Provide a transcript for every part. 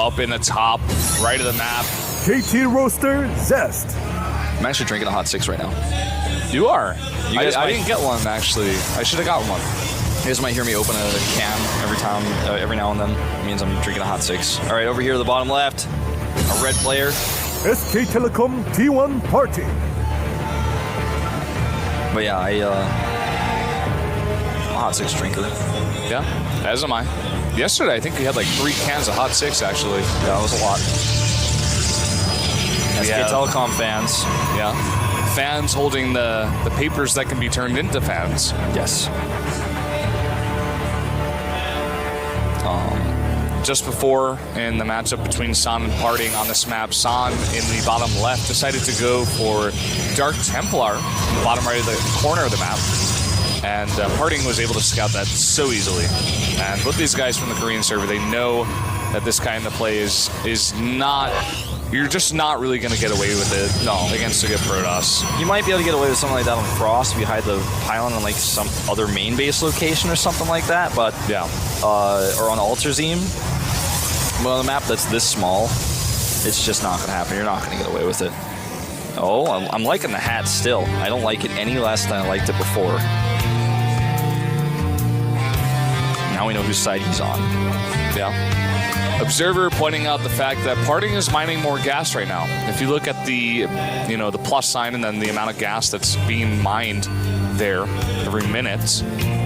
up in the top right of the map. KT Roaster Zest. I'm actually drinking a hot 6 right now. You are. I didn't get one, actually. I should have got one. You guys might hear me open a can every now and then. It means I'm drinking a hot 6. All right, over here at the bottom left, a red player. SK Telecom T1 Party. But yeah, I'm a hot 6 drinker. Yeah, as am I. Yesterday, I think we had like 3 cans of hot 6, actually. Yeah, that was a lot. SK Telecom fans. Yeah. Fans holding the papers that can be turned into fans. Yes. Just before, in the matchup between San and Parting on this map, San in the bottom left decided to go for Dark Templar in the bottom right of the corner of the map. And Parting was able to scout that so easily. And both these guys from the Korean server, they know that this kind of play is not... You're just not really going to get away with it against a good Protoss. You might be able to get away with something like that on Frost if you hide the pylon on like some other main base location or something like that, but yeah, or on Alterzim. But on a map that's this small, it's just not going to happen. You're not going to get away with it. Oh, I'm liking the hat still. I don't like it any less than I liked it before. Now we know whose side he's on. Yeah. Observer pointing out the fact that Parting is mining more gas right now. If you look at the, the plus sign and then the amount of gas that's being mined there every minute,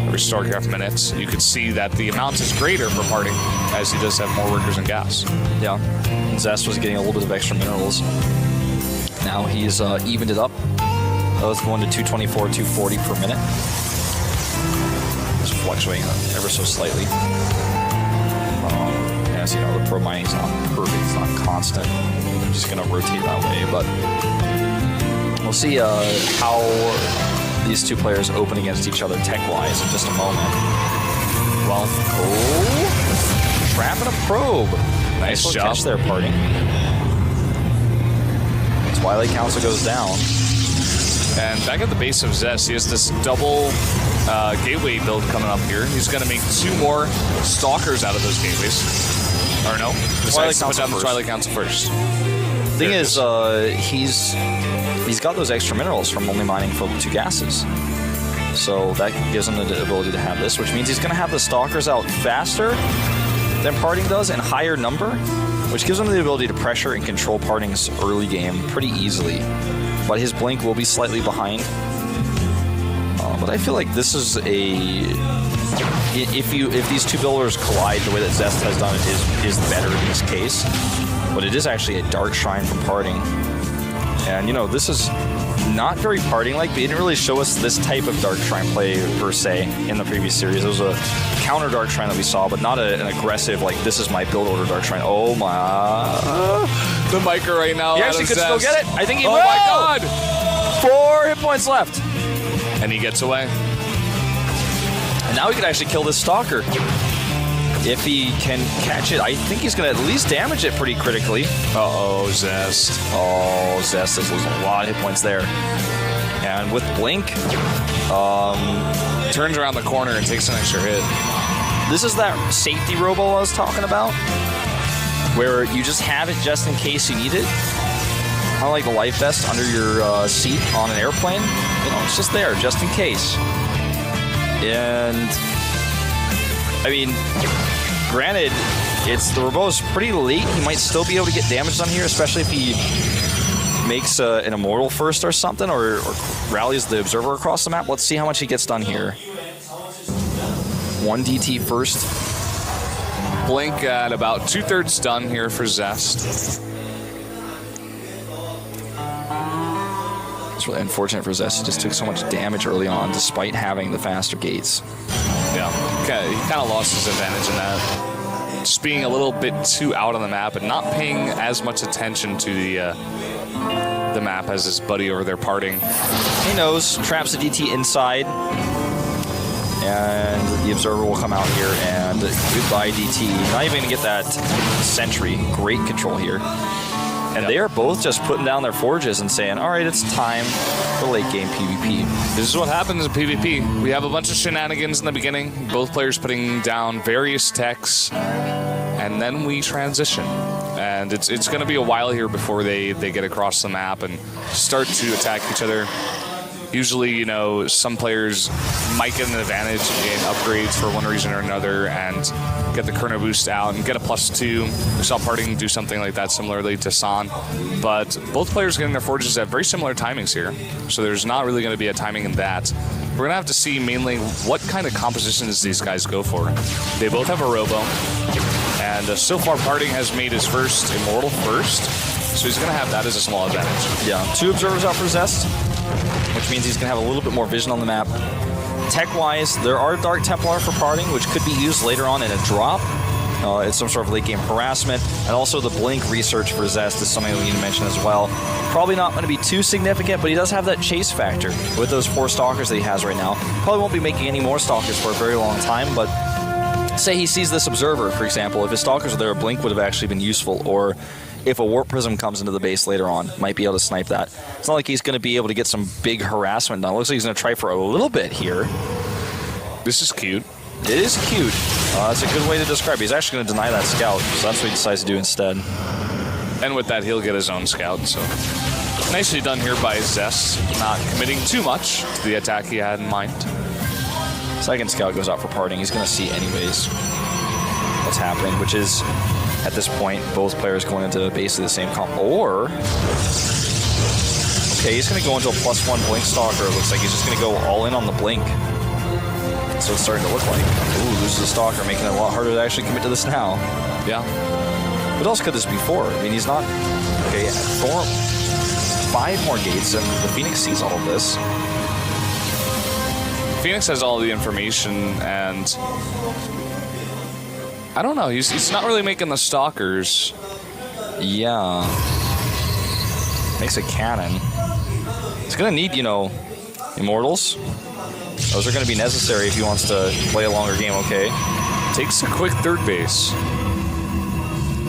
every StarCraft minutes, you could see that the amount is greater for Parting as he does have more workers and gas. Yeah. And Zest was getting a little bit of extra minerals. Now he's evened it up. Both going to 224, 240 per minute. Just fluctuating ever so slightly. As you know, the pro mining is not perfect, it's not constant. I'm just going to rotate that way, but we'll see how these two players open against each other tech-wise in just a moment. Well, trap and a probe. Nice job. Catch there, Parting. Twilight Council goes down. And back at the base of Zest, he has this double gateway build coming up here. He's going to make 2 more stalkers out of those gateways. Or no, decides to put down the Twilight Council first. The thing is, he's got those extra minerals from only mining for 2 gases. So that gives him the ability to have this, which means he's going to have the stalkers out faster than Parting does in higher number, which gives him the ability to pressure and control Parting's early game pretty easily. But his blink will be slightly behind. But I feel like this is a... If these two builders collide, the way that Zest has done it is better in this case. But it is actually a Dark Shrine from Parting. And, this is not very Parting-like. They didn't really show us this type of Dark Shrine play, per se, in the previous series. It was a counter Dark Shrine that we saw, but not an aggressive, like, this is my build order Dark Shrine. Oh, my... The Micro right now. He actually could still get it. I think he will. Oh, my God. 4 hit points left. And he gets away. And now he could actually kill this Stalker. If he can catch it, I think he's going to at least damage it pretty critically. Uh-oh, Zest. Oh, Zest is losing a lot of hit points there. And with Blink... turns around the corner and takes an extra hit. This is that safety robo I was talking about, where you just have it just in case you need it. Kind of like the life vest under your seat on an airplane. It's just there, just in case. And, I mean, granted, the robo's pretty late. He might still be able to get damage on here, especially if he makes an immortal first or something, or rallies the observer across the map. Let's see how much he gets done here. 1 DT first. Blink at about 2/3 done here for Zest. It's really unfortunate for Zest. He just took so much damage early on, despite having the faster gates. Yeah, okay. He kind of lost his advantage in that. Just being a little bit too out on the map and not paying as much attention to the map as his buddy over there Parting. He knows. Traps the DT inside. And the observer will come out here and goodbye DT. Not even going to get that sentry. Great control here. And they are both just putting down their forges and saying, all right, it's time for late game PvP. This is what happens in PvP. We have a bunch of shenanigans in the beginning. Both players putting down various techs. and then we transition. And it's going to be a while here before they get across the map and start to attack each other. Usually, you know, some players might get an advantage in upgrades for one reason or another and get the Chrono Boost out and get a +2. We saw Parting do something like that similarly to San. But both players getting their forges at very similar timings here. So there's not really going to be a timing in that. We're going to have to see mainly what kind of compositions these guys go for. They both have a Robo. And so far, Parting has made his first Immortal first. So he's going to have that as a small advantage. Yeah, 2 observers out for Zest, which means he's going to have a little bit more vision on the map. Tech-wise, there are Dark Templar for Parting, which could be used later on in a drop. It's some sort of late-game harassment. And also the Blink research for Zest is something we need to mention as well. Probably not going to be too significant, but he does have that chase factor with those 4 Stalkers that he has right now. Probably won't be making any more Stalkers for a very long time, but say he sees this Observer, for example. If his Stalkers are there, a Blink would have actually been useful, or if a Warp Prism comes into the base later on, might be able to snipe that. It's not like he's going to be able to get some big harassment done. It looks like he's going to try for a little bit here. This is cute. It is cute. That's a good way to describe it. He's actually going to deny that scout, so that's what he decides to do instead. And with that, he'll get his own scout. So nicely done here by Zest, not committing too much to the attack he had in mind. Second scout goes out for Parting. He's going to see anyways what's happening, which is, at this point, both players going into basically the same comp. Or, okay, he's going to go into a +1 Blink Stalker. It looks like he's just going to go all in on the Blink. So it's starting to look like, ooh, loses a Stalker, making it a lot harder to actually commit to this now. Yeah. What else could this be for? I mean, he's not, okay, 5 more gates, and the Phoenix sees all of this. Phoenix has all the information, and I don't know, he's not really making the Stalkers. Yeah. Makes a cannon. He's going to need, you know, Immortals. Those are going to be necessary if he wants to play a longer game, okay? Takes a quick third base.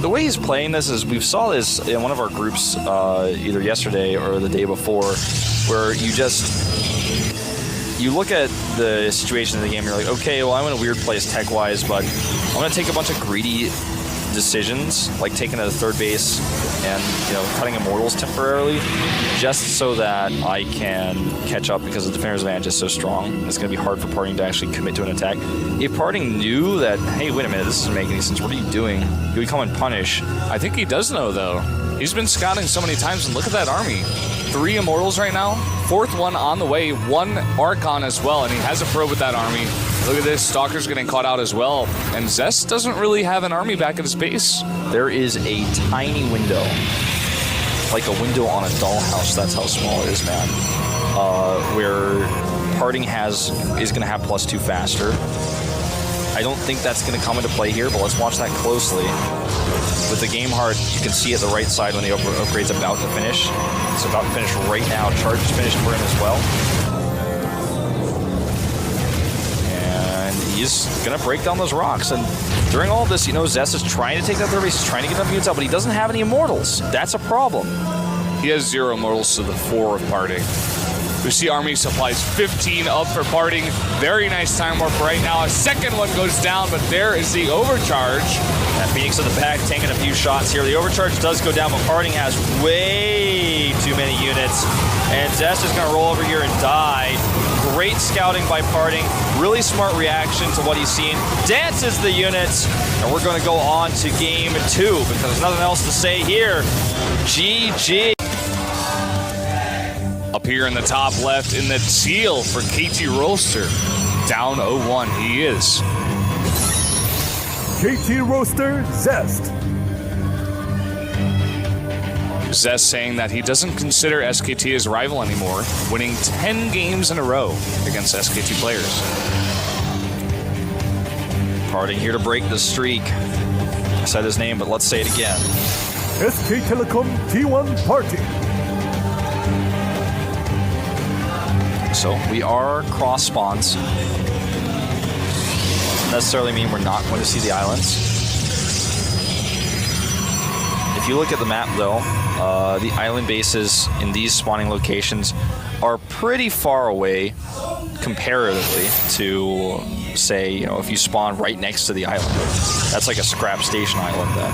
The way he's playing this is, we saw this in one of our groups either yesterday or the day before, where you look at the situation in the game and you're like, okay, well, I'm in a weird place tech-wise, but I'm going to take a bunch of greedy decisions, like taking a third base and, you know, cutting Immortals temporarily, just so that I can catch up because the defender's advantage is so strong. It's going to be hard for Parting to actually commit to an attack. If Parting knew that, hey, wait a minute, this doesn't make any sense, what are you doing? He would come and punish. I think he does know, though. He's been scouting so many times, and look at that army. 3 Immortals right now, 4th one on the way, 1 Archon as well, and he has a probe with that army. Look at this, Stalker's getting caught out as well, and Zest doesn't really have an army back at his base. There is a tiny window, like a window on a dollhouse, that's how small it is, man, where Parting is going to have +2 faster. I don't think that's going to come into play here, but let's watch that closely. With the game heart, you can see at the right side when the upgrade's about to finish. It's about to finish right now. Charge is finished for him as well. And he's going to break down those rocks. And during all of this, you know, Zest is trying to take that third base. He's trying to get enough units out, but he doesn't have any Immortals. That's a problem. He has 0 Immortals to the 4 of Parting. We see army supplies 15 up for Parting. Very nice time warp right now. A second one goes down, but there is the overcharge. That Phoenix in the back taking a few shots here. The overcharge does go down, but Parting has way too many units. And Zest is going to roll over here and die. Great scouting by Parting. Really smart reaction to what he's seen. Dances the units. And we're going to go on to game 2 because there's nothing else to say here. GG. Up here in the top left in the teal for KT Roaster. Down 0-1, he is. KT Roaster Zest. Zest saying that he doesn't consider SKT his rival anymore, winning 10 games in a row against SKT players. Parting here to break the streak. I said his name, but let's say it again. SK Telecom T1 Party. So we are cross spawns. Doesn't necessarily mean we're not going to see the islands. If you look at the map though, the island bases in these spawning locations are pretty far away comparatively to say, you know, if you spawn right next to the island. That's like a scrap station island then.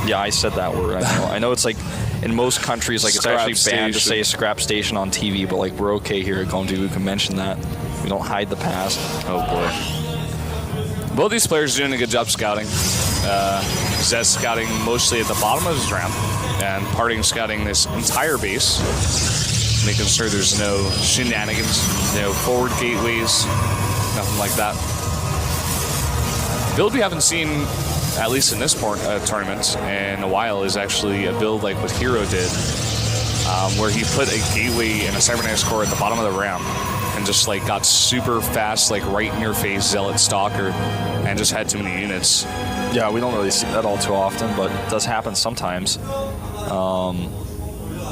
Yeah, I said that word. I know it's like in most countries, like it's actually banned to say scrap station on TV, but like we're okay here at Comedy. We can mention that. We don't hide the past. Oh boy. Both these players are doing a good job scouting. Zest scouting mostly at the bottom of his ramp, and Parting scouting this entire base, making sure there's no shenanigans, no forward gateways, nothing like that. Build we haven't seen, at least in this tournament, in a while, is actually a build like what Hero did, where he put a gateway and a cybernetics core at the bottom of the ramp, and just like got super fast, like right in your face Zealot Stalker, and just had too many units. Yeah, we don't really see that all too often, but it does happen sometimes.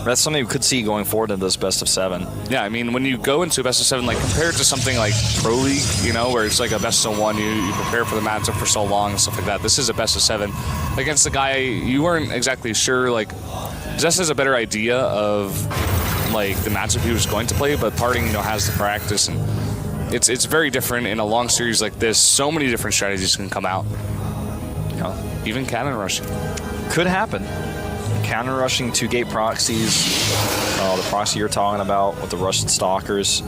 That's something we could see going forward in this best of 7. Yeah, I mean, when you go into a best of 7, like compared to something like Pro League, you know, where it's like a best of 1, you prepare for the matchup for so long and stuff like that. This is a best of 7 against a guy you weren't exactly sure. Like, Zest has a better idea of like the matchup he was going to play, but Parting, you know, has the practice, and it's very different in a long series like this. So many different strategies can come out. You know, even cannon rushing could happen. Cannon rushing 2-gate proxies, the proxy you're talking about with the rushed stalkers.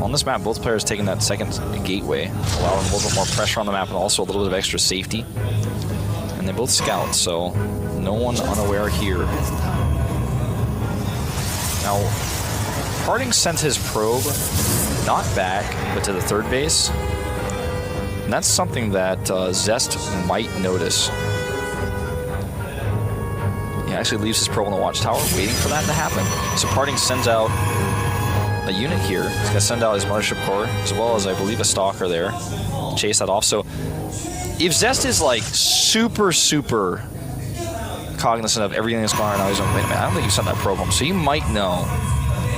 On this map, both players taking that second gateway, allowing a little bit more pressure on the map and also a little bit of extra safety. And they both scout, so no one unaware here. Now, Parting sent his probe not back, but to the third base. And that's something that Zest might notice. He actually leaves his probe on the watchtower, waiting for that to happen. So Parting sends out a unit here. He's going to send out his mothership core, as well as, I believe, a stalker there. Chase that off. So if Zest is, like, super cognizant of everything that's going on right now, he's like, wait a minute, I don't think you sent that probe home. So you might know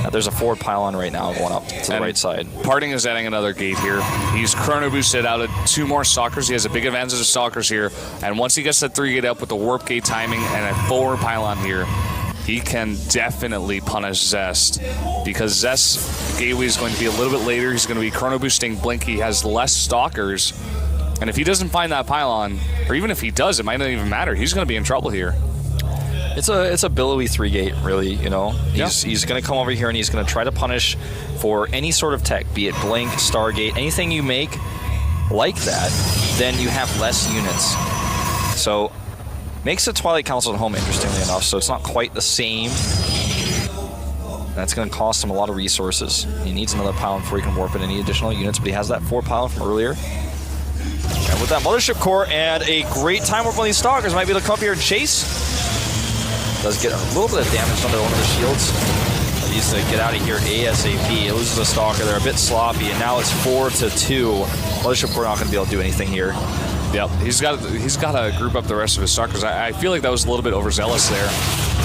that there's a forward pylon right now going up to the right side. Parting is adding another gate here. He's chrono boosted out of 2 more stalkers. He has a big advantage of stalkers here. And once he gets that 3-gate up with the warp gate timing and a forward pylon here, he can definitely punish Zest, because Zest's gateway is going to be a little bit later. He's going to be chrono boosting Blink. He has less stalkers. And if he doesn't find that pylon, or even if he does, it might not even matter. He's going to be in trouble here. It's a billowy 3-gate, really, you know. He's going to come over here and he's going to try to punish for any sort of tech, be it Blink, Stargate, anything you make like that, then you have less units. So, makes the Twilight Council at home, interestingly enough, so it's not quite the same. That's going to cost him a lot of resources. He needs another pylon before he can warp in any additional units, but he has that 4 pylon from earlier. And with that mothership core and a great time warp on these stalkers, might be able to come up here and chase. Does get a little bit of damage under one of the shields. He needs to get out of here ASAP. He loses a stalker. They're a bit sloppy, and now it's 4-2. Mothership core not going to be able to do anything here. Yep, he's got to group up the rest of his stalkers. I feel like that was a little bit overzealous there.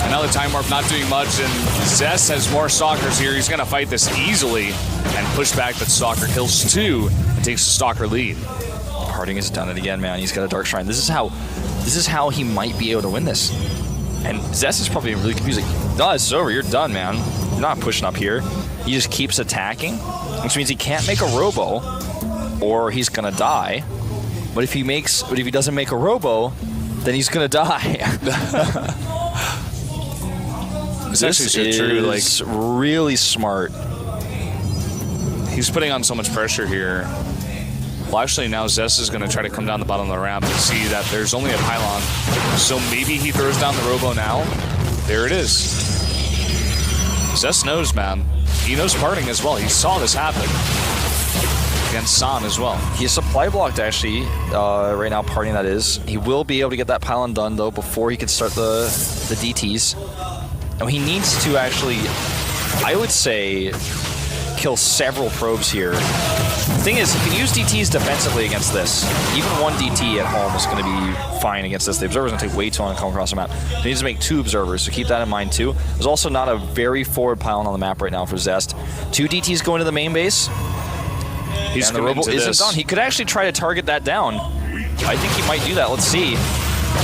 And now the time warp not doing much, and Zest has more stalkers here. He's going to fight this easily and push back, but stalker kills 2 and takes the stalker lead. Parting has done it again, man. He's got a Dark Shrine. This is how he might be able to win this. And Zest is probably really confused. Like, no, it's over. You're done, man. You're not pushing up here. He just keeps attacking, which means he can't make a robo, or he's gonna die. But if he doesn't make a robo, then he's gonna die. It's actually so true. Like, really smart. He's putting on so much pressure here. Well, actually, now Zest is going to try to come down the bottom of the ramp and see that there's only a pylon. So maybe he throws down the robo now. There it is. Zest knows, man. He knows Parting as well. He saw this happen against San as well. He's supply blocked, actually, right now, Parting, that is. He will be able to get that pylon done, though, before he can start the DTs. And he needs to actually, I would say, kill several probes here. The thing is, he can use DTs defensively against this. Even 1 DT at home is going to be fine against this. The Observer's going to take way too long to come across the map. He needs to make 2 Observers, so keep that in mind too. There's also not a very forward pylon on the map right now for Zest. 2 DTs going to the main base. And the robo isn't done. He could actually try to target that down. I think he might do that. Let's see.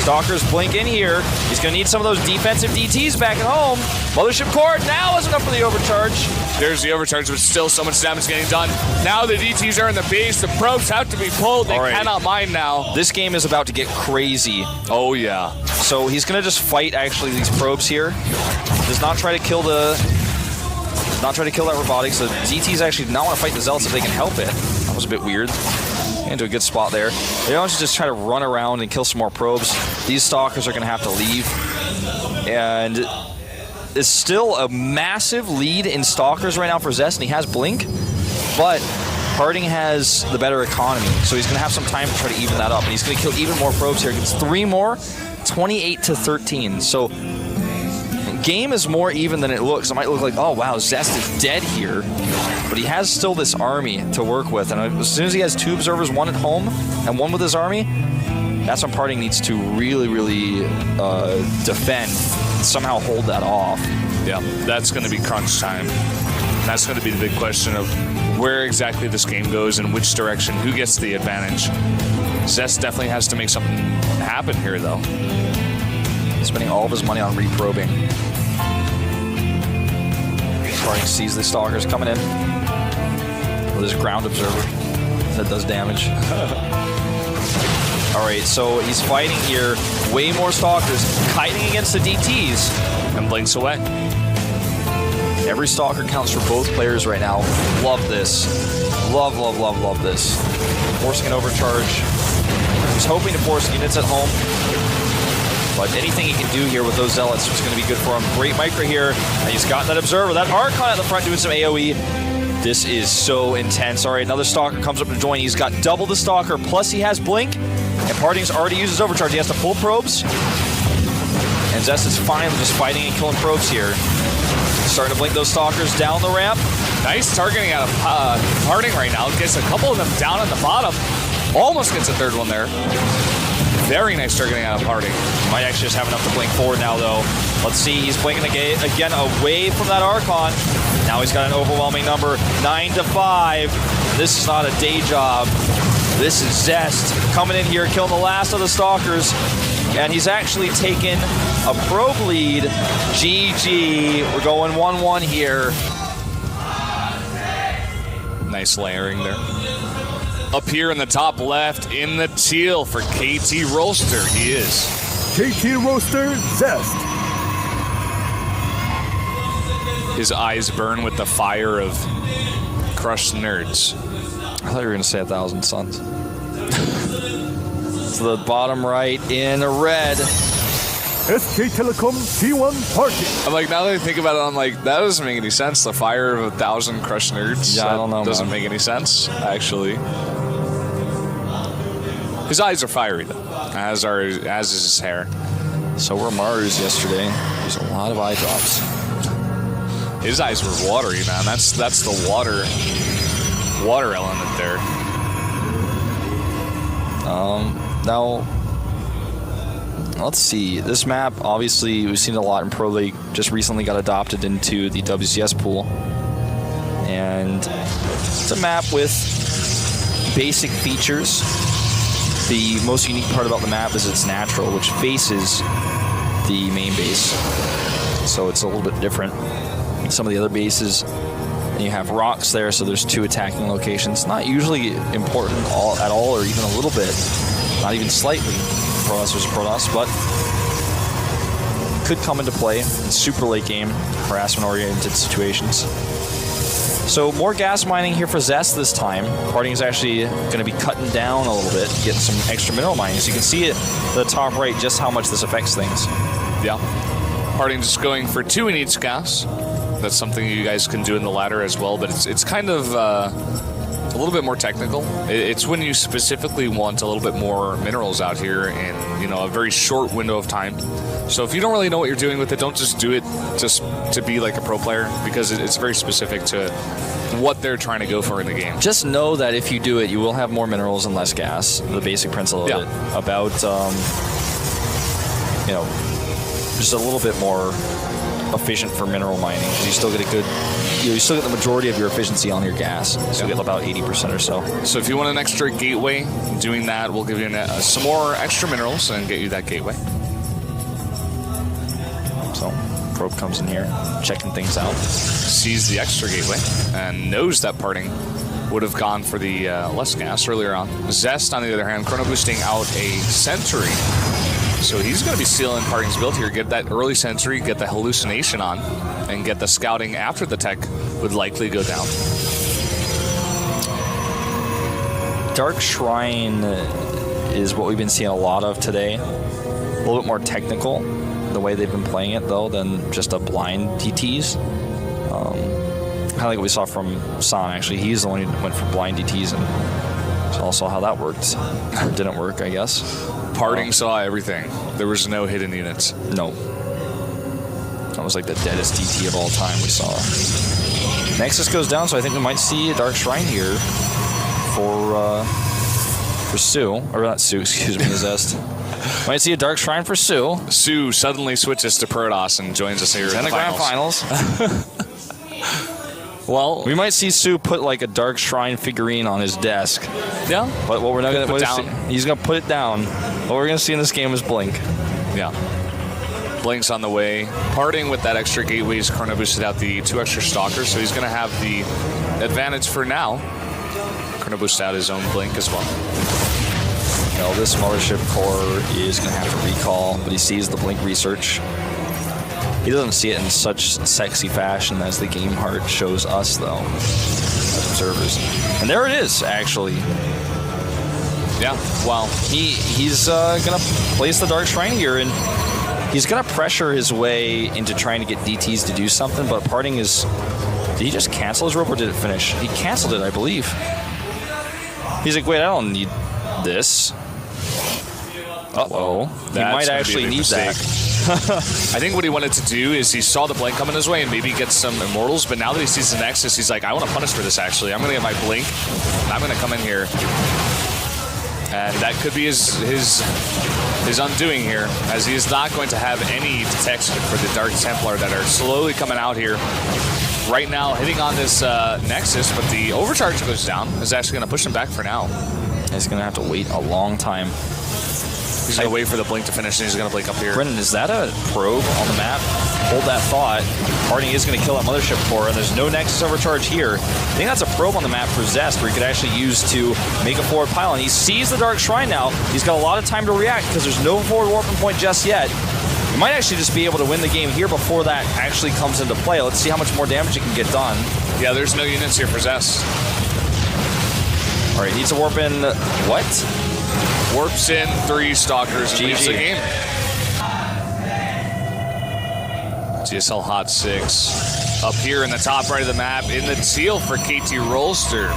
Stalkers blink in here. He's going to need some of those defensive DTs back at home. Mothership Core now is enough for the overcharge. There's the overcharge, but still so much damage getting done. Now the DTs are in the base. The probes have to be pulled. They cannot mine now. This game is about to get crazy. Oh, yeah. So he's going to just fight, actually, these probes here. Does not try to kill the... Not try to kill that robotics. The DTs actually do not want to fight the Zealots if they can help it. That was a bit weird. Into a good spot there. They don't just try to run around and kill some more probes. These Stalkers are going to have to leave. And it's still a massive lead in Stalkers right now for Zest, and he has Blink. But Harding has the better economy, so he's going to have some time to try to even that up. And he's going to kill even more probes here. He gets 3 more, 28-13. So game is more even than it looks. It might look like, oh wow, Zest is dead here, but he has still this army to work with, and as soon as he has 2 observers, 1 at home and 1 with his army, that's when Parting needs to really, really defend, somehow hold that off. Yeah, that's going to be crunch time. That's going to be the big question of where exactly this game goes and which direction, who gets the advantage. Zest definitely has to make something happen here, though. He's spending all of his money on reprobing. Parting sees the Stalkers coming in with his ground observer that does damage. Alright, so he's fighting here. Way more Stalkers, kiting against the DTs, and blinks away. Every Stalker counts for both players right now. Love this. Love, love, love, love this. Forcing an overcharge. He's hoping to force units at home. But anything he can do here with those Zealots is going to be good for him. Great micro here. And he's got that Observer. That Archon at the front doing some AoE. This is so intense. All right, another Stalker comes up to join. He's got double the Stalker, plus he has Blink. And Parting's already used his Overcharge. He has to pull probes. And Zest is finally just fighting and killing probes here. Starting to blink those Stalkers down the ramp. Nice targeting out of Harding right now. Gets a couple of them down at the bottom. Almost gets a third one there. Very nice targeting out of Harding. Might actually just have enough to blink forward now, though. Let's see, he's blinking again away from that Archon. Now he's got an overwhelming number, 9-5. This is not a day job. This is Zest coming in here, killing the last of the Stalkers. And he's actually taken a probe lead. GG. We're going 1-1 here. Nice layering there. Up here in the top left, in the teal for KT Roaster, he is. KT Roaster Zest. His eyes burn with the fire of crushed nerds. I thought you were going to say 1,000 Suns. To the bottom right in red. SK Telecom T1 Party. I'm like, now that I think about it, I'm like, that doesn't make any sense. The fire of 1,000 crushed nerds. Yeah, I don't know. Doesn't make any sense, actually. His eyes are fiery, though, as is his hair. So were Mars yesterday. There's a lot of eye drops. His eyes were watery, man. That's the water element there. Now, let's see. This map, obviously, we've seen it a lot in Pro League. Just recently got adopted into the WCS pool. And it's a map with basic features. The most unique part about the map is it's natural, which faces the main base. So it's a little bit different than some of the other bases. And you have rocks there, so there's 2 attacking locations. Not usually important at all, or even a little bit. Not even slightly. Protoss versus Protoss, but could come into play in super late game, harassment-oriented situations. So more gas mining here for Zest this time. Parting is actually going to be cutting down a little bit, getting some extra mineral mining. So you can see it at the top right just how much this affects things. Yeah. Parting just going for 2 in each gas. That's something you guys can do in the ladder as well, but it's kind of a little bit more technical. It's when you specifically want a little bit more minerals out here in a very short window of time. So if you don't really know what you're doing with it, don't just do it just to be like a pro player, because it's very specific to what they're trying to go for in the game. Just know that if you do it, you will have more minerals and less gas. The basic principle of it. About, just a little bit more efficient for mineral mining because you still get a good, you still get the majority of your efficiency on your gas. So you get about 80% or so. So if you want an extra gateway, doing that will give you some more extra minerals and get you that gateway. So Probe comes in here, checking things out. Sees the extra gateway and knows that parting would have gone for the less gas earlier on. Zest, on the other hand, chrono boosting out a sentry. So he's going to be stealing Parting's build here, get that early sentry, get the hallucination on, and get the scouting after the tech would likely go down. Dark Shrine is what we've been seeing a lot of today. A little bit more technical, the way they've been playing it, though, than just a blind DTs. Kind of like what we saw from San, actually. He's the one who went for blind DTs, and so also how that worked. It didn't work, I guess. Parting saw everything. There was no hidden units. No. That was like the deadest DT of all time we saw. Nexus goes down, so I think we might see a Dark Shrine here for Sue. Or not Sue, excuse me, Zest. Might see a Dark Shrine for Sue. Sue suddenly switches to Protoss and joins us here in the Grand finals. Well, we might see Sue put like a Dark Shrine figurine on his desk. Yeah. But what we're not going to put down. He's going to put it down. What we're going to see in this game is Blink. Yeah. Blink's on the way. Parting with that extra gateway, he's chrono boosted out the 2 extra stalkers, so he's going to have the advantage for now. Chrono boost out his own Blink as well. Well, this Mothership core is going to have to recall, but he sees the Blink research. He doesn't see it in such sexy fashion as the game heart shows us, though, as observers. And there it is, actually. Yeah, well, he's going to place the Dark Shrine here, and he's going to pressure his way into trying to get DTs to do something, but Parting is... Did he just cancel his rope, or did it finish? He canceled it, I believe. He's like, wait, I don't need this. Uh-oh. He might actually need that. I think what he wanted to do is he saw the Blink coming his way and maybe get some Immortals, but now that he sees the Nexus, he's like, I want to punish for this, actually. I'm going to get my Blink, and I'm going to come in here. And that could be his undoing here, as he is not going to have any detection for the Dark Templar that are slowly coming out here. Right now, hitting on this Nexus, but the overcharge goes down. Is actually going to push him back for now. He's going to have to wait a long time. He's going to wait for the Blink to finish, and he's going to Blink up here. Brendan, is that a probe on the map? Hold that thought. Parting is going to kill that Mothership core, and there's no Nexus overcharge here. I think that's a probe on the map for Zest, where he could actually use to make a forward pylon. He sees the Dark Shrine now. He's got a lot of time to react, because there's no forward warping point just yet. He might actually just be able to win the game here before that actually comes into play. Let's see how much more damage he can get done. Yeah, there's no units here for Zest. All right, needs to warp in what? Warps in 3 stalkers and leaves the game. GSL Hot 6 up here in the top right of the map in the teal for KT Rolster.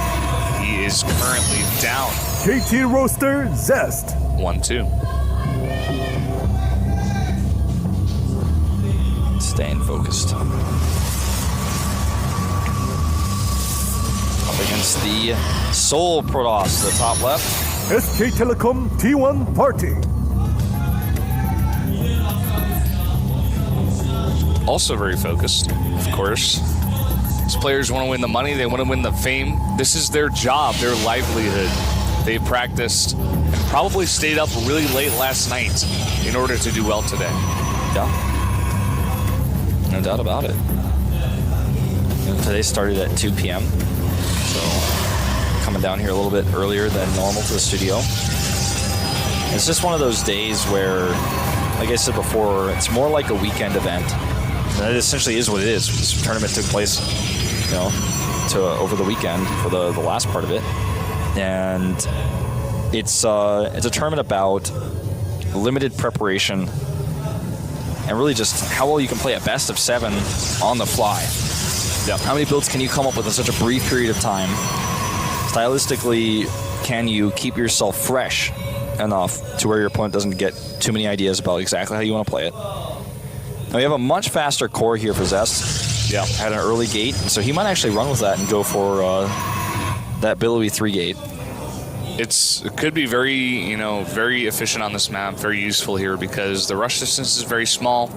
He is currently down. KT Roaster Zest. 1-2. Staying focused. Up against the Soul Protoss, the top left. SK Telecom T1 Party. Also very focused, of course. These players want to win the money, they want to win the fame. This is their job, their livelihood. They practiced and probably stayed up really late last night in order to do well today. Yeah. No doubt about it. Today started at 2 p.m. So coming down here a little bit earlier than normal to the studio. It's just one of those days where, like I said before, it's more like a weekend event. And it essentially is what it is. This tournament took place, over the weekend for the last part of it. And it's a tournament about limited preparation and really just how well you can play a best of 7 on the fly. Yep. How many builds can you come up with in such a brief period of time? Stylistically, can you keep yourself fresh enough to where your opponent doesn't get too many ideas about exactly how you want to play it? Now, we have a much faster core here for Zest. Yeah. Had an early gate, so he might actually run with that and go for that billowy 3 gate. It could be very efficient on this map, very useful here because the rush distance is very small.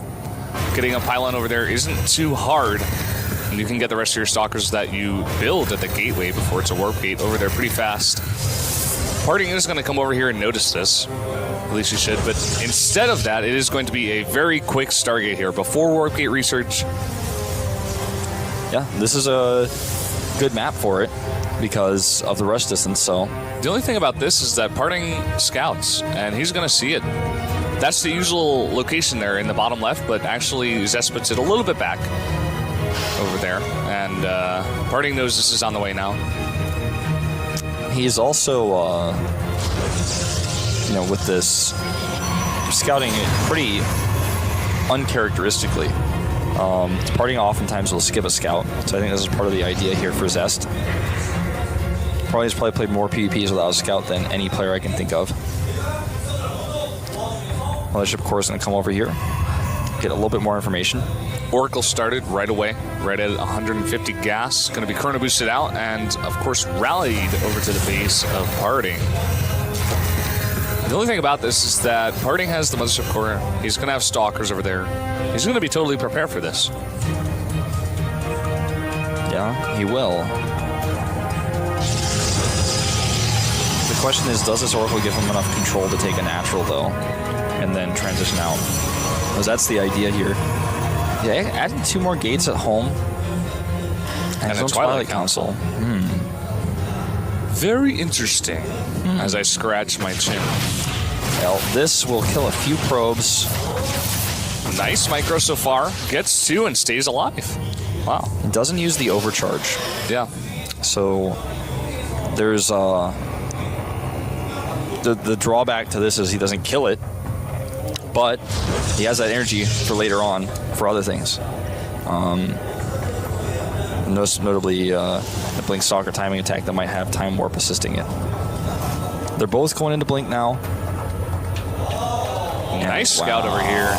getting a pylon over there isn't too hard. And you can get the rest of your stalkers that you build at the gateway before it's a warp gate over there pretty fast. Parting is going to come over here and notice this. At least you should. But instead of that, it is going to be a very quick Stargate here before warp gate research. Yeah, this is a good map for it because of the rush distance. So the only thing about this is that Parting scouts, and he's going to see it. That's the usual location there in the bottom left, but actually Zest puts it a little bit back over there. And Parting knows this is on the way now. He's also, with this scouting it pretty uncharacteristically. Parting oftentimes will skip a scout, so I think this is part of the idea here for Zest. He's probably played more PvPs without a scout than any player I can think of. Mothership Core is going to come over here, get a little bit more information. Oracle started right away, right at 150 gas. Going to be chrono boosted out and, of course, rallied over to the base of Parting. The only thing about this is that Parting has the Mothership Core. He's going to have Stalkers over there. He's going to be totally prepared for this. Yeah, he will. The question is, does this Oracle give him enough control to take a natural, though, and then transition out? Because that's the idea here. Yeah, adding 2 more gates at home. And a Twilight Council. Very interesting, as I scratch my chin. Well, this will kill a few probes. Nice micro so far. Gets 2 and stays alive. Wow. It doesn't use the overcharge. Yeah. So there's the drawback to this is he doesn't kill it, but he has that energy for later on for other things. Most notably, the Blink Stalker timing attack that might have Time Warp assisting it. They're both going into Blink now. Nice scout over here.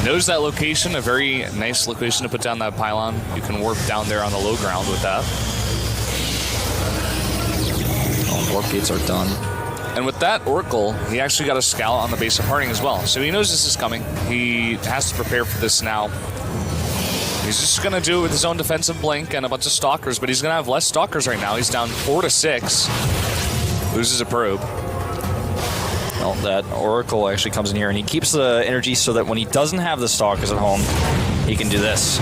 Knows that location, a very nice location to put down that pylon. You can warp down there on the low ground with that. Warp gates are done. And with that Oracle, he actually got a scout on the base of Parting as well. So he knows this is coming. He has to prepare for this now. He's just going to do it with his own defensive blink and a bunch of stalkers, but he's going to have less stalkers right now. He's down 4 to 6. Loses a probe. Well, that Oracle actually comes in here and he keeps the energy so that when he doesn't have the stalkers at home, he can do this.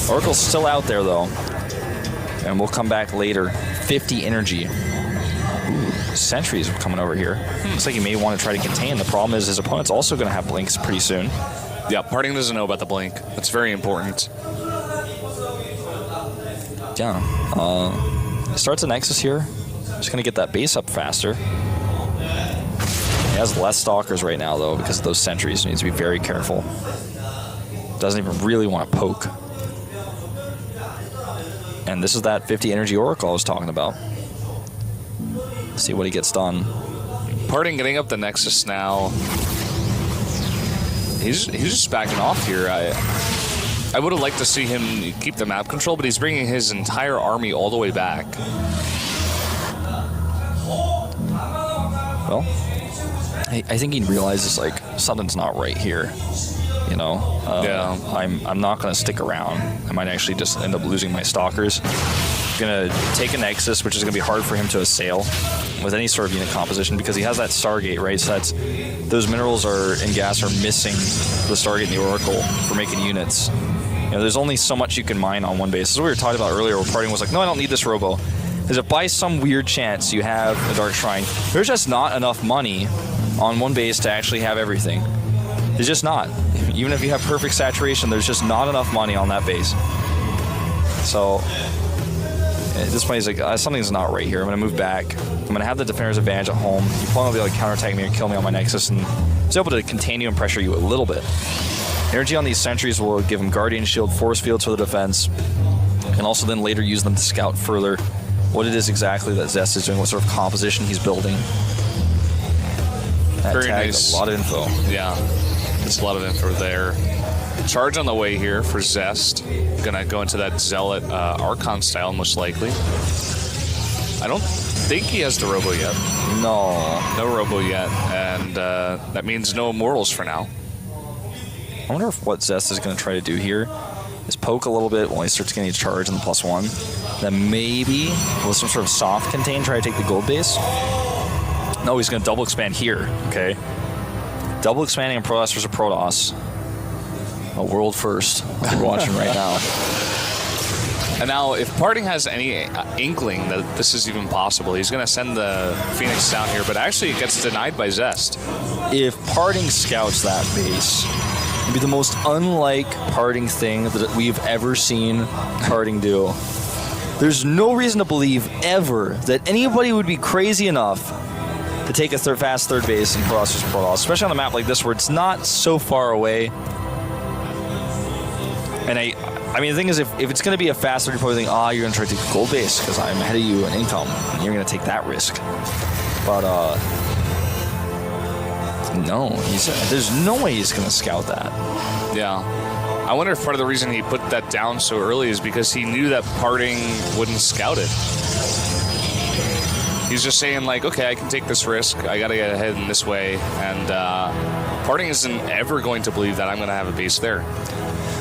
Oracle's still out there, though. And we'll come back later. 50 energy. Ooh, sentries coming over here. Looks like he may want to try to contain. The problem is his opponent's also going to have blinks pretty soon. Yeah, Parting doesn't know about the blink. That's very important. Yeah. Starts a Nexus here. Just going to get that base up faster. He has less stalkers right now, though, because of those sentries. He needs to be very careful. Doesn't even really want to poke. And this is that 50 energy Oracle I was talking about. Let's see what he gets done. Parting getting up the Nexus now. He's just backing off here. I would have liked to see him keep the map control, but he's bringing his entire army all the way back. Well, I think he realizes, like, something's not right here. You know? Yeah. I'm not going to stick around. I might actually just end up losing my stalkers. Going to take a Nexus, which is going to be hard for him to assail with any sort of unit composition because he has that Stargate, right? So those minerals and gas are missing the Stargate and the Oracle for making units. You know, there's only so much you can mine on one base. This is what we were talking about earlier, where Parting was like, no, I don't need this Robo. Because if by some weird chance you have a Dark Shrine, there's just not enough money on one base to actually have everything. There's just not. Even if you have perfect saturation, there's just not enough money on that base. So at this point, he's like, something's not right here. I'm going to move back. I'm going to have the defender's advantage at home. You probably will be able to counterattack me or kill me on my Nexus, and he's able to contain you and pressure you a little bit. Energy on these sentries will give him Guardian Shield, Force Fields for the defense, and also then later use them to scout further what it is exactly that Zest is doing, what sort of composition he's building. That Very tagged nice. A lot of info. Yeah, there's a lot of info there. Charge on the way here for Zest. Gonna go into that Zealot Archon style, most likely. I don't think he has the Robo yet. No. No Robo yet, and that means no Immortals for now. I wonder if what Zest is going to try to do here is poke a little bit while he starts getting a charge in the +1. Then maybe with some sort of soft contain, try to take the gold base. No, he's going to double expand here. Okay. Double expanding a Protoss versus a Protoss. A world first. We're watching right now. And now, if Parting has any inkling that this is even possible, he's going to send the Phoenix down here, but actually it gets denied by Zest. If Parting scouts that base, it'd be the most unlike Parting thing that we've ever seen Parting do. There's no reason to believe ever that anybody would be crazy enough to take a fast third base in Protoss versus Protoss, especially on a map like this where it's not so far away. And I mean, the thing is, if it's going to be a fast third, you're probably thinking, you're going to try to take the gold base because I'm ahead of you in income, and you're going to take that risk. But no, there's no way he's going to scout that. Yeah. I wonder if part of the reason he put that down so early is because he knew that Parting wouldn't scout it. He's just saying, like, okay, I can take this risk. I got to get ahead in this way. And Parting isn't ever going to believe that I'm going to have a base there.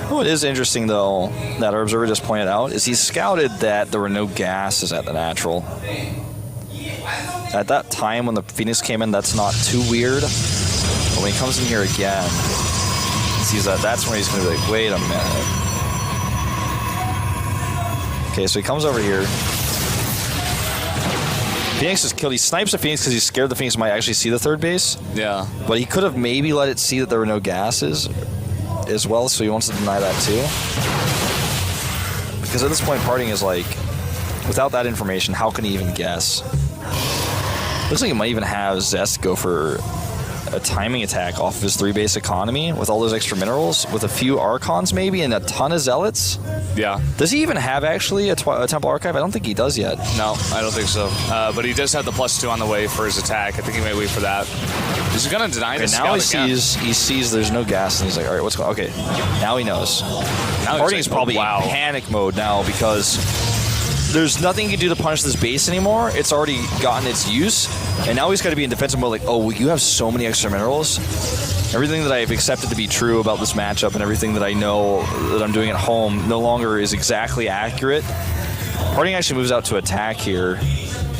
What is interesting, though, that our observer just pointed out, is he scouted that there were no gases at the natural. At that time when the Phoenix came in, that's not too weird. But when he comes in here again, he sees that, that's when he's going to be like, wait a minute. Okay, so he comes over here. Phoenix is killed. He snipes the Phoenix because he's scared the Phoenix might actually see the third base. Yeah. But he could have maybe let it see that there were no gases as well, so he wants to deny that too. Because at this point, Parting is like, without that information, how can he even guess? Looks like he might even have Zest go for a timing attack off of his 3-base economy with all those extra minerals, with a few Archons maybe, and a ton of Zealots. Yeah. Does he even have actually a Temple Archive? I don't think he does yet. No, I don't think so. But he does have the +2 on the way for his attack. I think he might wait for that. He's going to deny this. Now he sees there's no gas, and he's like, all right, what's going on? Okay, now he knows. Now Parting is probably in panic mode now because there's nothing you can do to punish this base anymore. It's already gotten its use, and now he's got to be in defensive mode like, oh, you have so many extra minerals. Everything that I've accepted to be true about this matchup and everything that I know that I'm doing at home no longer is exactly accurate. Parting actually moves out to attack here.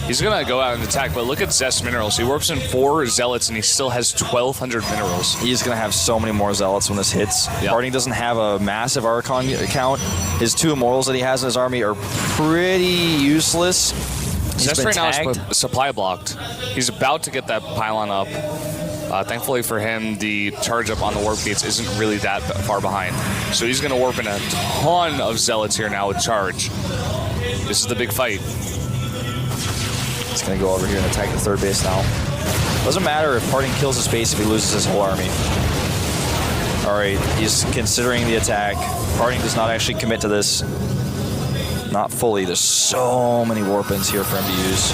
He's going to go out and attack, but look at Zest minerals. He warps in 4 Zealots, and he still has 1,200 minerals. He's going to have so many more Zealots when this hits. Yep. Parting doesn't have a massive Archon account. His 2 Immortals that he has in his army are pretty useless. Zest right now is supply blocked. He's about to get that pylon up. Thankfully for him, the charge up on the warp gates isn't really that far behind. So he's going to warp in a ton of Zealots here now with charge. This is the big fight. He's going to go over here and attack the third base now. Doesn't matter if Parting kills his base if he loses his whole army. Alright, he's considering the attack. Parting does not actually commit to this. Not fully. There's so many warp-ins here for him to use.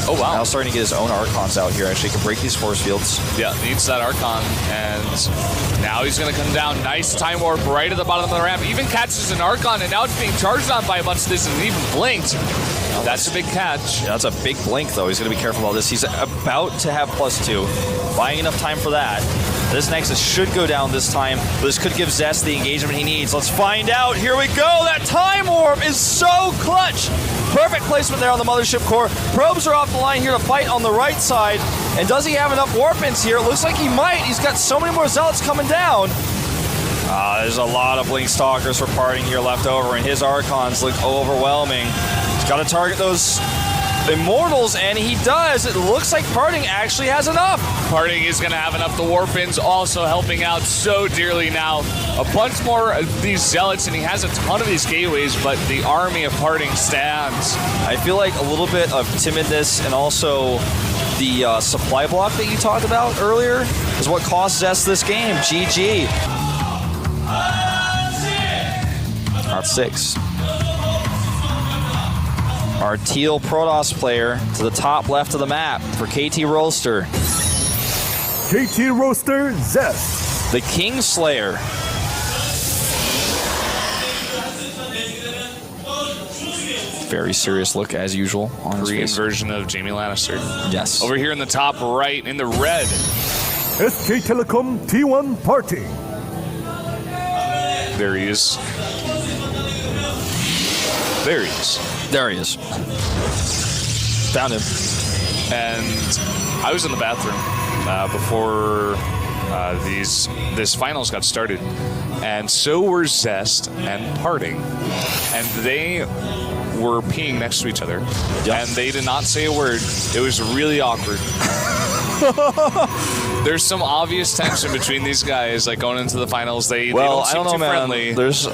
Oh, wow. Now starting to get his own Archons out here. Actually, he can break these force fields. Yeah, needs that Archon. And now he's going to come down. Nice time warp right at the bottom of the ramp. Even catches an Archon, and now it's being charged on by a bunch of this and even blinked. That's a big catch. Yeah, that's a big blink, though. He's going to be careful about this. He's about to have +2. Buying enough time for that. This Nexus should go down this time, but this could give Zest the engagement he needs. Let's find out. Here we go. That time warp is so clutch. Perfect placement there on the Mothership core. Probes are off the line here to fight on the right side. And does he have enough warp-ins here? It looks like he might. He's got so many more Zealots coming down. There's a lot of Blink Stalkers for Parting here left over, and his Archons look overwhelming. He's got to target those Immortals, and he does. It looks like Parting actually has enough. Parting is going to have enough. The Warpins also helping out so dearly now. A bunch more of these Zealots, and he has a ton of these gateways, but the army of Parting stands. I feel like a little bit of timidness and also the supply block that you talked about earlier is what cost Zest this game. GG. Not 6. Our teal Protoss player to the top left of the map for KT Roaster. KT Roaster Zest. The Kingslayer. Very serious look as usual on his Korean face. version of Jaime Lannister. Yes. Over here in the top right in the red. SK Telecom T1 Party. There he is. There he is. There he is. Found him. And I was in the bathroom before this finals got started, and so were Zest and Parting, and they were peeing next to each other, and they did not say a word. It was really awkward. There's some obvious tension between these guys, like going into the finals. They don't seem too friendly. There's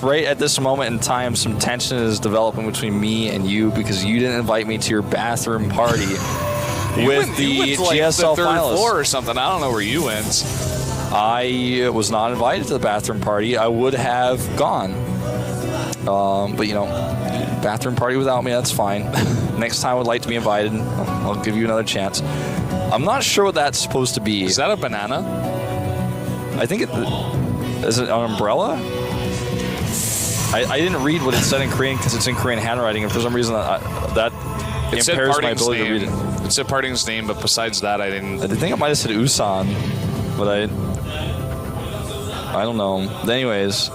right at this moment in time, some tension is developing between me and you because you didn't invite me to your bathroom party with you went the to, like, GSL the third finalists. floor or something. I don't know where you went. I was not invited to the bathroom party. I would have gone, but you know, bathroom party without me, that's fine. Next time I would like to be invited. I'll give you another chance. I'm not sure what that's supposed to be. Is that a banana? I think is it an umbrella? I didn't read what it said in Korean because it's in Korean handwriting, and for some reason that impairs my ability to read it. It said Parting's name, but besides that, I didn't. I think it might have said Usan, but I don't know. Anyways,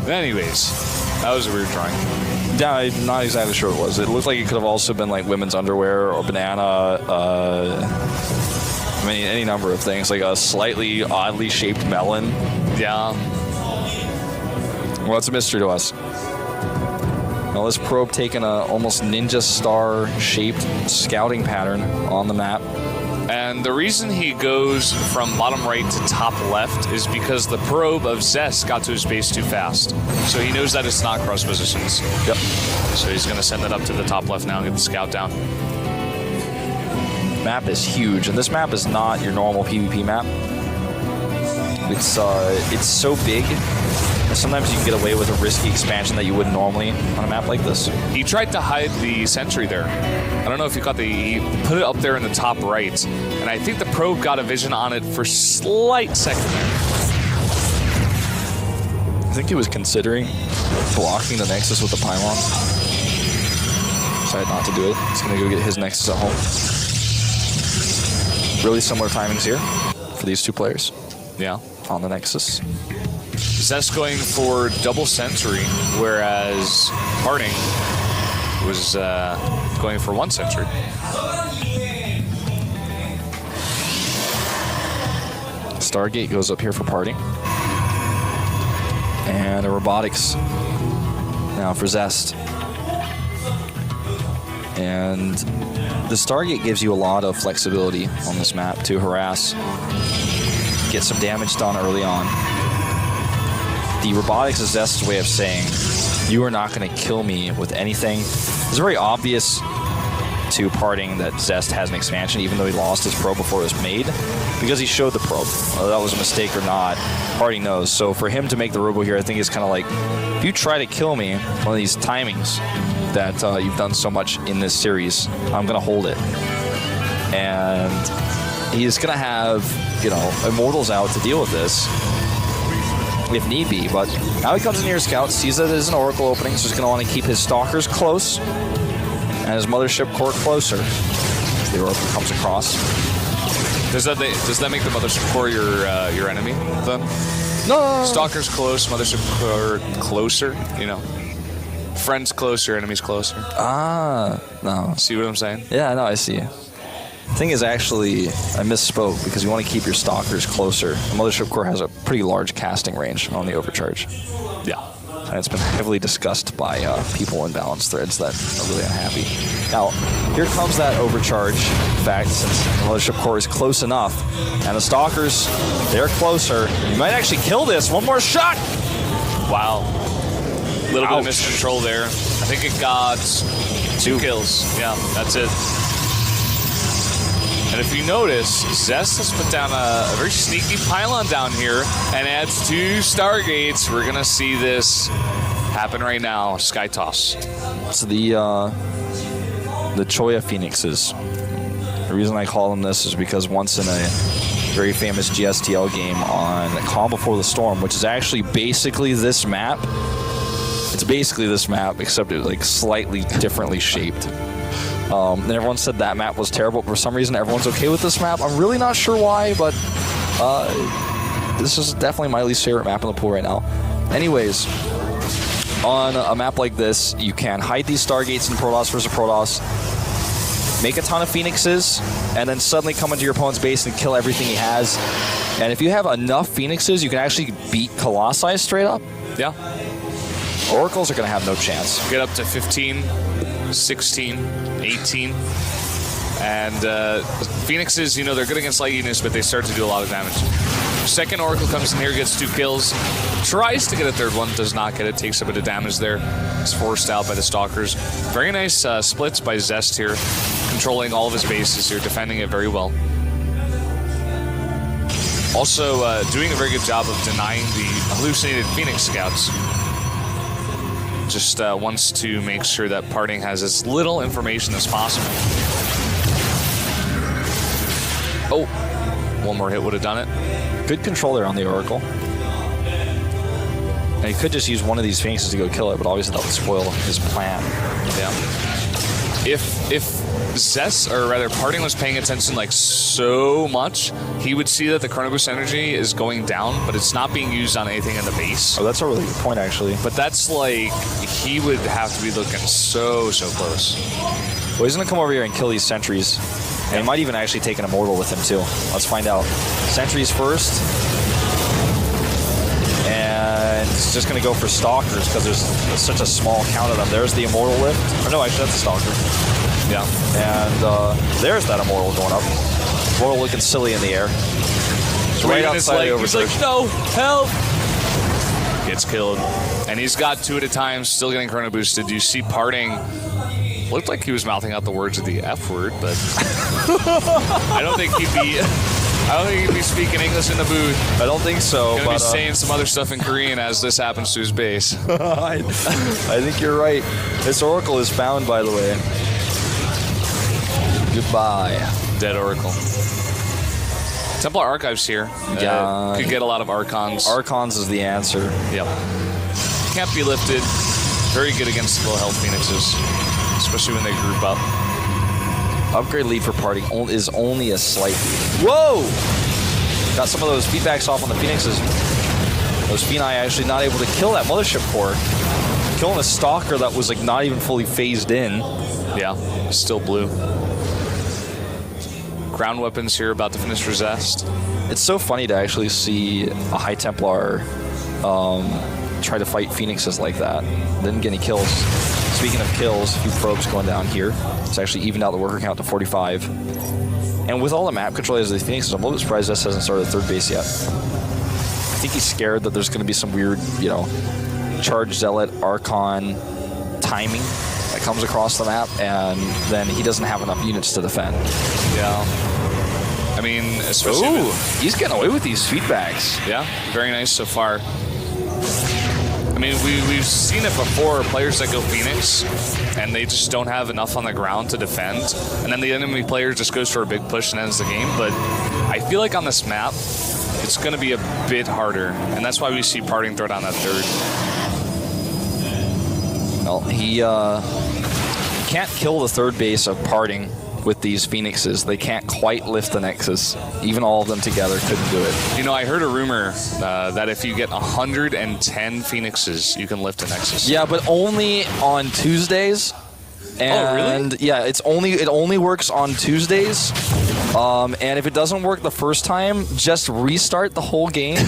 that was a weird drawing. yeah, I'm not exactly sure what it was. It looked like it could have also been like women's underwear or banana. I mean, any number of things, like a slightly oddly shaped melon. Yeah. Well, it's a mystery to us. Now, this probe taking a almost ninja star shaped scouting pattern on the map. And the reason he goes from bottom right to top left is because the probe of Zest got to his base too fast. So he knows that it's not cross positions. Yep. So he's going to send it up to the top left now and get the scout down. Map is huge, and this map is not your normal PvP map. It's so big. Sometimes you can get away with a risky expansion that you wouldn't normally on a map like this. He tried to hide the sentry there. I don't know if you caught he put it up there in the top right. And I think the probe got a vision on it for a slight second there. I think he was considering blocking the Nexus with the pylon. Decided not to do it. He's going to go get his Nexus at home. Really similar timings here for these two players. Yeah. On the Nexus. Zest going for double sentry, whereas Parting was going for one sentry. Stargate goes up here for Parting. And a robotics now for Zest. And the Stargate gives you a lot of flexibility on this map to harass, get some damage done early on. The robotics is Zest's way of saying, you are not going to kill me with anything. It's very obvious to Parting that Zest has an expansion, even though he lost his probe before it was made, because he showed the probe. Whether that was a mistake or not, Parting knows. So for him to make the robo here, I think is kind of like, if you try to kill me, one of these timings that you've done so much in this series, I'm going to hold it. And he's going to have, you know, Immortals out to deal with this, if need be. But now he comes in here, scout, sees that there's an Oracle opening, so he's going to want to keep his Stalkers close and his Mothership Core closer. The Oracle comes across. Does that make the Mothership Core your enemy then? No. Stalkers close, Mothership Core closer. You know, friends closer, enemies closer. No. See what I'm saying? Yeah, no, I see. The thing is, actually, I misspoke because you want to keep your Stalkers closer. The Mothership Core has a pretty large casting range on the Overcharge. Yeah. And it's been heavily discussed by people in balance threads that are really unhappy. Now, here comes that Overcharge. In fact, since the Mothership Core is close enough, and the Stalkers, they're closer. You might actually kill this. One more shot! Wow. A little bit of miscontrol there. I think it got 2 kills. Yeah, that's it. And if you notice, Zest has put down a very sneaky pylon down here and adds 2 Stargates. We're going to see this happen right now. Sky Toss. It's the Choya Phoenixes. The reason I call them this is because once in a very famous GSTL game on Calm Before the Storm, which is actually basically this map. It's basically this map, except it's like slightly differently shaped. And everyone said that map was terrible. For some reason, everyone's okay with this map. I'm really not sure why, but this is definitely my least favorite map in the pool right now. Anyways, on a map like this, you can hide these Stargates in Protoss versus Protoss, make a ton of Phoenixes, and then suddenly come into your opponent's base and kill everything he has. And if you have enough Phoenixes, you can actually beat Colossi straight up. Yeah. Oracles are going to have no chance. Get up to 15, 16, 18. And Phoenixes, you know, they're good against light units, but they start to do a lot of damage. Second Oracle comes in here, gets 2 kills. Tries to get a third one, does not get it. Takes a bit of damage there. It's forced out by the Stalkers. Very nice splits by Zest here. Controlling all of his bases here, defending it very well. Also doing a very good job of denying the hallucinated Phoenix Scouts. Just wants to make sure that Parting has as little information as possible. Oh, one more hit would have done it. Good control there on the Oracle. And he could just use one of these Phoenixes to go kill it, but obviously that would spoil his plan. Yeah. If Zest, or rather Parting, was paying attention like so much, he would see that the Chrono Boost energy is going down, but it's not being used on anything in the base. Oh, that's a really good point, actually. But that's like, he would have to be looking so close. Well, he's going to come over here and kill these sentries. And he might even actually take an Immortal with him, too. Let's find out. Sentries first. And it's just going to go for Stalkers because there's such a small count of them. There's the Immortal lift. Or no, actually, that's a Stalker. Yeah. And there's that Immortal going up. Immortal looking silly in the air. It's right outside over. He's like, no, help! Gets killed. And he's got 2 at a time, still getting Chrono Boosted. You see Parting... Looked like he was mouthing out the words of the F word, but I don't think he'd be speaking English in the booth. I don't think so. He'll be saying some other stuff in Korean as this happens to his base. I think you're right. This Oracle is found, by the way. Goodbye. Dead Oracle. Templar Archives here. Yeah. Could get a lot of Archons. Archons is the answer. Yep. Can't be lifted. Very good against low health Phoenixes, especially when they group up. Upgrade lead for Parting is only a slight lead. Whoa! Got some of those feedbacks off on the Phoenixes. Those Phoenix actually not able to kill that Mothership Core. Killing a Stalker that was like not even fully phased in. Yeah, still blue. Ground weapons here about to finish for Zest. It's so funny to actually see a High Templar try to fight Phoenixes like that. Didn't get any kills. Speaking of kills, a few probes going down here. It's actually evened out the worker count to 45. And with all the map control as the Phoenixes, I'm a little bit surprised Zest hasn't started third base yet. I think he's scared that there's going to be some weird, you know, Charge Zealot, Archon timing that comes across the map, and then he doesn't have enough units to defend. Yeah. I mean, especially... Ooh, he's getting away with these feedbacks. Yeah, very nice so far. I mean, we've seen it before, players that go Phoenix, and they just don't have enough on the ground to defend, and then the enemy player just goes for a big push and ends the game, but I feel like on this map, it's going to be a bit harder, and that's why we see Parting throw down that third. Well, he can't kill the third base of Parting with these Phoenixes. They can't quite lift the Nexus. Even all of them together couldn't do it. You know, I heard a rumor that if you get 110 Phoenixes, you can lift a Nexus. Yeah, but only on Tuesdays. And oh, really? Yeah, it only works on Tuesdays. And if it doesn't work the first time, just restart the whole game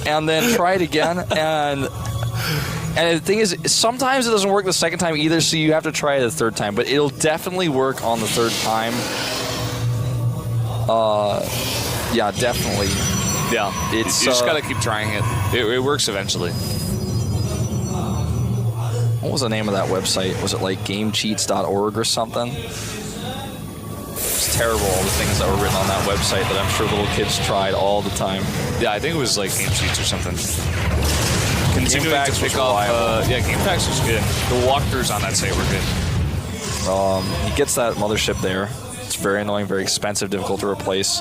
and then try it again. And the thing is, sometimes it doesn't work the second time either, so you have to try it the third time. But it'll definitely work on the third time. Yeah, definitely. Yeah, you just gotta keep trying it. It works eventually. What was the name of that website? Was it like gamecheats.org or something? It's terrible, all the things that were written on that website that I'm sure little kids tried all the time. Yeah, I think it was like Game Cheats or something. Continuing to pick up, yeah, GameFAQs was good. The walkthroughs on that site were good. He gets that Mothership there. It's very annoying, very expensive, difficult to replace.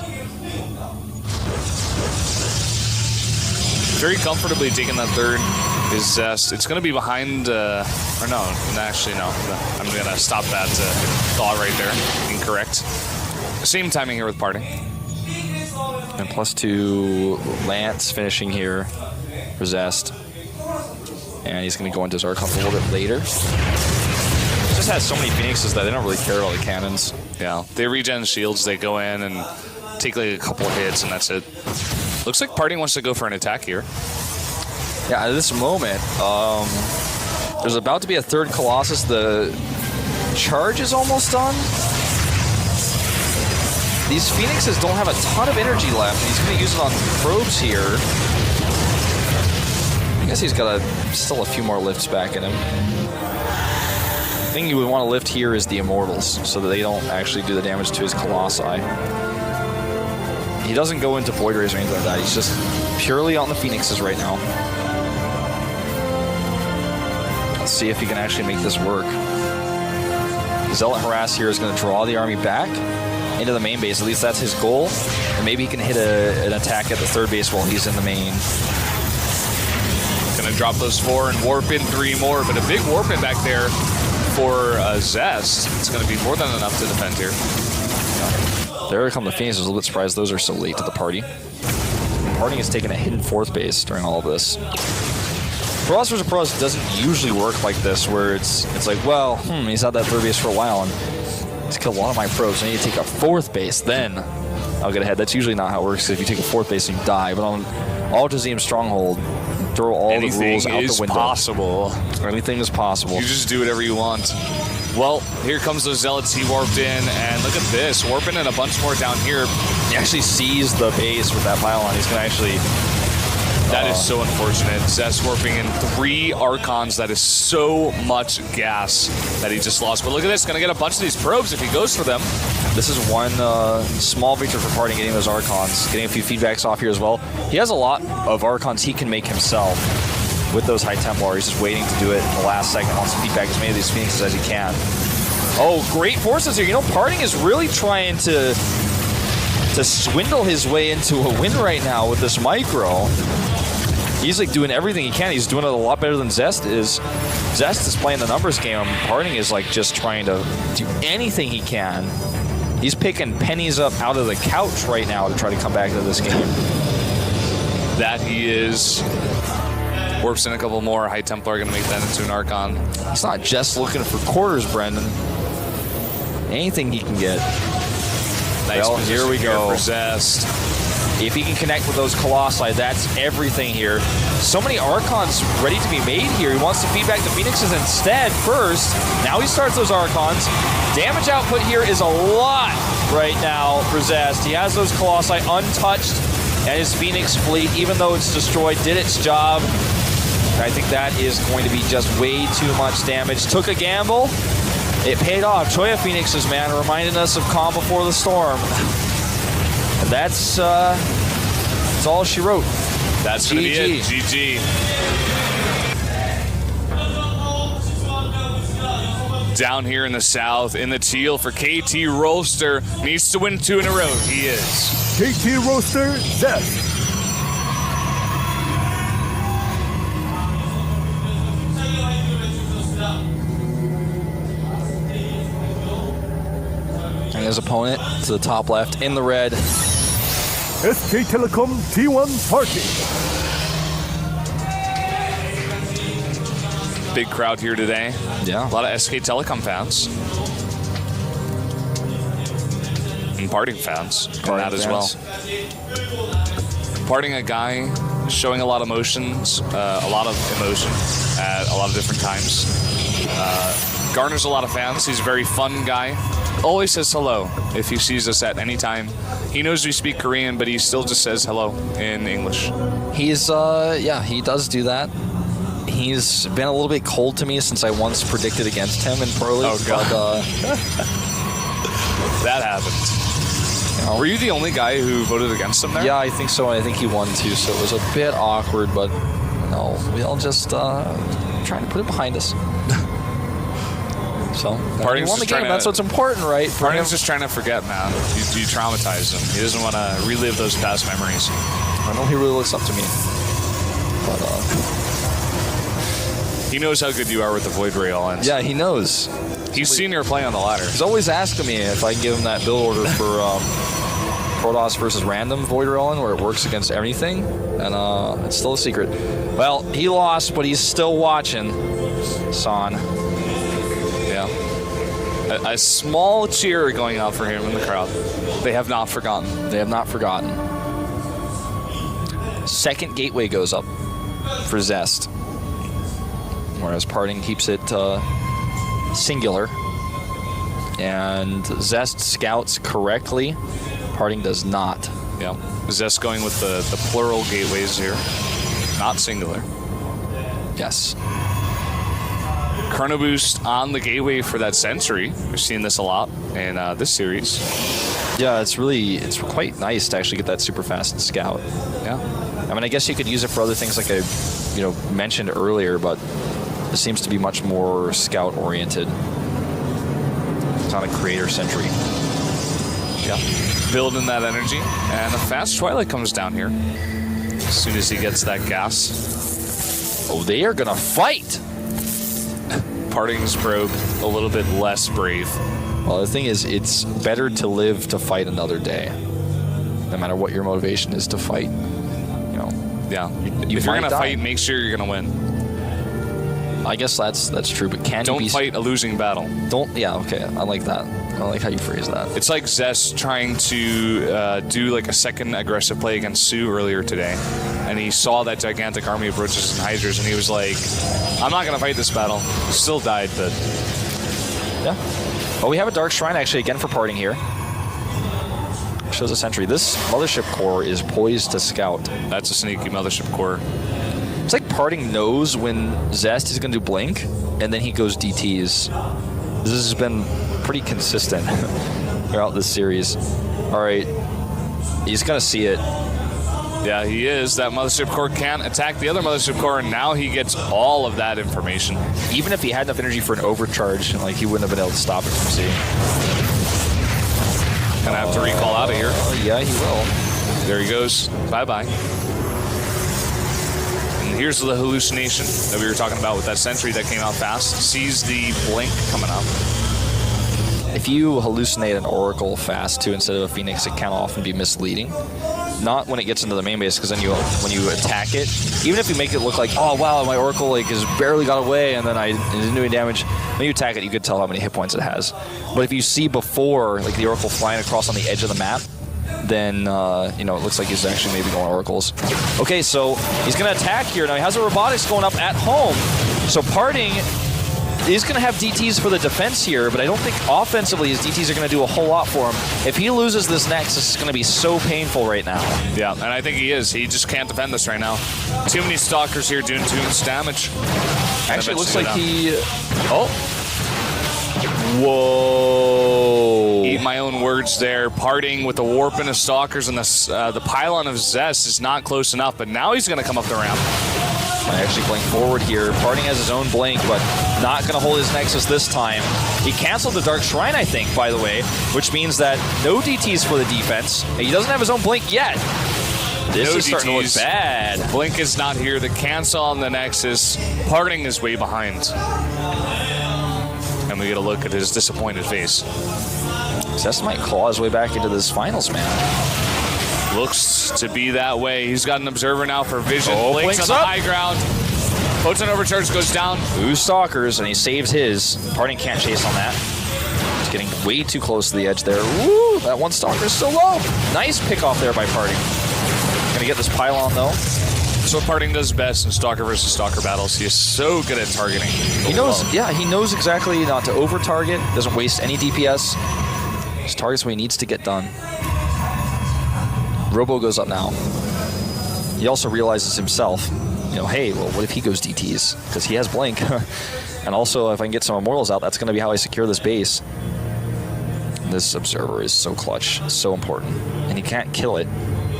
Very comfortably taking that third. is Zest. It's going to be behind, or no, actually no. I'm going to stop that thought right there. Incorrect. Same timing here with parting. And +2 Lance finishing here for Zest. And he's going to go into Zarkon a little bit later. Just has so many Phoenixes that they don't really care about the cannons. Yeah, they regen shields, they go in and take like a couple of hits, and that's it. Looks like Parting wants to go for an attack here. Yeah, at this moment, there's about to be a third Colossus. The charge is almost done. These Phoenixes don't have a ton of energy left. He's going to use it on probes here. I guess he's got still a few more lifts back in him. The thing you would want to lift here is the Immortals, so that they don't actually do the damage to his Colossi. He doesn't go into Void Rays or anything like that. He's just purely on the Phoenixes right now. Let's see if he can actually make this work. Zealot Harass here is going to draw the army back into the main base. At least that's his goal. And maybe he can hit an attack at the third base while he's in the main. Going to drop those 4 and warp in 3 more, but a big warp in back there for Zest. It's going to be more than enough to defend here. There come the Phoenix. I was a little bit surprised those are so late to the party. Parting has taken a hidden 4th base during all of this. Pros vs. Pros doesn't usually work like this, where it's like, well, he's had that 3rd base for a while, and he's killed a lot of my probes. I need to take a 4th base, then I'll get ahead. That's usually not how it works. If you take a 4th base and you die, but on Altazium Stronghold, throw all the rules out the window. Possible. Anything is possible. You just do whatever you want. Well, here comes those Zealots. He warped in, and look at this. Warping in a bunch more down here. He actually sees the base with that pylon. He's going to actually... That is so unfortunate. Zest warping in 3 Archons. That is so much gas that he just lost. But look at this. Going to get a bunch of these probes if he goes for them. This is one small victory for Parting, getting those Archons. Getting a few feedbacks off here as well. He has a lot of Archons he can make himself with those High Templar. He's just waiting to do it in the last second. Wants to feedback as many of these Phoenixes as he can. Oh, great forces here. You know, Parting is really trying to swindle his way into a win right now with this micro. He's like doing everything he can. He's doing it a lot better than Zest is. Zest is playing the numbers game. Parting is like just trying to do anything he can. He's picking pennies up out of the couch right now to try to come back to this game. That he is. Warps in a couple more. High Templar going to make that into an Archon. He's not just looking for quarters, Brendan. Anything he can get. Nice well, here we go. For Zest. If he can connect with those Colossi, that's everything here. So many Archons ready to be made here. He wants to feed back the Phoenixes instead first. Now he starts those Archons. Damage output here is a lot right now for Zest. He has those Colossi untouched, and his Phoenix fleet, even though it's destroyed, did its job. I think that is going to be just way too much damage. Took a gamble. It paid off. Choya Phoenixes, man, reminding us of Calm Before the Storm. And that's all she wrote. That's going to be it. GG. Down here in the south, in the teal for KT Roaster. Needs to win 2 in a row. He is. KT Roaster, Zest. And his opponent to the top left in the red. SK Telecom T1 Party. Big crowd here today. Yeah. A lot of SK Telecom fans. And Parting fans. Parting out as well. Parting, a guy showing a lot of emotions, a lot of emotion at a lot of different times. Garners a lot of fans. He's a very fun guy. Always says hello if he sees us at any time. He knows we speak Korean, but he still just says hello in English. He's, yeah, he does do that. He's been a little bit cold to me since I once predicted against him in Pro League. Oh, God. But, that happened. You know, were you the only guy who voted against him there? Yeah, I think so. And I think he won too, so it was a bit awkward, but no, we all just trying to put it behind us. So, he won the game. That's what's important, right? Parting's just trying to forget, man. You traumatize him. He doesn't want to relive those past memories. I know he really looks up to me. But He knows how good you are with the Void Ray All-Ins. Yeah, he knows. He's seen your play on the ladder. He's always asking me if I can give him that build order for Protoss versus random Void Ray All-In, where it works against everything, and it's still a secret. Well, he lost, but he's still watching. Son. Yeah. A small cheer going out for him in the crowd. They have not forgotten. They have not forgotten. Second gateway goes up for Zest, whereas Parting keeps it singular. And Zest scouts correctly. Parting does not. Yeah. Zest going with the plural gateways here, not singular. Yes. Chrono Boost on the gateway for that sentry. We've seen this a lot in this series. Yeah, it's quite nice to actually get that super fast scout. Yeah. I mean, I guess you could use it for other things like I mentioned earlier, but it seems to be much more scout oriented. It's not a creator sentry. Yeah. Building that energy, and a fast Twilight comes down here as soon as he gets that gas. Oh, they are gonna fight! Parting's probe a little bit less brave. Well, the thing is, it's better to live to fight another day, no matter what your motivation is to fight. Yeah. You if you're gonna die. fight, make sure you're gonna win. I guess that's true, but Don't fight a losing battle. Yeah, okay, I like that. I like how you phrase that. It's like Zest trying to do like a second aggressive play against Sue earlier today, and he saw that gigantic army of roaches and hydras, and he was like, I'm not gonna fight this battle. Still died, but yeah. Oh, we have a Dark Shrine actually again for Parting here. Shows a sentry. This Mothership Core is poised to scout. that's a sneaky Mothership Core. It's like Parting knows when Zest is going to do Blink, and then he goes DTs. This has been pretty consistent throughout this series. All right, he's going to see it. Yeah, he is. That Mothership Core can't attack the other Mothership Core, and now he gets all of that information. Even if he had enough energy for an overcharge, like he wouldn't have been able to stop it from seeing. Gonna have to recall out of here. Yeah, he will. There he goes. Bye-bye. And here's the hallucination that we were talking about with that sentry that came out fast. Sees the blink coming up. If you hallucinate an Oracle fast too instead of a Phoenix, it can often be misleading. Not when it gets into the main base, because then when you attack it, even if you make it look like, oh wow, my Oracle has barely got away, and then it didn't do any damage. When you attack it, you could tell how many hit points it has. But if you see before, like the Oracle flying across on the edge of the map, then it looks like he's actually maybe going Oracles. Okay, so he's gonna attack here now. He has a robotics going up at home, so Parting is going to have DTs for the defense here, but I don't think offensively his DTs are going to do a whole lot for him. If he loses this Nexus, it's going to be so painful right now. Yeah, and I think he is. He just can't defend this right now. Too many Stalkers here doing too much damage. Actually, it looks like he... Oh! Whoa! Eat my own words there. Parting with the warp into Stalkers, and the pylon of Zest is not close enough, but now he's going to come up the ramp. Actually playing forward here. Parting has his own blink, but not going to hold his Nexus this time. He canceled the Dark Shrine, I think, by the way, which means that no DTs for the defense. He doesn't have his own blink yet. This is starting to look bad. Blink is not here. The cancel on the Nexus. Parting is way behind. And we get a look at his disappointed face. Zest might claw his way back into this finals, man. Looks to be that way. He's got an observer now for vision. Oh, Blinks on the high ground. Photon overcharge goes down. 2 Stalkers, and he saves his. Parting can't chase on that. He's getting way too close to the edge there. Woo! That 1 Stalker is still low. Nice pick off there by Parting. Gonna get this pylon though. That's what Parting does best in Stalker versus Stalker battles. He is so good at targeting. He knows, yeah, he knows exactly not to over target. Doesn't waste any DPS. Just targets what he needs to get done. Robo goes up now. He also realizes himself, hey, well, what if he goes DTs? Because he has Blink. And also, if I can get some Immortals out, that's going to be how I secure this base. And this Observer is so clutch, so important. And he can't kill it.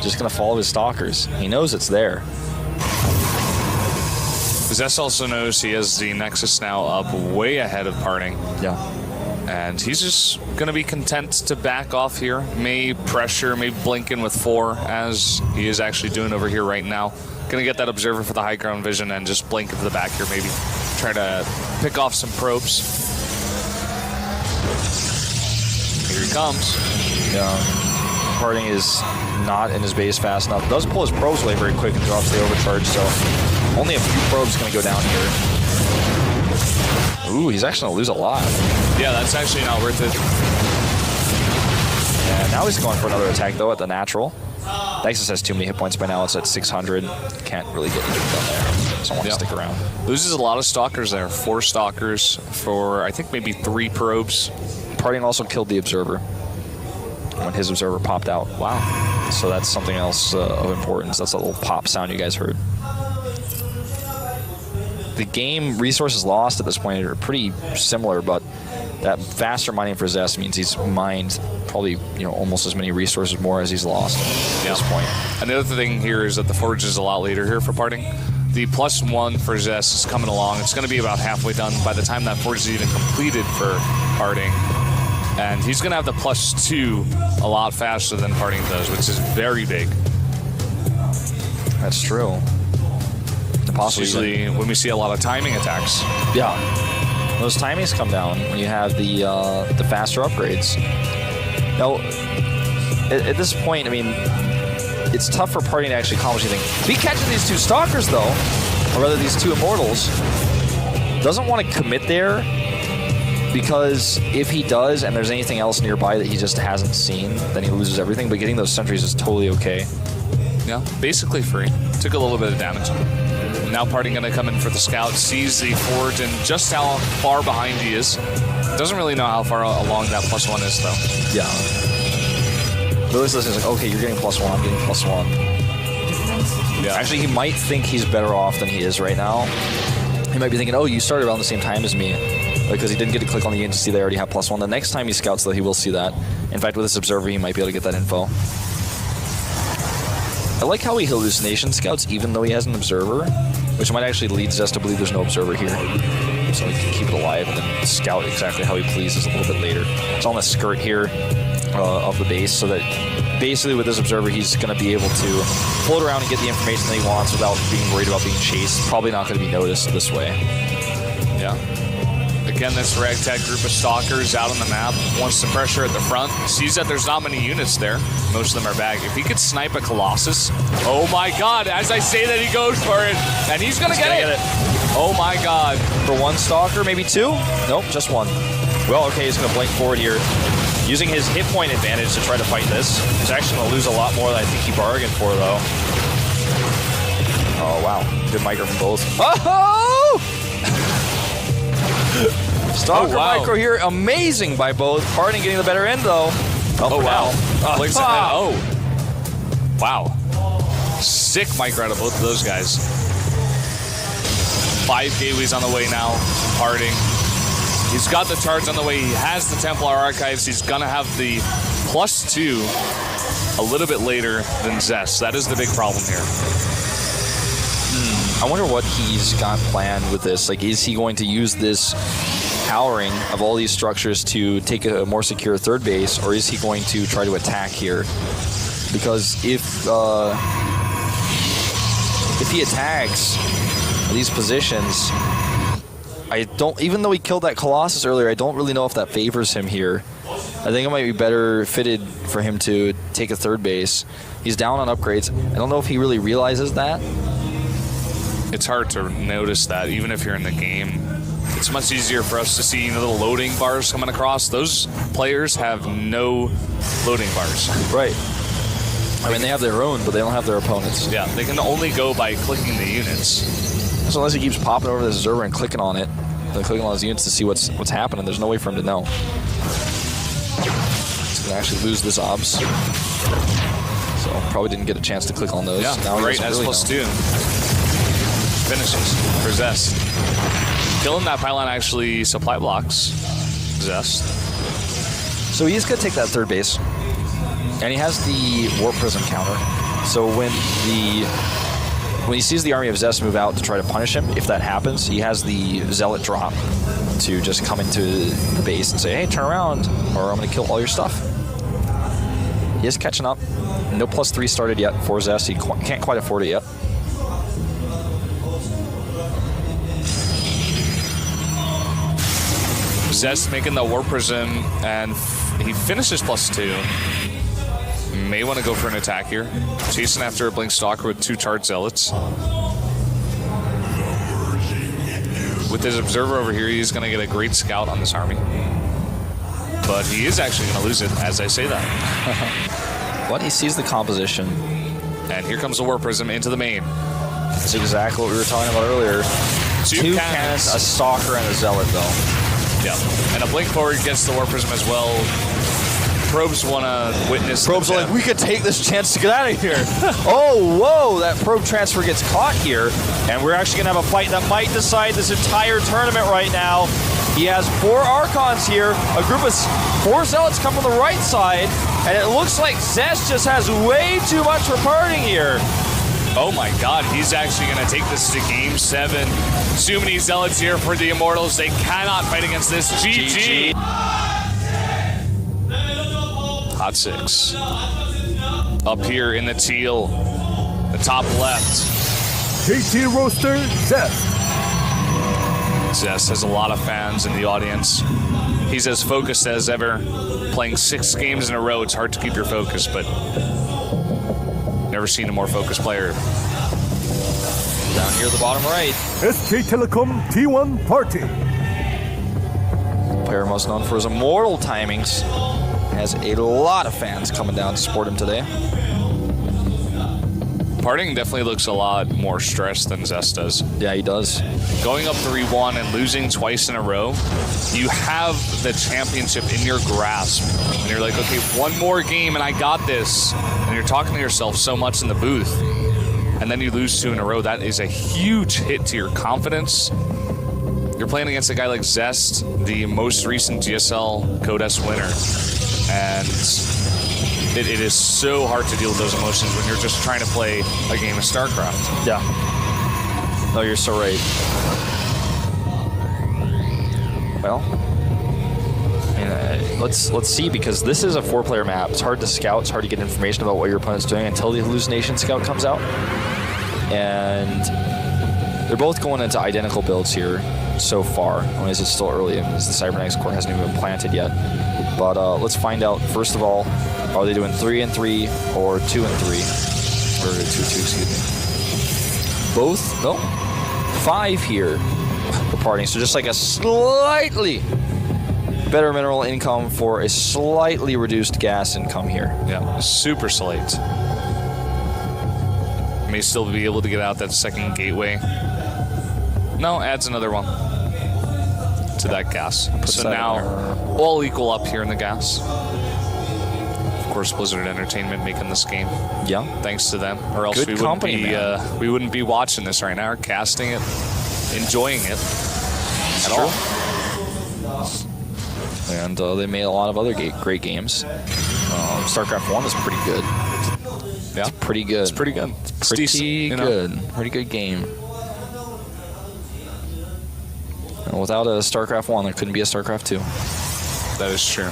Just going to follow his Stalkers. He knows it's there. Zest also knows he has the Nexus now up way ahead of Parting. Yeah. And he's just going to be content to back off here. May pressure, maybe blink in with 4, as he is actually doing over here right now. Going to get that observer for the high ground vision and just blink into the back here, maybe try to pick off some probes. Here he comes. Yeah. Parting is not in his base fast enough. Does pull his probes away very quick and drops the overcharge, so only a few probes going to go down here. Ooh, he's actually going to lose a lot. Yeah, that's actually not worth it. Yeah, now he's going for another attack, though, at the natural. Nexus has too many hit points by now. It's at 600. Can't really get anything done there. Doesn't want to stick around. Loses a lot of stalkers there. 4 stalkers for, I think, maybe 3 probes. Parting also killed the observer when his observer popped out. Wow. So that's something else of importance. That's a little pop sound you guys heard. The game resources lost at this point are pretty similar, but that faster mining for Zest means he's mined probably almost as many resources more as he's lost at this point. And the other thing here is that the forge is a lot later here for Parting. The +1 for Zest is coming along. It's going to be about halfway done by the time that forge is even completed for Parting. And he's going to have the +2 a lot faster than Parting does, which is very big. That's true. Usually when we see a lot of timing attacks. Yeah. Those timings come down when you have the faster upgrades. Now, at this point, I mean, it's tough for Parting to actually accomplish anything. If he catches these 2 stalkers, though, or rather these 2 immortals, doesn't want to commit there, because if he does and there's anything else nearby that he just hasn't seen, then he loses everything. But getting those sentries is totally okay. Yeah, basically free. Took a little bit of damage. Now Parting going to come in for the scout, sees the forge and just how far behind he is. Doesn't really know how far along that +1 is, though. Yeah. Lily's listening is like, okay, you're getting +1, I'm getting +1. Yeah. Actually, he might think he's better off than he is right now. He might be thinking, oh, you started around the same time as me. Because he didn't get to click on the agency, they already have +1. The next time he scouts, though, he will see that. In fact, with this observer, he might be able to get that info. I like how he hallucination scouts even though he has an observer, which might actually lead Zest to believe there's no observer here. So he can keep it alive and then scout exactly how he pleases a little bit later. It's on the skirt here of the base, so that basically with this observer he's going to be able to float around and get the information that he wants without being worried about being chased. Probably not going to be noticed this way. Yeah. Again, this ragtag group of stalkers out on the map wants the pressure at the front. Sees that there's not many units there. Most of them are back. If he could snipe a Colossus, oh my god, as I say that he goes for it, and he's going to get it. Oh my god. For 1 stalker, maybe 2? Nope, just 1. Well, okay, he's going to blink forward here. Using his hit point advantage to try to fight this. He's actually going to lose a lot more than I think he bargained for, though. Oh, wow. Good micro from both. Oh! Stalker micro here, amazing by both. Parting getting the better end, though. Oh, wow. Oh. Wow. Sick micro out of both of those guys. 5 Gateways on the way now. Parting. He's got the charge on the way. He has the Templar Archives. He's going to have the +2 a little bit later than Zest. That is the big problem here. I wonder what he's got planned with this. Like, is he going to use this powering of all these structures to take a more secure 3rd base, or is he going to try to attack here? Because if he attacks these positions, I don't, even though he killed that Colossus earlier, I don't really know if that favors him here. I think it might be better fitted for him to take a 3rd base. He's down on upgrades. I don't know if he really realizes that. It's hard to notice that, even if you're in the game. It's much easier for us to see the little loading bars coming across. Those players have no loading bars. Right. I mean, they have their own, but they don't have their opponents. Yeah, they can only go by clicking the units. So unless he keeps popping over this observer and clicking on it, then clicking on his units to see what's happening, there's no way for him to know. He's going to actually lose this obs. So probably didn't get a chance to click on those. Yeah, now great, that's really +2. Finishes for Zest. Killing that pylon actually supply blocks Zest. So he's going to take that 3rd base. And he has the Warp Prism counter. So when the when he sees the army of Zest move out to try to punish him, if that happens, he has the Zealot drop to just come into the base and say, hey, turn around, or I'm going to kill all your stuff. He is catching up. No +3 started yet for Zest. He can't quite afford it yet. Zest making the Warp Prism, and he finishes +2. May want to go for an attack here. Chasing after a Blink Stalker with 2 charged Zealots. With his Observer over here, he's going to get a great scout on this army. But he is actually going to lose it as I say that. But he sees the composition. And here comes the Warp Prism into the main. That's exactly what we were talking about earlier. Two cannons, a Stalker, and a Zealot, though. Yeah. And a Blink forward gets the Warp Prism as well. Probes want to witness. Probes are like, we could take this chance to get out of here. Oh, whoa, that probe transfer gets caught here. And we're actually going to have a fight that might decide this entire tournament right now. He has 4 Archons here. A group of 4 Zealots come from the right side. And it looks like Zest just has way too much for parting here. Oh my god, he's actually going to take this to Game 7. Too many Zealots here for the Immortals. They cannot fight against this. GG. Hot 6. Up here in the teal, the top left. KT Roaster Zest. Zest has a lot of fans in the audience. He's as focused as ever. Playing 6 games in a row, it's hard to keep your focus, but never seen a more focused player. Down here at the bottom right. SK Telecom T1 Party. Player most known for his immortal timings. Has a lot of fans coming down to support him today. Parting definitely looks a lot more stressed than Zest does. Yeah, he does. Going up 3-1 and losing twice in a row, you have the championship in your grasp. And you're like, okay, one more game and I got this. And you're talking to yourself so much in the booth. And then you lose 2 in a row. That is a huge hit to your confidence. You're playing against a guy like Zest, the most recent GSL Code S winner. And it is so hard to deal with those emotions when you're just trying to play a game of StarCraft. Yeah. No, you're so right. Well, let's see, because this is a 4-player map. It's hard to scout. It's hard to get information about what your opponent's doing until the Hallucination Scout comes out. And they're both going into identical builds here so far. It's still early, as the Cybernetics core hasn't even been planted yet. But let's find out, first of all, are they doing 3-3 or 2-3? Or 2-2, excuse me. Both, no, 5 here for parting. So just like a slightly better mineral income for a slightly reduced gas income here. Yeah, super slight. May still be able to get out that second gateway. No, adds another one to that gas. So now all equal up here in the gas. Of course, Blizzard Entertainment making this game. Yeah, thanks to them, or else good company, we wouldn't be watching this right now, or casting it, enjoying it at all. And they made a lot of other great games. StarCraft 1 is pretty good. Yeah, it's pretty good. It's pretty good. It's pretty decent, good. You know? Pretty good game. And without a StarCraft 1, there couldn't be a StarCraft 2. That is true.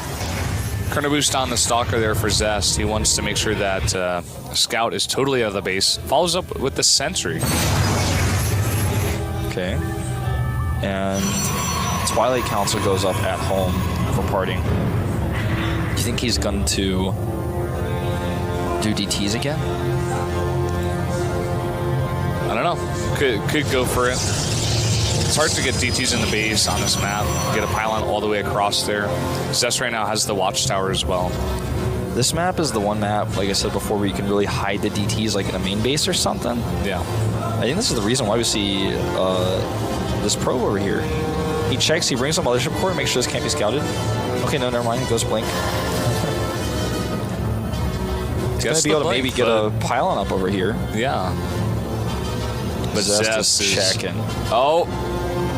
Chrono Boost on the Stalker there for Zest. He wants to make sure that Scout is totally out of the base. Follows up with the Sentry. Okay. And Twilight Council goes up at home for parting. Do you think he's going to do DTs again? I don't know. Could go for it. It's hard to get DTs in the base on this map. Get a pylon all the way across there. Zest right now has the Watchtower as well. This map is the one map, like I said before, where you can really hide the DTs like in a main base or something. Yeah. I think this is the reason why we see this probe over here. He checks, he brings up Mothership Core to make sure this can't be scouted. Okay, no, never mind. He goes Blink. He's going to be able to maybe get a pylon up over here. Yeah. But Zest is checking. Oh,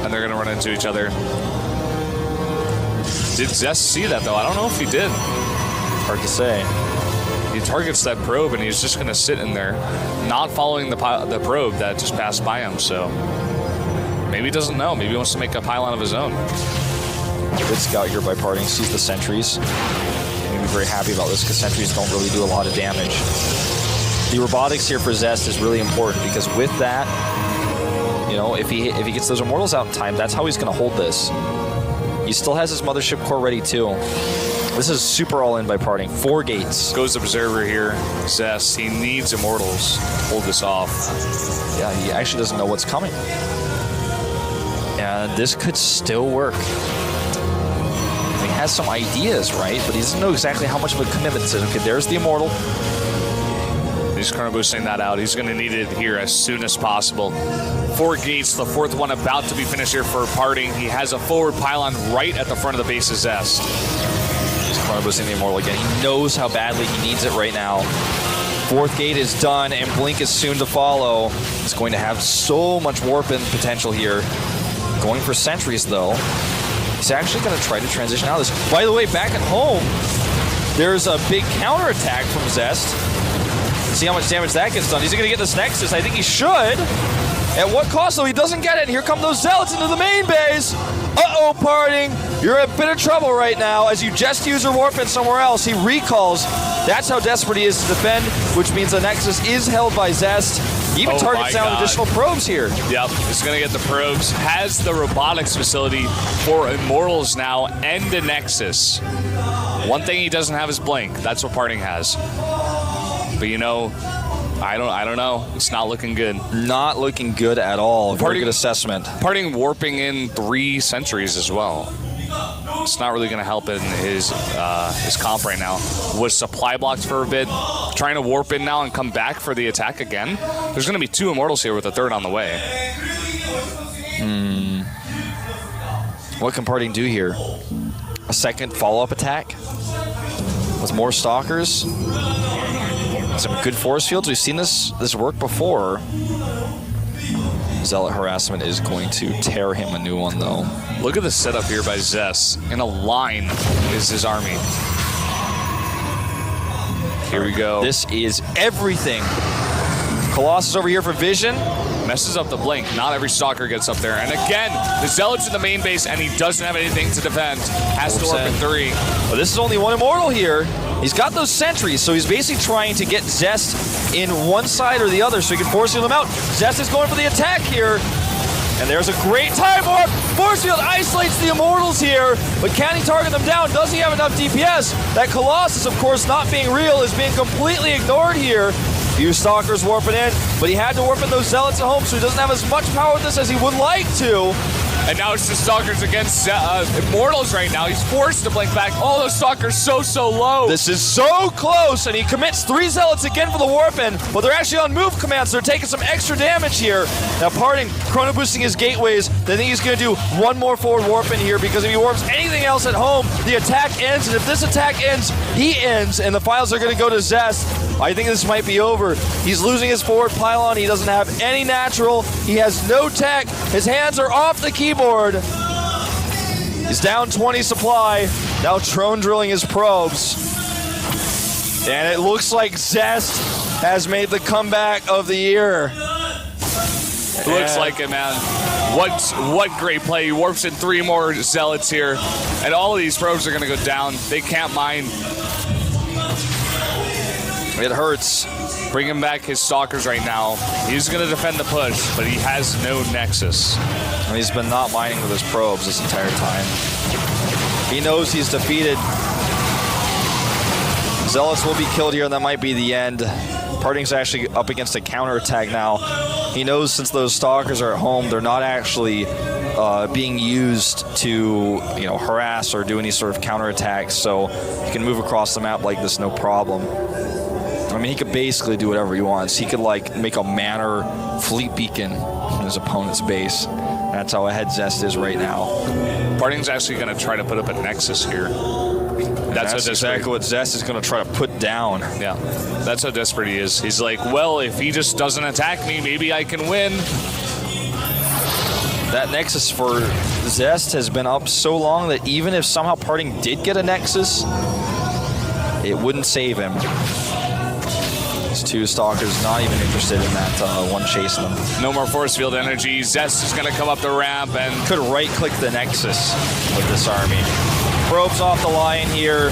and they're going to run into each other. Did Zest see that, though? I don't know if he did. Hard to say. he targets that probe, and he's just going to sit in there, not following the probe that just passed by him. So maybe he doesn't know. Maybe he wants to make a pylon of his own. Good scout here by Parting. Sees the sentries. Maybe very happy about this because sentries don't really do a lot of damage. The robotics here for Zest is really important because with that, you know, if he gets those immortals out in time, that's how he's going to hold this. He still has his mothership core ready too. This is super all in by Parting. 4 gates. Goes Observer here. Zest, he needs immortals to hold this off. Yeah, he actually doesn't know what's coming. And this could still work. He has some ideas, right? But he doesn't know exactly how much of a commitment this is. Okay, there's the immortal. He's chrono boosting that out. He's going to need it here as soon as possible. 4 gates, the 4th one about to be finished here for Parting. He has a forward pylon right at the front of the base of Zest. He's chrono boosting the immortal again. He knows how badly he needs it right now. 4th gate is done, and Blink is soon to follow. He's going to have so much warp-in potential here. Going for sentries, though. He's actually going to try to transition out of this. By the way, back at home, there's a big counterattack from Zest. See how much damage that gets done. He's going to get this Nexus. I think he should. At what cost, though? He doesn't get it. And here come those Zealots into the main base. Uh-oh, Parting. You're in a bit of trouble right now as you just use your warp in somewhere else. He recalls. That's how desperate he is to defend, which means the Nexus is held by Zest. He even targets down additional probes here. Yep, he's going to get the probes. Has the robotics facility for immortals now and a Nexus. One thing he doesn't have is Blink. That's what Parting has. But you know, I don't know. It's not looking good. Not looking good at all. Very good assessment. Parting warping in 3 sentries as well. It's not really going to help in his comp right now. Was supply blocked for a bit. Trying to warp in now and come back for the attack again. There's going to be 2 immortals here with a 3rd on the way. What can Parting do here? A second follow-up attack? With more Stalkers? Some good force fields. We've seen this work before. Zealot harassment is going to tear him a new one, though. Look at the setup here by Zest. In a line is his army. Here we go. This is everything. Colossus over here for vision. Messes up the Blink. Not every Stalker gets up there. And again, the Zealot's in the main base, and he doesn't have anything to defend. Has to warp in 3. Well, this is only 1 immortal here. He's got those sentries, so he's basically trying to get Zest in one side or the other so he can force field him out. Zest is going for the attack here. And there's a great time warp. Force field isolates the immortals here, but can he target them down? Does he have enough DPS? That Colossus, of course, not being real, is being completely ignored here. Few Stalkers warping in, but he had to warp in those Zealots at home, so he doesn't have as much power with this as he would like to. And now it's the Stalkers against Immortals right now. He's forced to blink back. All those Stalkers so low. This is so close, and he commits 3 Zealots again for the warp-in, but they're actually on move commands. They're taking some extra damage here. Now Parting, chrono boosting his gateways. They think he's going to do 1 more forward warp-in here, because if he warps anything else at home, the attack ends, and if this attack ends, he ends, and the files are going to go to Zest. I think this might be over. He's losing his forward pylon. He doesn't have any natural. He has no tech. His hands are off the keyboard. He's down 20 supply. Now drone drilling his probes. And it looks like Zest has made the comeback of the year. Looks like it, man. What great play. He warps in 3 more Zealots here. And all of these probes are going to go down. They can't mine. It hurts. Bringing back his Stalkers right now. He's going to defend the push, but he has no Nexus. And he's been not mining with his probes this entire time. He knows he's defeated. Zealots will be killed here, and that might be the end. Parting's actually up against a counterattack now. He knows since those Stalkers are at home, they're not actually being used to, harass or do any sort of counterattacks, so he can move across the map like this no problem. I mean, he could basically do whatever he wants. He could, make a Manor fleet beacon in his opponent's base. That's how ahead Zest is right now. Parting's actually going to try to put up a Nexus here. That's exactly what Zest is going to try to put down. Yeah, that's how desperate he is. He's like, well, if he just doesn't attack me, maybe I can win. That Nexus for Zest has been up so long that even if somehow Parting did get a Nexus, it wouldn't save him. these two stalkers not even interested in that one chasing them. No more force field energy. Zest is going to come up the ramp and Could right-click the Nexus with this army. Probes off the line here.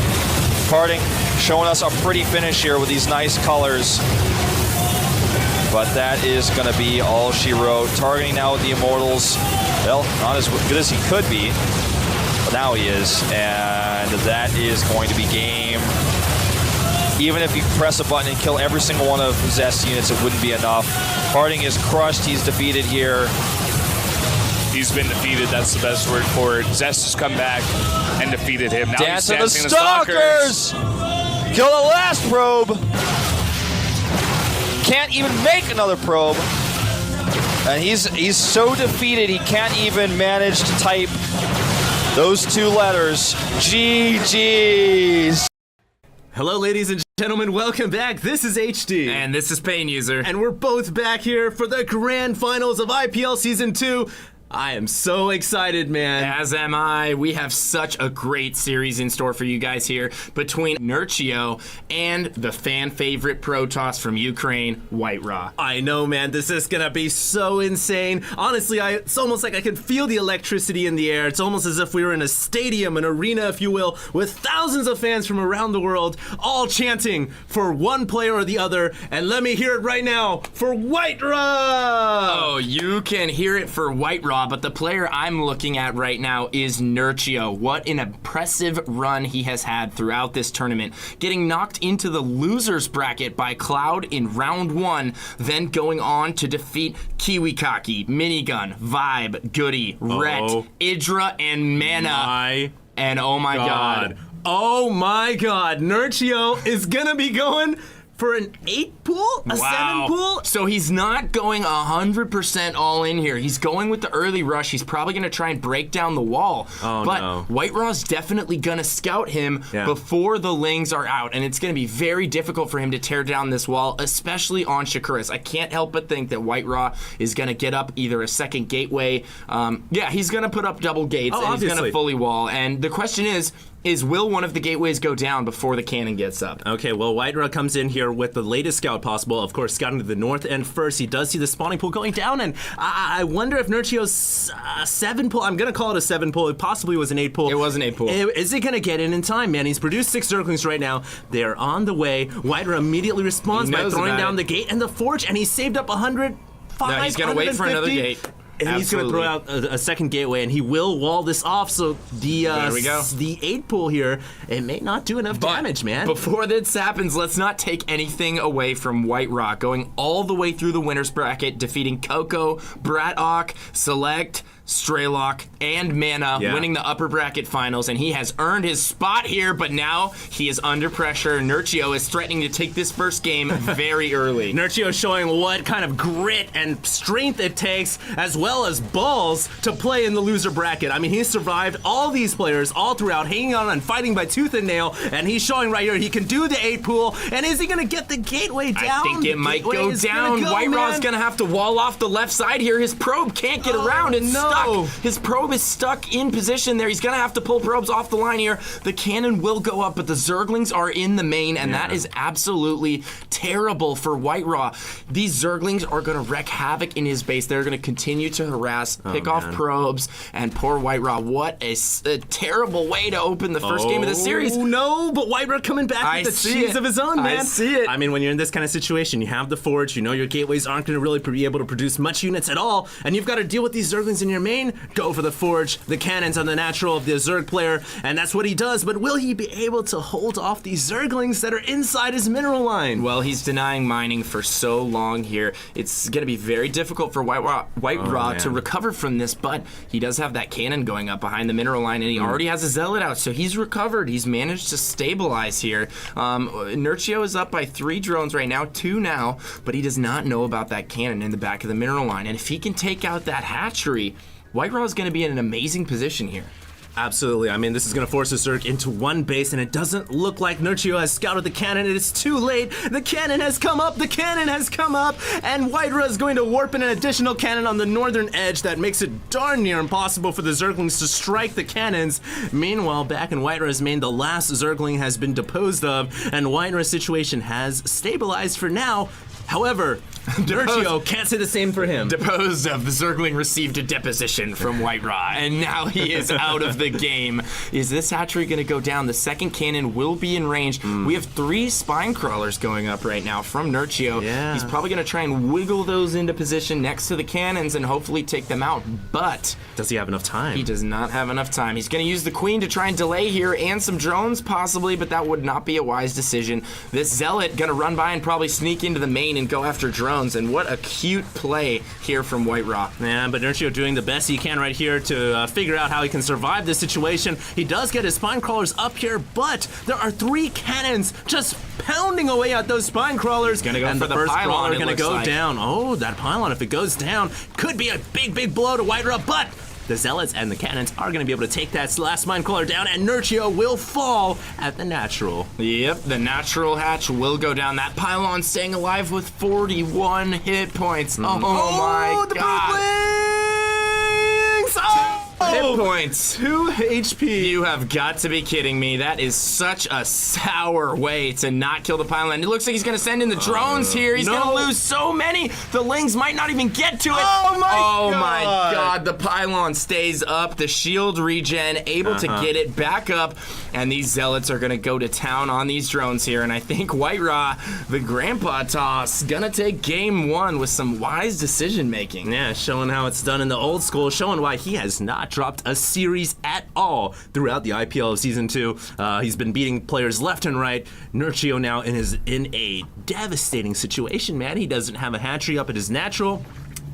Parting showing us a pretty finish here with these nice colors. But that is going to be all she wrote. Targeting now with the Immortals. Well, not as good as he could be. But now he is. And that is going to be game. Even if you press a button and kill every single one of Zest's units, it wouldn't be enough. Harding is crushed. He's defeated here. he's been defeated. That's the best word for it. Zest has come back and defeated him. Now he's Dancing dancing the Stalkers! Kill the last probe! Can't even make another probe. And he's so defeated he can't even manage to type those two letters. GG's. Hello, ladies and gentlemen. Welcome back. This is HD. And this is Pain User. And we're both back here for the grand finals of IPL Season 2. I am so excited, man. As am I. We have such a great series in store for you guys here between Nurchio and the fan favorite Protoss from Ukraine, White Raw. I know, man. This is going to be so insane. Honestly, it's almost like I can feel the electricity in the air. It's almost as if we were in a stadium, an arena, if you will, with thousands of fans from around the world all chanting for one player or the other. And let me hear it right now for White Raw! Oh, you can hear it for White Raw, but the player I'm looking at right now is Nurchio. What an impressive run he has had throughout this tournament. Getting knocked into the losers bracket by Cloud in round 1, then going on to defeat Kiwikaki, Minigun, Vibe, Goody, Ret, Idra, and Mana. And oh my god. Oh my god. Nurchio is gonna be going for an 8 pool? A 7 pool? So he's not going 100% all in here. He's going with the early rush. He's probably going to try and break down the wall. But White Raw's definitely going to scout him before the Lings are out. And it's going to be very difficult for him to tear down this wall, especially on Shakuras. I can't help but think that White Raw is going to get up either a second gateway. He's going to put up double gates and he's going to fully wall. And the question is will one of the gateways go down before the cannon gets up? Okay, well, White Raw comes in here with the latest scout possible. Of course, scouting to the north end first. He does see the spawning pool going down, and I wonder if Nurchio's 7 pool, I'm going to call it a 7 pool. It possibly was an 8 pool. It was an 8 pool. Is he going to get in time, man? He's produced 6 Zerglings right now. They are on the way. White Raw immediately responds by throwing down the gate and the forge, and he saved up 105. No, he's going to wait for another gate. And he's going to throw out a second gateway, and he will wall this off. So the 8 pool here, it may not do enough damage, man. Before this happens, let's not take anything away from White Rock. Going all the way through the winners bracket, defeating Coco, Bratok, Select, Straylock, and Mana, winning the upper bracket finals, and he has earned his spot here, but now he is under pressure. Nurchio is threatening to take this first game very early. Nurchio showing what kind of grit and strength it takes, as well as balls, to play in the loser bracket. I mean, he's survived all these players all throughout, hanging on and fighting by tooth and nail, and he's showing right here he can do the 8 pool, and is he going to get the gateway down? I think it might go down. White Raw's going to have to wall off the left side here. His probe can't get around. It's stuck. His probe is stuck in position there. He's going to have to pull probes off the line here. The cannon will go up, but the Zerglings are in the main, and that is absolutely terrible for White Raw. These Zerglings are going to wreak havoc in his base. They're going to continue to harass, pick off probes, and poor White Raw. What a terrible way to open the first game of the series. Oh, no, but White Raw coming back with the cheese of his own, man. I see it. I mean, when you're in this kind of situation, you have the Forge, you know your gateways aren't going to really be able to produce much units at all, and you've got to deal with these Zerglings in your main. Go for the Forge. The cannons on the natural of the Zerg player, and that's what he does, but will he be able to hold off these Zerglings that are inside his mineral line? Well, he's denying mining for so long here. It's going to be very difficult for White Raw to recover from this, but he does have that cannon going up behind the mineral line, and he already has a Zealot out, so he's recovered. He's managed to stabilize here. Nurchio is up by 3 drones right now, 2 now, but he does not know about that cannon in the back of the mineral line, and if he can take out that hatchery, White Raw is going to be in an amazing position here. Absolutely. I mean, this is going to force the Zerg into one base, and it doesn't look like Nurchio has scouted the cannon. It is too late. The cannon has come up. The cannon has come up, and Whiterun is going to warp in an additional cannon on the northern edge that makes it darn near impossible for the Zerglings to strike the cannons. Meanwhile, back in Whiterun's main, the last Zergling has been disposed of, and Whiterun's situation has stabilized for now. However, Nurchio can't say the same for him. Deposed of, the Zergling received a deposition from Whiterun, and now he is out of the game. Is this hatchery going to go down? The second cannon will be in range. We have 3 spine crawlers going up right now from Nurchio. Yeah. He's probably going to try and wiggle those into position next to the cannons and hopefully take them out, but Does he have enough time? he does not have enough time. He's going to use the queen to try and delay here, and some drones possibly, but that would not be a wise decision. This zealot going to run by and probably sneak into the main and go after drones, and what a cute play here from Whiterun. Yeah, but Nurchio doing the best he can right here to figure out how he can survive this situation. He does get his spine crawlers up here, but there are 3 cannons just pounding away at those spine crawlers. Gonna go and for the the first pylon, crawler it gonna looks go like. down. Oh, that pylon, if it goes down, could be a big blow to Whiterun, but the Zealots and the Cannons are going to be able to take that last spine crawler down, and Nurchio will fall at the natural. Yep, the natural hatch will go down. That pylon staying alive with 41 hit points. Oh my the god. Bootlings! Oh! Hit points. 2 HP. You have got to be kidding me. That is such a sour way to not kill the pylon. It looks like he's going to send in the drones here. He's no. going to lose so many. The Lings might not even get to it. Oh my God. The pylon stays up. The shield regen, able to get it back up. And these Zealots are going to go to town on these drones here. And I think Whiterun, the grandpa toss, going to take game 1 with some wise decision making. Yeah, showing how it's done in the old school, showing why he has not dropped a series at all throughout the IPL of Season 2. He's been beating players left and right. Nurchio now is in a devastating situation, man. He doesn't have a hatchery up at his natural.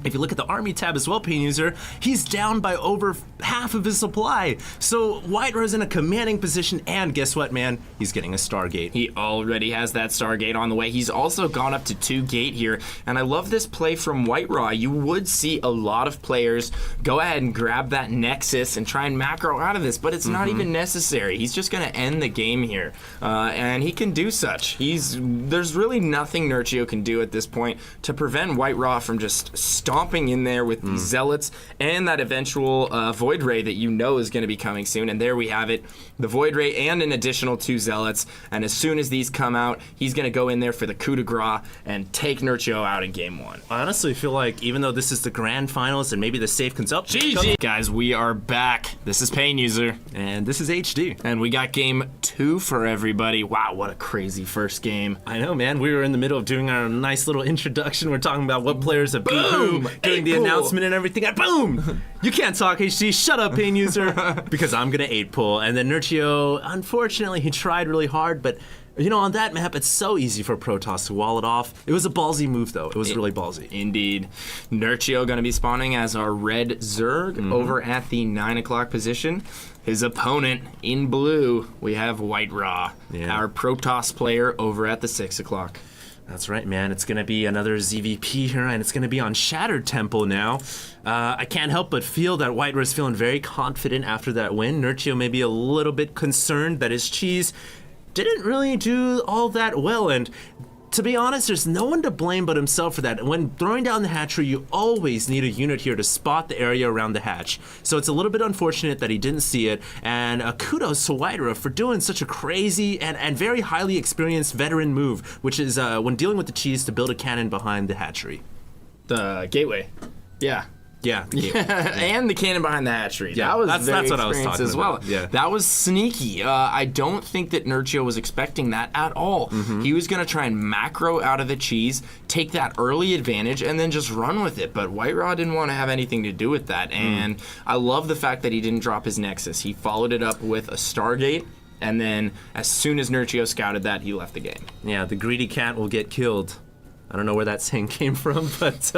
If you look at the army tab as well, Pain User, he's down by over half of his supply. So Whiterun's in a commanding position, and guess what, man? He's getting a Stargate. He already has that Stargate on the way. He's also gone up to 2 gate here, and I love this play from Whiterun. You would see a lot of players go ahead and grab that Nexus and try and macro out of this, but it's not even necessary. He's just going to end the game here, and he can do such. There's really nothing Nurchio can do at this point to prevent Whiterun from just stomping in there with these Zealots and that eventual Void Ray that you know is going to be coming soon. And there we have it, the Void Ray and an additional 2 Zealots. And as soon as these come out, he's going to go in there for the coup de grace and take Nurchio out in game 1. I honestly feel like even though this is the grand finals and maybe the safe comes up. GG! Guys, we are back. This is Pain User. And this is HD. And we got game 2 for everybody. Wow, what a crazy first game. I know, man. We were in the middle of doing our nice little introduction. We're talking about what players have beat who, doing the announcement and everything, and boom! You can't talk, HD. Shut up, Pain User, because I'm gonna 8-pull. And then Nurchio, unfortunately, he tried really hard, but you know, on that map, it's so easy for Protoss to wall it off. It was a ballsy move, though. It was really ballsy. Indeed. Nurchio going to be spawning as our red Zerg over at the 9 o'clock position. His opponent in blue, we have Whiterun, our Protoss player over at the 6 o'clock. That's right, man. It's going to be another ZVP here, and it's going to be on Shattered Temple now. I can't help but feel that Whiterun is feeling very confident after that win. Nurchio may be a little bit concerned that his cheese didn't really do all that well, and to be honest, there's no one to blame but himself for that. When throwing down the hatchery, you always need a unit here to spot the area around the hatch. So it's a little bit unfortunate that he didn't see it, and kudos to Whiterun for doing such a crazy and very highly experienced veteran move, which is when dealing with the cheese to build a cannon behind the hatchery. The gateway. Yeah. Yeah, and the cannon behind the hatchery. Yeah, that was that's what I was talking as well. about. Yeah. That was sneaky. I don't think that Nurchio was expecting that at all. He was going to try and macro out of the cheese, take that early advantage, and then just run with it. But Whiterun didn't want to have anything to do with that. And I love the fact that he didn't drop his Nexus. He followed it up with a Stargate. And then as soon as Nurchio scouted that, he left the game. Yeah, the greedy cat will get killed. I don't know where that saying came from, but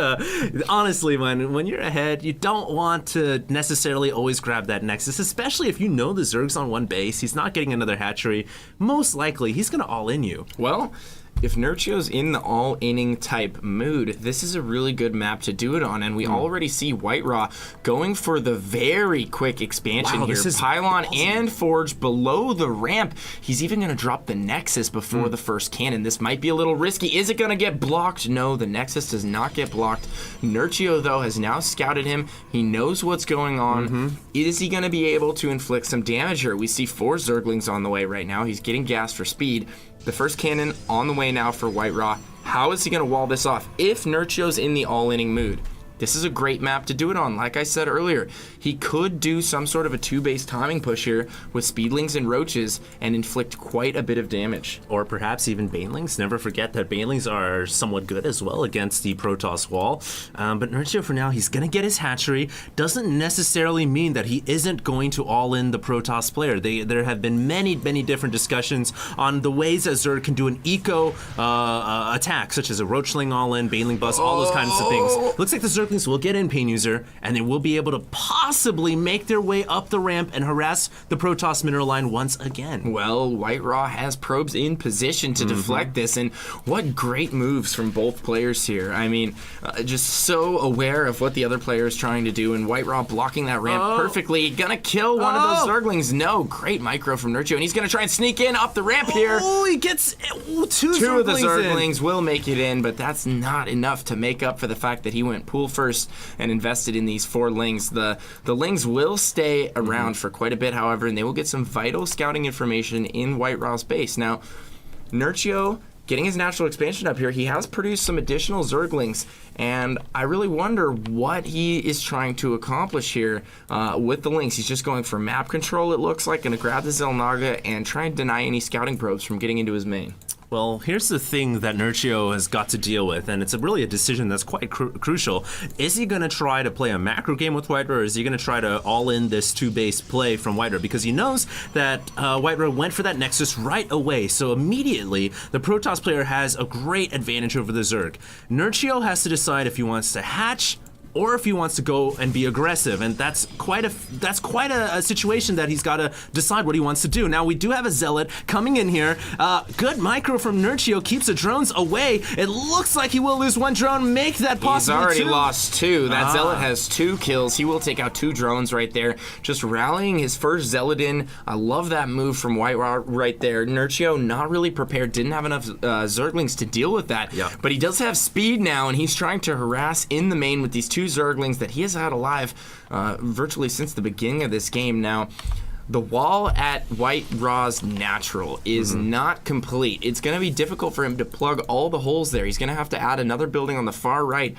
honestly, when you're ahead, you don't want to necessarily always grab that Nexus, especially if you know the Zerg's on one base, he's not getting another hatchery. Most likely, he's going to all-in you. Well, if Nurchio's in the all-inning type mood, this is a really good map to do it on, and we already see White Raw going for the very quick expansion here. Pylon and Forge below the ramp. He's even going to drop the Nexus before the first cannon. This might be a little risky. Is it going to get blocked? No, the Nexus does not get blocked. Nurchio, though, has now scouted him. He knows what's going on. Is he going to be able to inflict some damage here? We see 4 Zerglings on the way right now. He's getting gas for speed. The first cannon on the way now for White Raw. How is he going to wall this off if Nurchio's in the all-inning mood? This is a great map to do it on. Like I said earlier, he could do some sort of a 2-base timing push here with Speedlings and Roaches and inflict quite a bit of damage. Or perhaps even Banelings. Never forget that Banelings are somewhat good as well against the Protoss wall. But Nurchio, for now, he's going to get his hatchery. Doesn't necessarily mean that he isn't going to all-in the Protoss player. There have been many, many different discussions on the ways that Zerg can do an eco attack, such as a Roachling all-in, Baneling bust, all those kinds of things. Looks like the Zerglings will get in Pain User, and they will be able to possibly make their way up the ramp and harass the Protoss mineral line once again. Well, White Raw has probes in position to deflect this, and what great moves from both players here. I mean, just so aware of what the other player is trying to do, and White Raw blocking that ramp perfectly. Gonna kill one of those Zerglings. No, great micro from Nurchio, and he's gonna try and sneak in up the ramp here. Oh, he gets two of the Zerglings will make it in, but that's not enough to make up for the fact that he went pool first and invested in these 4 Lings. The Lings will stay around for quite a bit, however, and they will get some vital scouting information in White Raw's base. Now, Nurchio getting his natural expansion up here, he has produced some additional Zerglings, and I really wonder what he is trying to accomplish here with the Lings. He's just going for map control, it looks like, going to grab the Xel'Naga and try and deny any scouting probes from getting into his main. Well, here's the thing that Nurchio has got to deal with, and it's really a decision that's quite crucial. Is he going to try to play a macro game with White Raw, or is he going to try to all-in this 2-base play from White Raw? Because he knows that White Raw went for that Nexus right away, so immediately the Protoss player has a great advantage over the Zerg. Nurchio has to decide if he wants to hatch or if he wants to go and be aggressive, and that's quite a situation that he's got to decide what he wants to do. Now, we do have a Zealot coming in here. Good micro from Nurchio, keeps the drones away. It looks like he will lose 1 drone, make that possible. He's already lost 2. That Zealot has 2 kills. He will take out 2 drones right there. Just rallying his first Zealot in. I love that move from White Raw right there. Nurchio not really prepared, didn't have enough Zerglings to deal with that. Yeah. But he does have speed now, and he's trying to harass in the main with these 2 Zerglings that he has had alive virtually since the beginning of this game. Now, the wall at White Raw's natural is not complete. It's going to be difficult for him to plug all the holes there. He's going to have to add another building on the far right,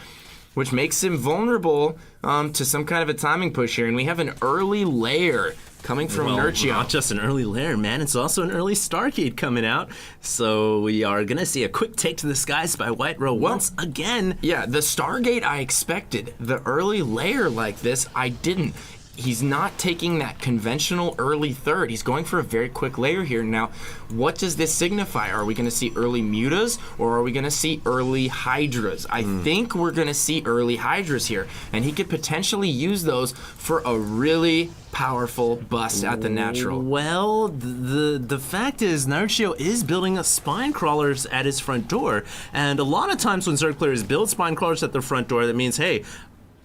which makes him vulnerable to some kind of a timing push here. And we have an early layer coming from Nurchio. Not just an early lair, man. It's also an early Stargate coming out. So we are going to see a quick take to the skies by White Raw once again. Yeah, the Stargate I expected. The early layer like this, I didn't. He's not taking that conventional early third. He's going for a very quick layer here. Now, what does this signify? Are we going to see early mutas, or are we going to see early hydras? I think we're going to see early hydras here, and he could potentially use those for a really powerful bust at the natural. Well, the fact is, Nurchio is building a spine crawlers at his front door, and a lot of times when Zerg players build spine crawlers at their front door, that means, hey,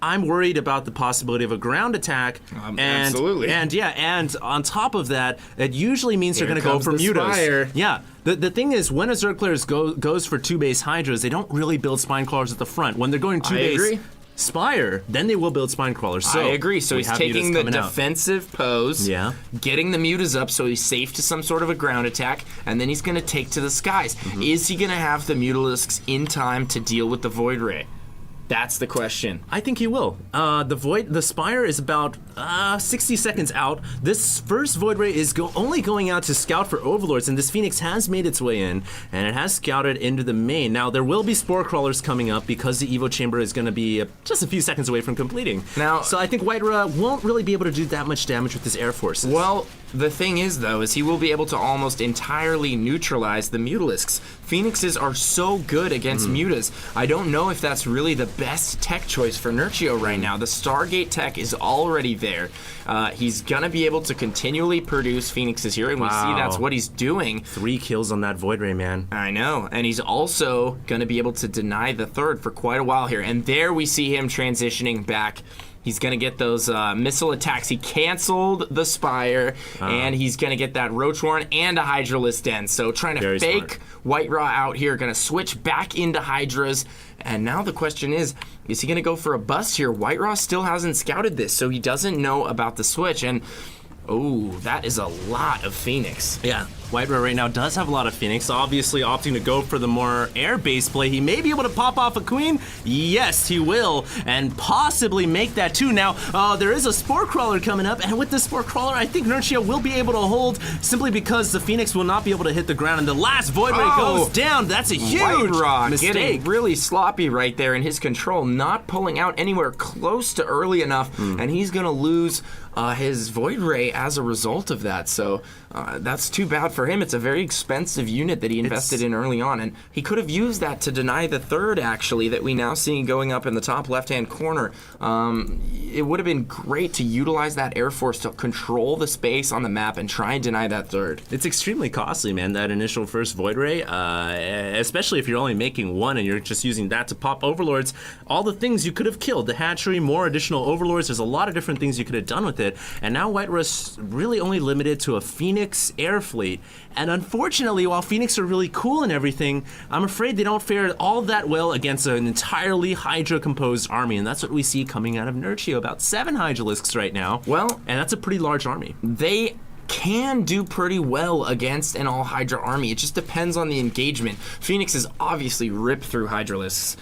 I'm worried about the possibility of a ground attack. Absolutely. And on top of that, it usually means they're going to go for mutas. Yeah. The thing is, when a Zerg player goes for 2-base hydras, they don't really build spine crawlers at the front. When they're going 2-base Spire, then they will build spine crawlers. So I agree. So he's taking the defensive pose, getting the mutas up so he's safe to some sort of a ground attack, and then he's going to take to the skies. Is he going to have the mutalisks in time to deal with the Void Ray? That's the question. I think he will. The Spire is about 60 seconds out. This first Void Ray is only going out to scout for Overlords, and this Phoenix has made its way in, and it has scouted into the main. Now, there will be Spore Crawlers coming up because the Evo Chamber is going to be just a few seconds away from completing. Now, so I think White Raw won't really be able to do that much damage with his Air Forces. Well, The thing is, though, is he will be able to almost entirely neutralize the Mutalisks. Phoenixes are so good against Mutas. I don't know if that's really the best tech choice for Nurchio right now. The Stargate tech is already there. He's going to be able to continually produce Phoenixes here, and we see that's what he's doing. 3 kills on that Void Ray, man. I know, and he's also going to be able to deny the third for quite a while here. And there we see him transitioning back. He's going to get those missile attacks. He canceled the Spire, and he's going to get that Roach Warren and a Hydralisk Den. So trying to fake White Raw out here, going to switch back into Hydras. And now the question is he going to go for a bust here? White Raw still hasn't scouted this, so he doesn't know about the switch. And, oh, that is a lot of Phoenix. Yeah. White Raw right now does have a lot of Phoenix, obviously opting to go for the more air-based play. He may be able to pop off a Queen. Yes, he will, and possibly make that too. Now, there is a Spore Crawler coming up, and with the Spore Crawler, I think Nurchio will be able to hold simply because the Phoenix will not be able to hit the ground, and the last Void Ray goes down. That's a huge mistake. Getting really sloppy right there in his control, not pulling out anywhere close to early enough, and he's going to lose his Void Ray as a result of that. So that's too bad for him. It's a very expensive unit that he invested in early on, and he could have used that to deny the third, actually, that we now see going up in the top left-hand corner. It would have been great to utilize that Air Force to control the space on the map and try and deny that third. It's extremely costly, man, that initial first Void Ray, especially if you're only making one and you're just using that to pop Overlords. All the things you could have killed, the hatchery, more additional Overlords, there's a lot of different things you could have done with it, and now White Ra's really only limited to a Phoenix air fleet. And unfortunately, while Phoenix are really cool and everything, I'm afraid they don't fare all that well against an entirely Hydra-composed army, and that's what we see coming out of Nurchio, about 7 Hydralisks right now. Well, and that's a pretty large army. They can do pretty well against an all Hydra army. It just depends on the engagement. Phoenixes obviously rip through Hydralisks.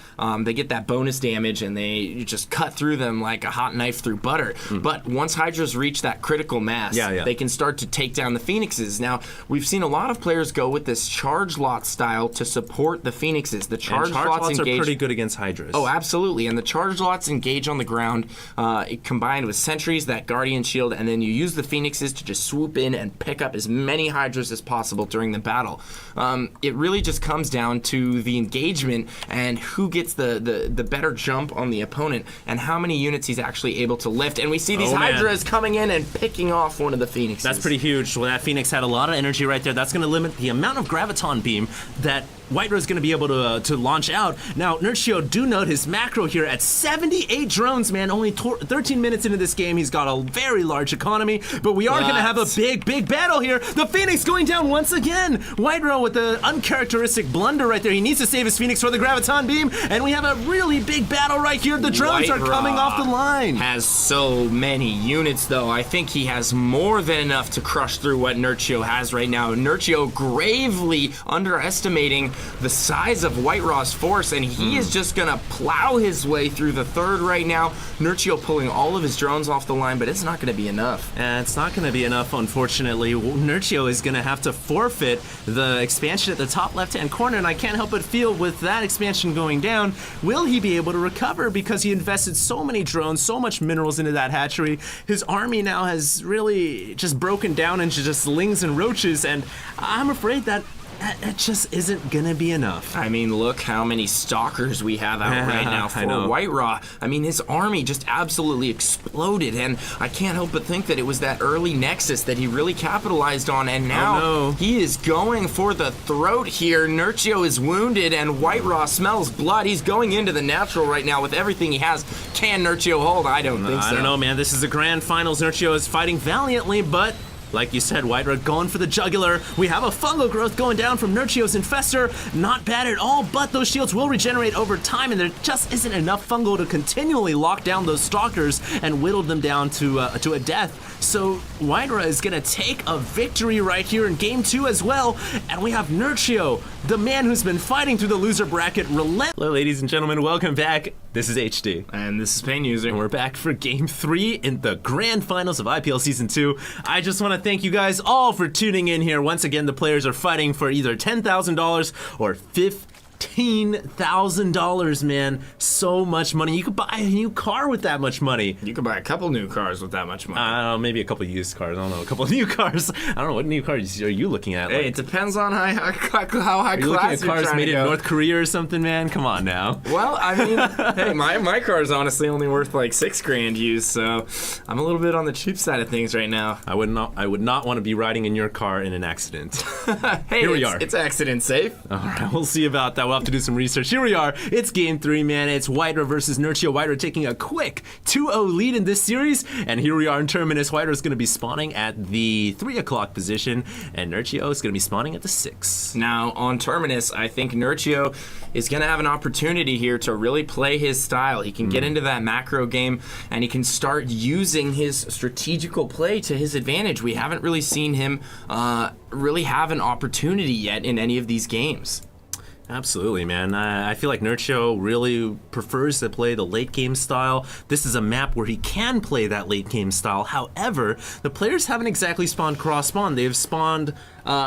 They get that bonus damage and they just cut through them like a hot knife through butter. But once Hydras reach that critical mass, they can start to take down the Phoenixes. Now, we've seen a lot of players go with this charge lot style to support the Phoenixes. The charge lots are pretty good against Hydras. Oh, absolutely. And the charge lots engage on the ground, combined with sentries, that Guardian Shield, and then you use the Phoenixes to just swoop in and pick up as many Hydras as possible during the battle. It really just comes down to the engagement and who gets the better jump on the opponent and how many units he's actually able to lift. And we see these Hydras coming in and picking off one of the Phoenixes. That's pretty huge. Well, that Phoenix had a lot of energy right there. That's going to limit the amount of Graviton Beam that White Ra's going to be able to launch out. Now, Nurchio, do note his macro here at 78 drones, man. Only 13 minutes into this game, he's got a very large economy, but we are going to have a big battle here. The Phoenix going down once again. White Ra with the uncharacteristic blunder right there. He needs to save his Phoenix for the Graviton Beam, and we have a really big battle right here. The drones are coming off the line. Has so many units, though. I think he has more than enough to crush through what Nurchio has right now. Nurchio gravely underestimating the size of White Ra's force, and he is just gonna plow his way through the third right now. Nurchio pulling all of his drones off the line, but it's not gonna be enough. It's not gonna be enough, unfortunately. Nurchio is gonna have to forfeit the expansion at the top left-hand corner, and I can't help but feel with that expansion going down, will he be able to recover? Because he invested so many drones, so much minerals into that hatchery. His army now has really just broken down into just lings and roaches, and I'm afraid that it just isn't gonna be enough. I mean, look how many stalkers we have out right now for White Ra. I mean, his army just absolutely exploded, and I can't help but think that it was that early Nexus that he really capitalized on, and now he is going for the throat here. Nurchio is wounded, and White Ra smells blood. He's going into the natural right now with everything he has. Can Nurchio hold? I don't think so. I don't know, man. This is the grand finals. Nurchio is fighting valiantly, but like you said, White Ra going for the jugular. We have a fungal growth going down from Nurchio's Infestor. Not bad at all, but those shields will regenerate over time, and there just isn't enough fungal to continually lock down those stalkers and whittle them down to a death. So White Ra is gonna take a victory right here in game 2 as well, and we have Nurchio, the man who's been fighting through the loser bracket relentlessly. Hello, ladies and gentlemen, welcome back. This is HD. And this is Pain User. And we're back for game 3 in the grand finals of IPL Season 2. I just want to thank you guys all for tuning in here. Once again, the players are fighting for either $10,000 or $15,000, man. So much money. You could buy a new car with that much money. You could buy a couple new cars with that much money. I don't know, maybe a couple used cars. I don't know, a couple of new cars. I don't know, what new cars are you looking at? Hey, it depends on how high are you looking class at cars you're made in to go. North Korea or something, man? Come on now. Well, I mean, hey, my car is honestly only worth like $6,000 used, so I'm a little bit on the cheap side of things right now. I would not want to be riding in your car in an accident. Hey, Here we are. It's accident safe. All right, we'll see about that. We'll have to do some research. Here we are. It's game 3, man. It's Whiter versus Nurchio. Whiter taking a quick 2-0 lead in this series. And here we are in Terminus. Whiter is going to be spawning at the 3 o'clock position, and Nurchio is going to be spawning at the 6. Now, on Terminus, I think Nurchio is going to have an opportunity here to really play his style. He can get into that macro game, and he can start using his strategical play to his advantage. We haven't really seen him really have an opportunity yet in any of these games. Absolutely, man. I feel like Nurchio really prefers to play the late game style. This is a map where he can play that late game style. However, the players haven't exactly spawned cross-spawn. They've spawned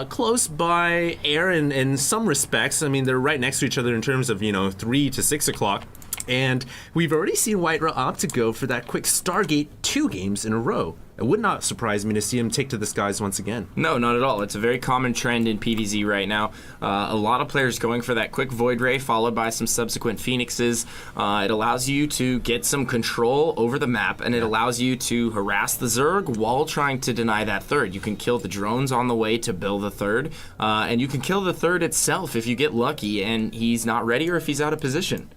close by air in some respects. I mean, they're right next to each other in terms of, 3 to 6 o'clock. And we've already seen Whiter opt to go for that quick Stargate 2 games in a row. It would not surprise me to see him take to the skies once again. No, not at all. It's a very common trend in PvZ right now. A lot of players going for that quick Void Ray followed by some subsequent Phoenixes. It allows you to get some control over the map, and it allows you to harass the Zerg while trying to deny that third. You can kill the drones on the way to build the third, and you can kill the third itself if you get lucky and he's not ready or if he's out of position.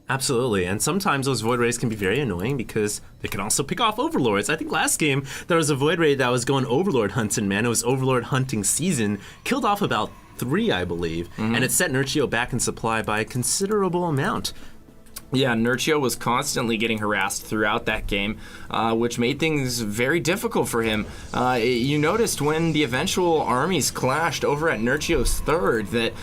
Absolutely, and sometimes those Void Rays can be very annoying because they can also pick off Overlords. I think last game there was a Void Ray that was going Overlord hunting, man. It was Overlord hunting season. Killed off about 3, I believe, and it set Nurchio back in supply by a considerable amount. Yeah, Nurchio was constantly getting harassed throughout that game, which made things very difficult for him. You noticed when the eventual armies clashed over at Nurchio's third that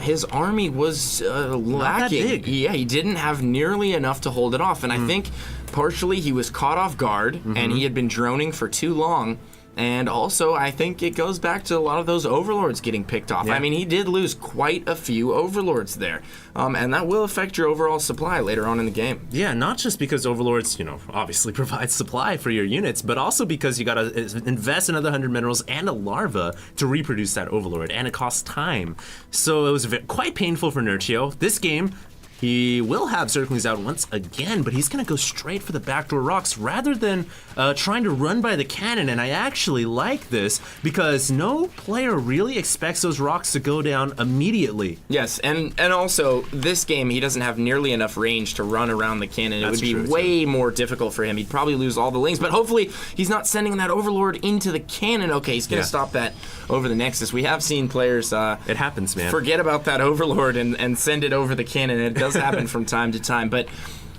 his army was lacking. That big. Yeah, he didn't have nearly enough to hold it off, and I think partially he was caught off guard, and he had been droning for too long. And also, I think it goes back to a lot of those Overlords getting picked off. Yeah. I mean, he did lose quite a few Overlords there. And that will affect your overall supply later on in the game. Yeah, not just because Overlords, obviously provide supply for your units, but also because you gotta invest another 100 minerals and a larva to reproduce that Overlord, and it costs time. So it was quite painful for Nurchio. This game, he will have Zerglings out once again, but he's going to go straight for the backdoor rocks rather than trying to run by the cannon. And I actually like this because no player really expects those rocks to go down immediately. Yes, and also, this game, he doesn't have nearly enough range to run around the cannon. It would be way more difficult for him. He'd probably lose all the lings, but hopefully he's not sending that Overlord into the cannon. Okay, he's going to stop that over the Nexus. We have seen players it happens, man. Forget about that Overlord and send it over the cannon. It does happen from time to time, but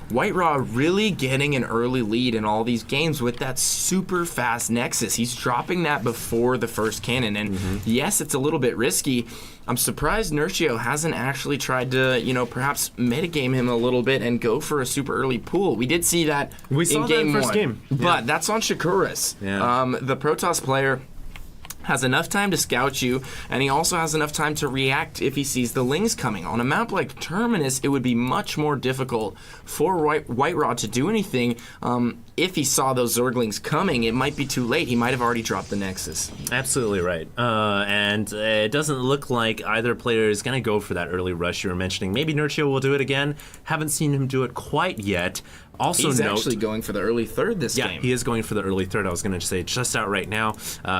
White Raw really getting an early lead in all these games with that super fast Nexus. He's dropping that before the first cannon, and yes, it's a little bit risky. I'm surprised Nurchio hasn't actually tried to, perhaps metagame him a little bit and go for a super early pool. We did see that in game first 1, game. but that's on Shakuras. Yeah. The Protoss player has enough time to scout you, and he also has enough time to react if he sees the lings coming. On a map like Terminus, it would be much more difficult for White Raw to do anything. If he saw those Zerglings coming, it might be too late. He might have already dropped the Nexus. Absolutely right. And it doesn't look like either player is going to go for that early rush you were mentioning. Maybe Nurchio will do it again. Haven't seen him do it quite yet. Also, he's actually going for the early third this game. Yeah, he is going for the early third. I was going to say just out right now.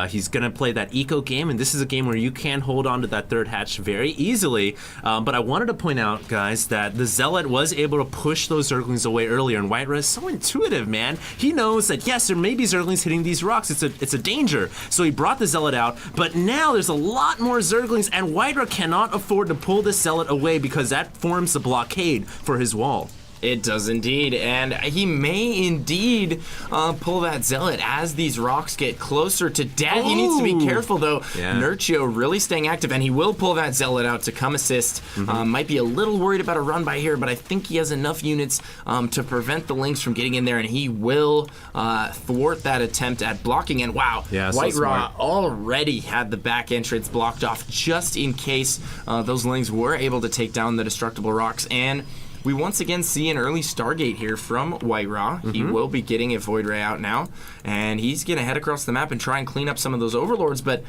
He's going to play that eco game, and this is a game where you can hold on to that third hatch very easily. But I wanted to point out, guys, that the Zealot was able to push those Zerglings away earlier, and White Raw is so intuitive, man. He knows that, yes, there may be Zerglings hitting these rocks. It's a danger. So he brought the Zealot out, but now there's a lot more Zerglings, and White Raw cannot afford to pull this Zealot away because that forms the blockade for his wall. It does indeed, and he may indeed pull that Zealot as these rocks get closer to death. He needs to be careful, though. Yeah. Nurchio really staying active, and he will pull that Zealot out to come assist. Might be a little worried about a run by here, but I think he has enough units to prevent the Lynx from getting in there, and he will thwart that attempt at blocking. And wow, Yeah, White so Raw smart. already had the back entrance blocked off just in case those Lynx were able to take down the destructible rocks. And we once again see an early Stargate here from White Raw. He will be getting a Void Ray out now, and he's going to head across the map and try and clean up some of those Overlords, but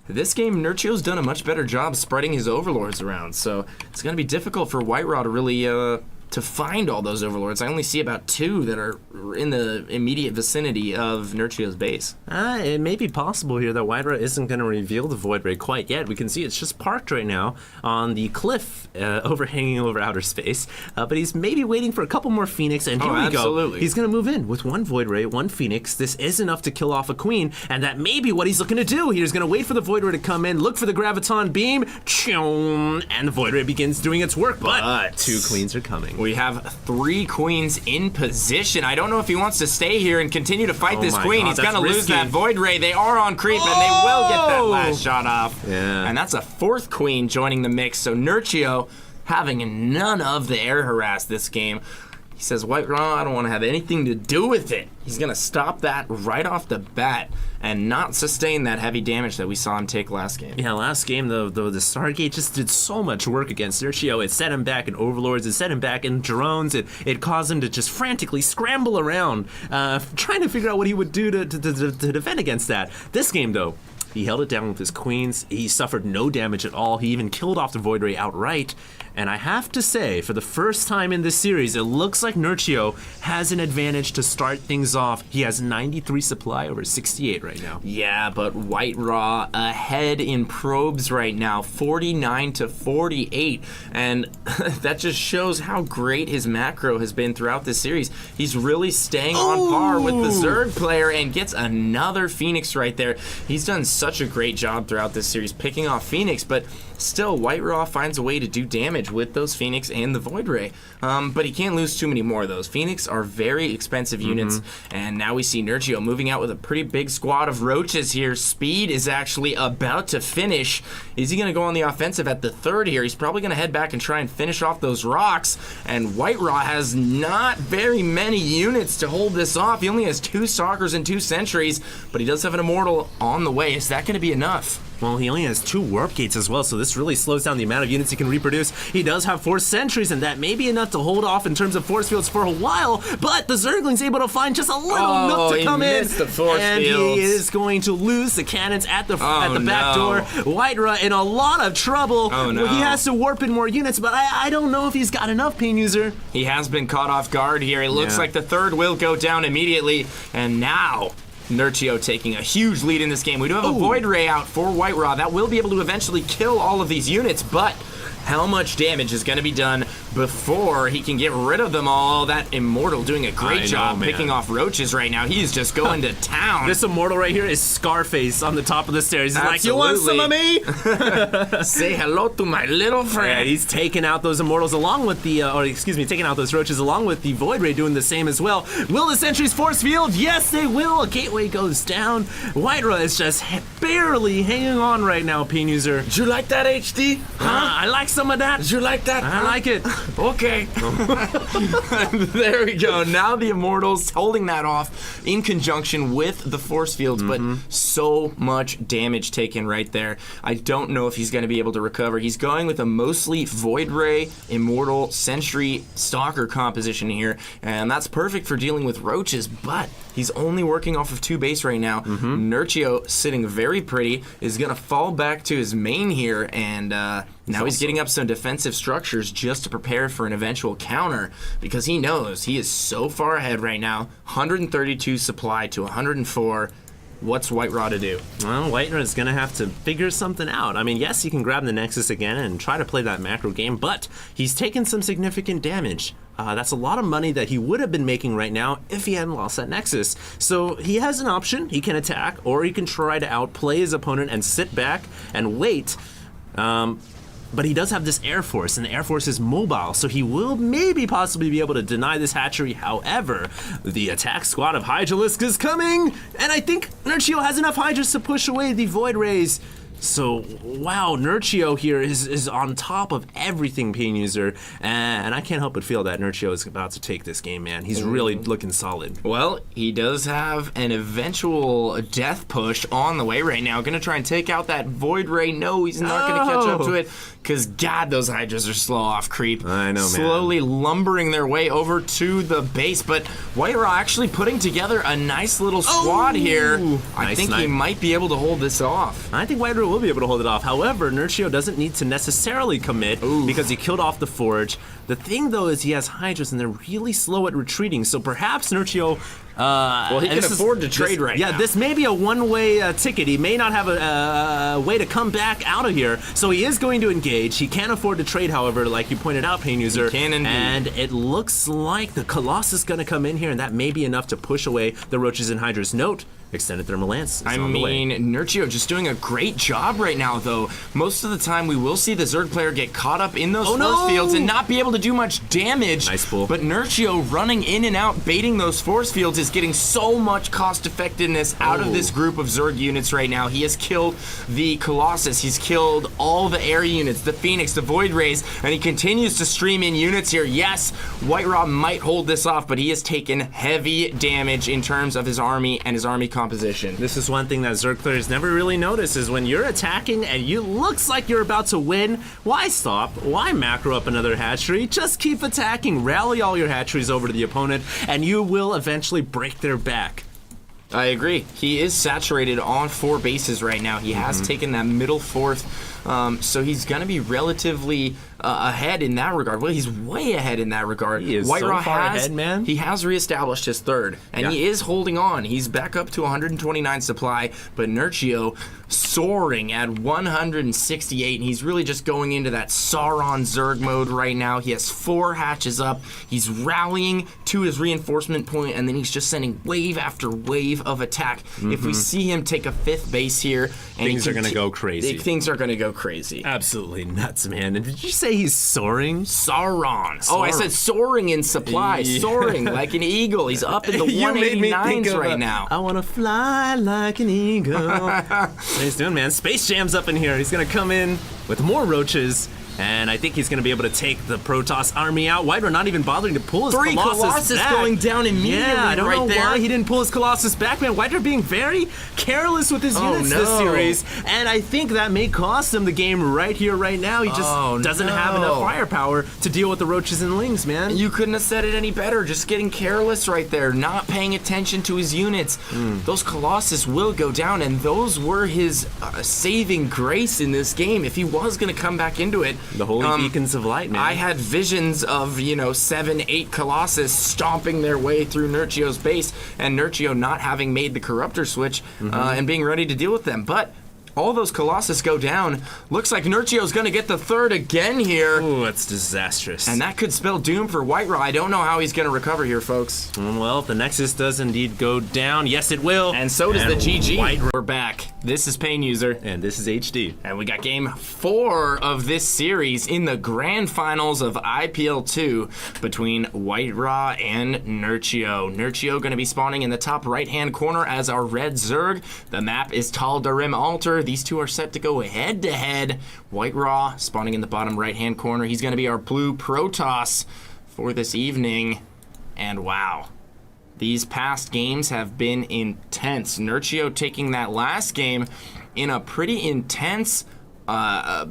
this game, Nurchio's done a much better job spreading his Overlords around, so it's going to be difficult for White Raw to really to find all those Overlords. I only see about 2 that are in the immediate vicinity of Nurchio's base. It may be possible here that White Raw isn't going to reveal the Void Ray quite yet. We can see it's just parked right now on the cliff overhanging over outer space. But he's maybe waiting for a couple more Phoenix, and here we absolutely. go. He's going to move in with 1 Void Ray, 1 Phoenix. This is enough to kill off a Queen, and that may be what he's looking to do. He's going to wait for the Void Ray to come in, look for the Graviton Beam, and the Void Ray begins doing its work. But 2 Queens are coming. We have 3 Queens in position. I don't know if he wants to stay here and continue to fight this my Queen. God, He's going to that's lose risky. that Void Ray. They are on creep, and they will get that last shot off. Yeah. And that's a 4th Queen joining the mix. So Nurchio having none of the air harass this game. He says, White Raw, I don't want to have anything to do with it. He's going to stop that right off the bat and not sustain that heavy damage that we saw him take last game. Yeah, last game, though, the Stargate just did so much work against Nurchio. It set him back in Overlords, it set him back in drones, it caused him to just frantically scramble around, trying to figure out what he would do to defend against that. This game, though, he held it down with his Queens. He suffered no damage at all. He even killed off the Void Ray outright. And I have to say, for the first time in this series, it looks like Nurchio has an advantage to start things off. He has 93 supply over 68 right now. Yeah, but White Raw ahead in probes right now, 49 to 48. And that just shows how great his macro has been throughout this series. He's really staying on par with the Zerg player and gets another Phoenix right there. He's done such a great job throughout this series picking off Phoenix, but still, White Raw finds a way to do damage with those Phoenix and the Void Ray. But he can't lose too many more of those. Phoenix are very expensive units, and now we see Nurchio moving out with a pretty big squad of roaches here. Speed is actually about to finish. Is he going to go on the offensive at the 3rd here? He's probably going to head back and try and finish off those rocks, and White Raw has not very many units to hold this off. He only has 2 Stalkers and 2 Sentries, but he does have an Immortal on the way. Is that going to be enough? Well, he only has 2 Warp Gates as well, so this really slows down the amount of units he can reproduce. He does have 4 Sentries, and that may be enough to hold off in terms of force fields for a while, but the Zergling's able to find just a little nook to come in, the force and fields. he is going to lose the cannons at the back door. White Raw in a lot of trouble. No. He has to warp in more units, but I don't know if he's got enough, Pain User. He has been caught off guard here. It looks like the 3rd will go down immediately, and now Nurchio taking a huge lead in this game. We do have a Void Ray out for White Raw. That will be able to eventually kill all of these units, but how much damage is going to be done before he can get rid of them all? That Immortal doing a great job picking off roaches right now. He's just going to town. This Immortal right here is Scarface on the top of the stairs. He's like, you want some of me? Say hello to my little friend. Yeah, he's taking out those Immortals along with the, taking out those roaches along with the Void Ray doing the same as well. Will the Sentries force field? Yes, they will. A gateway goes down. White Raw is just barely hanging on right now, Pain User. Did you like that, HD? I like some of that. Did you like that? I like it. Okay. There we go. Now the Immortals holding that off in conjunction with the force fields, but so much damage taken right there. I don't know if he's going to be able to recover. He's going with a mostly Void Ray, Immortal, Sentry, Stalker composition here, and that's perfect for dealing with roaches, but he's only working off of 2 base right now. Nurchio, sitting very pretty, is going to fall back to his main here, and now he's getting up some defensive structures just to prepare for an eventual counter, because he knows he is so far ahead right now. 132 supply to 104. What's White Raw to do? Well, White Raw is going to have to figure something out. I mean, yes, he can grab the Nexus again and try to play that macro game, but he's taken some significant damage. That's a lot of money that he would have been making right now if he hadn't lost that Nexus. So he has an option. He can attack, or he can try to outplay his opponent and sit back and wait. but he does have this Air Force, and the Air Force is mobile, so he will maybe possibly be able to deny this hatchery. However, the attack squad of Hydralisk is coming, and I think Nurchio has enough Hydras to push away the Void Rays. So, wow, Nurchio here is on top of everything, Pain User, and I can't help but feel that Nurchio is about to take this game, man. He's really looking solid. Well, he does have an eventual death push on the way right now. Gonna try and take out that Void Ray. No, he's not gonna catch up to it, because, God, those Hydras are slow off creep. I know, man. Slowly lumbering their way over to the base, but White Raw actually putting together a nice little squad here. I think he might be able to hold this off. I think White Raw will be able to hold it off. However, Nurchio doesn't need to necessarily commit because he killed off the Forge. The thing, though, is he has Hydras, and they're really slow at retreating, so perhaps Nurchio... well, he can afford to trade right now. Yeah, this may be a one-way ticket. He may not have a way to come back out of here, so he is going to engage. He can't afford to trade, however, like you pointed out, Pain User. He can indeed. And it looks like the Colossus is going to come in here, and that may be enough to push away the Roaches and Hydras. Note, Extended Thermal Lance is on the way. Nurchio just doing a great job right now, though. Most of the time, we will see the Zerg player get caught up in those force fields and not be able to do much damage. Nice pull. But Nurchio running in and out, baiting those force fields is getting so much cost effectiveness out of this group of Zerg units right now. He has killed the Colossus. He's killed all the air units, the Phoenix, the Void Rays, and he continues to stream in units here. Yes, White Raw might hold this off, but he has taken heavy damage in terms of his army and his army composition. This is one thing that Zerg players never really notice, is when you're attacking and you looks like you're about to win, why stop? Why macro up another hatchery? Just keep attacking. Rally all your hatcheries over to the opponent, and you will eventually break their back. I agree. He is saturated on 4 bases right now. He has taken that middle fourth, so he's going to be relatively ahead in that regard. Well, he's way ahead in that regard. He is White so Raw far ahead, man. He has reestablished his third, and he is holding on. He's back up to 129 supply, but Nurchio soaring at 168, and he's really just going into that Sauron Zerg mode right now. He has 4 hatches up. He's rallying to his reinforcement point, and then he's just sending wave after wave of attack. If we see him take a 5th base here, and things are going to go crazy. Things are going to go crazy. Absolutely nuts, man. And did you say he's soaring? Sauron. Oh, I said soaring in supply. Yeah. Soaring like an eagle. He's up in the 189s right now. I want to fly like an eagle. What he's doing, man. Space Jam's up in here. He's going to come in with more roaches. And I think he's going to be able to take the Protoss army out. White Raw not even bothering to pull his Colossus back. going down immediately. Yeah, I don't know why he didn't pull his Colossus back, man. White Raw being very careless with his units this series. And I think that may cost him the game right here, right now. He just doesn't have enough firepower to deal with the Roaches and Lings, man. You couldn't have said it any better. Just getting careless right there. Not paying attention to his units. Those Colossus will go down, and those were his saving grace in this game. If he was going to come back into it, the holy beacons of light, man. I had visions of, 7, 8 Colossus stomping their way through Nurchio's base, and Nurchio not having made the Corruptor switch and being ready to deal with them. But all those Colossus go down. Looks like Nurchio's going to get the 3rd again here. Ooh, that's disastrous. And that could spell doom for White Raw. I don't know how he's going to recover here, folks. Well, if the Nexus does indeed go down, yes, it will. And so does the GG. We're back. This is Pain User. And this is HD. And we got game 4 of this series in the grand finals of IPL 2 between White Raw and Nurchio. Nurchio going to be spawning in the top right-hand corner as our red Zerg. The map is Tal'Darim Altar. These two are set to go head-to-head. White Raw spawning in the bottom right-hand corner. He's going to be our blue Protoss for this evening. And wow, these past games have been intense. Nurchio taking that last game in a pretty intense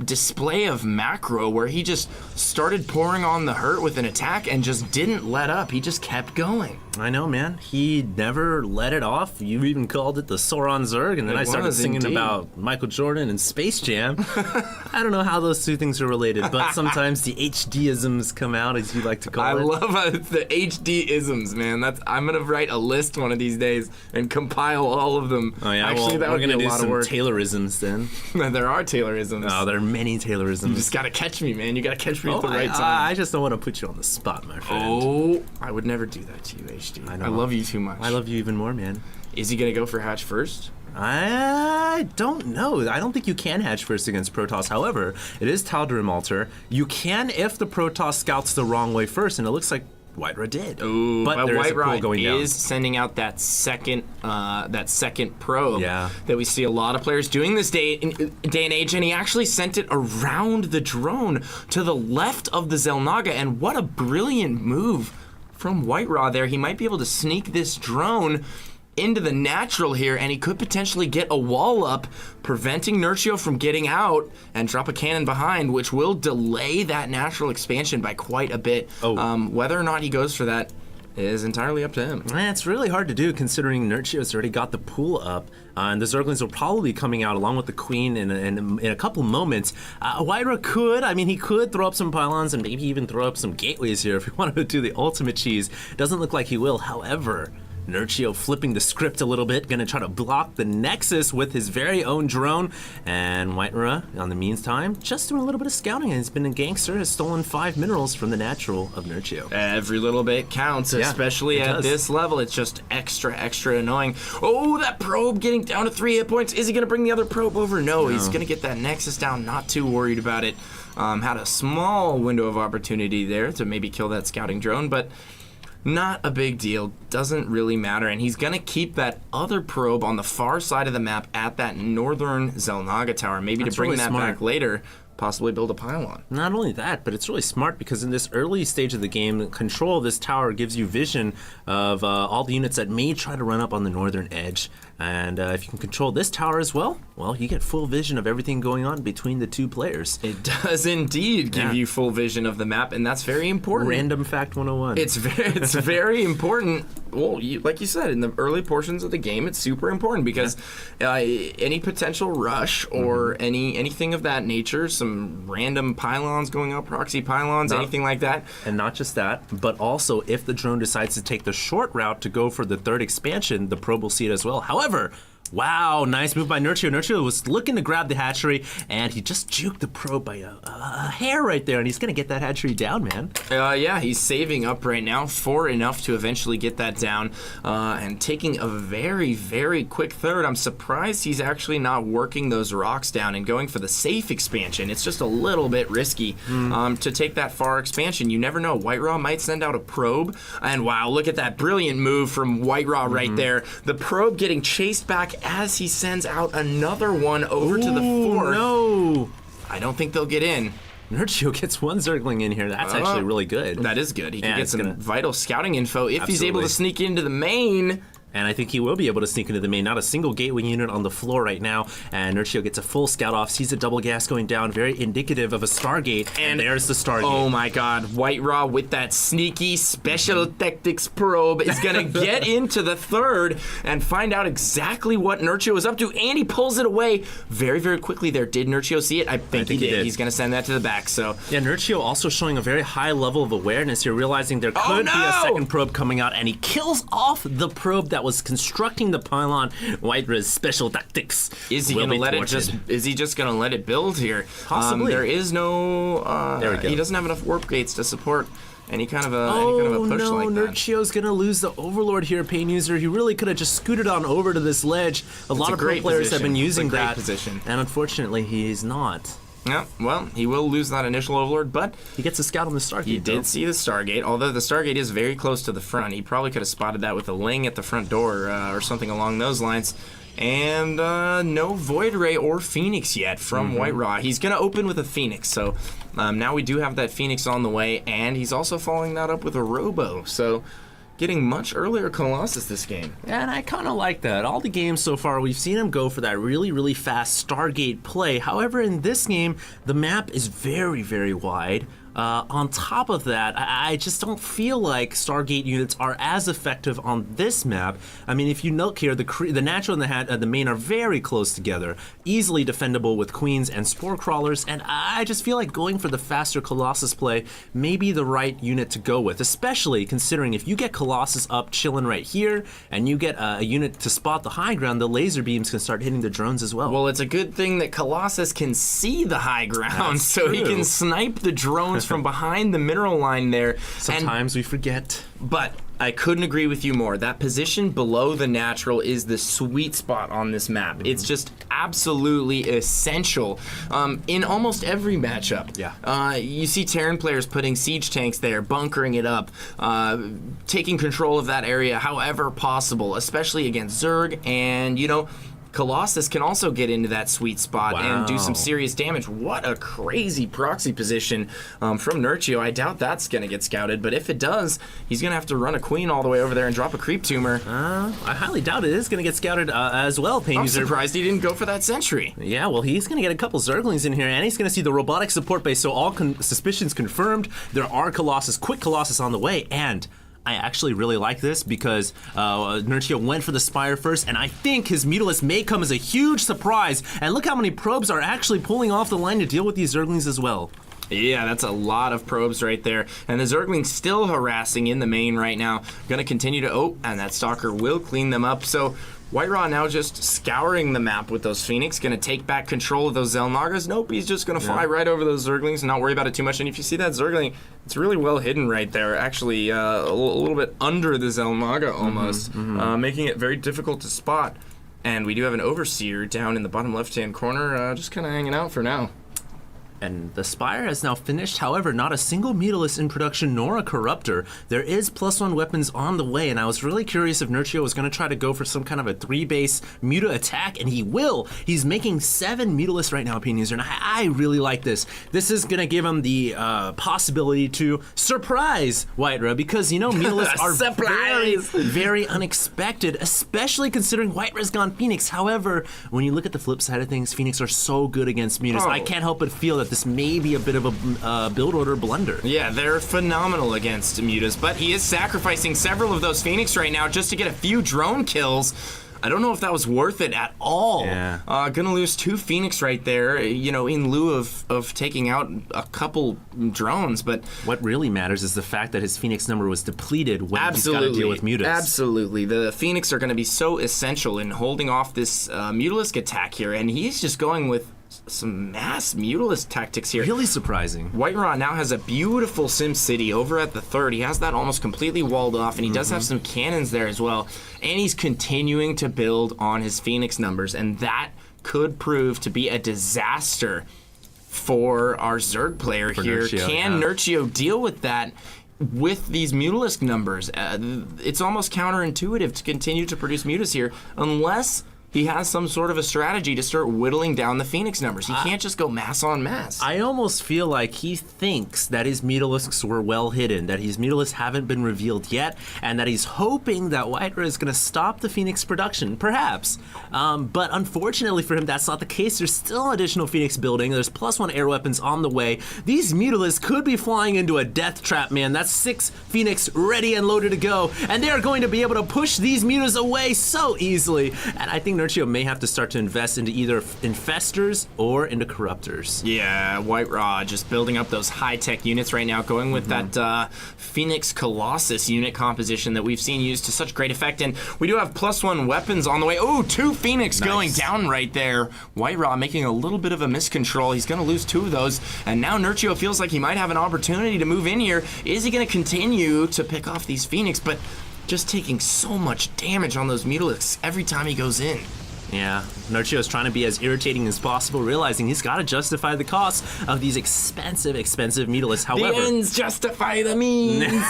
display of macro where he just started pouring on the hurt with an attack and just didn't let up. He just kept going. I know, man. He never let it off. You even called it the Sauron Zerg, and then I started singing about Michael Jordan and Space Jam. I don't know how those two things are related, but sometimes the HD-isms come out, as you like to call it. I love the HD-isms, man. I'm going to write a list one of these days and compile all of them. Oh, yeah? Actually, that we're would be a lot of work. Taylorisms then. There are Taylorisms. Taylorisms. Oh, there are many Taylorisms. You just gotta catch me, man. You gotta catch me at the right time. I just don't want to put you on the spot, my friend. Oh, I would never do that to you, HD. I love you too much. I love you even more, man. Is he gonna go for hatch first? I don't know. I don't think you can hatch first against Protoss. However, it is Tal'Darim Altar. You can if the Protoss scouts the wrong way first, and it looks like White-Ra did. Ooh, but there is a pool going down. is sending out that second probe Yeah. that we see a lot of players doing this day and age, and he actually sent it around the drone to the left of the Xel'Naga, and what a brilliant move from White-Ra there. He might be able to sneak this drone into the natural here, and he could potentially get a wall up, preventing Nurchio from getting out and drop a cannon behind, which will delay that natural expansion by quite a bit. Whether or not he goes for that is entirely up to him. It's really hard to do considering Nurchio's already got the pool up, and the Zerglings will probably be coming out along with the Queen in a couple moments. White-Ra he could throw up some pylons and maybe even throw up some gateways here if he wanted to do the ultimate cheese. Doesn't look like he will, however. Nurchio flipping the script a little bit, gonna try to block the Nexus with his very own drone, and White-Ra, on the meantime, just doing a little bit of scouting, and he's been a gangster, has stolen 5 minerals from the natural of Nurchio. Every little bit counts, especially at this level. It's just extra annoying. Oh, that probe getting down to 3 hit points. Is he gonna bring the other probe over? No, he's gonna get that Nexus down, not too worried about it. Had a small window of opportunity there to maybe kill that scouting drone, but not a big deal, doesn't really matter, and he's gonna keep that other probe on the far side of the map at that northern Xel'Naga tower, maybe to bring really that smart. back later, possibly build a pylon. Not only that, but it's really smart because in this early stage of the game, control of this tower gives you vision of all the units that may try to run up on the northern edge. And if you can control this tower as well, you get full vision of everything going on between the two players. It does indeed give you full vision of the map, and that's very important. Random fact 101. It's very important. Well, like you said, in the early portions of the game, it's super important because any potential rush or anything of that nature, some random pylons going up, proxy pylons, anything like that. And not just that, but also if the drone decides to take the short route to go for the third expansion, the probe will see it as well. However, wow, nice move by Nurchio. Nurchio was looking to grab the hatchery, and he just juked the probe by a hair right there, and he's going to get that hatchery down, man. He's saving up right now for enough to eventually get that down, and taking a very, very quick third. I'm surprised he's actually not working those rocks down and going for the safe expansion. It's just a little bit risky to take that far expansion. You never know. White-Ra might send out a probe, and wow, look at that brilliant move from White-Ra right there. The probe getting chased back as he sends out another one over to the fourth. No! I don't think they'll get in. Nurchio gets one Zergling in here. That's actually really good. That is good. He can get some vital scouting info if he's able to sneak into the main. And I think he will be able to sneak into the main. Not a single gateway unit on the floor right now. And Nurchio gets a full scout off, sees a double gas going down, very indicative of a Stargate. And there's the Stargate. Oh my god, White-Ra with that sneaky special tactics probe is going to get into the third and find out exactly what Nurchio is up to. And he pulls it away very, very quickly there. Did Nurchio see it? I think he did. He's going to send that to the back. So yeah, Nurchio also showing a very high level of awareness here, realizing there could be a second probe coming out, and he kills off the probe that was constructing the pylon. White-Ra's special tactics. Is he going to let it just? Is he just going to let it build here? Possibly. There is no. There we go. He doesn't have enough warp gates to support any kind of a push like that. Nurchio's going to lose the Overlord here, Pain User. He really could have just scooted on over to this ledge. A lot of pro players have been using that. Position. And unfortunately, he's not. Yeah, well, he will lose that initial Overlord, but he gets a scout on the Stargate. He did see the Stargate, although the Stargate is very close to the front. He probably could have spotted that with a Ling at the front door or something along those lines. And no Void Ray or Phoenix yet from White-Ra. He's going to open with a Phoenix, so now we do have that Phoenix on the way, and he's also following that up with a Robo, so getting much earlier Colossus this game. And I kind of like that. All the games so far, we've seen him go for that really, really fast Stargate play. However, in this game, the map is very, very wide. On top of that, I just don't feel like Stargate units are as effective on this map. I mean, if you look here, the natural and the main are very close together, easily defendable with queens and spore crawlers, and I just feel like going for the faster Colossus play may be the right unit to go with, especially considering if you get Colossus up chilling right here, and you get a unit to spot the high ground, the laser beams can start hitting the drones as well. Well, it's a good thing that Colossus can see the high ground, so he can snipe the drones from behind the mineral line there. Sometimes we forget. But I couldn't agree with you more. That position below the natural is the sweet spot on this map. It's just absolutely essential in almost every matchup. Yeah. You see Terran players putting siege tanks there, bunkering it up, taking control of that area however possible, especially against Zerg, and, you know, Colossus can also get into that sweet spot and do some serious damage. What a crazy proxy position from Nurchio. I doubt that's going to get scouted, but if it does, he's going to have to run a queen all the way over there and drop a creep tumor. I highly doubt it is going to get scouted as well, Pain I'm User. surprised he didn't go for that sentry. Yeah, well, he's going to get a couple Zerglings in here, and he's going to see the robotic support base, so all suspicions confirmed. There are quick Colossus on the way, and I actually really like this because Nurchio went for the Spire first, and I think his Mutalisk may come as a huge surprise. And look how many probes are actually pulling off the line to deal with these Zerglings as well. Yeah, that's a lot of probes right there. And the Zergling's still harassing in the main right now. Gonna continue to, and that Stalker will clean them up. So White Raw now just scouring the map with those Phoenix, gonna take back control of those Zelnagas. Nope, he's just gonna fly right over those Zerglings and not worry about it too much. And if you see that Zergling, it's really well hidden right there. Actually, a little bit under the Zelnaga almost, making it very difficult to spot. And we do have an Overseer down in the bottom left-hand corner, just kind of hanging out for now. And the Spire has now finished, however, not a single Mutalisk in production nor a Corruptor. There is +1 weapons on the way, and I was really curious if Nurchio was going to try to go for some kind of a 3-base Muta attack, and he will. He's making 7 Mutalisks right now, Opinion User, and I really like this. This is going to give him the possibility to surprise White-Ra, because, you know, Mutalisks are very, very unexpected, especially considering White-Ra's gone Phoenix. However, when you look at the flip side of things, Phoenix are so good against Mutas. I can't help but feel that this may be a bit of a build order blunder. Yeah, they're phenomenal against Mutas, but he is sacrificing several of those Phoenix right now just to get a few drone kills. I don't know if that was worth it at all. Yeah. Gonna lose 2 Phoenix right there, you know, in lieu of taking out a couple drones, but what really matters is the fact that his Phoenix number was depleted when he's got to deal with Mutas. Absolutely. The Phoenix are gonna be so essential in holding off this Mutalisk attack here, and he's just going with some mass Mutalisk tactics here. Really surprising. White Raw now has a beautiful Sim City over at the third. He has that almost completely walled off, and he does have some cannons there as well. And he's continuing to build on his Phoenix numbers, and that could prove to be a disaster for our Zerg player here. Nurchio, Can Nurchio deal with that? With these Mutalisk numbers, it's almost counterintuitive to continue to produce Mutas here unless he has some sort of a strategy to start whittling down the Phoenix numbers. He can't just go mass on mass. I almost feel like he thinks that his Mutalisks were well hidden, that his Mutalisks haven't been revealed yet, and that he's hoping that White-Ra is going to stop the Phoenix production, perhaps. But unfortunately for him, that's not the case. There's still additional Phoenix building. There's +1 air weapons on the way. These Mutalisks could be flying into a death trap, man. That's 6 Phoenix ready and loaded to go, and they are going to be able to push these Mutas away so easily. And I think Nurchio may have to start to invest into either infestors or into corruptors. Yeah, White Raw just building up those high-tech units right now, going with that Phoenix Colossus unit composition that we've seen used to such great effect. And we do have +1 weapons on the way. Oh, 2 Phoenix going down right there. White Raw making a little bit of a miscontrol. He's going to lose 2 of those. And now Nurchio feels like he might have an opportunity to move in here. Is he going to continue to pick off these Phoenix? But just taking so much damage on those Mutalisks every time he goes in. Yeah, Nurchio is trying to be as irritating as possible, realizing he's got to justify the cost of these expensive Mutalisks. However, the ends justify the means.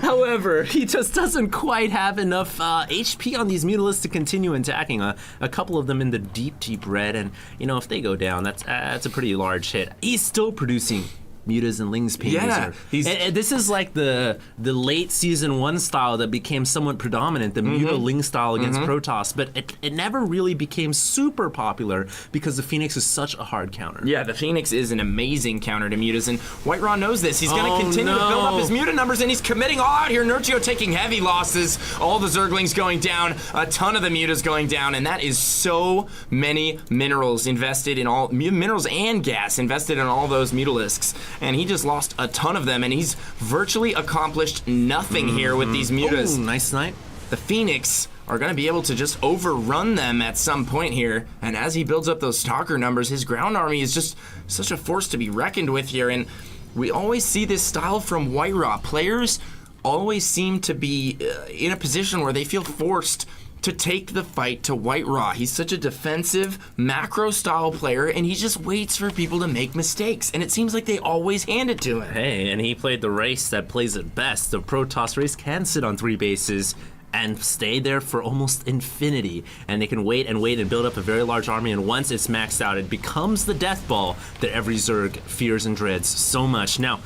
However, he just doesn't quite have enough HP on these Mutalisks to continue attacking. A couple of them in the deep red, and you know, if they go down, that's a pretty large hit. He's still producing mutas and lings pain Yeah, user. And this is like the late season 1 style that became somewhat predominant, the muta ling style against Protoss, but it never really became super popular because the Phoenix is such a hard counter. Yeah, the Phoenix is an amazing counter to mutas, and White Raw knows this. He's going to continue to build up his muta numbers, and he's committing all out here. Nurchio taking heavy losses, all the Zerglings going down, a ton of the mutas going down, and that is so many minerals invested in all, minerals and gas invested in all those mutalisks, and he just lost a ton of them, and he's virtually accomplished nothing here with these mutas. Ooh, nice snipe. The Phoenix are going to be able to just overrun them at some point here, and as he builds up those Stalker numbers, his ground army is just such a force to be reckoned with here, and we always see this style from White Raw. Players always seem to be in a position where they feel forced to take the fight to White Raw. He's such a defensive, macro-style player, and he just waits for people to make mistakes, and it seems like they always hand it to him. Hey, and he played the race that plays it best. The Protoss race can sit on 3 bases and stay there for almost infinity, and they can wait and build up a very large army, and once it's maxed out, it becomes the death ball that every Zerg fears and dreads so much. Now,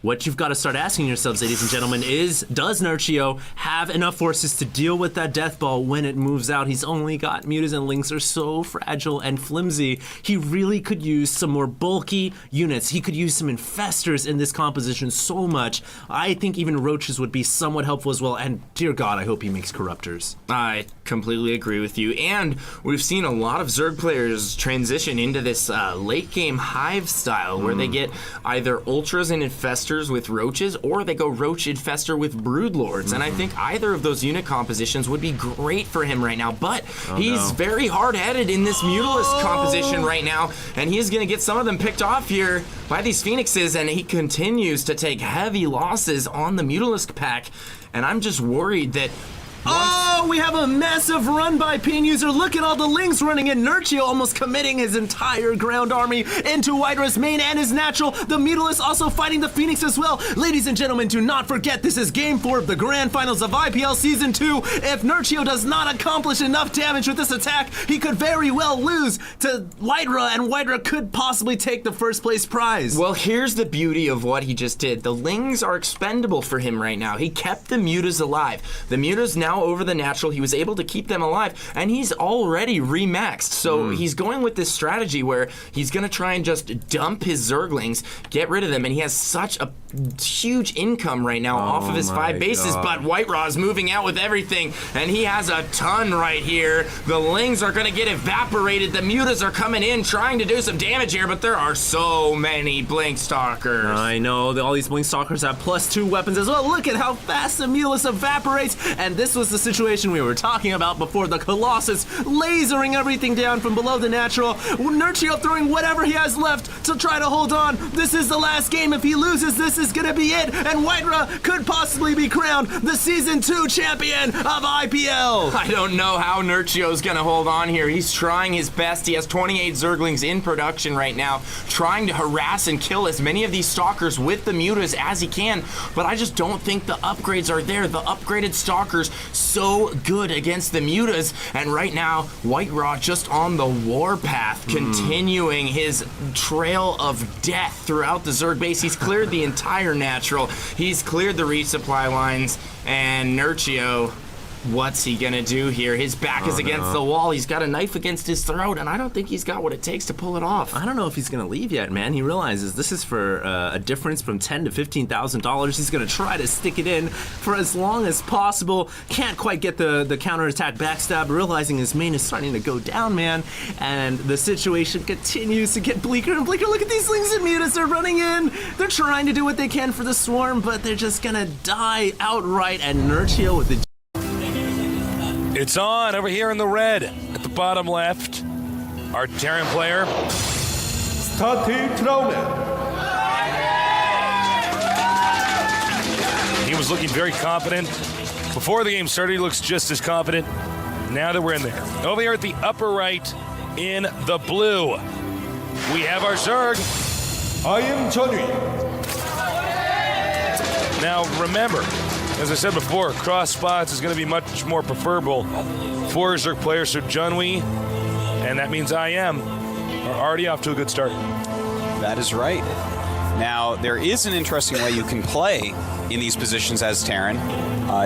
what you've got to start asking yourselves, ladies and gentlemen, is does Nurchio have enough forces to deal with that death ball when it moves out? He's only got mutas and lings are so fragile and flimsy. He really could use some more bulky units. He could use some infestors in this composition so much. I think even roaches would be somewhat helpful as well, and dear God, I hope he makes corruptors. I completely agree with you, and we've seen a lot of Zerg players transition into this late game hive style where they get either ultras and infestors with roaches, or they go roach infestor with broodlords, and I think either of those unit compositions would be great for him right now, but he's very hard-headed in this mutalist composition right now, and he is going to get some of them picked off here by these Phoenixes, and he continues to take heavy losses on the mutalisk pack, and I'm just worried that we have a massive run by Pain User. Look at all the lings running in. Nurchio almost committing his entire ground army into White Raw's main and his natural. The Mutalist also fighting the Phoenix as well. Ladies and gentlemen, do not forget this is Game 4 of the Grand Finals of IPL Season 2. If Nurchio does not accomplish enough damage with this attack, he could very well lose to White Raw, and White Raw could possibly take the first place prize. Well, here's the beauty of what he just did. The lings are expendable for him right now. He kept the mutas alive. The mutas now over the natural, he was able to keep them alive, and he's already remaxed. So he's going with this strategy where he's going to try and just dump his Zerglings, get rid of them, and he has such a huge income right now off of his 5 bases, but White Raw is moving out with everything, and he has a ton right here. The lings are going to get evaporated. The mutas are coming in trying to do some damage here, but there are so many Blink Stalkers. I know, all these Blink Stalkers have +2 weapons as well. Look at how fast the Mutalist evaporates, and this was the situation we were talking about before. The Colossus lasering everything down from below the natural. Nurchio throwing whatever he has left to try to hold on. This is the last game. If he loses, this is gonna be it, and White Raw could possibly be crowned the Season 2 champion of IPL. I don't know how Nurchio's gonna hold on here. He's trying his best. He has 28 Zerglings in production right now, trying to harass and kill as many of these Stalkers with the mutas as he can, but I just don't think the upgrades are there. The upgraded Stalkers so good against the mutas, and right now White Raw just on the warpath, continuing his trail of death throughout the Zerg base. He's cleared the entire natural, he's cleared the resupply lines, and Nurchio, what's he gonna do here? His back is against the wall. He's got a knife against his throat, and I don't think he's got what it takes to pull it off. I don't know if he's gonna leave yet, man. He realizes this is for a difference from $10,000 to $15,000. He's gonna try to stick it in for as long as possible. Can't quite get the counterattack backstab, realizing his main is starting to go down, man. And the situation continues to get bleaker and bleaker. Look at these lings and mutas. They're running in. They're trying to do what they can for the swarm, but they're just gonna die outright. And Nurchio with the It's on over here in the red at the bottom left. Our Terran player. Starting tournament. He was looking very confident. Before the game started, he looks just as confident. Now that we're in there. Over here at the upper right in the blue, we have our Zerg. I am Johnny. Now remember, as I said before, cross spots is going to be much more preferable for Zerg players. So Junwei, and that means I am, are already off to a good start. That is right. Now, there is an interesting way you can play in these positions as Terran.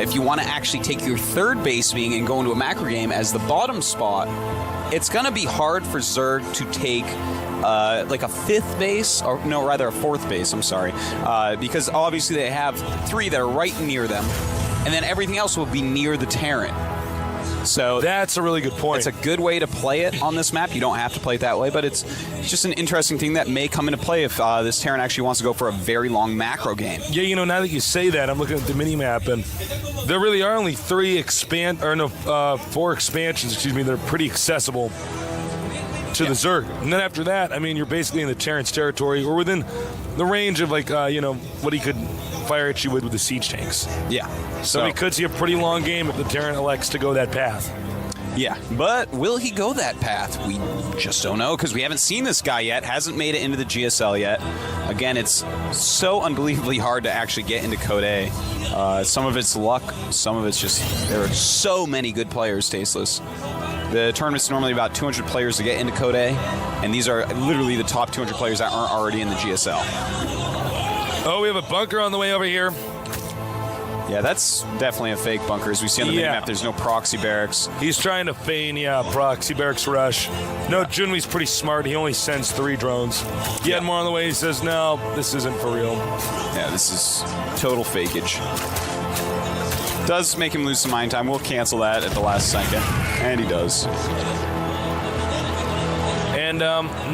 If you want to actually take your third base being and go into a macro game as the bottom spot, it's going to be hard for Zerg to take like a fifth base, or no, rather a fourth base, I'm sorry, because obviously they have 3 that are right near them, and then everything else will be near the Terran. So that's a really good point. It's a good way to play it on this map. You don't have to play it that way, but it's just an interesting thing that may come into play if this Terran actually wants to go for a very long macro game. Yeah, you know, now that you say that, I'm looking at the mini-map, and there really are only 4 expansions, excuse me, that are pretty accessible to the Zerg. And then after that, I mean, you're basically in the Terran's territory, or within the range of, like, what he could fire at you with the siege tanks. Yeah. So we could see a pretty long game if the Terran elects to go that path. Yeah, but will he go that path? We just don't know, because we haven't seen this guy yet, hasn't made it into the GSL yet. Again, it's so unbelievably hard to actually get into Code A. Some of it's luck, some of it's just, there are so many good players, Tasteless. The tournament's normally about 200 players to get into Code A, and these are literally the top 200 players that aren't already in the GSL. Oh, we have a bunker on the way over here. Yeah, that's definitely a fake bunker. As we see on the minimap, there's no proxy barracks. He's trying to feign, proxy barracks rush. No, Junwi's pretty smart. He only sends 3 drones. He had more on the way. He says, no, this isn't for real. Yeah, this is total fakeage. Does make him lose some mine time. We'll cancel that at the last second. And he does. And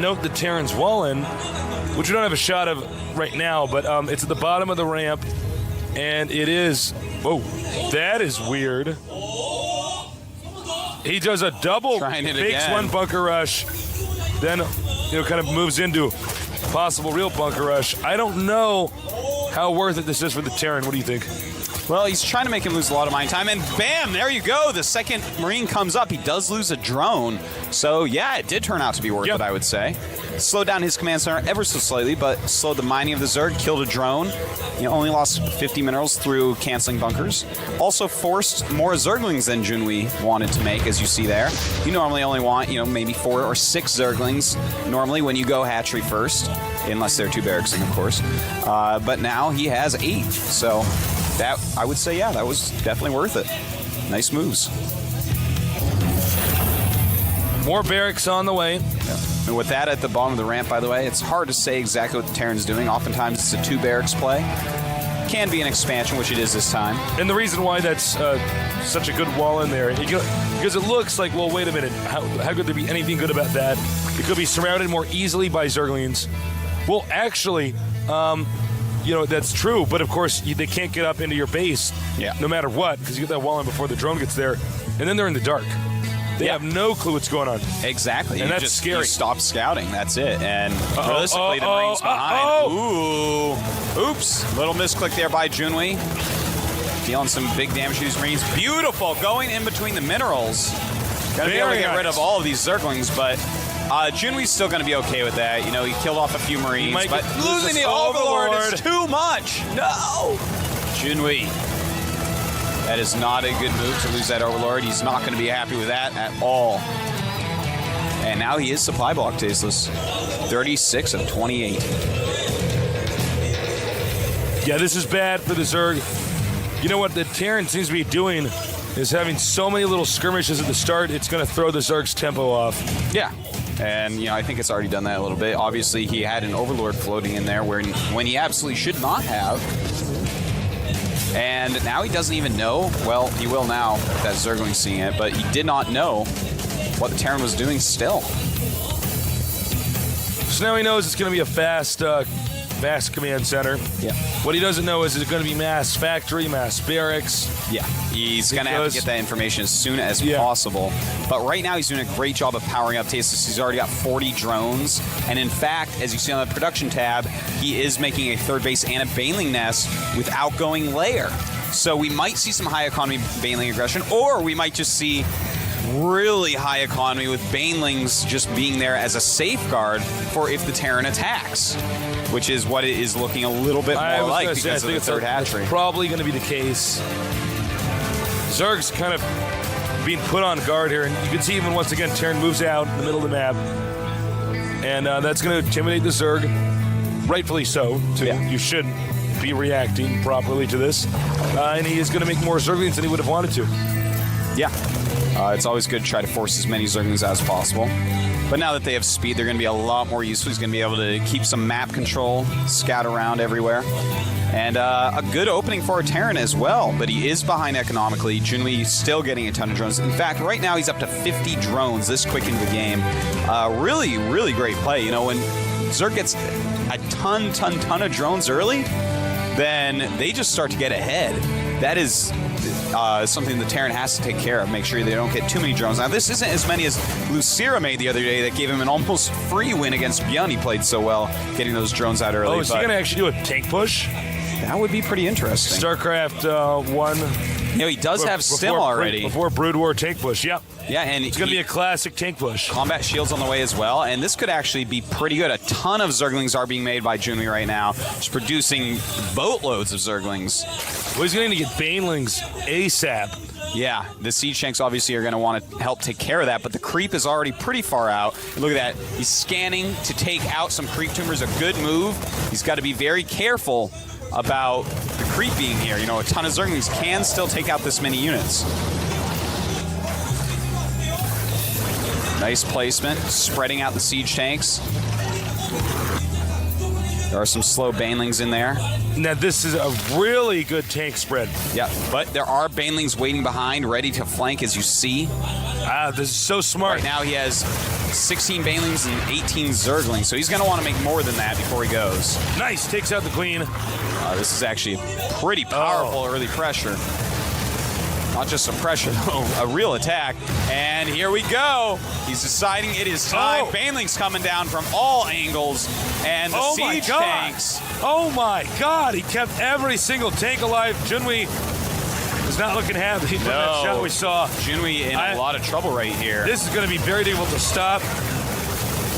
note the Terran's wall in, which we don't have a shot of right now, but it's at the bottom of the ramp. And it is, whoa, that is weird. He does a double, fakes one bunker rush, then kind of moves into possible real bunker rush. I don't know how worth it this is for the Terran. What do you think? Well, he's trying to make him lose a lot of mine time, and bam, there you go. The second Marine comes up. He does lose a drone. So, yeah, it did turn out to be worth it, I would say. Slowed down his command center ever so slightly, but slowed the mining of the Zerg, killed a drone. Only lost 50 minerals through canceling bunkers. Also forced more Zerglings than Junwi wanted to make, as you see there. You normally only want, maybe 4 or 6 Zerglings normally when you go hatchery first, unless they're 2 barracksing, of course. But now he has 8, so that, I would say, that was definitely worth it. Nice moves. More barracks on the way. And with that at the bottom of the ramp, by the way, it's hard to say exactly what the Terran's doing. Oftentimes it's a 2 barracks play. Can be an expansion, which it is this time. And the reason why that's such a good wall in there, because it looks like, well, wait a minute, how could there be anything good about that? It could be surrounded more easily by Zerglings. Well, actually, that's true, but of course, they can't get up into your base no matter what, because you get that wall in before the drone gets there, and then they're in the dark. They have no clue what's going on. Exactly. And that's scary. You stop scouting. That's it. And realistically, the Marines behind. Ooh. Oops. Little misclick there by Junwi. Dealing some big damage to these Marines. Beautiful. Going in between the minerals. Gonna be able to get rid of all of these Zerglings, but Junwi's still going to be okay with that. He killed off a few Marines, but losing the Overlord is too much. No. Junwi. That is not a good move to lose that Overlord. He's not going to be happy with that at all. And now he is supply block, Tasteless. 36 of 28. Yeah, this is bad for the Zerg. You know what the Terran seems to be doing is having so many little skirmishes at the start, it's going to throw the Zerg's tempo off. Yeah. And, I think it's already done that a little bit. Obviously, he had an Overlord floating in there when he absolutely should not have. And now he doesn't even know. Well, he will now with that Zergling seeing it, but he did not know what the Terran was doing still. So now he knows it's going to be a fast command center. Yeah. What he doesn't know is it going to be mass factory, mass barracks? Yeah. He's going to have to get that information as soon as possible. But right now he's doing a great job of powering up Tasteless. He's already got 40 drones. And in fact, as you see on the production tab, he is making a 3rd base and a Baneling nest with outgoing layer. So we might see some high economy Baneling aggression, or we might just see really high economy with Banelings just being there as a safeguard for if the Terran attacks, which is what it is looking a little bit more like because of the 3rd hatchery. That's probably going to be the case. Zerg's kind of being put on guard here, and you can see even once again Terran moves out in the middle of the map, and that's going to intimidate the Zerg. rightfully so. You shouldn't be reacting properly to this. And he is going to make more Zerglings than he would have wanted to. Yeah. It's always good to try to force as many Zerglings as possible. But now that they have speed, they're going to be a lot more useful. He's going to be able to keep some map control, scout around everywhere. And a good opening for a Terran as well, but he is behind economically. Junwi still getting a ton of drones. In fact, right now he's up to 50 drones this quick into the game. Really, really great play. You know, when Zerg gets a ton of drones early, then they just start to get ahead. That is something the Terran has to take care of, make sure they don't get too many drones. Now, this isn't as many as Lucira made the other day that gave him an almost free win against Bjorn. He played so well getting those drones out early. Oh, is he going to actually do a tank push? That would be pretty interesting. StarCraft 1. You know, he does have Stim already. Before Brood War tank push, yep. Yeah, and it's going to be a classic tank push. Combat shields on the way as well, and this could actually be pretty good. A ton of Zerglings are being made by Junwi right now, just producing boatloads of Zerglings. Well, he's going to get Banelings ASAP. Yeah, the Siege Tanks obviously are going to want to help take care of that, but the creep is already pretty far out. Look at that. He's scanning to take out some creep tumors. A good move. He's got to be very careful about the creep being here. You know, a ton of Zerglings can still take out this many units. Nice placement, spreading out the Siege Tanks. There are some slow Banelings in there. Now, this is a really good tank spread. Yeah, but there are Banelings waiting behind, ready to flank, as you see. Ah, this is so smart. Right now, he has 16 Banelings and 18 Zerglings, so he's going to want to make more than that before he goes. Nice, takes out the Queen. This is actually pretty powerful early pressure. Not just some pressure, though, a real attack. And here we go. He's deciding it is time. Banelings coming down from all angles. And the Siege Tanks. Oh my God, he kept every single tank alive. Junwi is not looking happy from that shot we saw. Junwi in a lot of trouble right here. This is going to be very difficult to stop.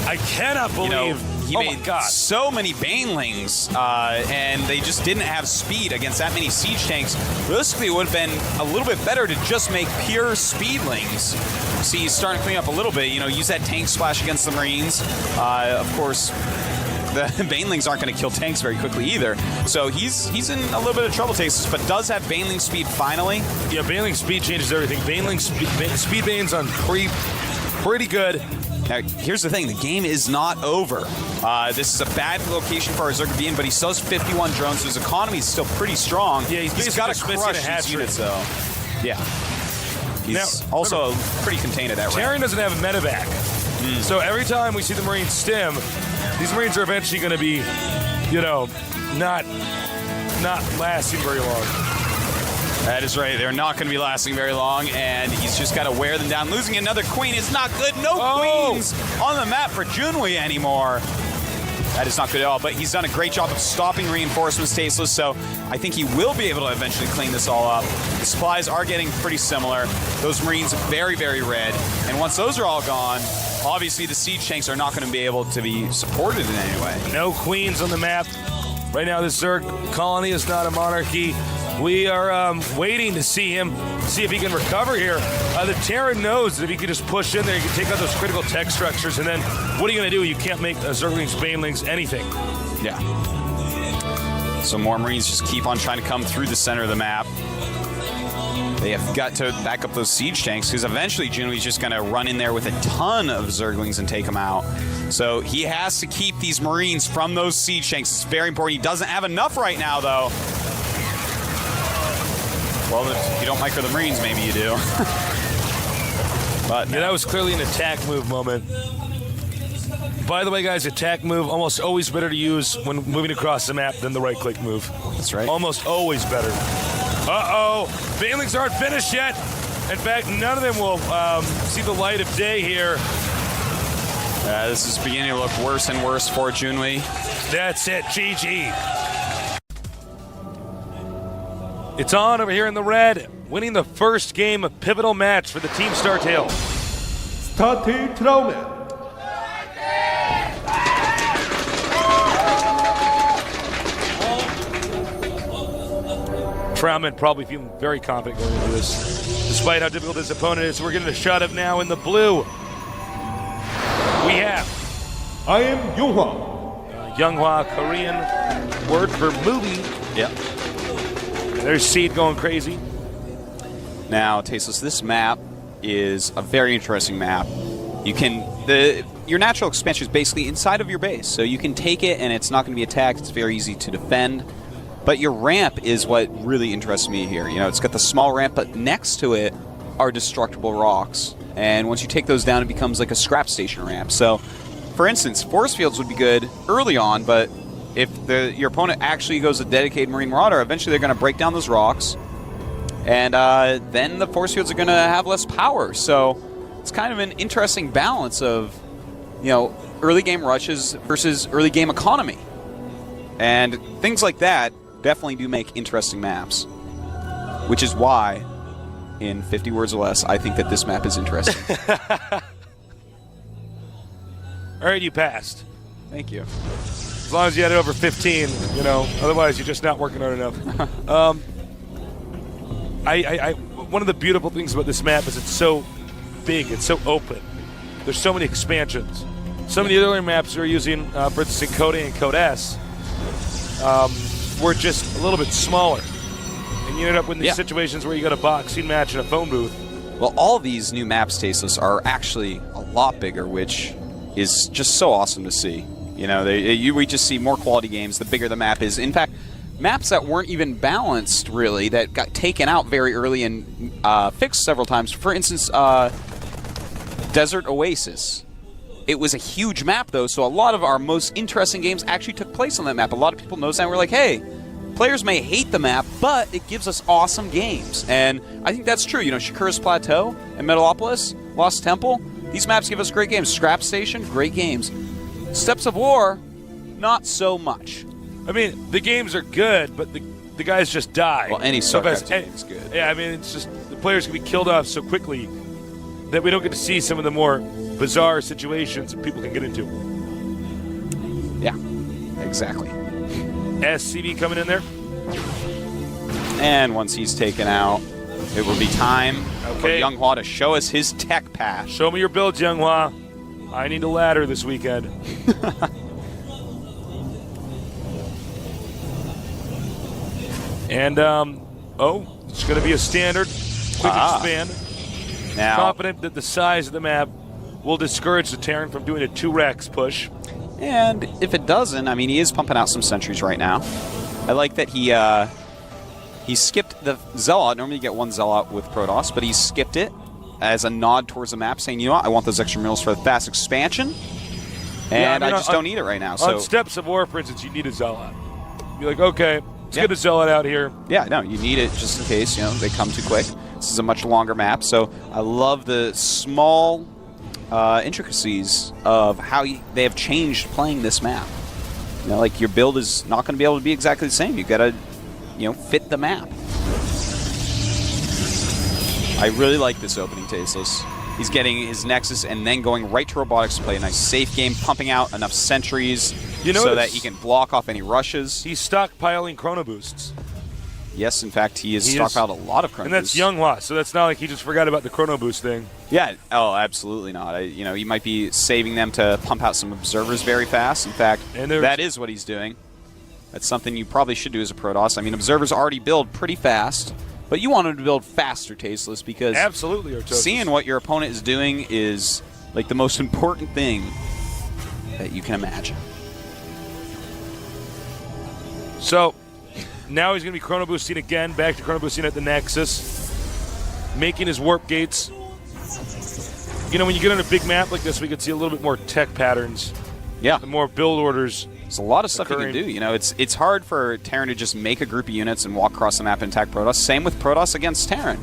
I cannot believe. He made so many Banelings, and they just didn't have speed against that many Siege Tanks. Realistically, it would have been a little bit better to just make pure Speedlings. See, he's starting to clean up a little bit. You know, use that tank splash against the Marines. Of course, the Banelings aren't going to kill tanks very quickly either. So he's in a little bit of trouble takes, but does have Baneling speed finally. Yeah, Baneling speed changes everything. Baneling speed Banes on creep, pretty good. Now, here's the thing. The game is not over. This is a bad location for our Zerg to be in, but he still has 51 drones, so his economy is still pretty strong. Yeah, he's got to crush these units, though. Yeah. He's also pretty contained at that range. Terran doesn't have a medevac. So every time we see the Marines stim, these Marines are eventually going to be, you know, not lasting very long. That is right. They're not going to be lasting very long, and he's just got to wear them down. Losing another Queen is not good. No Queens on the map for Junwi anymore. That is not good at all, but he's done a great job of stopping reinforcements tasteless, so I think he will be able to eventually clean this all up. The supplies are getting pretty similar. Those Marines are very, very red, and once those are all gone, obviously the Siege Tanks are not going to be able to be supported in any way. No Queens on the map. Right now, this Zerg colony is not a monarchy. We are waiting to see if he can recover here. The Terran knows that if he can just push in there, he can take out those critical tech structures, and then what are you going to do? You can't make Zerglings, Banelings, anything. Yeah. So more Marines just keep on trying to come through the center of the map. They have got to back up those Siege Tanks, because eventually Junwi's just going to run in there with a ton of Zerglings and take them out. So he has to keep these Marines from those Siege Tanks. It's very important. He doesn't have enough right now, though. Well, if you don't micro the Marines, maybe you do. But yeah, that was clearly an attack move moment. By the way, guys, attack move almost always better to use when moving across the map than the right-click move. That's right. Almost always better. Uh-oh. Banelings aren't finished yet. In fact, none of them will see the light of day here. This is beginning to look worse and worse for Junwi. That's it. GG. It's on over here in the red, winning the first game, a pivotal match for the Team StarTale. Started round. Trauman probably feeling very confident going into this, despite how difficult his opponent is. We're getting a shot of now in the blue. We have I am Yunghwa. Younghwa, Korean word for movie. Yeah. And there's Seed going crazy. Now, Tasteless, this map is a very interesting map. You can your natural expansion is basically inside of your base, so you can take it and it's not going to be attacked. It's very easy to defend. But your ramp is what really interests me here. You know, it's got the small ramp, but next to it are destructible rocks. And once you take those down, it becomes like a scrap station ramp. So, for instance, force fields would be good early on, but if your opponent actually goes a dedicated Marine Marauder, eventually they're going to break down those rocks, and then the force fields are going to have less power. So it's kind of an interesting balance of, you know, early game rushes versus early game economy. And things like that definitely do make interesting maps, which is why, in 50 words or less, I think that this map is interesting. All right, you passed. Thank you. As long as you had it over 15, you know. Otherwise, you're just not working hard enough. One of the beautiful things about this map is it's so big, it's so open. There's so many expansions. Some of the other maps we're using, for instance, in Code A and Code S, were just a little bit smaller. And you ended up with these situations where you got a boxing match in a phone booth. Well, all of these new maps, Tasteless, are actually a lot bigger, which is just so awesome to see. You know, we just see more quality games the bigger the map is. In fact, maps that weren't even balanced, really, that got taken out very early and fixed several times. For instance, Desert Oasis. It was a huge map, though, so a lot of our most interesting games actually took place on that map. A lot of people noticed that and were like, hey, players may hate the map, but it gives us awesome games. And I think that's true. You know, Shakura's Plateau and Metalopolis, Lost Temple, these maps give us great games. Scrap Station, great games. Steps of War, not so much. I mean, the games are good, but the guys just die. Well, any StarCraft II is good. Yeah, I mean, it's just the players can be killed off so quickly that we don't get to see some of the more bizarre situations that people can get into. Yeah, exactly. SCB coming in there. And once he's taken out, it will be time for Younghwa to show us his tech path. Show me your builds, Younghwa. I need a ladder this weekend. And, it's going to be a standard quick expand. Now, confident that the size of the map will discourage the Terran from doing a 2-Rex push. And if it doesn't, I mean, he is pumping out some sentries right now. I like that he skipped the Zealot. Normally you get one Zealot with Protoss, but he skipped it as a nod towards the map, saying, you know what, I want those extra minerals for the fast expansion, and I just don't need it right now. So on Steps of War, for instance, you need a Zealot. You're like, okay, let's get a Zealot out here. Yeah, no, you need it just in case, you know, they come too quick. This is a much longer map, so I love the small intricacies of how they have changed playing this map. You know, like your build is not going to be able to be exactly the same. You got to, you know, fit the map. I really like this opening, Tasteless. He's getting his Nexus and then going right to Robotics to play a nice safe game, pumping out enough sentries so that he can block off any rushes. He's stockpiling Chrono Boosts. Yes, in fact, he has stockpiled a lot of Chrono Boosts. And that's Younghwa, so that's not like he just forgot about the Chrono Boost thing. Yeah, oh, absolutely not. You know, he might be saving them to pump out some Observers very fast. In fact, that is what he's doing. That's something you probably should do as a Protoss. I mean, Observers already build pretty fast, but you want him to build faster, Tasteless, because absolutely, Artosis. Seeing what your opponent is doing is like the most important thing that you can imagine. So now he's going to be Chrono Boosting again, back to Chrono Boosting at the Nexus, making his warp gates. You know, when you get on a big map like this, we could see a little bit more tech patterns. Yeah. The more build orders. There's a lot of stuff you can do. You know, it's hard for Terran to just make a group of units and walk across the map and attack Protoss. Same with Protoss against Terran.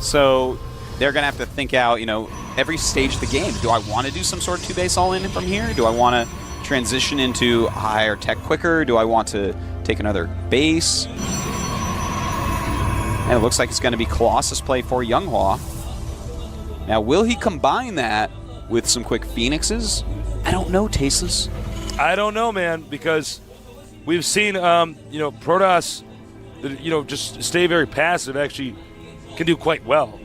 So they're going to have to think out, you know, every stage of the game. Do I want to do some sort of 2-base all-in from here? Do I want to transition into higher tech quicker? Do I want to take another base? And it looks like it's going to be Colossus play for Younghwa. Now, will he combine that with some quick Phoenixes? I don't know, Tasteless. I don't know, man, because we've seen, you know, Protoss, you know, just stay very passive, actually can do quite well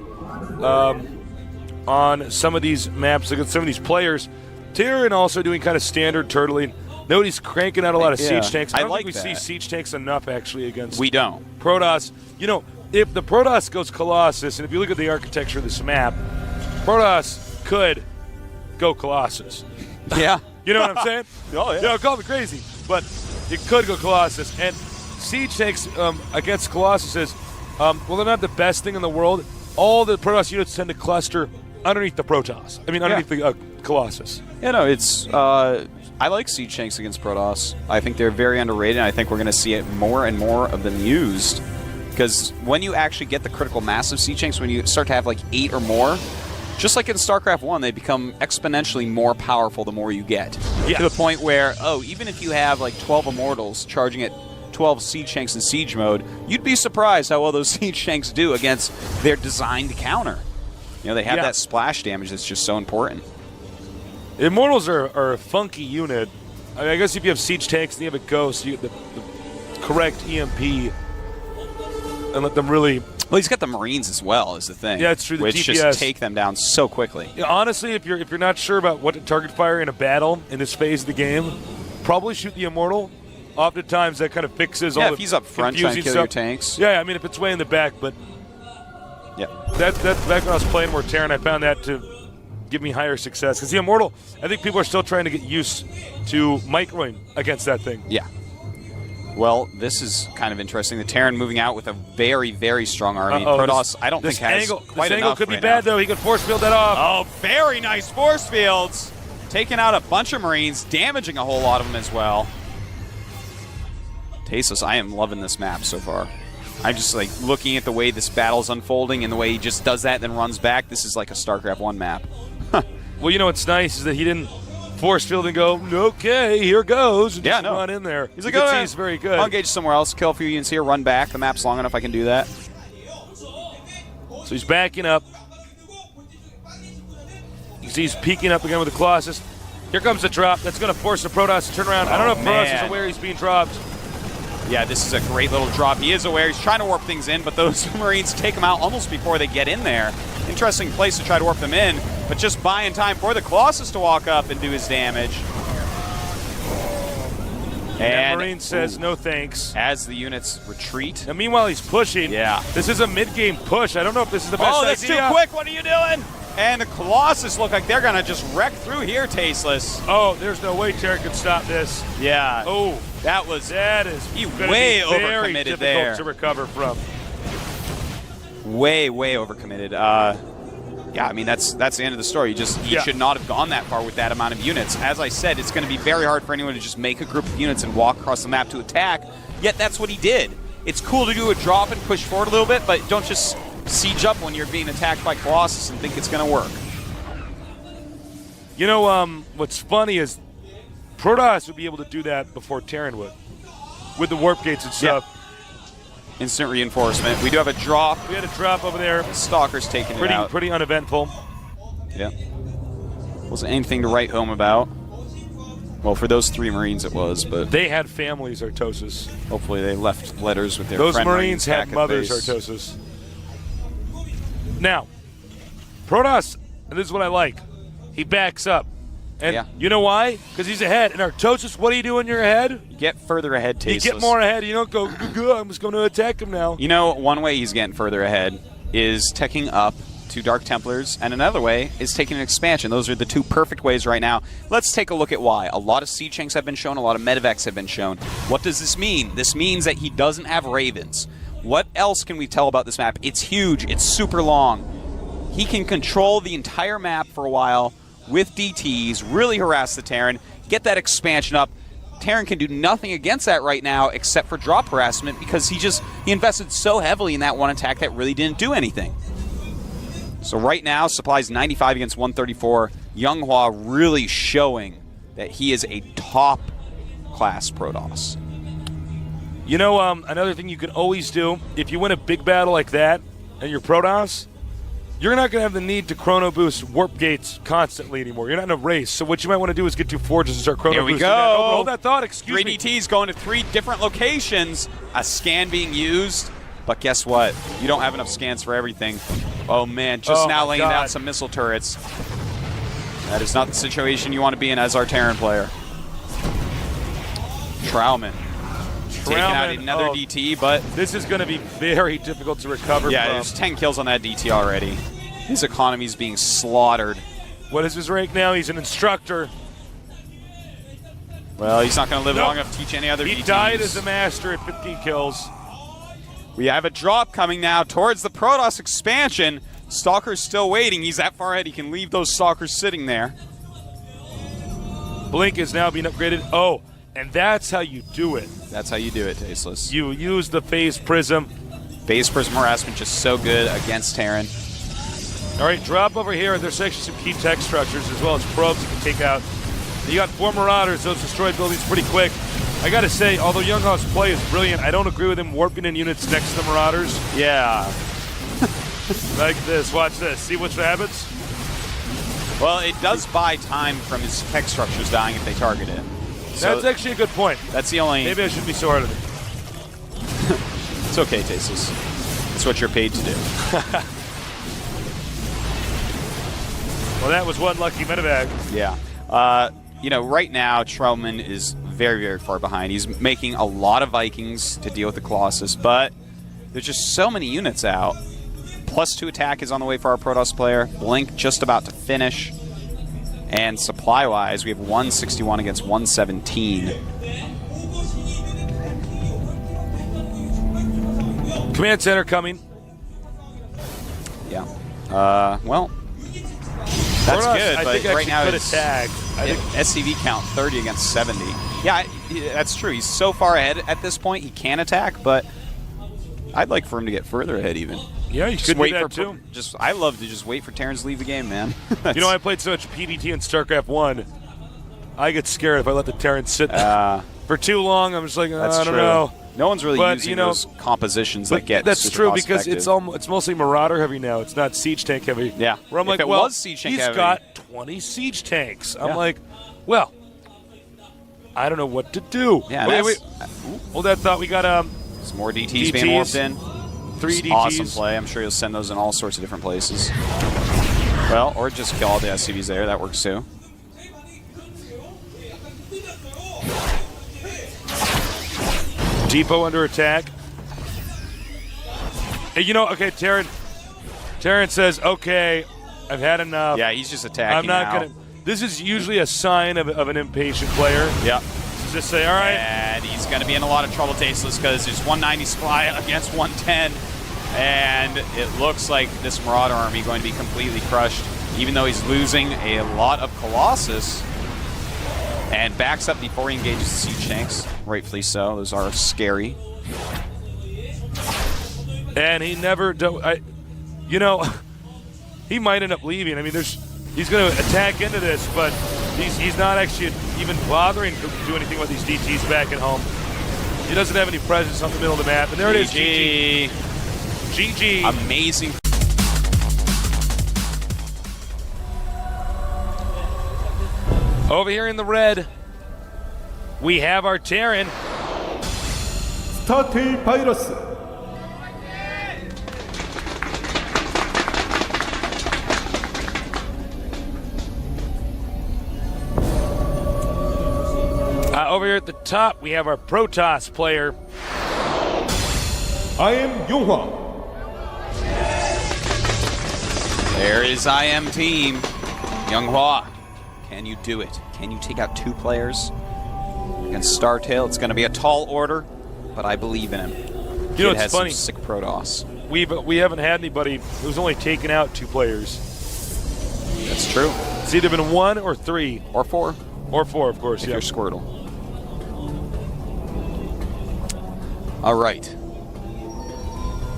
on some of these maps against some of these players. Terran also doing kind of standard turtling. Nobody's cranking out a lot of Yeah. siege tanks. I don't like think we see that. siege tanks enough, actually, against We don't. Protoss. You know, if the Protoss goes Colossus, and if you look at the architecture of this map, Protoss could go Colossus. Yeah. You know what I'm saying? Oh, yeah. You know, call me crazy, but it could go Colossus. And siege tanks against Colossuses, well, they're not the best thing in the world. All the Protoss units tend to cluster underneath the Protoss. I mean, underneath the Colossus. Yeah, no, it's. I like siege tanks against Protoss. I think they're very underrated, and I think we're going to see it more and more of them used. Because when you actually get the critical mass of siege tanks, when you start to have like 8 or more, just like in StarCraft 1, they become exponentially more powerful the more you get. Yes. To the point where, even if you have like 12 Immortals charging at 12 siege tanks in siege mode, you'd be surprised how well those siege tanks do against their designed counter. You know, they have that splash damage that's just so important. Immortals are a funky unit. I mean, I guess if you have siege tanks and you have a ghost, you get the correct EMP and let them really. Well, he's got the Marines as well, is the thing. Yeah, it's true. The which DPS. just take them down so quickly. Yeah, honestly, if you're not sure about what to target fire in a battle in this phase of the game, probably shoot the Immortal. Oftentimes that kind of fixes all the if he's up front trying to kill your tanks. Yeah, I mean, if it's way in the back, but yeah, that's back when I was playing more Terran, I found that to give me higher success. Because the Immortal, I think people are still trying to get used to microing against that thing. Yeah. Well, this is kind of interesting. The Terran moving out with a very, very strong army. Protoss, I don't think has quite this angle enough could be right bad, now. though. He could force field that off. Oh, very nice force fields. Taking out a bunch of Marines, damaging a whole lot of them as well. Tasteless, I am loving this map so far. I'm just like looking at the way this battle's unfolding and the way he just does that and then runs back. This is like a StarCraft 1 map. Well, you know what's nice is that he didn't force field and go, okay, here goes. And Yeah, just run in there. He's like, you can all see right, he's very good. I'll engage somewhere else, kill a few units here, run back. The map's long enough I can do that. So he's backing up. You see he's peeking up again with the Colossus. Here comes the drop. That's going to force the Protoss to turn around. I don't know if Protoss is aware he's being dropped. Yeah, this is a great little drop. He is aware. He's trying to warp things in, but those Marines take him out almost before they get in there. Interesting place to try to warp them in, but just buying time for the Colossus to walk up and do his damage. And Marine says no thanks. As the units retreat. And meanwhile, he's pushing. Yeah. This is a mid-game push. I don't know if this is the best idea. Oh, that's too quick. What are you doing? And the Colossus look like they're going to just wreck through here, Tasteless. Oh, there's no way Terran can stop this. Yeah. Oh, that is way overcommitted there. To recover from. Way overcommitted. Yeah, I mean that's the end of the story. You should not have gone that far with that amount of units. As I said, it's going to be very hard for anyone to just make a group of units and walk across the map to attack. Yet that's what he did. It's cool to do a drop and push forward a little bit, but don't just siege up when you're being attacked by Colossus and think it's going to work. You know, what's funny is Protoss would be able to do that before Terran would, with the warp gates and stuff. Yeah. Instant reinforcement. We do have a drop. We had a drop over there. Stalker's taking it out. Pretty uneventful. Yeah. Wasn't anything to write home about. Well, for those 3 Marines it was, but they had families, Artosis. Hopefully they left letters with their Those friend Marines back had at mothers, base. Artosis. Now, Protoss, and this is what I like, he backs up. And you know why? Because he's ahead. And Artosis, what do you do when you're ahead? You get further ahead, Tasteless. You get more ahead. You don't go, I'm just going to attack him now. You know, one way he's getting further ahead is teching up to Dark Templars, and another way is taking an expansion. Those are the 2 perfect ways right now. Let's take a look at why. A lot of siege tanks have been shown, a lot of medevacs have been shown. What does this mean? This means that he doesn't have Ravens. What else can we tell about this map? It's huge. It's super long. He can control the entire map for a while with DTs, really harass the Terran, get that expansion up. Terran can do nothing against that right now except for drop harassment because he invested so heavily in that one attack that really didn't do anything. So right now, supplies 95 against 134. Younghua really showing that he is a top-class Protoss. You know, another thing you can always do, if you win a big battle like that and you're Protoss, you're not going to have the need to chrono boost warp gates constantly anymore. You're not in a race. So what you might want to do is get 2 forges and start chrono boosting. Here we go. Oh, hold that thought. Excuse me. 3 DTs going to 3 different locations. A scan being used. But guess what? You don't have enough scans for everything. Oh, man. Just now laying down some missile turrets. That is not the situation you want to be in as our Terran player. Trauman. Taking out another DT, but this is going to be very difficult to recover from. There's 10 kills on that DT already. His economy's being slaughtered. What is his rank now? He's an instructor. Well, he's not going to live long enough to teach any other DTs. He died as a master at 15 kills. We have a drop coming now towards the Protoss expansion. Stalker's still waiting. He's that far ahead. He can leave those Stalkers sitting there. Blink is now being upgraded. Oh, and that's how you do it. That's how you do it, Tasteless. You use the phase prism. Phase prism harassment just so good against Terran. All right, drop over here. There's actually some key tech structures as well as probes you can take out. You got 4 Marauders. Those destroy buildings pretty quick. I got to say, although Younghaw's play is brilliant, I don't agree with him warping in units next to the Marauders. Yeah. Like this. Watch this. See what happens? Well, it does buy time from his tech structures dying if they target it. So that's actually a good point. That's the only... Maybe I shouldn't be so hard on it. It's okay, Tasteless. It's what you're paid to do. Well, that was one lucky medevac. Yeah. Right now, Trauman is very, very far behind. He's making a lot of Vikings to deal with the Colossus, but there's just so many units out. +2 attack is on the way for our Protoss player. Blink just about to finish. And supply-wise, we have 161 against 117. Command center coming. Yeah. Well, that's Protoss, good, but right now it's attack. SCV count 30 against 70. Yeah, that's true. He's so far ahead at this point, he can attack, but I'd like for him to get further ahead even. Yeah, you could do that too. I love to just wait for Terrans to leave the game, man. You know, I played so much PvT in StarCraft 1. I get scared if I let the Terrans sit for too long. I'm just like, I don't know. No one's really using those compositions that get. That's true because it's mostly Marauder heavy now. It's not siege tank heavy. Yeah. Where I'm like, was siege tank he's heavy, got 20 siege tanks. I'm like, well, I don't know what to do. Yeah. Wait. Hold that thought. We got some more DTs being warped in. 3 DTs. Awesome play. I'm sure you'll send those in all sorts of different places. Well, or just kill all the SCVs there. That works too. Depot under attack. Hey, okay, Terran says, okay, I've had enough. Yeah, he's just attacking I'm not going to. This is usually a sign of an impatient player. Yeah. Just say, all right. And he's going to be in a lot of trouble, Tasteless, because there's 190 supply against 110. And it looks like this Marauder army going to be completely crushed, even though he's losing a lot of Colossus. And backs up before he engages the siege tanks. Rightfully so. Those are scary. And he never... he might end up leaving. I mean, he's going to attack into this, but he's not actually even bothering to do anything with these DTs back at home. He doesn't have any presence on the middle of the map. And there it is, GG. GG. Amazing. Over here in the red, we have our Terran. State Pirates. Over here at the top, we have our Protoss player. I am Yunghwa. There is IM team. Younghwa. Can you do it? Can you take out 2 players against Startail? It's going to be a tall order, but I believe in him. You know, it's funny. Some sick Protoss. We haven't had anybody who's only taken out 2 players. That's true. It's either been 1 or 3. Or 4. Or 4, of course, if yeah. you're Squirtle. All right.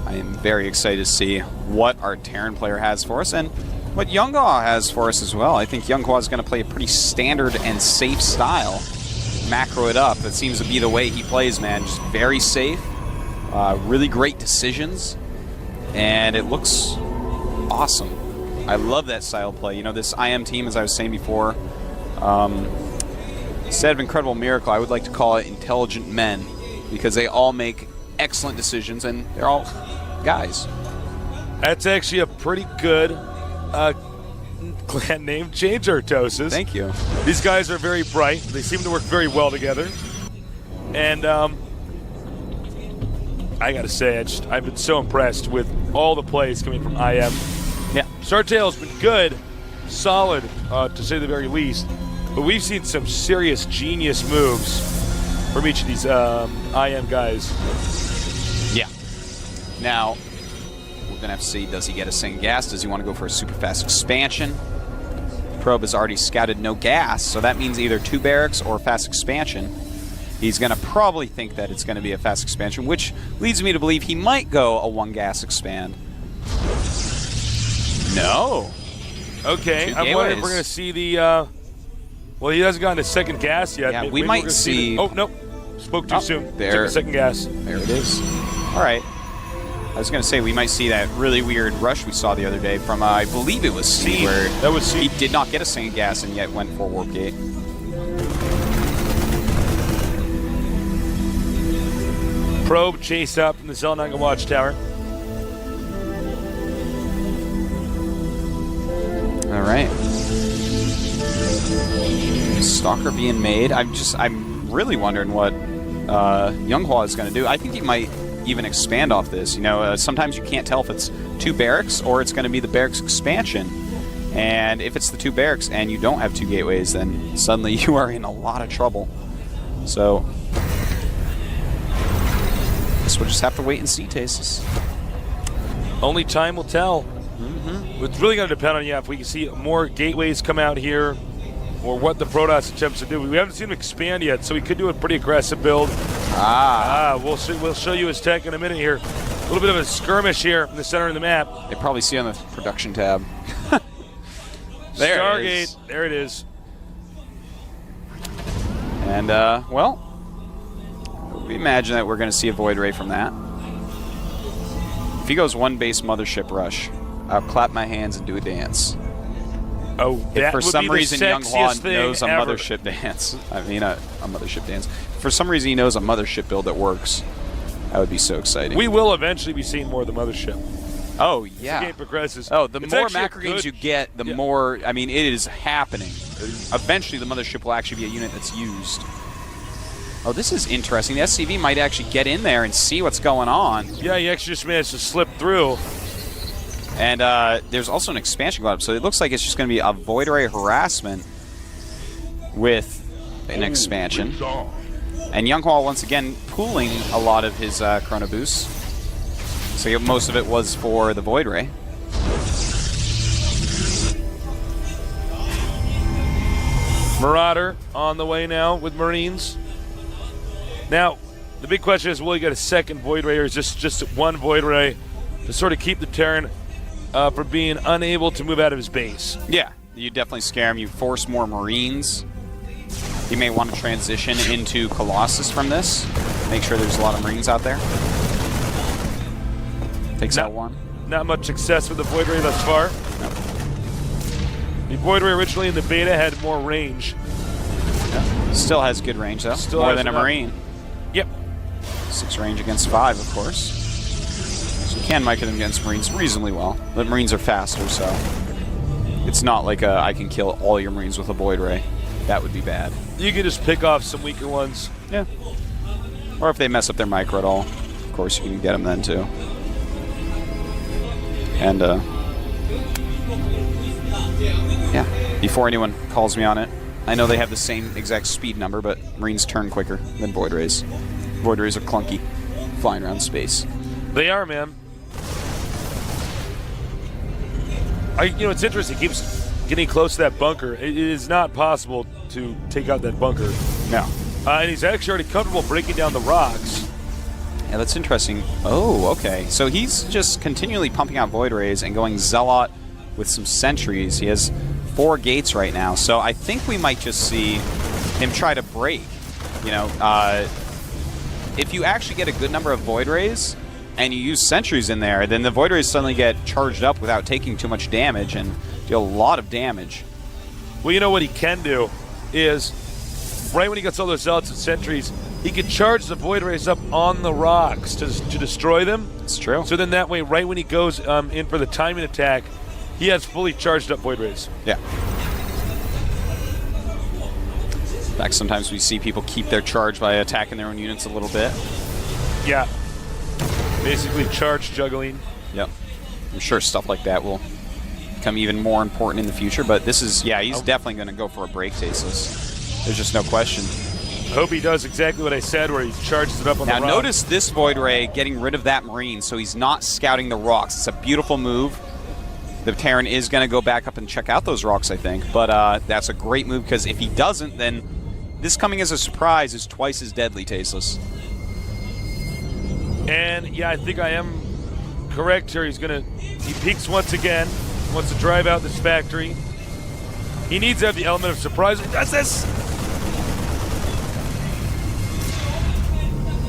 I am very excited to see what our Terran player has for us and what Younghwa has for us as well. I think Younghwa is going to play a pretty standard and safe style. Macro it up. That seems to be the way he plays, man. Just very safe. Really great decisions. And it looks awesome. I love that style of play. This IM team, as I was saying before, instead of Incredible Miracle, I would like to call it Intelligent Men, because they all make excellent decisions, and they're all guys. That's actually a pretty good clan name change, Artosis. Thank you. These guys are very bright. They seem to work very well together. And I gotta say, I've been so impressed with all the plays coming from IM. Yeah. Startail's been good, solid, to say the very least. But we've seen some serious genius moves from each of these IM guys. Yeah. Now, we're gonna have to see, does he get a Sing gas? Does he want to go for a super fast expansion? Probe has already scouted no gas, so that means either 2 barracks or fast expansion. He's going to probably think that it's going to be a fast expansion, which leads me to believe he might go a 1 gas expand. No. Okay, I'm wondering if we're going to see the... well, he hasn't gotten his second gas yet. Yeah, we might see... Oh, nope. Spoke too soon. There. Took the second gas. There it is. All right. I was going to say, we might see that really weird rush we saw the other day from, I believe it was C, where that was C. He did not get a second gas and yet went for Warp Gate. Probe chased up from the Zelnaga watchtower. All right. Stalker being made. I'm really wondering what Younghua is going to do. I think he might even expand off this. You know, sometimes you can't tell if it's 2 barracks or it's going to be the barracks expansion. And if it's the 2 barracks and you don't have 2 gateways, then suddenly you are in a lot of trouble. So, I guess we'll just have to wait and see, Tasis. Only time will tell. It's really going to depend on, if we can see more gateways come out here or what the Protoss attempts to do. We haven't seen him expand yet, so he could do a pretty aggressive build. We'll show you his tech in a minute here. A little bit of a skirmish here in the center of the map. They probably see on the production tab. There Stargate, it is. there it is. And, well, we imagine that we're going to see a Void Ray from that. If he goes 1 base Mothership Rush, I'll clap my hands and do a dance. Oh, if for some reason Younghua knows a Mothership dance, I mean a Mothership dance. If for some reason he knows a Mothership build that works, that would be so exciting. We will eventually be seeing more of the Mothership. Oh, yeah. As the game progresses. Oh, the more macro games you get, the more, I mean, it is happening. Eventually the Mothership will actually be a unit that's used. Oh, this is interesting. The SCV might actually get in there and see what's going on. Yeah, he actually just managed to slip through. And there's also an expansion going up, so it looks like it's just going to be a Void Ray harassment with an expansion. And Younghua, once again, pooling a lot of his Chrono Boosts. So most of it was for the Void Ray. Marauder on the way now with Marines. Now, the big question is, will he get a second Void Ray, or is this just 1 Void Ray to sort of keep the Terran from being unable to move out of his base? Yeah, you definitely scare him. You force more Marines. You may want to transition into Colossus from this. Make sure there's a lot of Marines out there. Takes out 1. Not much success with the Void Ray thus far. No. The Void Ray originally in the beta had more range. Yeah. Still has good range, though. Still more than a Marine. Yep. 6 range against 5, of course. So you can micro them against Marines reasonably well. The Marines are faster, so it's not like I can kill all your Marines with a Void Ray. That would be bad. You can just pick off some weaker ones. Yeah. Or if they mess up their micro at all, of course you can get them then too. And yeah, before anyone calls me on it, I know they have the same exact speed number, but Marines turn quicker than Void Rays. Void Rays are clunky, flying around space. They are, man. It's interesting. He keeps getting close to that bunker. It is not possible to take out that bunker. No. And he's actually already comfortable breaking down the rocks. Yeah, that's interesting. Oh, okay. So he's just continually pumping out Void Rays and going Zealot with some sentries. He has 4 gates right now, so I think we might just see him try to break. You know, if you actually get a good number of Void Rays and you use sentries in there, then the Void Rays suddenly get charged up without taking too much damage and deal a lot of damage. Well, you know what he can do is, right when he gets all those Zealots and sentries, he can charge the Void Rays up on the rocks to destroy them. It's true. So then that way, right when he goes in for the timing attack, he has fully charged up Void Rays. Yeah. In fact, sometimes we see people keep their charge by attacking their own units a little bit. Yeah. Basically charge juggling. Yep. I'm sure stuff like that will become even more important in the future, but this is, yeah, he's definitely going to go for a break, Tasteless. There's just no question. I hope he does exactly what I said, where he charges it up on the rock. Now notice this Void Ray getting rid of that Marine, so he's not scouting the rocks. It's a beautiful move. The Terran is going to go back up and check out those rocks, I think, but that's a great move, because if he doesn't, then this coming as a surprise is twice as deadly, Tasteless. And yeah, I think I am correct here. He peeks once again, wants to drive out this factory. He needs to have the element of surprise. He does this!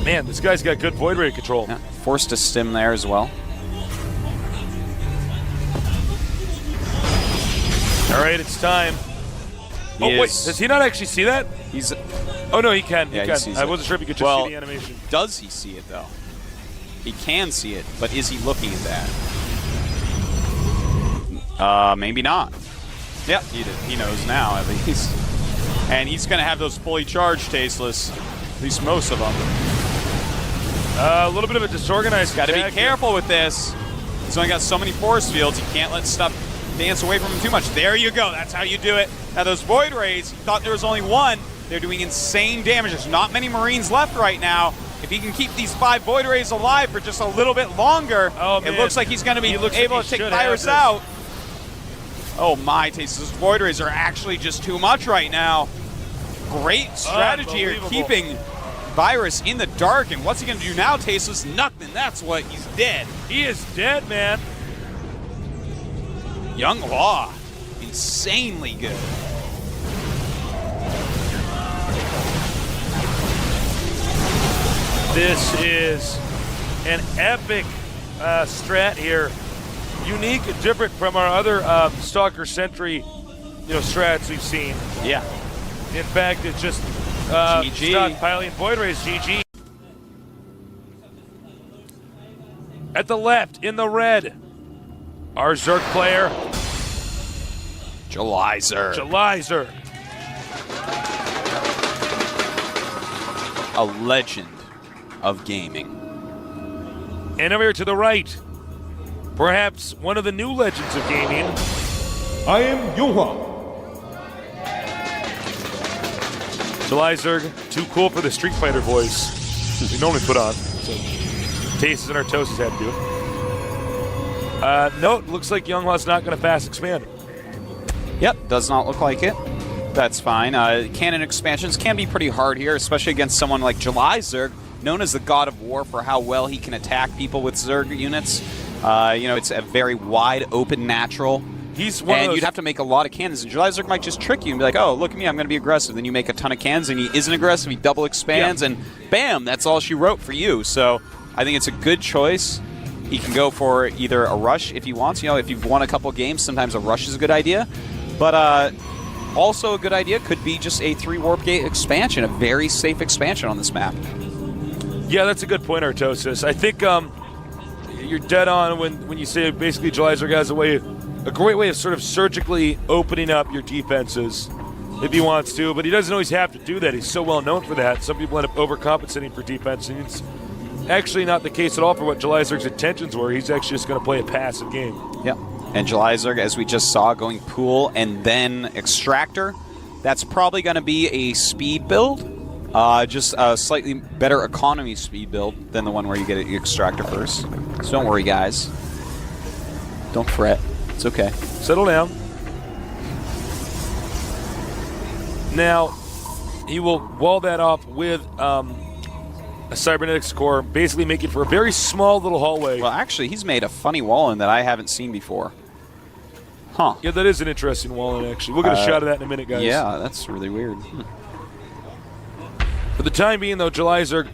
Man, this guy's got good Void Ray control. Yeah, forced to stim there as well. All right, it's time. Wait, does he not actually see that? Oh no, he can. Yeah, he sees I it. wasn't sure if he could just see the animation. Does he see it though? He can see it, but is he looking at that? Maybe not. Yeah, he knows now at least. And he's going to have those fully charged Tasteless, at least most of them. A little bit of a disorganized Got to be attack careful with this. He's only got so many force fields. You can't let stuff dance away from him too much. There you go. That's how you do it. Now those Void Rays, you thought there was only one. They're doing insane damage. There's not many Marines left right now. If he can keep these 5 Void Rays alive for just a little bit longer, it looks like he's going to be able to take Virus out. Oh my, Tasteless. Those Void Rays are actually just too much right now. Great strategy here, keeping Virus in the dark. And what's he going to do now, Tasteless? Nothing. That's what. He's dead. He is dead, man. Young Law, insanely good. This is an epic strat here. Unique and different from our other Stalker Sentry, strats we've seen. Yeah. In fact, it's just GG. stockpiling Void Rays. GG. At the left, in the red, our Zerg player, Julyzer. A legend of gaming. And over here to the right, perhaps one of the new legends of gaming. I am Yonghwa. Julyzer, too cool for the Street Fighter voice we normally put on. So Tastes and our Toasts had to do it. No, it looks like Younghwa's not going to fast expand. Yep, does not look like it. That's fine. Cannon expansions can be pretty hard here, especially against someone like Julyzer, known as the God of War for how well he can attack people with Zerg units. It's a very wide open natural. And you'd have to make a lot of cannons, and Julyzer might just trick you and be like, oh, look at me, I'm going to be aggressive. Then you make a ton of cannons, and he isn't aggressive, he double expands, and bam, that's all she wrote for you. So I think it's a good choice. He can go for either a rush if he wants. If you've won a couple games, sometimes a rush is a good idea. But also a good idea could be just a 3 Warp Gate expansion, a very safe expansion on this map. Yeah, that's a good point, Artosis. I think you're dead on when you say basically Julyzer has a great way of sort of surgically opening up your defenses if he wants to, but he doesn't always have to do that. He's so well known for that. Some people end up overcompensating for defense, and it's actually not the case at all for what Julyzer's intentions were. He's actually just going to play a passive game. Yeah. And Julyzer, as we just saw, going Pool and then Extractor, that's probably going to be a speed build. Just a slightly better economy speed build than the one where you get your Extractor first. So don't worry, guys. Don't fret. It's okay. Settle down. Now, he will wall that off with a cybernetics core, basically making for a very small little hallway. Well, actually, he's made a funny wall in that I haven't seen before. Huh. Yeah, that is an interesting wall in, actually. We'll get a shot of that in a minute, guys. Yeah, that's really weird. For the time being, though, Julyzer,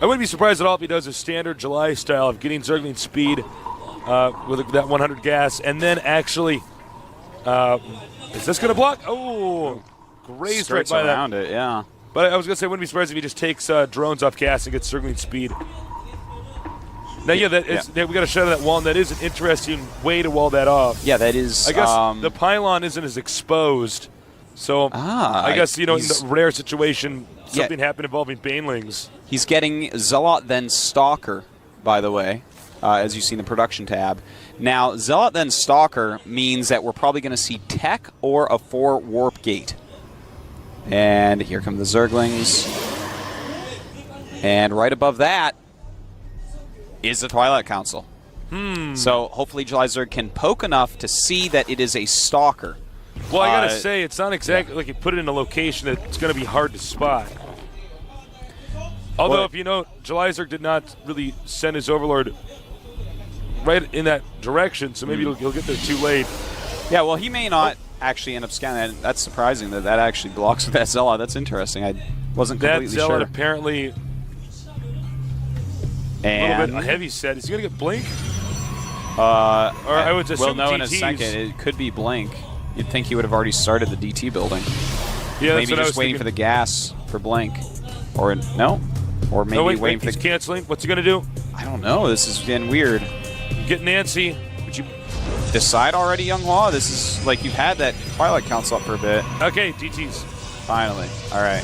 I wouldn't be surprised at all if he does a standard July style of getting Zergling speed with that 100 gas, and then actually, is this going to block? Oh, grazed right by around that. it, yeah. But I was going to say, I wouldn't be surprised if he just takes drones off gas and gets Zergling speed. Now, we got a shot of that wall, and that is an interesting way to wall that off. Yeah, that is. I guess the pylon isn't as exposed So I guess, in the rare situation, something happened involving Banelings. He's getting Zealot, then Stalker, by the way, as you see in the production tab. Now, Zealot, then Stalker means that we're probably going to see Tech or a 4 Warp Gate. And here come the Zerglings. And right above that is the Twilight Council. So hopefully July Zerg can poke enough to see that it is a Stalker. Well, I got to say, it's not exactly like you put it in a location that's going to be hard to spot. Although, if you know, July Zerg did not really send his Overlord right in that direction, so maybe he'll get there too late. Yeah, well, he may not actually end up scanning that. That's surprising that actually blocks with that Zealot. That's interesting. I wasn't completely that Zealot sure. Apparently and a little bit heavy set. Is he going to get Blink? Or I would assume we'll know DTs. in a second. It could be Blink. You'd think he would have already started the DT building. Yeah, maybe just waiting for the gas for Blink. Or no? Or maybe waiting for he's canceling. What's he going to do? I don't know. This is getting weird. Get Nancy. Would you decide already, Younghwa? This is like you've had that Twilight Council up for a bit. Okay, DTs. Finally. All right.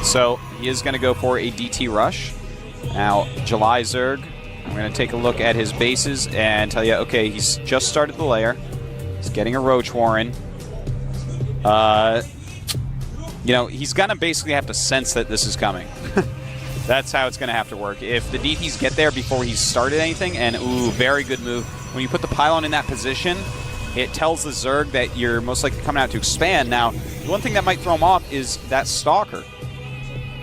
So he is going to go for a DT rush. Now, July Zerg, I'm going to take a look at his bases and tell you, okay, he's just started the lair. He's getting a Roach Warren. He's going to basically have to sense that this is coming. That's how it's going to have to work. If the DTs get there before he's started anything, and very good move. When you put the pylon in that position, it tells the Zerg that you're most likely coming out to expand. Now, the one thing that might throw him off is that Stalker.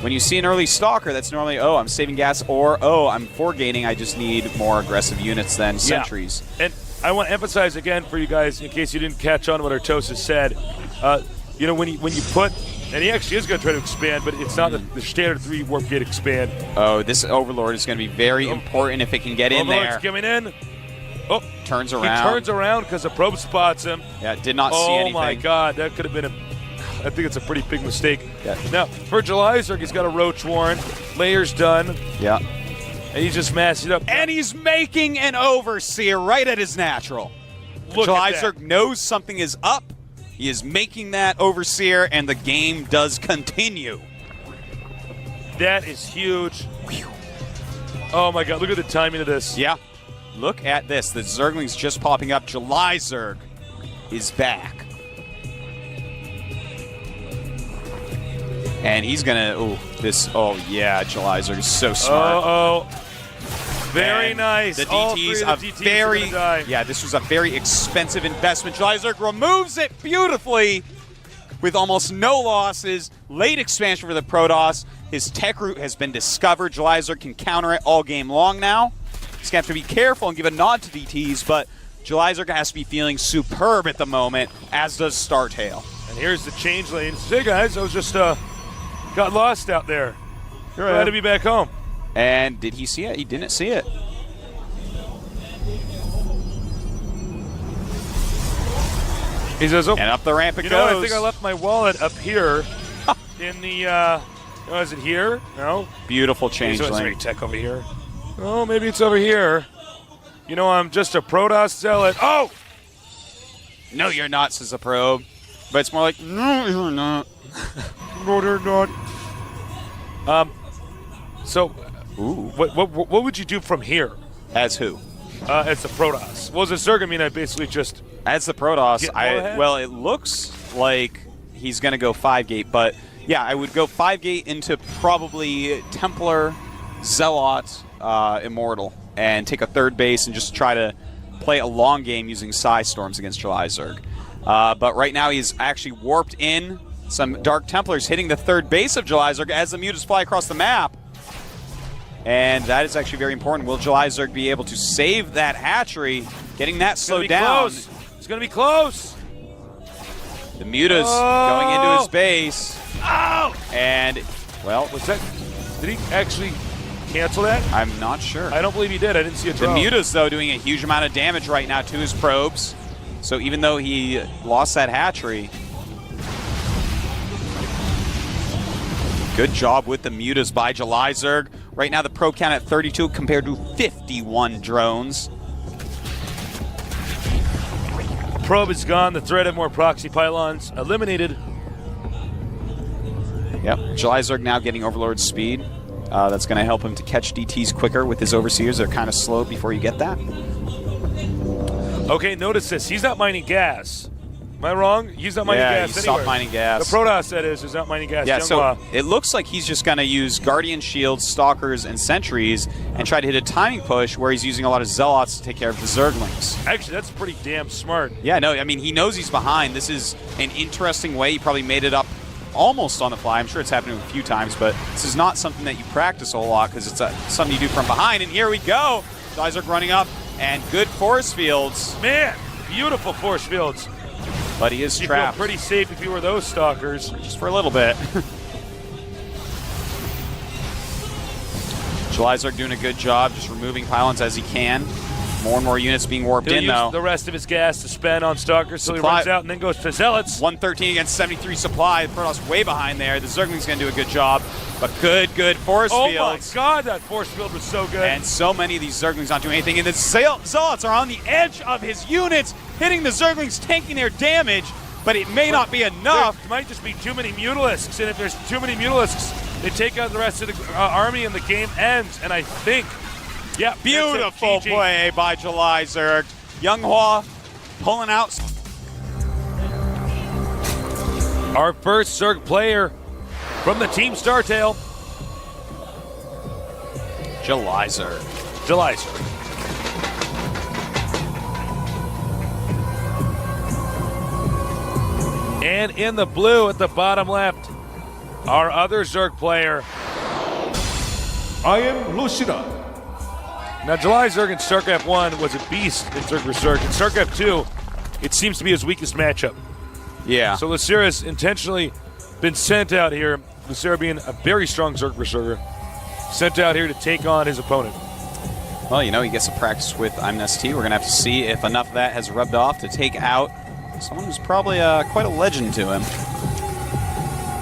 When you see an early Stalker, that's normally, I'm saving gas, or, I'm forgaining, I just need more aggressive units than sentries. Yeah. And I want to emphasize again for you guys, in case you didn't catch on what Artosis said, when you put, and he actually is going to try to expand, but it's not the standard 3 Warp Gate expand. Oh, this Overlord is going to be very important if it can get in there. Overlord's coming in. Oh, turns around. He turns around because the probe spots him. Yeah, did not see anything. Oh my God, that could have been I think it's a pretty big mistake. Yeah. Now, for July Zerg, he's got a Roach Warren. Layer's done. Yeah. And he's just masked it up. And he's making an Overseer right at his natural. July Zerg knows something is up. He is making that Overseer, and the game does continue. That is huge. Oh my God, look at the timing of this. Yeah. Look at this. The Zergling's just popping up. July Zerg is back. And he's going to, July Zerg is so smart. Very and nice. The DTs, this was a very expensive investment. July Zerg removes it beautifully with almost no losses. Late expansion for the Protoss. His tech route has been discovered. July Zerg can counter it all game long now. He's going to have to be careful and give a nod to DTs, but July Zerg has to be feeling superb at the moment, as does Startail. And here's the change lane. Hey guys, I was just got lost out there. Glad to be back home. And did he see it? He didn't see it. He says, and up the ramp it goes. I think I left my wallet up here in the, is it here? No? Beautiful change lane. Is there any tech over here? Oh, maybe it's over here. I'm just a Protoss zealot. Oh! No, you're not, says the probe. But it's more like, no, you're not. No, they're not. So, what would you do from here? As who? As the Protoss. Well, as a Zerg, I basically just... As the Protoss, it looks like he's going to go 5-gate, but yeah, I would go 5-gate into probably Templar, Zealot, Immortal, and take a third base and just try to play a long game using Psy Storms against July Zerg. But right now he's actually warped in. Some Dark Templars hitting the third base of July Zerg as the Mutas fly across the map. And that is actually very important. Will July Zerg be able to save that hatchery, getting that slowed down? Close. It's going to be close. The Mutas going into his base. Oh! And, well... Did he actually cancel that? I'm not sure. I don't believe he did. I didn't see a draw. The Mutas, though, doing a huge amount of damage right now to his probes. So even though he lost that hatchery... Good job with the Mutas by July Zerg. Right now the probe count at 32 compared to 51 drones. probe is gone. The threat of more proxy pylons eliminated. Yep, July Zerg now getting Overlord speed. That's going to help him to catch DTs quicker with his Overseers. They're kind of slow before you get that. Okay, notice this. He's not mining gas. Am I wrong? He's not mining gas he anywhere. stopped mining gas. The Protoss, that is not mining gas. Yeah, Younghua. so it looks like he's just going to use Guardian Shields, Stalkers, and Sentries and try to hit a timing push where he's using a lot of Zealots to take care of the Zerglings. Actually, that's pretty damn smart. Yeah, no, I mean, he knows he's behind. This is an interesting way. He probably made it up almost on the fly. I'm sure it's happened to him a few times, but this is not something that you practice a whole lot because it's something you do from behind. And here we go. Guys are running up, and good force fields. Man, beautiful force fields. But he is You trapped. feel pretty safe if you were those stalkers. Just for a little bit. July Zerg doing a good job just removing pylons as he can. More and more units being warped He'll in, use though. the rest of his gas to spend on stalkers, so he runs out and then goes to Zealots. 113 against 73 supply. Protoss way behind there. The Zergling's going to do a good job. But good force fields. Oh my god, that force field was so good. And so many of these Zerglings not doing anything. And the Zealots are on the edge of his units, hitting the Zerglings, taking their damage. But it may not be enough. There might just be too many Mutalisks, and if there's too many Mutalisks, they take out the rest of the army and the game ends. And I think, yeah, Beautiful play by July Zerg. Younghua pulling out. Our first Zerg player from the Team Startail. July Zerg. July Zerg. And in the blue at the bottom left, our other Zerg player. I am Lushira. Now, July Zerg in StarCraft 1 was a beast in Zerg vs. Zerg. In StarCraft 2, it seems to be his weakest matchup. Yeah. So Lucira's intentionally been sent out here, Lucira being a very strong Zerg vs. Zerger, sent out here to take on his opponent. Well, you know, he gets to practice with Imnest. We're going to have to see if enough of that has rubbed off to take out someone who's probably quite a legend to him.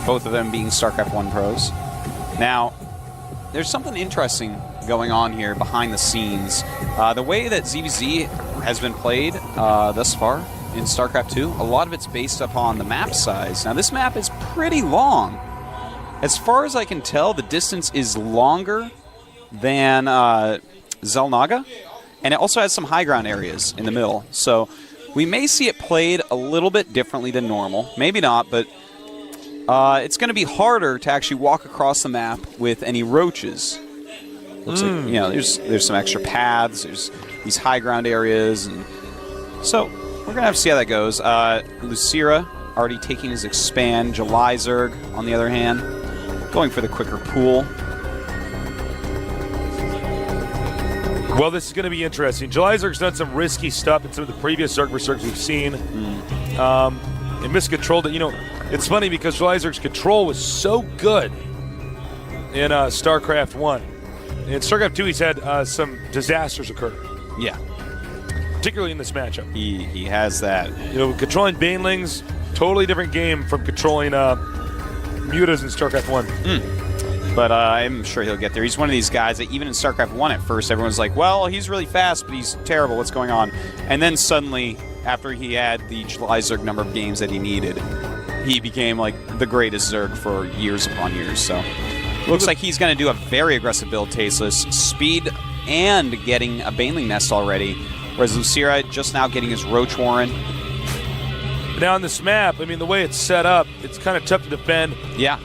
Both of them being StarCraft 1 pros. Now, there's something interesting going on here behind the scenes. The way that ZVZ has been played thus far in StarCraft 2, a lot of it's based upon the map size. Now, this map is pretty long. As far as I can tell, the distance is longer than Xel'Naga, and it also has some high ground areas in the middle. So we may see it played a little bit differently than normal. Maybe not, but it's going to be harder to actually walk across the map with any roaches. Looks like, you know, there's some extra paths, there's these high ground areas, and so we're going to have to see how that goes. Lucira already taking his expand. July Zerg, on the other hand, going for the quicker pool. Well, this is going to be interesting. July Zerg's done some risky stuff in some of the previous Zerg vs. Zergs we've seen. And miscontrolled it. You know, it's funny because July Zerg's control was so good in StarCraft 1. In StarCraft 2, he's had some disasters occur. Yeah. Particularly in this matchup. He has that. You know, controlling Banelings, totally different game from controlling Mutas in StarCraft 1. But I'm sure he'll get there. He's one of these guys that even in StarCraft 1 at first, everyone's like, well, he's really fast, but he's terrible. What's going on? And then suddenly, after he had the July Zerg number of games that he needed, he became like the greatest Zerg for years upon years. So looks like he's going to do a very aggressive build, Tasteless. Speed and getting a Baneling Nest already, whereas Lucira just now getting his Roach Warren. Now on this map, I mean, the way it's set up, it's kind of tough to defend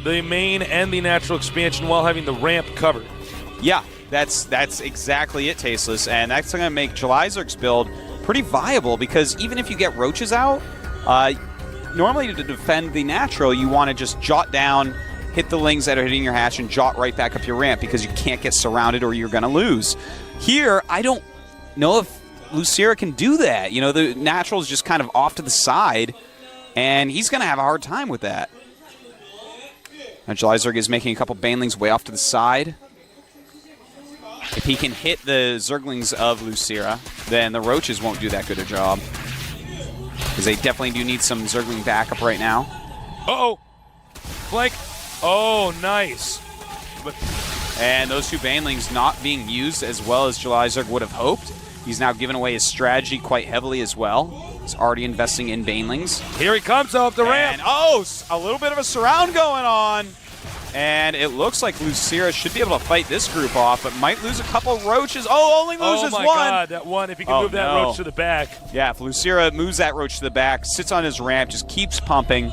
the main and the natural expansion while having the ramp covered. Yeah, that's exactly it, Tasteless, and that's going to make July Zerg's build pretty viable because even if you get roaches out, normally to defend the natural, you want to just jot down, hit the lings that are hitting your hatch, and jot right back up your ramp because you can't get surrounded or you're going to lose. Here, I don't know if Lucira can do that. You know, the natural is just kind of off to the side, and he's going to have a hard time with that. Now, July Zerg is making a couple Banelings way off to the side. If he can hit the Zerglings of Lucira, then the Roaches won't do that good a job. Because they definitely do need some Zergling backup right now. Uh-oh. Flank. Oh, nice. And those two Banelings not being used as well as July Zerg would have hoped. He's now given away his strategy quite heavily as well. He's already investing in Banelings. Here he comes off the ramp. And, oh, a little bit of a surround going on. And it looks like Lucira should be able to fight this group off, but might lose a couple roaches. Oh, only loses one. Oh, my God, that one. If he can move that roach to the back. Yeah, if Lucira moves that roach to the back, sits on his ramp, just keeps pumping,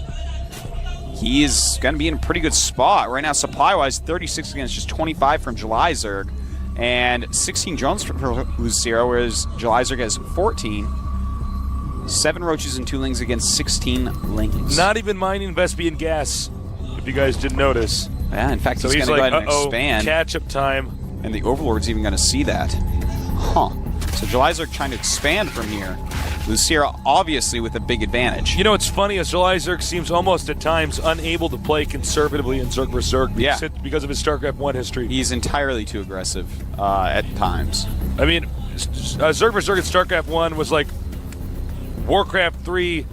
he is going to be in a pretty good spot. Right now, supply-wise, 36 against just 25 from Jelizerg, and 16 drones for Lucira, whereas Jelizerg has 14. 7 roaches and 2 lings against 16 lings. Not even mining Vespian gas, if you guys didn't notice. Yeah, in fact, So he's he's going to like, go ahead and expand. catch-up time. And the Overlord's even going to see that. Huh. So Jelizerg trying to expand from here. Lucira obviously with a big advantage. You know, it's funny, as Jelizerg seems almost at times unable to play conservatively in Zerg vs. Zerg because of his StarCraft 1 history. He's entirely too aggressive at times. I mean, Zerg vs. Zerg in StarCraft 1 was like Warcraft 3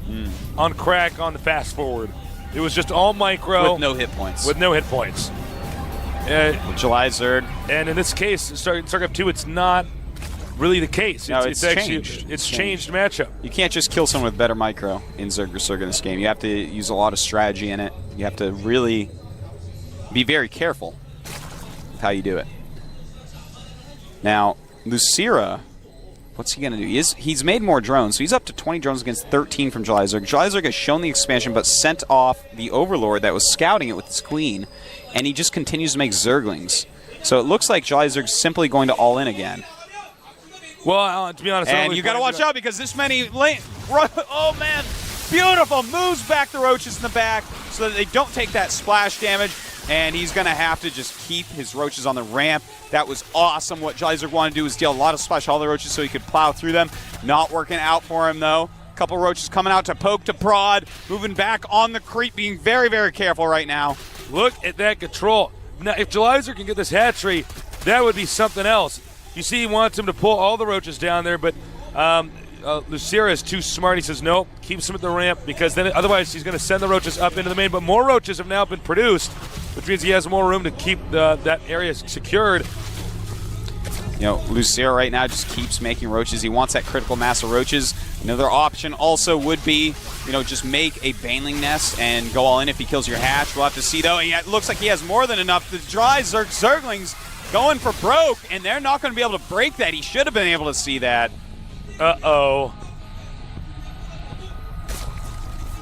on crack on the fast forward. It was just all micro. With no hit points. With no hit points. Jelizerg. And in this case, StarCraft 2, it's not really the case. No, it's changed. It's changed matchup. You can't just kill someone with better micro in Zerg vs. Zerg in this game. You have to use a lot of strategy in it. You have to really be very careful with how you do it. Now, Lucira, what's he going to do? He's made more drones, so he's up to 20 drones against 13 from Jelizerg. Jelizerg has shown the expansion, but sent off the Overlord that was scouting it with his queen, and he just continues to make Zerglings. So it looks like Jelizerg's simply going to all in again. Well, to be honest, and you got to watch out because this many oh man, beautiful, moves back the roaches in the back so that they don't take that splash damage, and he's going to have to just keep his roaches on the ramp. That was awesome. What Jelizerg wanted to do was deal a lot of splash all the roaches so he could plow through them. Not working out for him though. Couple roaches coming out to poke, to prod, moving back on the creep, being very, very careful right now. Look at that control. Now, if Jelizerg can get this hatchery, that would be something else. You see, he wants him to pull all the roaches down there, but Lucira is too smart. He says, nope, keeps him at the ramp, because then otherwise he's going to send the roaches up into the main. But more roaches have now been produced, which means he has more room to keep that area secured. You know, Lucira right now just keeps making roaches. He wants that critical mass of roaches. Another option also would be, you know, just make a Baneling nest and go all in if he kills your hatch. We'll have to see, though. It looks like he has more than enough. The dry Zerglings going for broke, and they're not going to be able to break that. He should have been able to see that. Uh-oh.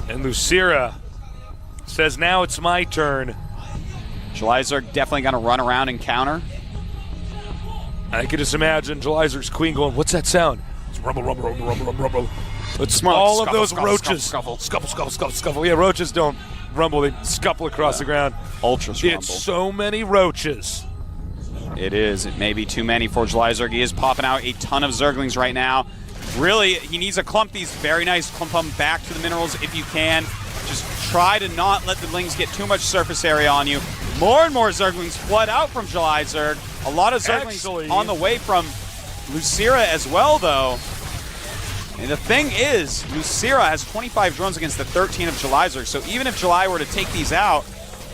And Lucira says, now it's my turn. Jelizerg definitely going to run around and counter. I could just imagine Jelizerg's queen going, what's that sound? It's rumble, rumble, rumble, rumble, rumble, rumble. It's more like all scuffle, of those scuffle, roaches. scuffle, Scuffle, scuffle, scuffle, scuffle. Yeah, roaches don't rumble. They scuffle across the ground. Ultra rumble. It's so many roaches. It is. It may be too many for Jelizerg. He is popping out a ton of Zerglings right now. Really, he needs to clump these very nice, clump them back to the minerals if you can. Just try to not let the lings get too much surface area on you. More and more Zerglings flood out from Jelizerg. A lot of Zerglings on the way from Lucira as well, though. And the thing is, Lucira has 25 drones against the 13 of Jelizerg, so even if Jeli were to take these out,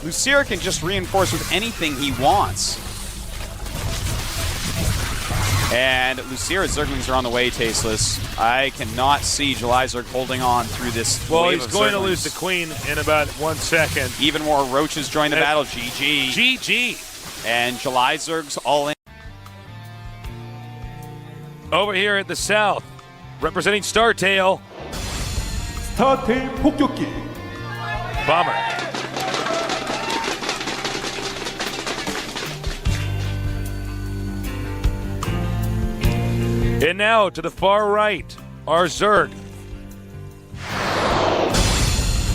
Lucira can just reinforce with anything he wants. And Lucira's Zerglings are on the way, Tasteless. I cannot see Jelizerg holding on through this Well, wave he's of going to Zerglings. lose the queen in about 1 second. Even more roaches join the battle. GG. GG. And Jelizerg's all in. Over here at the south, representing StarTale, 스타테일 폭격기. Bomber. And now to the far right, our Zerg.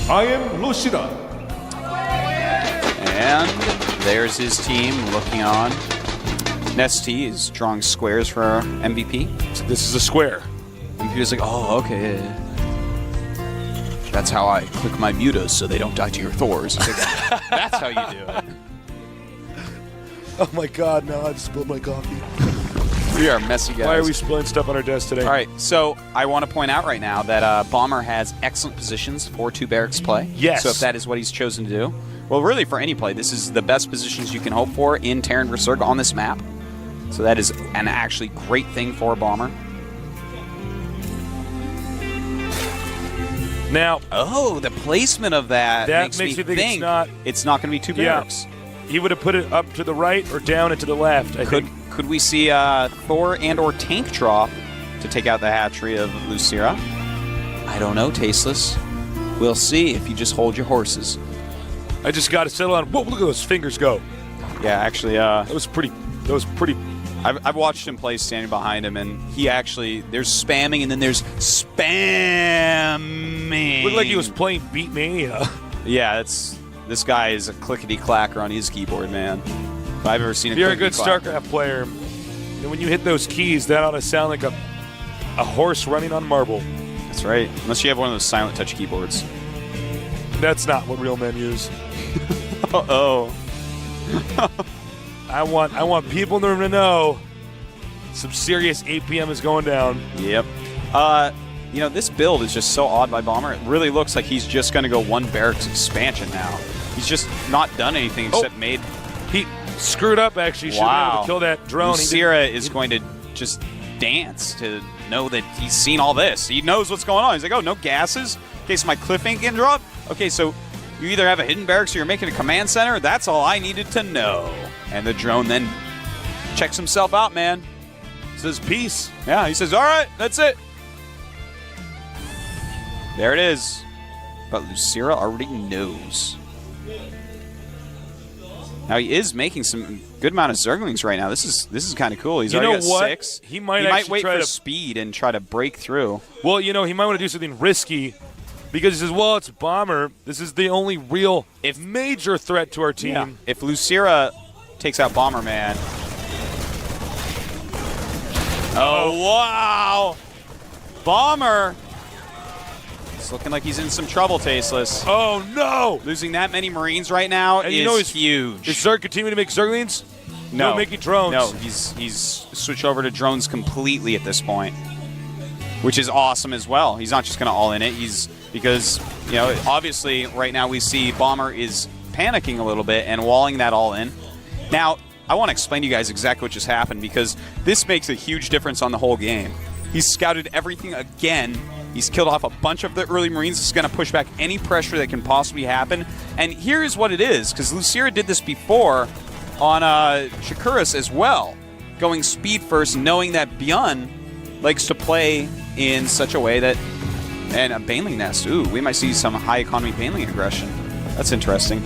I am Lushira. And there's his team looking on. Nesty is drawing squares for our MVP. This is a square. MVP is like, oh, okay. That's how I click my mutas so they don't die to your Thors. Like, that's how you do it. Oh my God, now I just spilled my coffee. We are messy guys. Why are we spilling stuff on our desk today? All right, so I want to point out right now that Bomber has excellent positions for 2 barracks play. Yes. So if that is what he's chosen to do, well, really for any play, this is the best positions you can hope for in Terran vs. Zerg on this map. So that is an actually great thing for Bomber. Now, the placement of that makes me think it's not going to be 2 barracks. He would have put it up to the right or down and to the left, I think. Could we see Thor and or Tank drop to take out the hatchery of Lucira? I don't know, Tasteless. We'll see if you just hold your horses. I just got to settle on. Whoa! Look at those fingers go. Yeah, actually, that was pretty. I've watched him play standing behind him, and there's spamming, and then there's spamming. Looked like he was playing Beatmania. Yeah, this guy is a clickety-clacker on his keyboard, man. If I've ever seen if you're a good StarCraft player, and when you hit those keys, that ought to sound like a horse running on marble. That's right. Unless you have one of those silent touch keyboards. That's not what real men use. Uh-oh. I want people in the room to know some serious APM is going down. Yep. This build is just so odd by Bomber. It really looks like he's just going to go 1 barracks expansion now. He's just not done anything except made. He screwed up, actually. Should be able to kill that drone. Lucira is going to just dance to know that he's seen all this. He knows what's going on. He's like, oh, no gases? Okay, so my cliff ain't getting dropped? Okay, so you either have a hidden barracks or you're making a command center? That's all I needed to know. And the drone then checks himself out, man. Says peace. Yeah, he says, all right, that's it. There it is. But Lucira already knows. Now he is making some good amount of Zerglings right now. This is kind of cool. He's already got 6. He might wait for speed and try to break through. Well, he might want to do something risky because he says, well, it's Bomber. This is the only real major threat to our team. Yeah. If Lucira takes out Bomberman. Oh, wow. Bomber. It's looking like he's in some trouble, Tasteless. Oh, no. Losing that many Marines right now is huge. Is Zerg continuing to make Zerglings? No. Making drones. No, he's switched over to drones completely at this point, which is awesome as well. He's not just going to all in it. Because obviously right now we see Bomber is panicking a little bit and walling that all in. Now, I want to explain to you guys exactly what just happened because this makes a huge difference on the whole game. He's scouted everything again. He's killed off a bunch of the early Marines. It's going to push back any pressure that can possibly happen. And here's what it is, because Lucira did this before on Shakuras as well, going speed first, knowing that Byun likes to play in such a way that... And a Baneling Nest. Ooh, we might see some high economy Baneling aggression. That's interesting.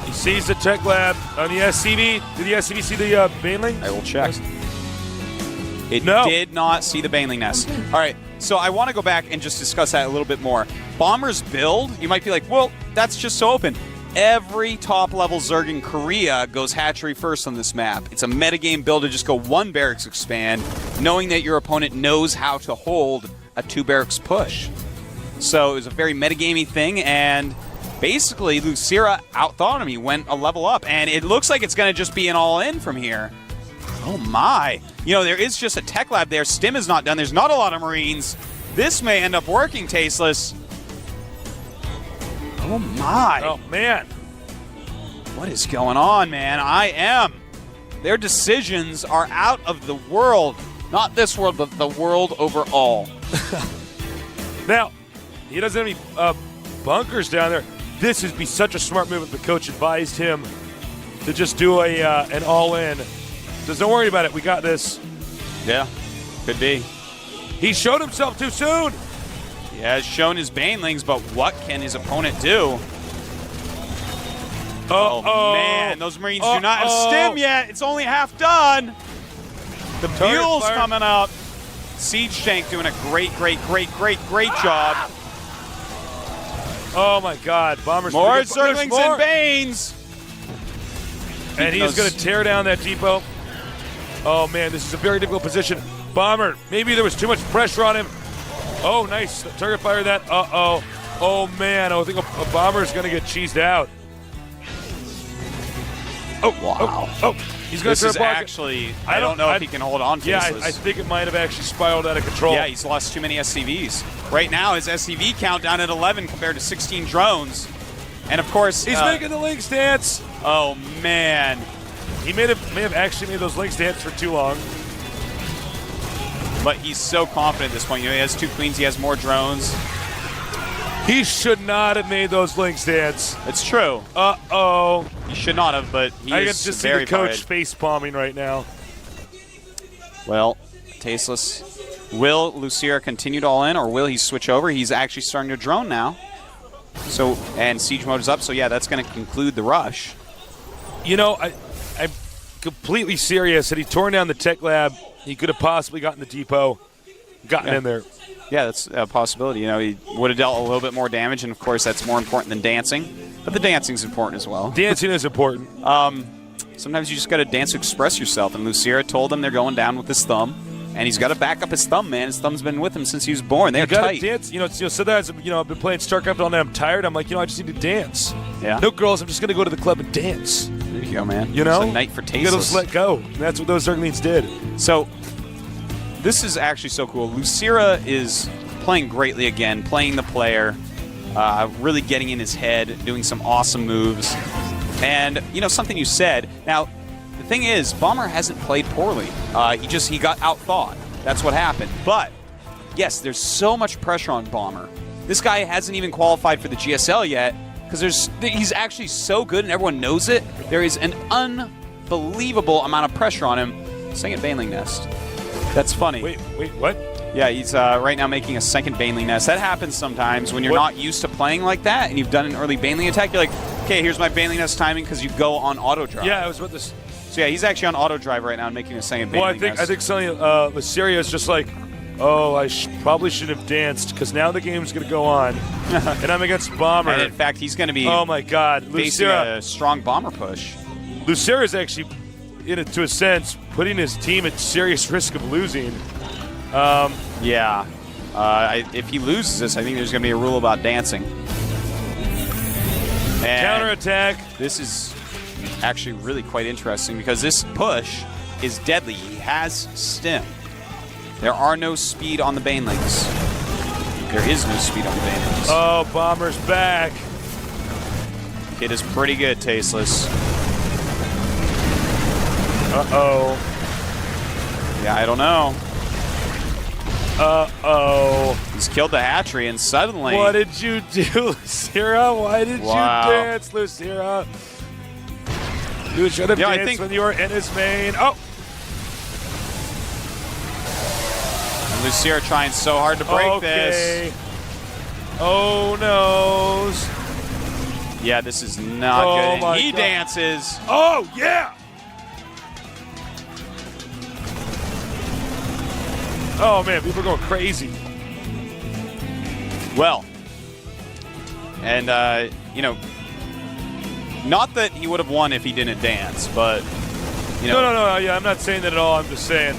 He sees the tech lab on the SCV. Did the SCV see the Baneling? I will check. It did not see the Baneling Nest. All right, so I want to go back and just discuss that a little bit more. Bomber's build, you might be like, well, that's just so open. Every top-level Zerg in Korea goes hatchery first on this map. It's a metagame build to just go 1 barracks expand, knowing that your opponent knows how to hold a 2 barracks push. So it was a very metagamey thing, and basically Lucira outthought him. He went a level up, and it looks like it's going to just be an all-in from here. Oh my. There is just a tech lab there. Stim is not done. There's not a lot of Marines. This may end up working, Tasteless. Oh my. Oh man. What is going on, man? Their decisions are out of the world. Not this world, but the world overall. Now, he doesn't have any bunkers down there. This would be such a smart move if the coach advised him to just do an all-in. Says, don't worry about it. We got this. Yeah, could be. He showed himself too soon. He has shown his Banelings, but what can his opponent do? Oh man, those Marines do not have stim yet. It's only half done. The Buell's coming up. Siege Tank doing a great job. Oh my God, Bombers. More Zerglings and Banes. And he's going to tear down that depot. Oh man, this is a very difficult position. Bomber, maybe there was too much pressure on him. Oh, nice. Target fire that. Uh-oh. Oh man, I think a Bomber's going to get cheesed out. Oh, wow. Oh. He's going to This is actually, I don't know if he can hold on to this. Yeah, I think it might have actually spiraled out of control. Yeah, he's lost too many SCVs. Right now, his SCV count down at 11 compared to 16 drones. And of course... He's making the Lynx dance. Oh, man. He may have actually made those Lynx dance for too long. But he's so confident at this point. You know, he has 2 queens. He has more drones. He should not have made those links dance. It's true. Uh-oh. He should not have, but he I can is just see very the coach fired. face palming right now. Well, tasteless. Will Lucira continue to all in, or will he switch over? He's actually starting to drone now. So, and siege mode is up, so yeah, that's going to conclude the rush. You know, I'm completely serious. Had he torn down the tech lab, he could have possibly gotten the depot, gotten in there. Yeah, that's a possibility. You know, he would have dealt a little bit more damage, and of course that's more important than dancing. But the dancing's important as well. Dancing is important. Sometimes you just got to dance to express yourself, and Lucira told him they're going down with his thumb. And he's got to back up his thumb, man. His thumb's been with him since he was born. They're tight. Dance. You know, sometimes, I've been playing StarCraft all night. I'm tired. I'm like, I just need to dance. Yeah. No, girls, I'm just going to go to the club and dance. There you go, man. You know? It's a night for tasteless. You got to just let go. And that's what those Zerglings did. So, this is actually so cool. Lucira is playing greatly again, playing the player, really getting in his head, doing some awesome moves. And, something you said. Now, the thing is, Bomber hasn't played poorly. He got outthought. That's what happened. But, yes, there's so much pressure on Bomber. This guy hasn't even qualified for the GSL yet because he's actually so good and everyone knows it. There is an unbelievable amount of pressure on him. Second Baneling Nest. That's funny. Wait, what? Yeah, he's right now making a second Baneling Nest. That happens sometimes when you're not used to playing like that and you've done an early Baneling attack. You're like, okay, here's my Baneling Nest timing because you go on auto drive. Yeah, I was with this. So yeah, he's actually on auto drive right now and making a second Baneling Nest. I think something Luceria is just like, oh, I probably shouldn't have danced because now the game's going to go on, and I'm against Bomber. And in fact, he's going to be. Oh my God, facing a strong Bomber push. Luceria is actually, to a sense, putting his team at serious risk of losing. Yeah. If he loses this, I think there's going to be a rule about dancing. And counterattack. This is actually really quite interesting because this push is deadly. He has stim. There are no speed on the Banelings. There is no speed on the Banelings. Oh, Bomber's back. It is pretty good, Tasteless. Uh-oh. Yeah, I don't know. Uh-oh. He's killed the hatchery, and suddenly... What did you do, Lucira? Why did you dance, Lucira? You should have danced when you were in his main. Oh! And Lucira trying so hard to break this. Oh, no. Yeah, this is not good. He dances. Oh, yeah! Oh, man, people are going crazy. Well, and, not that he would have won if he didn't dance, but, No, yeah, I'm not saying that at all. I'm just saying.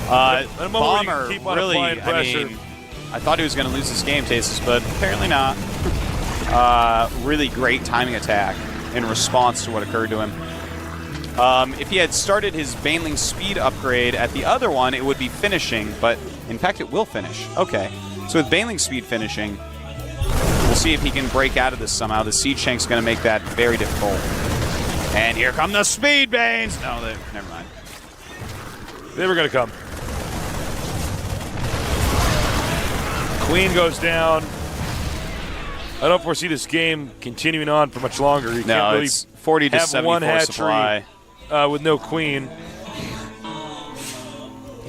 Bomber keep on really, applying pressure. I thought he was going to lose this game, Tasteless, but apparently not. Really great timing attack in response to what occurred to him. If he had started his Baneling speed upgrade at the other one, it would be finishing, but in fact it will finish. Okay, so with Baneling speed finishing, we'll see if he can break out of this somehow. The Siege Shank's going to make that very difficult. And here come the Speed Banes! No, never mind. They were going to come. Queen goes down. I don't foresee this game continuing on for much longer. You can't really it's 40 to have 74 one hatchery supply. With no queen.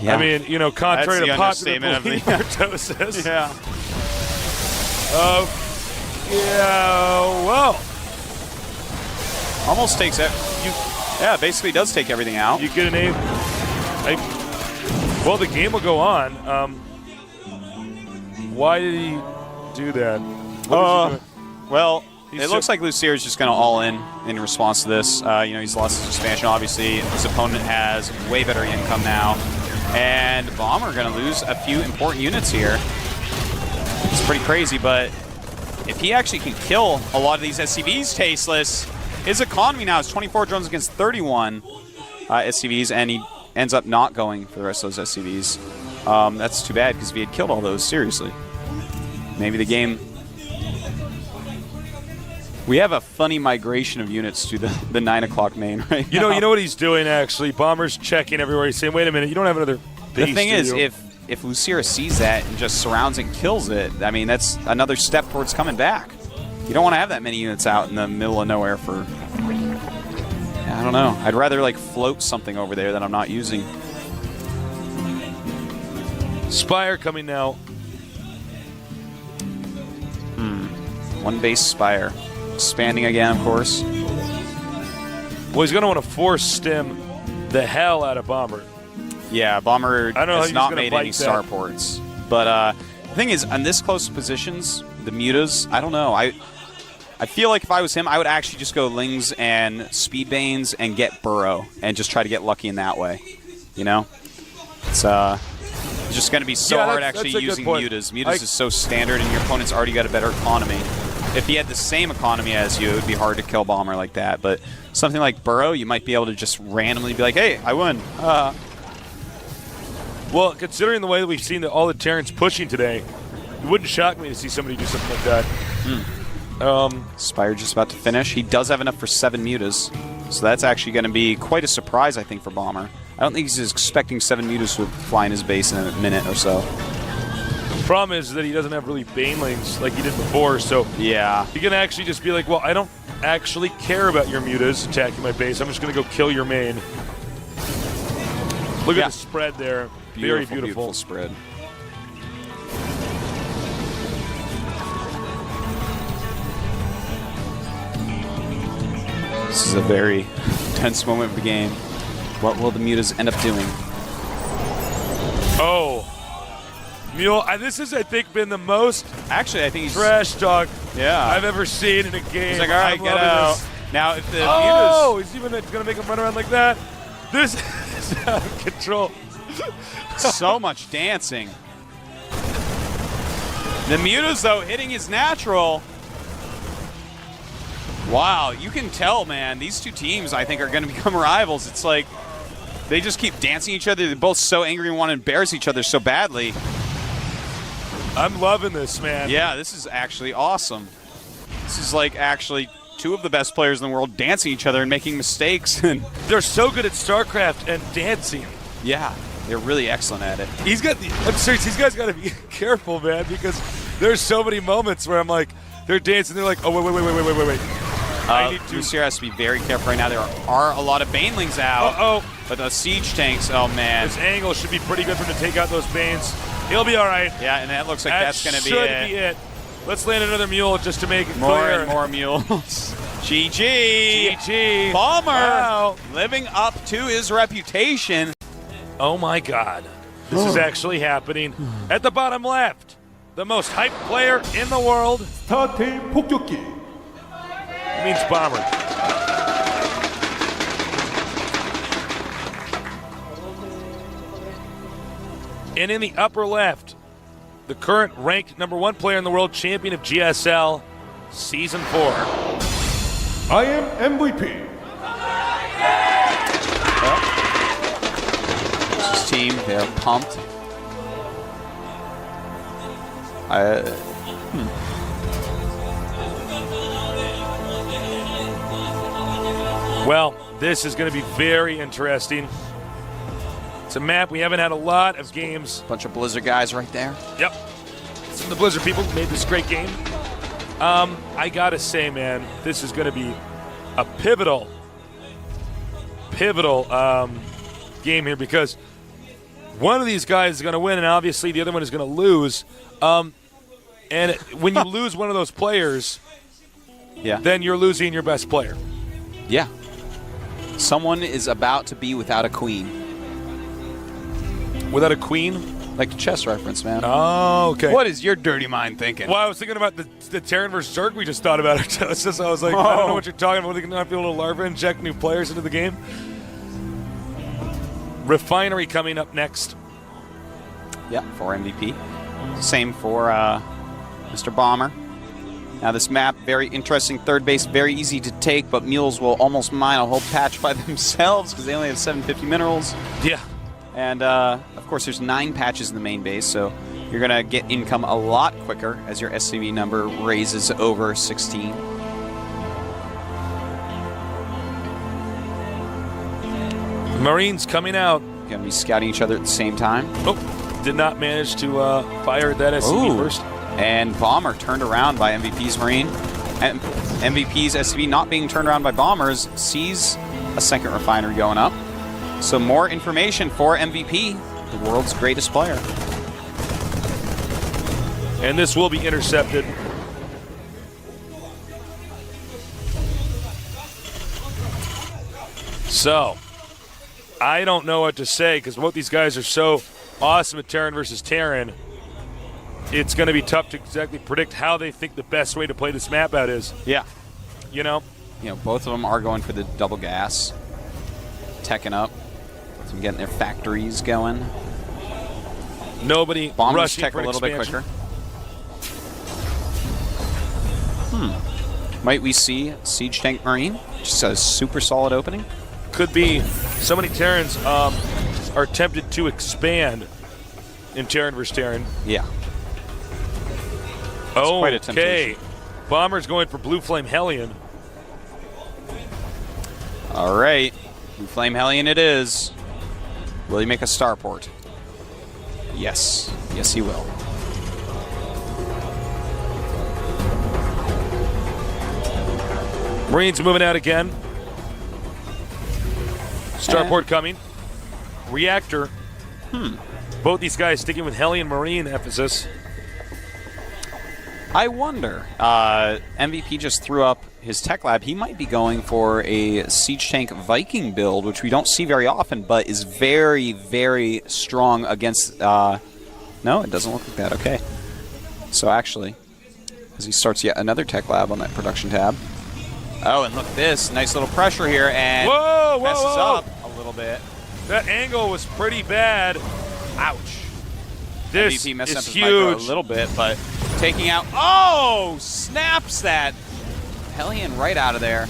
Yeah. I mean, contrary to popular belief, Artosis. Yeah. Well. Almost takes it. Yeah, basically does take everything out. You get an A. Well, the game will go on. Why did he do that? Well, it looks like Lucira is just going to all in response to this. He's lost his expansion, obviously. His opponent has way better income now. And Bomber going to lose a few important units here. It's pretty crazy, but if he actually can kill a lot of these SCVs, Tasteless, his economy now is 24 drones against 31 SCVs, and he ends up not going for the rest of those SCVs. That's too bad, because if he had killed all those, seriously, maybe the game... We have a funny migration of units to the 9 o'clock main right now. You know what he's doing, actually? Bomber's checking everywhere. He's saying, wait a minute, you don't have another base, The thing is, if Lucira sees that and just surrounds and kills it, I mean, that's another step towards coming back. You don't want to have that many units out in the middle of nowhere for... I don't know. I'd rather like float something over there that I'm not using. Spire coming now. One base Spire. Expanding again, of course. Well, he's going to want to force stem the hell out of Bomber. Yeah, Bomber I don't know how has he's not gonna made bite any that. starports. But the thing is, on this close positions, the mutas, I don't know. I feel like if I was him, I would actually just go Lings and Speedbanes and get Burrow and just try to get lucky in that way. You know? It's just going to be so Yeah, hard that's actually a good using point. mutas. Mutas is so standard and your opponent's already got a better economy. If he had the same economy as you, it would be hard to kill Bomber like that. But something like Burrow, you might be able to just randomly be like, hey, I won. Well, considering the way that we've seen all the Terrans pushing today, it wouldn't shock me to see somebody do something like that. Spire just about to finish. He does have enough for 7 mutas. So that's actually going to be quite a surprise, I think, for Bomber. I don't think he's expecting 7 mutas to fly in his base in a minute or so. The problem is that he doesn't have really Banelings like he did before, so Yeah. he can actually just be like, well, I don't actually care about your mutas attacking my base. I'm just going to go kill your main. Look Yeah. at the spread there. Very beautiful. Beautiful spread. This is a very tense moment of the game. What will the mutas end up doing? Oh. Mule, this has, I think, been the most Actually, I think he's... trash talk Yeah. I've ever seen in a game. He's like, all right, I'm get loving out. this. Now, if the Oh, he's even going to make him run around like that. This is out of control. mutas... so much dancing. The mutas, though, hitting his natural. Wow, you can tell, man. These two teams, I think, are going to become rivals. It's like they just keep dancing each other. They're both so angry and want to embarrass each other so badly. I'm loving this, man. Yeah, this is actually awesome. This is like actually two of the best players in the world dancing each other and making mistakes. And They're so good at StarCraft and dancing. yeah, they're really excellent at it. I'm serious, these guys got to be careful, man, because there's so many moments where I'm like, they're dancing, they're like, oh, wait. I need to... Lucira has to be very careful right now. There are a lot of Banelings out. Uh-oh. But the siege tanks, oh man. This angle should be pretty good for him to take out those Banes. He'll be all right. Yeah, and that looks like that's going to be should it. be it. Let's land another mule just to make it More clear. and more mules. GG. GG. Bomber Wow. living up to his reputation. Oh my God. This is actually happening. At the bottom left, the most hyped player in the world. 스타테인 폭격기. It means Bomber. And in the upper left, the current ranked #1 player in the world, champion of GSL, Season 4. I am MVP. This team, they're pumped. Well, this is going to be very interesting. It's a map we haven't had a lot of games. Bunch of Blizzard guys right there. Yep. Some of the Blizzard people made this great game. I gotta say, man, this is going to be a pivotal game here because one of these guys is going to win and obviously the other one is going to lose. And when you lose one of those players, Yeah. then you're losing your best player. Yeah. Someone is about to be without a queen. Without a queen? Like the chess reference, man. Oh, okay. What is your dirty mind thinking? Well, I was thinking about the Terran versus Zerg we just thought about. I was like, I don't know what you're talking about. They're going to be able to larva inject new players into the game. Refinery coming up next. Yeah, for MVP. Same for Mr. Bomber. Now this map, very interesting. Third base, very easy to take, but mules will almost mine a whole patch by themselves because they only have 750 minerals. Yeah. And, of course, there's 9 patches in the main base, so you're going to get income a lot quicker as your SCV number raises over 16. Marines coming out. Going to be scouting each other at the same time. Oh, did not manage to fire that SCV first. And Bomber turned around by MVP's Marine. And MVP's SCV not being turned around by Bombers sees a second refinery going up. So more information for MVP, the world's greatest player. And this will be intercepted. So, I don't know what to say because both these guys are so awesome at Terran versus Terran. It's going to be tough to exactly predict how they think the best way to play this map out is. Yeah. You know? Both of them are going for the double gas. Teching up. Both of them getting their factories going. Nobody Bombers rushing tech for a little expansion. bit quicker. Might we see Siege Tank Marine? Just a super solid opening. Could be. So many Terrans are tempted to expand in Terran versus Terran. Yeah. Oh, quite a okay. temptation. Bomber's going for Blue Flame Hellion. All right. Blue Flame Hellion it is. Will he make a starport? Yes. Yes, he will. Marines moving out again. Starport coming. Reactor. Both these guys sticking with Hellion Marine emphasis. I wonder. MVP just threw up his tech lab. He might be going for a Siege Tank Viking build, which we don't see very often, but is very, very strong against... no, it doesn't look like that. Okay. So actually, as he starts yet another tech lab on that production tab. Oh, and look at this. Nice little pressure here, and messes up a little bit. That angle was pretty bad. Ouch. This MVP messed up is his micro huge. a little bit, but taking out... Oh! Snaps that Hellion right out of there.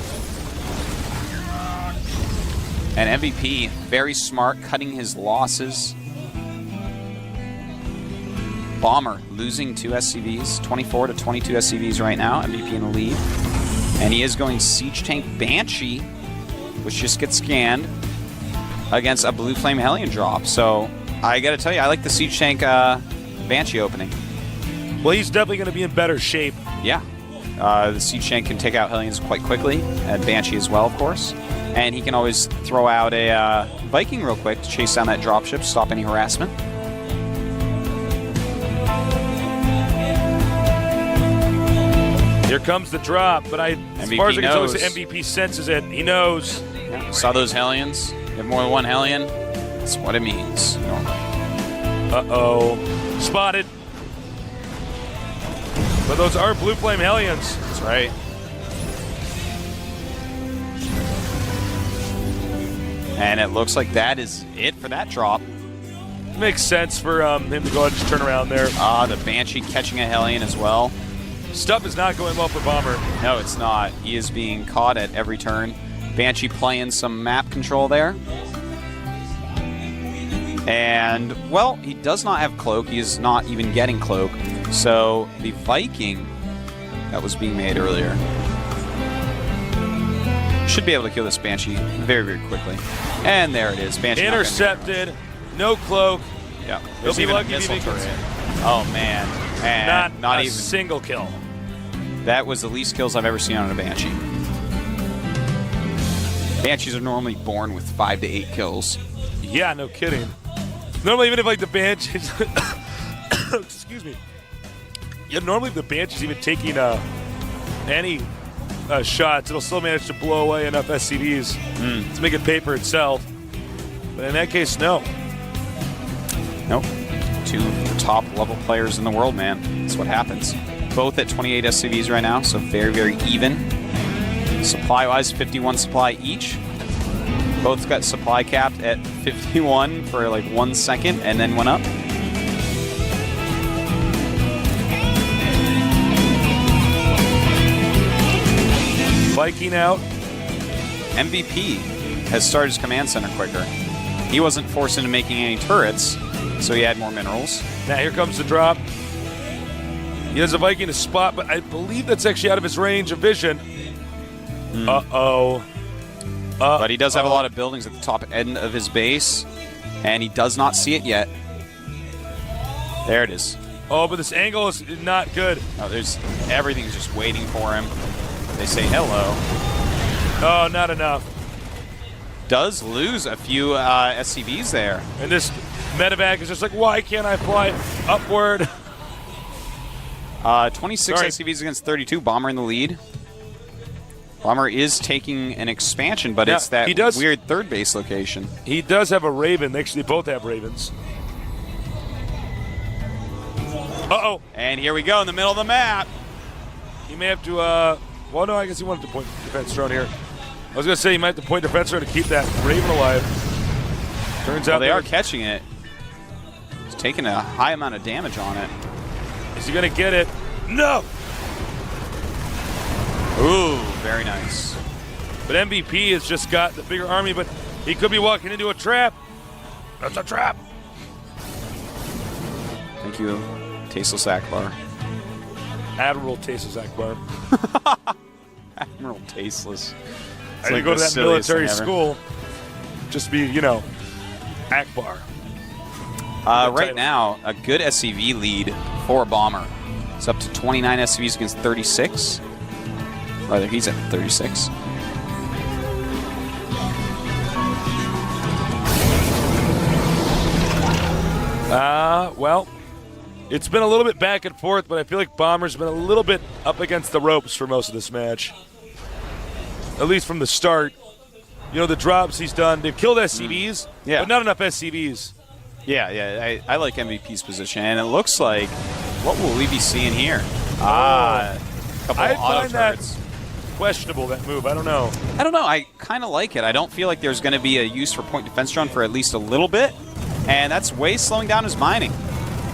And MVP, very smart, cutting his losses. Bomber losing 2 SCVs, 24 to 22 SCVs right now. MVP in the lead. And he is going Siege Tank Banshee, which just gets scanned against a Blue Flame Hellion drop. So I gotta tell you, I like the Siege Tank Banshee opening. Well, he's definitely going to be in better shape. Yeah. The Siege Tank can take out Hellions quite quickly, and Banshee as well, of course. And he can always throw out a Viking real quick to chase down that dropship, stop any harassment. Here comes the drop, but as far as I can tell, MVP senses it. He knows. Yeah. Saw those Hellions. You have more than one Hellion. That's what it means. Uh-oh. Spotted. But those are Blue Flame Hellions. That's right. And it looks like that is it for that drop. Makes sense for him to go ahead and just turn around there. The Banshee catching a Hellion as well. Stuff is not going well for Bomber. No, it's not. He is being caught at every turn. Banshee playing some map control there. And, well, he does not have Cloak. He is not even getting Cloak. So the Viking that was being made earlier should be able to kill this Banshee very, very quickly. And there it is. Banshee intercepted. No Cloak. Yeah. He'll be lucky if he gets gets it. Oh, man. And not even single kill. That was the least kills I've ever seen on a Banshee. Banshees are normally born with 5 to 8 kills. Yeah, no kidding. Normally, even if the Banshees... excuse me. Yeah, normally if the Banshee's even taking any shots, it'll still manage to blow away enough SCVs to make it pay for itself. But in that case, no. Nope. 2 top level players in the world, man. That's what happens. Both at 28 SCVs right now, so very, very even. Supply-wise, 51 supply each. Both got supply capped at 51 for 1 second and then went up. Viking out. MVP has started his command center quicker. He wasn't forced into making any turrets, so he had more minerals. Now here comes the drop. He has a Viking to spot, but I believe that's actually out of his range of vision. Uh-oh. But he does have a lot of buildings at the top end of his base, and he does not see it yet. There it is. Oh, but this angle is not good. Oh, everything's just waiting for him. They say hello. Oh, not enough. Does lose a few SCVs there. And this medevac is just like, why can't I fly upward? 26 SCVs against 32. Bomber in the lead. Bomber is taking an expansion, but it's that weird third base location. He does have a Raven. Actually, they both have Ravens. Uh-oh. And here we go in the middle of the map. He may have to, well, no, I guess he wanted to point defense drone here. I was going to say he might have to point defense drone to keep that Raven alive. Turns out they are catching it. He's taking a high amount of damage on it. Is he going to get it? No! Ooh, very nice. But MVP has just got the bigger army, but he could be walking into a trap. That's a trap. Thank you, Tasteless Akbar. Admiral Tasteless Akbar. Admiral Tasteless. I had to go to that military school. Just be, Akbar. Right now, a good SCV lead for Bomber. It's up to 29 SCVs against 36. Rather, he's at 36. Well, it's been a little bit back and forth, but I feel like Bomber's been a little bit up against the ropes for most of this match. At least from the start. The drops he's done, they've killed SCVs, but not enough SCVs. Yeah, I like MVP's position, and it looks like, what will we be seeing here? A couple I of auto find turrets. that questionable, that move. I don't know. I kind of like it. I don't feel like there's going to be a use for point defense drone for at least a little bit, and that's way slowing down his mining.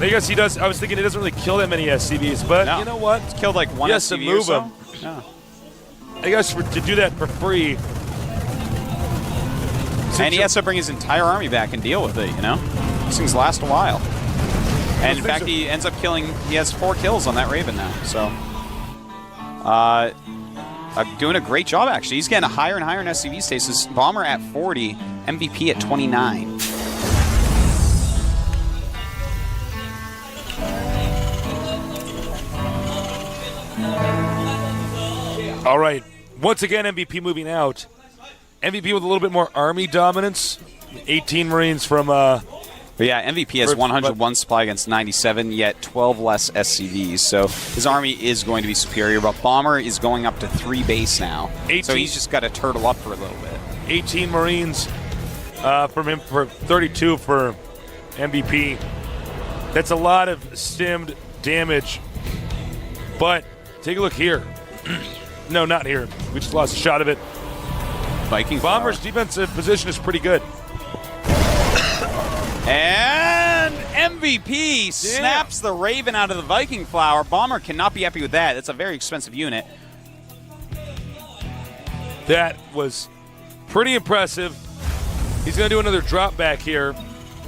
I guess he does. I was thinking he doesn't really kill that many SCVs, but you know what? It's killed like one SCV to move or so. him. Yeah. I guess to do that for free. And he has to bring his entire army back and deal with it, These things last a while. And in fact, he ends up he has 4 kills on that Raven now. So, doing a great job, actually. He's getting higher and higher in SCV status. Bomber at 40, MVP at 29. All right. Once again, MVP moving out. MVP with a little bit more army dominance. 18 Marines from... But yeah, MVP has 101 supply against 97, yet 12 less SCVs. So his army is going to be superior, but Bomber is going up to 3 base now. 18. So he's just got to turtle up for a little bit. 18 Marines from him for 32 for MVP. That's a lot of stemmed damage. But take a look here. No, not here. We just lost a shot of it. Viking Bomber's defensive position is pretty good. And MVP snaps the Raven out of the Viking Flower. Bomber cannot be happy with that. That's a very expensive unit. That was pretty impressive. He's going to do another drop back here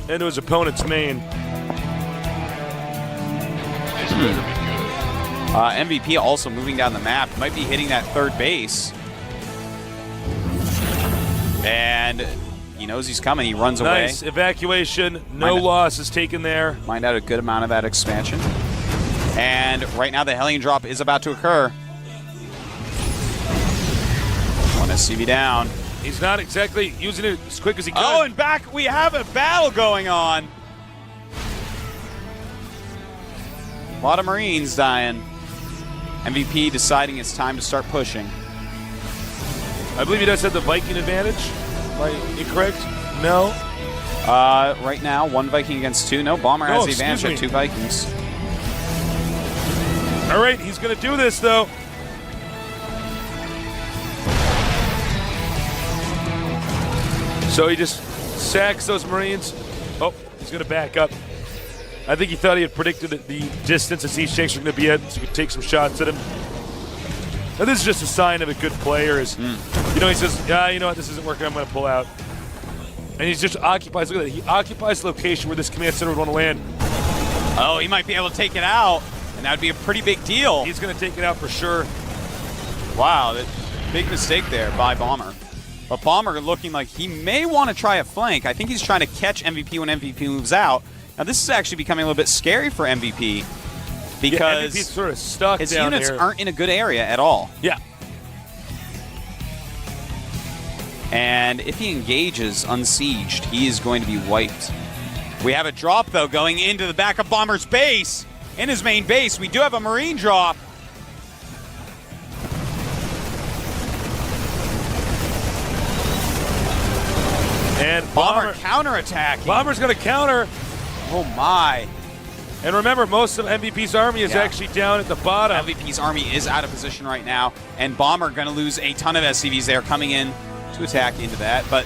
into his opponent's main. MVP also moving down the map. Might be hitting that third base. And he knows he's coming. He runs away. Nice evacuation. No loss is taken there. Find out a good amount of that expansion. And right now the Hellion drop is about to occur. One SCV down. He's not exactly using it as quick as he could. Oh, and back we have a battle going on. A lot of Marines dying. MVP deciding it's time to start pushing. I believe he does have the Viking advantage. Am I incorrect? No. Right now, 1 Viking against 2. No, Bomber has the advantage at 2 Vikings. All right, he's going to do this, though. So he just sacks those Marines. Oh, he's going to back up. I think he thought he had predicted the distance that siege tanks were going to be at, so he could take some shots at him. Now, this is just a sign of a good player. He says, you know what, this isn't working, I'm going to pull out. And he just occupies, look at that, he occupies the location where this command center would want to land. Oh, he might be able to take it out, and that would be a pretty big deal. He's going to take it out for sure. Wow, big mistake there by Bomber. But Bomber looking like he may want to try a flank. I think he's trying to catch MVP when MVP moves out. Now, this is actually becoming a little bit scary for MVP because MVP's sort of stuck his down units here. aren't in a good area at all. Yeah. And if he engages unsieged, he is going to be wiped. We have a drop, though, going into the back of Bomber's base. In his main base, we do have a Marine drop. And Bomber counterattacking. Bomber's going to counter. Oh, my. And remember, most of MVP's army is actually down at the bottom. MVP's army is out of position right now, and Bomber going to lose a ton of SCVs. They are coming in to attack into that, but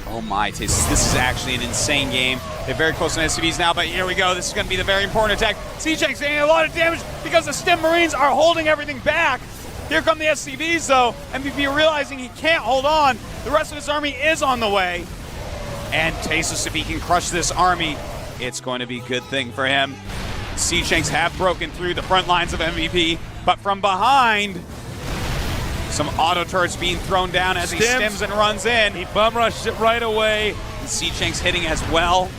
oh my, this is actually an insane game. They're very close to SCVs now, but here we go. This is going to be the very important attack. Siegechang's getting a lot of damage because the Stim Marines are holding everything back. Here come the SCVs, though. MVP realizing he can't hold on. The rest of his army is on the way. And Tasos, if he can crush this army, it's going to be a good thing for him. Siegechanks have broken through the front lines of MVP, but from behind, some auto turrets being thrown down as he stims and runs in. He bum rushes it right away. Siegechanks hitting as well.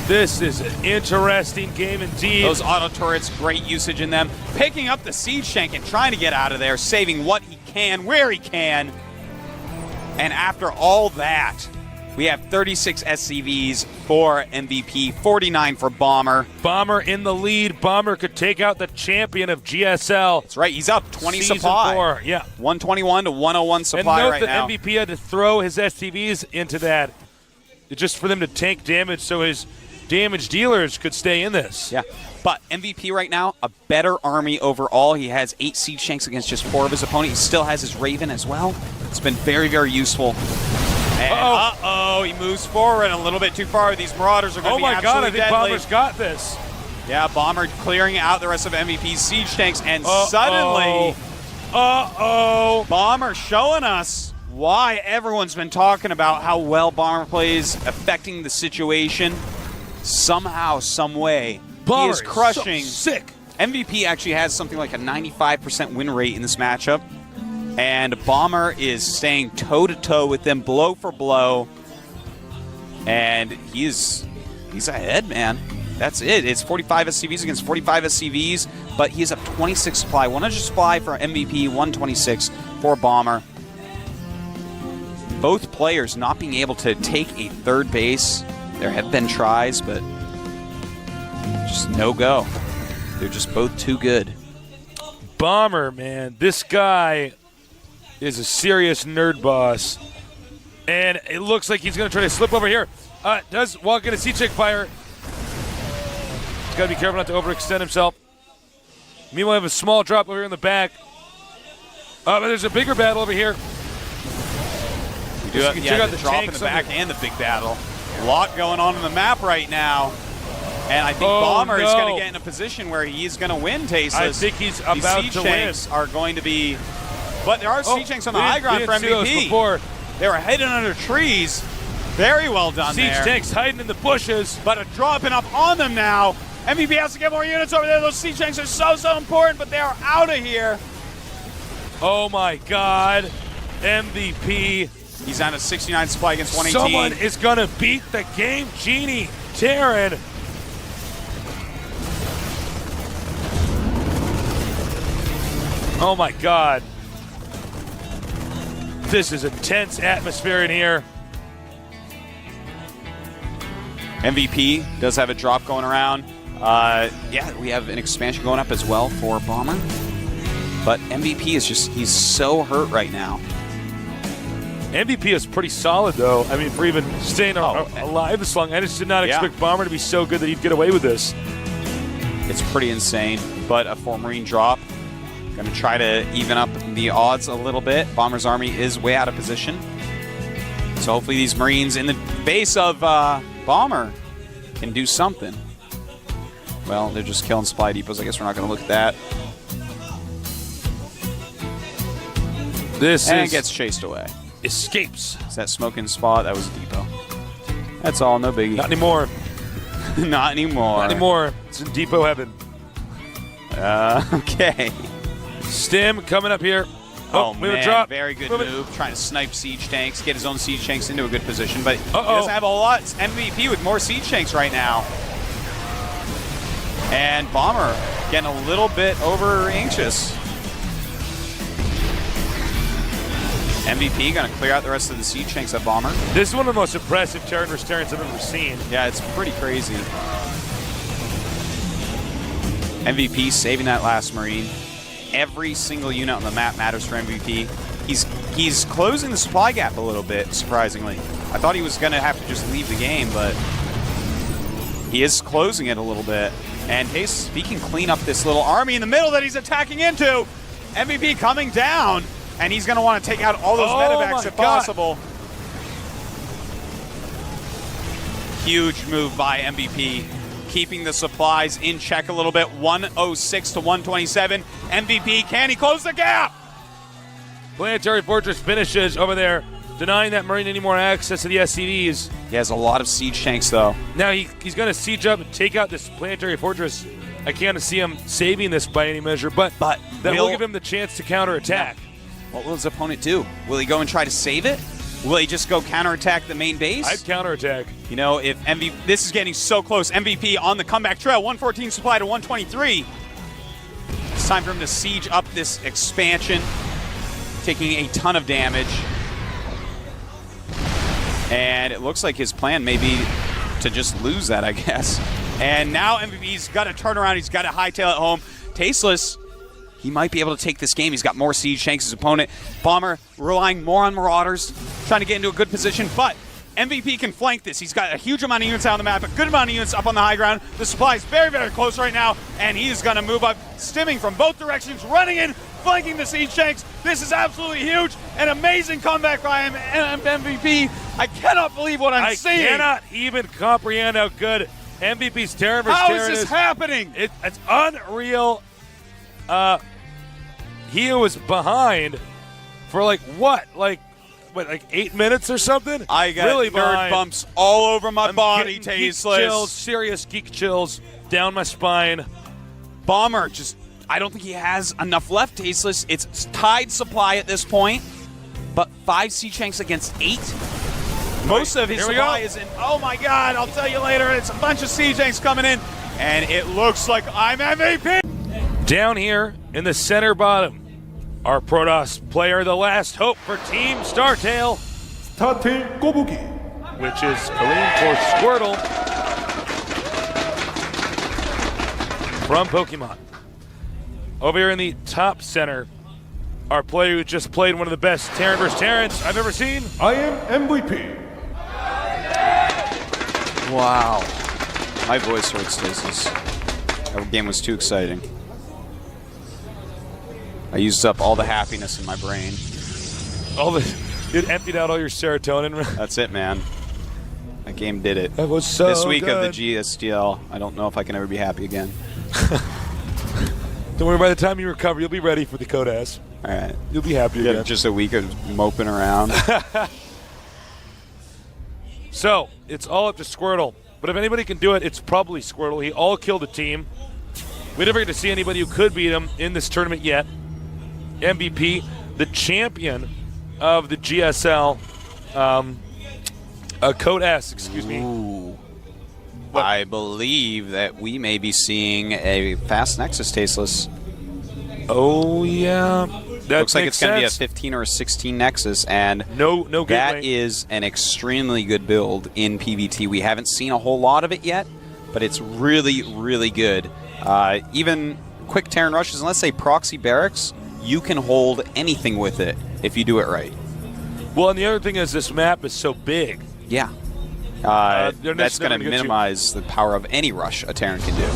This is an interesting game indeed. Those auto turrets, great usage in them. Picking up the Siegechank and trying to get out of there, saving what he can, where he can. And after all that, we have 36 SCVs for MVP, 49 for Bomber. Bomber in the lead. Bomber could take out the champion of GSL. That's right. He's up 20 Season supply. 4, yeah. 121 to 101 supply and note right that now. MVP had to throw his SCVs into that just for them to tank damage so his damage dealers could stay in this. Yeah. But MVP right now, a better army overall. He has 8 Siegechanks against just 4 of his opponents. He still has his Raven as well. It's been very, very useful. And uh-oh, he moves forward a little bit too far. These Marauders are going to be absolutely God, I think deadly. Bomber's got this. Yeah, Bomber clearing out the rest of MVP's siege tanks, and suddenly, Bomber showing us why everyone's been talking about how well Bomber plays, affecting the situation. Somehow, some way, Bomber he is crushing. So sick. MVP actually has something like a 95% win rate in this matchup. And Bomber is staying toe-to-toe with them, blow for blow. And he's ahead, man. That's it. It's 45 SCVs against 45 SCVs, but he is up 26 supply. 100 supply for MVP, 126 for Bomber. Both players not being able to take a third base. There have been tries, but just no go. They're just both too good. Bomber, man. This guy is a serious nerd boss. And it looks like he's going to try to slip over here. Does walk into Siegechank fire. He's got to be careful not to overextend himself. Meanwhile, we have a small drop over here in the back. But there's a bigger battle over here. You do have the drop in the back and the big battle. A lot going on in the map right now. And I think Bomber is going to get in a position where he's going to win, Tasos. I think he's about to win. Are going to be... But there are Siegechanks on the high ground for MVP. They were hidden under trees. Very well done there. Siegechanks hiding in the bushes. But dropping up on them now. MVP has to get more units over there. Those Siegechanks are so important, but they are out of here. Oh my God. MVP. He's down to 69 supply against 118. Someone is going to beat the game genie, Terran. Oh my God. This is a tense atmosphere in here. MVP does have a drop going around. Yeah, we have an expansion going up as well for Bomber. But MVP is just, he's so hurt right now. MVP is pretty solid, though. I mean, for even staying alive this long, I just did not expect Bomber to be so good that he'd get away with this. It's pretty insane, but a 4 Marine drop. Going to try to even up the odds a little bit. Bomber's army is way out of position. So hopefully these Marines in the base of Bomber can do something. Well, they're just killing supply depots. I guess we're not going to look at that. And gets chased away. Escapes. It's that smoking spot. That was a depot. That's all. No biggie. Not anymore. Not anymore. Not anymore. It's in depot heaven. Okay. Stim coming up here. Oh, we have a man, drop. very good Move it. move. Trying to snipe siege tanks, get his own siege tanks into a good position, but he doesn't have a lot. It's MVP with more siege tanks right now. And Bomber getting a little bit over anxious. MVP gonna clear out the rest of the siege tanks at Bomber. This is one of the most impressive Terran vs. Terrans I've ever seen. Yeah, it's pretty crazy. MVP saving that last Marine. Every single unit on the map matters for MVP. He's closing the supply gap a little bit, surprisingly. I thought he was gonna have to just leave the game, but he is closing it a little bit. And Taste, he can clean up this little army in the middle that he's attacking into. MVP coming down, and he's gonna want to take out all those medevacs if possible. Huge move by MVP, keeping the supplies in check a little bit. 106 to 127. MVP, can he close the gap? Planetary Fortress finishes over there, denying that Marine any more access to the SCVs. He has a lot of siege tanks, though. Now he's going to siege up and take out this Planetary Fortress. I can't see him saving this by any measure, but that will give him the chance to counterattack. Yeah. What will his opponent do? Will he go and try to save it? Will he just go counterattack the main base? I'd counterattack. You know, if MVP, this is getting so close. MVP on the comeback trail, 114 supply to 123. It's time for him to siege up this expansion, taking a ton of damage. And it looks like his plan may be to just lose that, I guess. And now MVP's got to turn around. He's got to hightail it home. Tasteless, he might be able to take this game. He's got more siege tanks. His opponent, Bomber, relying more on Marauders, trying to get into a good position. But MVP can flank this. He's got a huge amount of units out on the map, a good amount of units up on the high ground. The supply is very, very close right now, and he is going to move up, stimming from both directions, running in, flanking the siege tanks. This is absolutely huge. An amazing comeback by MVP. I cannot believe what I'm seeing. I cannot even comprehend how good MVP's Terran vs. How Terran is this happening? It's unreal. He was behind for like 8 minutes or something? I got really nerd behind. bumps all over my body, Getting geek Tasteless. chills, serious geek chills down my spine. Bomber just, I don't think he has enough left, Tasteless. It's tied supply at this point, but 5 siege tanks against 8. Most of his supply is in, oh my god, I'll tell you later. It's a bunch of siege tanks coming in, and it looks like I'm MVP. Down here in the center bottom, our Protoss player, the last hope for Team Startail, 스타테일 꼬부기. which is Kareem for Squirtle from Pokemon. Over here in the top center, our player who just played one of the best Terran vs. Terrans I've ever seen. I am MVP. Wow. My voice hurts, Tasteless. That game was too exciting. I used up all the happiness in my brain. It emptied out all your serotonin. That's it, man. That game did it. That was so This week good. of the GSDL, I don't know if I can ever be happy again. Don't worry, by the time you recover, you'll be ready for the Codas. All right. You'll be happy again. Just a week of moping around. So, it's all up to Squirtle. But if anybody can do it, it's probably Squirtle. He all killed a team. We never get to see anybody who could beat him in this tournament yet. MVP, the champion of the GSL, Code S, excuse me. Ooh. I believe that we may be seeing a fast Nexus, Tasteless. Oh, yeah. That Looks like makes it's going to be a sense. 15 or a 16 Nexus, and no that gateway. is an extremely good build in PvT. We haven't seen a whole lot of it yet, but it's really, really good. Even quick Terran rushes, and let's say proxy barracks, you can hold anything with it if you do it right. Well, and the other thing is this map is so big. Yeah. They're That's never going to gonna get you. minimize the power of any rush a Terran can do.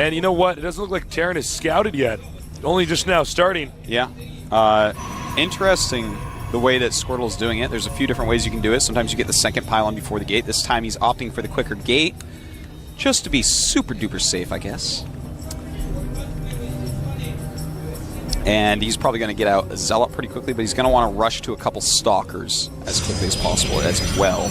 And you know what? It doesn't look like Terran is scouted yet. Only just now starting. Yeah. Interesting the way that Squirtle's doing it. There's a few different ways you can do it. Sometimes you get the second pylon before the gate. This time he's opting for the quicker gate, just to be super duper safe, I guess. And he's probably going to get out a Zealot pretty quickly, but he's going to want to rush to a couple Stalkers as quickly as possible as well.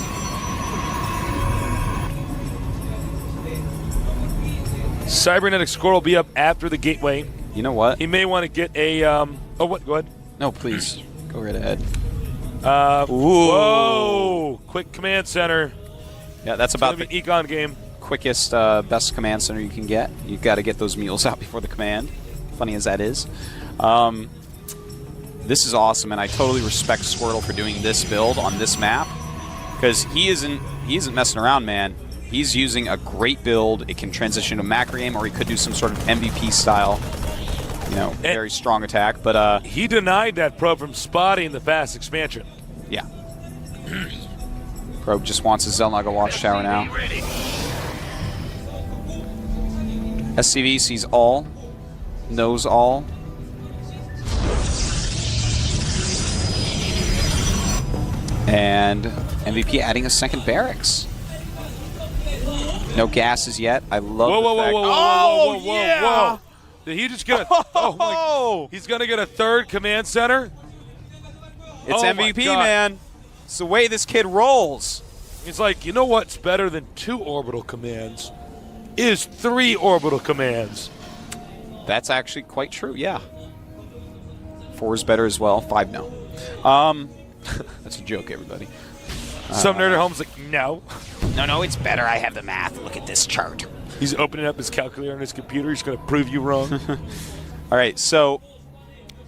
Cybernetic Squirrel will be up after the gateway. You know what? He may want to get a. Oh, what? Go ahead. No, please. Go right ahead. Whoa! Quick command center. Yeah, that's about the econ game. Quickest, best command center you can get. You've got to get those mules out before the command. Funny as that is. This is awesome, and I totally respect Squirtle for doing this build on this map, because he isn't messing around, man. He's using a great build. It can transition to macro game, or he could do some sort of MVP style, very strong attack. But he denied that probe from spotting the fast expansion. Yeah. Probe just wants his Zelnaga Watchtower now. SCV sees all, knows all. And MVP adding a second barracks. No gases yet. I love the fact. Whoa. Did he just get a... he's going to get a third command center? It's MVP, man. It's the way this kid rolls. He's like, you know what's better than 2 orbital commands? Is 3 orbital commands. That's actually quite true, yeah. 4 is better as well. 5, no. That's a joke, everybody. Some nerd at home's like, no. No, it's better. I have the math. Look at this chart. He's opening up his calculator on his computer. He's going to prove you wrong. All right, so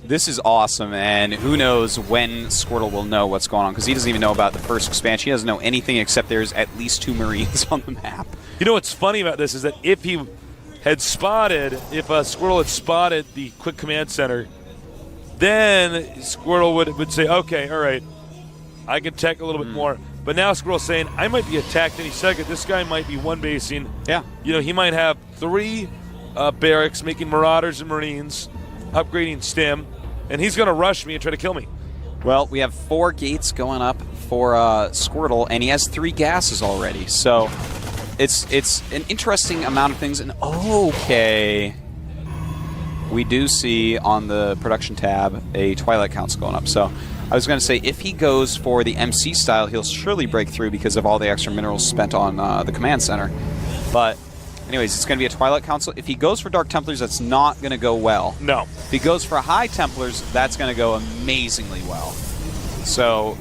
this is awesome, and who knows when Squirtle will know what's going on, because he doesn't even know about the first expansion. He doesn't know anything except there's at least 2 Marines on the map. You know what's funny about this is that if he had spotted, if Squirtle had spotted the quick command center, then Squirtle would say, okay, all right, I can tech a little bit more. But now Squirrel's saying, I might be attacked any second. This guy might be one basing. Yeah. He might have 3 barracks making Marauders and Marines, upgrading STEM, and he's going to rush me and try to kill me. Well, we have 4 gates going up for Squirtle, and he has 3 gases already. So it's an interesting amount of things. And okay, we do see on the production tab a Twilight Council going up. So I was going to say, if he goes for the MC style, he'll surely break through because of all the extra minerals spent on the command center. But anyways, it's going to be a Twilight Council. If he goes for Dark Templars, that's not going to go well. No. If he goes for High Templars, that's going to go amazingly well. So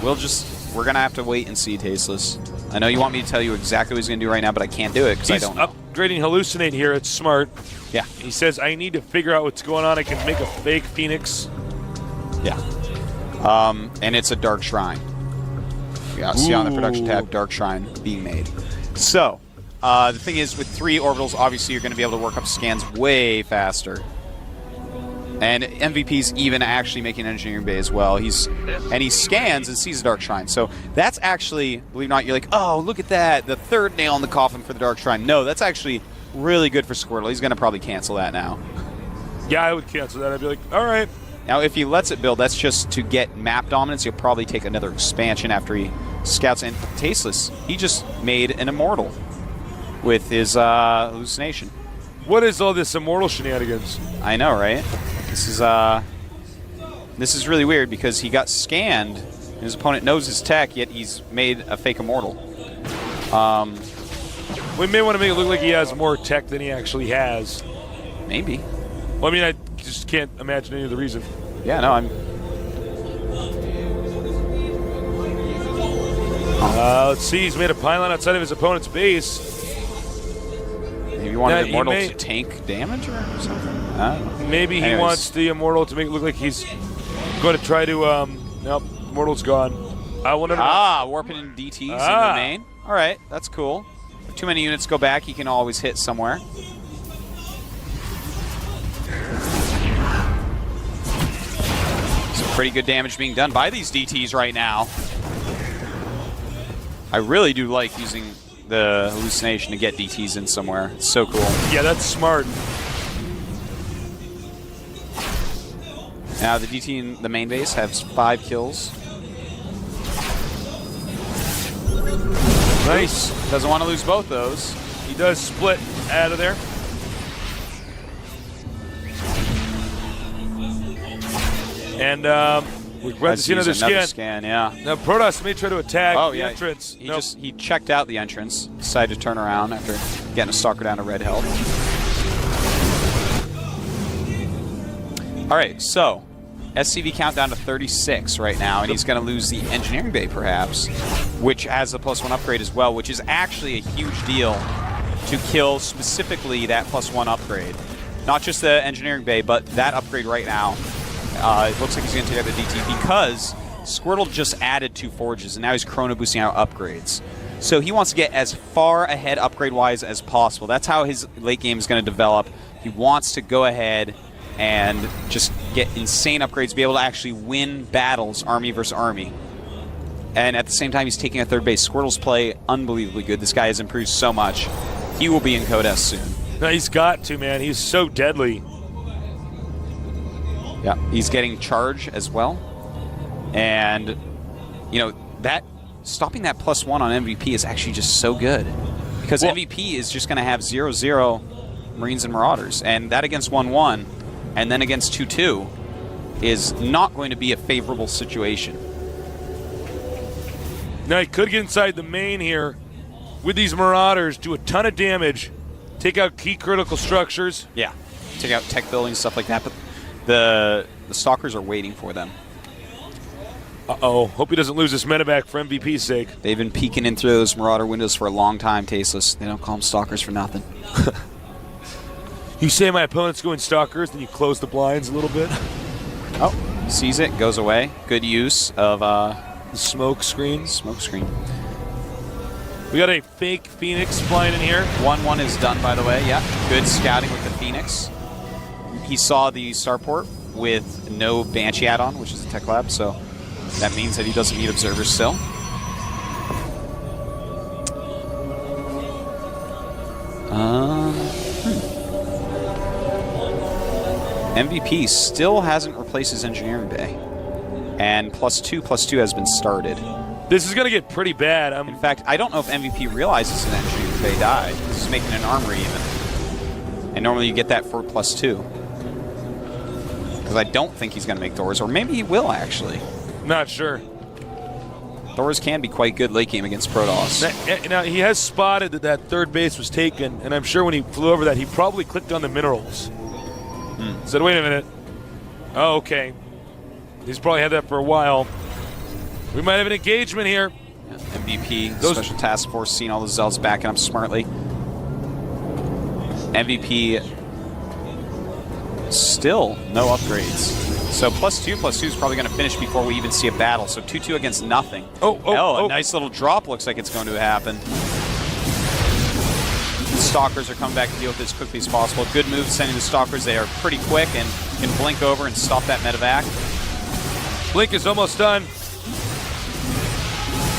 we're going to have to wait and see, Tasteless. I know you want me to tell you exactly what he's going to do right now, but I can't do it because I don't know. Upgrading Hallucinate here. It's smart. Yeah. He says, I need to figure out what's going on. I can make a fake Phoenix. Yeah. And it's a Dark Shrine. Yeah, see on the production tab, Dark Shrine being made. So, the thing is, with 3 orbitals, obviously you're going to be able to work up scans way faster. And MVP's even actually making an engineering bay as well. He scans and sees a Dark Shrine. So that's actually, believe it or not, you're like, oh, look at that, the 3rd nail in the coffin for the Dark Shrine. No, that's actually really good for Squirtle. He's going to probably cancel that now. Yeah, I would cancel that. I'd be like, all right. Now, if he lets it build, that's just to get map dominance. He'll probably take another expansion after he scouts in. Tasteless, he just made an Immortal with his hallucination. What is all this Immortal shenanigans? I know, right? This is really weird because he got scanned, and his opponent knows his tech, yet he's made a fake Immortal. We may want to make it look like he has more tech than he actually has. Maybe. Well, I mean, I just can't imagine any other reason. Yeah, no, I'm... Let's see, he's made a pylon outside of his opponent's base. Maybe you want an Immortal to tank damage or something? Maybe he wants the Immortal to make it look like he's going to try to... nope, Immortal's gone. Warping in DTs in the main. All right, that's cool. If too many units go back, he can always hit somewhere. Some pretty good damage being done by these DTs right now. I really do like using the hallucination to get DTs in somewhere. It's so cool. Yeah, that's smart. Now the DT in the main base has 5 kills. Nice. Doesn't want to lose both those. He does split out of there. And We're glad to see another scan. Yeah. Now Protoss may try to attack the entrance. He checked out the entrance, decided to turn around after getting a Stalker down to red health. All right, so SCV count down to 36 right now, and he's going to lose the engineering bay perhaps, which has a +1 upgrade as well, which is actually a huge deal to kill specifically that +1 upgrade. Not just the engineering bay, but that upgrade right now. It looks like he's going to take out the DT because Squirtle just added 2 forges, and now he's chrono boosting out upgrades. So he wants to get as far ahead upgrade-wise as possible. That's how his late game is going to develop. He wants to go ahead and just get insane upgrades, be able to actually win battles, army versus army. And at the same time, he's taking a third base. Squirtle's play, unbelievably good. This guy has improved so much. He will be in Code S soon. No, he's got to, man. He's so deadly. Yeah, he's getting charge as well. And, you know, that stopping that +1 on MVP is actually just so good. Because MVP is just going to have 0-0 Marines and Marauders. And that against 1-1 and then against 2-2 is not going to be a favorable situation. Now, he could get inside the main here with these Marauders, do a ton of damage, take out key critical structures. Yeah, take out tech buildings, stuff like that. But the Stalkers are waiting for them. Uh-oh. Hope he doesn't lose this medevac for MVP's sake. They've been peeking in through those Marauder windows for a long time, Tasteless. They don't call them Stalkers for nothing. You say my opponent's going Stalkers, then you close the blinds a little bit. Oh, sees it, goes away. Good use of the smoke screen. Smoke screen. We got a fake Phoenix flying in here. 1-1 is done, by the way. Yeah, good scouting with the Phoenix. He saw the starport with no Banshee add-on, which is a tech lab, so that means that he doesn't need observers still. MVP still hasn't replaced his engineering bay. And +2/+2 has been started. This is going to get pretty bad. In fact, I don't know if MVP realizes an engineering bay died. This is making an armory even. And normally you get that for +2. Because I don't think he's going to make Thors, or maybe he will actually. Not sure. Thors can be quite good late game against Protoss. Now, he has spotted that third base was taken, and I'm sure when he flew over that, he probably clicked on the minerals. Said, wait a minute. Oh, okay. He's probably had that for a while. We might have an engagement here. Yeah, MVP, Special Task Force, seeing all the Zelds backing up smartly. MVP still no upgrades. So +2/+2 is probably going to finish before we even see a battle. So 2-2 against nothing. A nice little drop looks like it's going to happen. The Stalkers are coming back to deal with this as quickly as possible. Good move sending the Stalkers. They are pretty quick and can blink over and stop that medevac. Blink is almost done.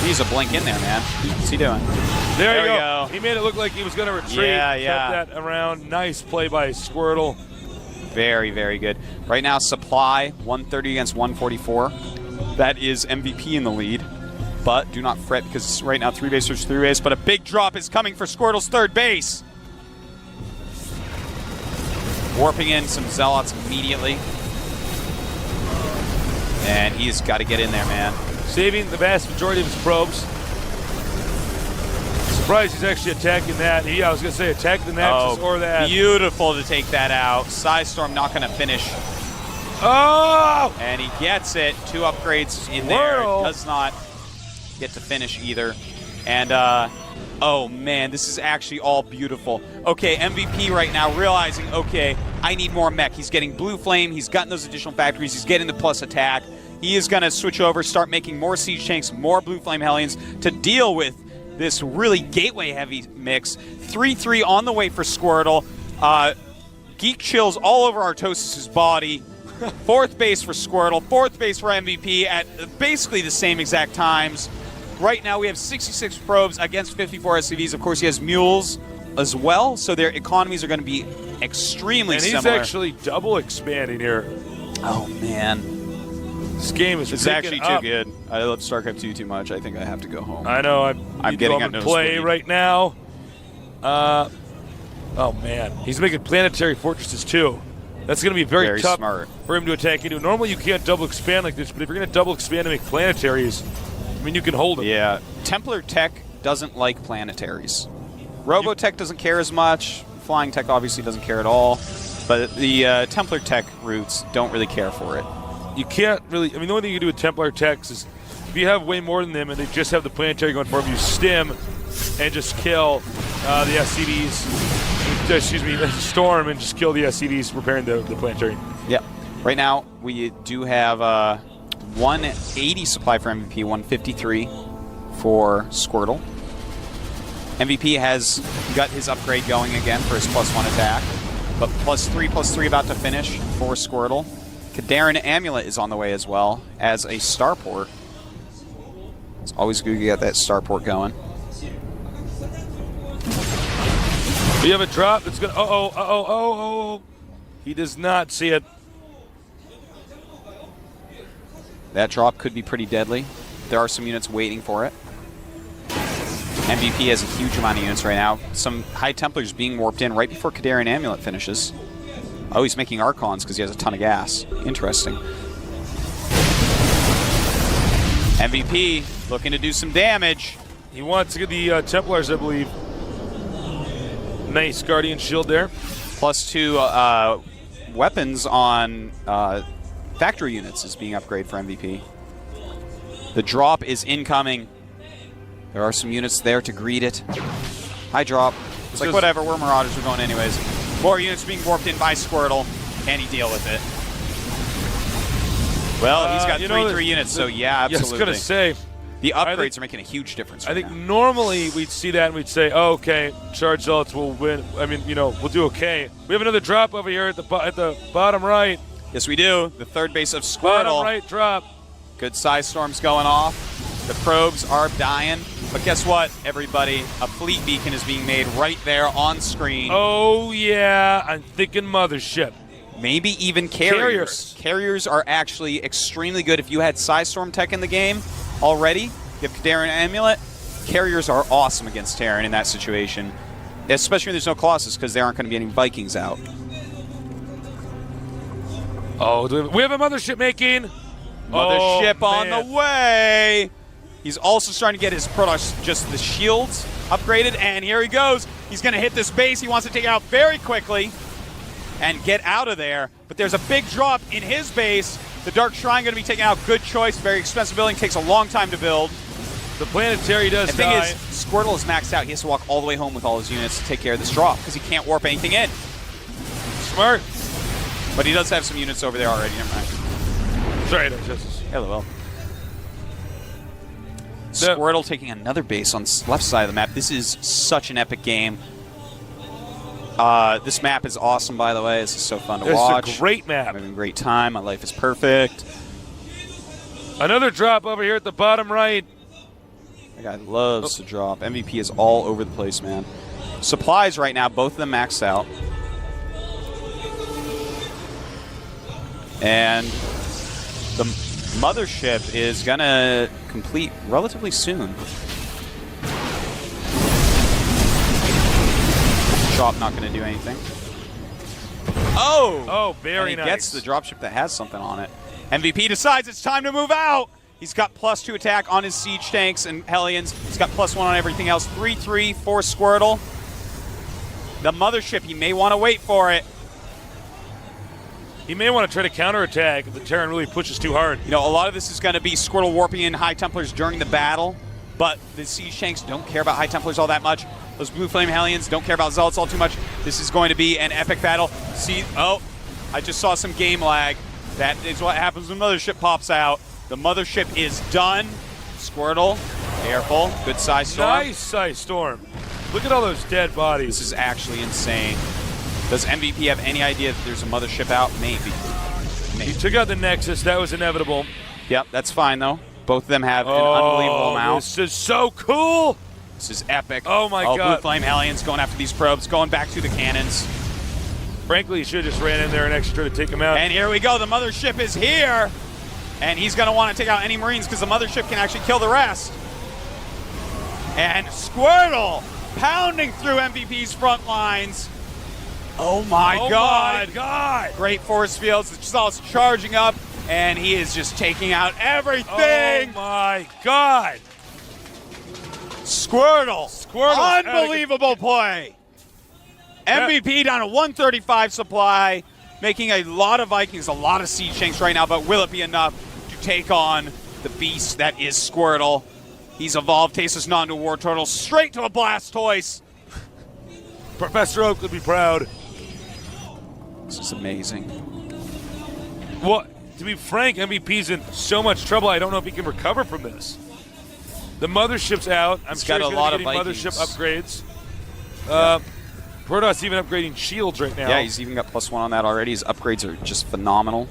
He's a blink in there, man. What's he doing? There you go. He made it look like he was going to retreat. Yeah. Kept that around. Nice play by Squirtle. Very, very good. Right now, supply 130 against 144. That is MVP in the lead. But do not fret because right now 3-base versus 3-base. But a big drop is coming for Squirtle's third base. Warping in some Zealots immediately. And he's got to get in there, man. Saving the vast majority of his probes. Surprised he's actually attacking that. I was going to say attack the Nexus or that. Beautiful to take that out. Psystorm not going to finish. Oh! And he gets it. 2 upgrades in there. Does not get to finish either. And, oh man, this is actually all beautiful. Okay, MVP right now realizing, okay, I need more mech. He's getting Blue Flame. He's gotten those additional factories. He's getting the plus attack. He is going to switch over, start making more Siege Tanks, more Blue Flame Hellions to deal with this really gateway-heavy mix. 3-3 on the way for Squirtle. Geek chills all over Artosis' body. 4th base for Squirtle, 4th base for MVP at basically the same exact times. Right now we have 66 probes against 54 SCVs. Of course, he has mules as well, so their economies are going to be extremely similar. And he's actually double expanding here. Oh, man. This game is It's actually too good. I love StarCraft II too much. I think I have to go home. I know. I'm getting on play right now. Oh, man. He's making planetary fortresses, too. That's going to be very tough smart for him to attack into. Normally you can't double expand like this, but if you're going to double expand and make planetaries, I mean, you can hold him. Yeah, Templar Tech doesn't like planetaries. Robotech doesn't care as much. Flying Tech obviously doesn't care at all. But the Templar Tech roots don't really care for it. You can't really, I mean, the only thing you can do with Templar Techs is if you have way more than them and they just have the planetary going for them, you stim and just kill the SCVs. Excuse me, storm and just kill the SCVs repairing the planetary. Yep. Right now, we do have 180 supply for MVP, 153 for Squirtle. MVP has got his upgrade going again for his +1 attack, but +3/+3 about to finish for Squirtle. Kadarin Amulet is on the way as well as a starport. It's always good to get that starport going. We have a drop that's going to, he does not see it. That drop could be pretty deadly. There are some units waiting for it. MVP has a huge amount of units right now. Some High Templars being warped in right before Kadarin Amulet finishes. Oh, he's making Archons because he has a ton of gas. Interesting. MVP looking to do some damage. He wants to get the Templars, I believe. Nice Guardian Shield there. +2 weapons on factory units is being upgraded for MVP. The drop is incoming. There are some units there to greet it. High drop. It's like, whatever, we're Marauders, we're going anyways. More units being warped in by Squirtle. Can he deal with it? Well, he's got 3 units, so yeah, absolutely. Yeah, I was going to say. The upgrades are making a huge difference right I think now. normally we'd see that and we'd say, oh, okay, Charge Zealots will win. I mean, you know, we'll do okay. We have another drop over here at the bottom right. Yes, we do. The third base of Squirtle. Bottom right drop. Good size storms going off. The probes are dying. But guess what, everybody? A fleet beacon is being made right there on screen. Oh, yeah. I'm thinking Mothership. Maybe even carriers. Carriers are actually extremely good. If you had Size Storm Tech in the game already, you have Kadarin Amulet, carriers are awesome against Terran in that situation. Especially when there's no Colossus, because there aren't going to be any Vikings out. Oh, we have a Mothership making. Mothership on the way. He's also starting to get his products, just the shields, upgraded, and here he goes. He's going to hit this base. He wants to take it out very quickly and get out of there. But there's a big drop in his base. The Dark Shrine going to be taken out. Good choice. Very expensive building. Takes a long time to build. The planetary does die. The thing is, Squirtle is maxed out. He has to walk all the way home with all his units to take care of this drop because he can't warp anything in. Smart. But he does have some units over there already. Never mind. Sorry, Hello. Squirtle taking another base on the left side of the map. This is such an epic game. This map is awesome, by the way. This is so fun to watch. It's a great map. I'm having a great time. My life is perfect. Another drop over here at the bottom right. That guy loves to drop. MVP is all over the place, man. Supplies right now, both of them maxed out. And the Mothership is going to complete relatively soon. Drop not going to do anything. Oh, very and nice. He gets the dropship that has something on it. MVP decides it's time to move out. He's got +2 attack on his siege tanks and Hellions. He's got +1 on everything else. 3/3 for Squirtle. The Mothership, he may want to wait for it. He may want to try to counterattack if the Terran really pushes too hard. You know, a lot of this is going to be Squirtle warping in High Templars during the battle, but the Siege Tanks don't care about High Templars all that much. Those Blue Flame Hellions don't care about Zealots all too much. This is going to be an epic battle. I just saw some game lag. That is what happens when Mothership pops out. The Mothership is done. Squirtle, careful. Good size storm. Nice size storm. Look at all those dead bodies. This is actually insane. Does MVP have any idea that there's a Mothership out? Maybe. He took out the Nexus. That was inevitable. Yep, that's fine, though. Both of them have an unbelievable amount. This is so cool. This is epic. Oh, my God. Blue Flame Hellions going after these probes, going back to the cannons. Frankly, he should have just ran in there and actually tried to take him out. And here we go. The Mothership is here. And he's going to want to take out any Marines because the Mothership can actually kill the rest. And Squirtle pounding through MVP's front lines. Oh my God. My God! Great force fields. It's charging up, and he is just taking out everything. Oh my God! Squirtle. Squirtle. Unbelievable play. MVP down to 135 supply, making a lot of Vikings, a lot of siege tanks right now, but will it be enough to take on the beast that is Squirtle? He's evolved Tasteless not into a War Turtle, straight to a Blastoise. Professor Oak would be proud. This is amazing. Well, to be frank, MVP's in so much trouble, I don't know if he can recover from this. The mothership's out. I'm He's sure got he's a lot going to of be getting Vikings. mothership upgrades. Protoss even upgrading shields right now. Yeah, he's even got +1 on that already. His upgrades are just phenomenal.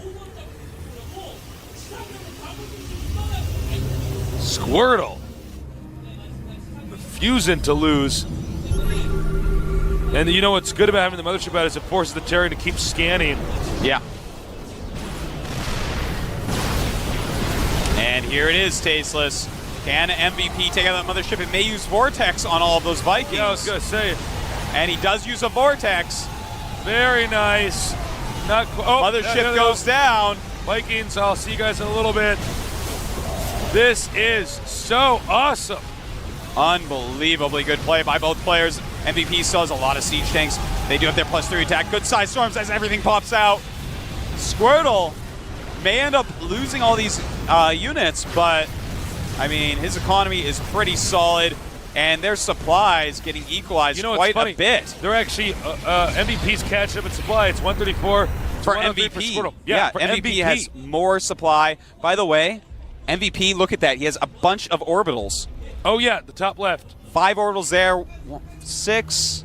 Squirtle. Refusing to lose. And you know what's good about having the mothership out is it forces the Terran to keep scanning. Yeah. And here it is, Tasteless. Can MVP take out that mothership? It may use Vortex on all of those Vikings. Yeah, I was going to say. And he does use a Vortex. Very nice. Not Mothership goes down. Vikings, I'll see you guys in a little bit. This is so awesome. Unbelievably good play by both players. MVP still has a lot of siege tanks. They do have their +3 attack. Good size storms as everything pops out. Squirtle may end up losing all these units, but I mean, his economy is pretty solid, and their supplies getting equalized quite a bit. They're actually MVP's catching up in supply. It's 134 for 103 MVP. For Squirtle. For MVP has more supply. By the way, MVP, look at that. He has a bunch of orbitals. Oh yeah, the top left. 5 orbitals there. 6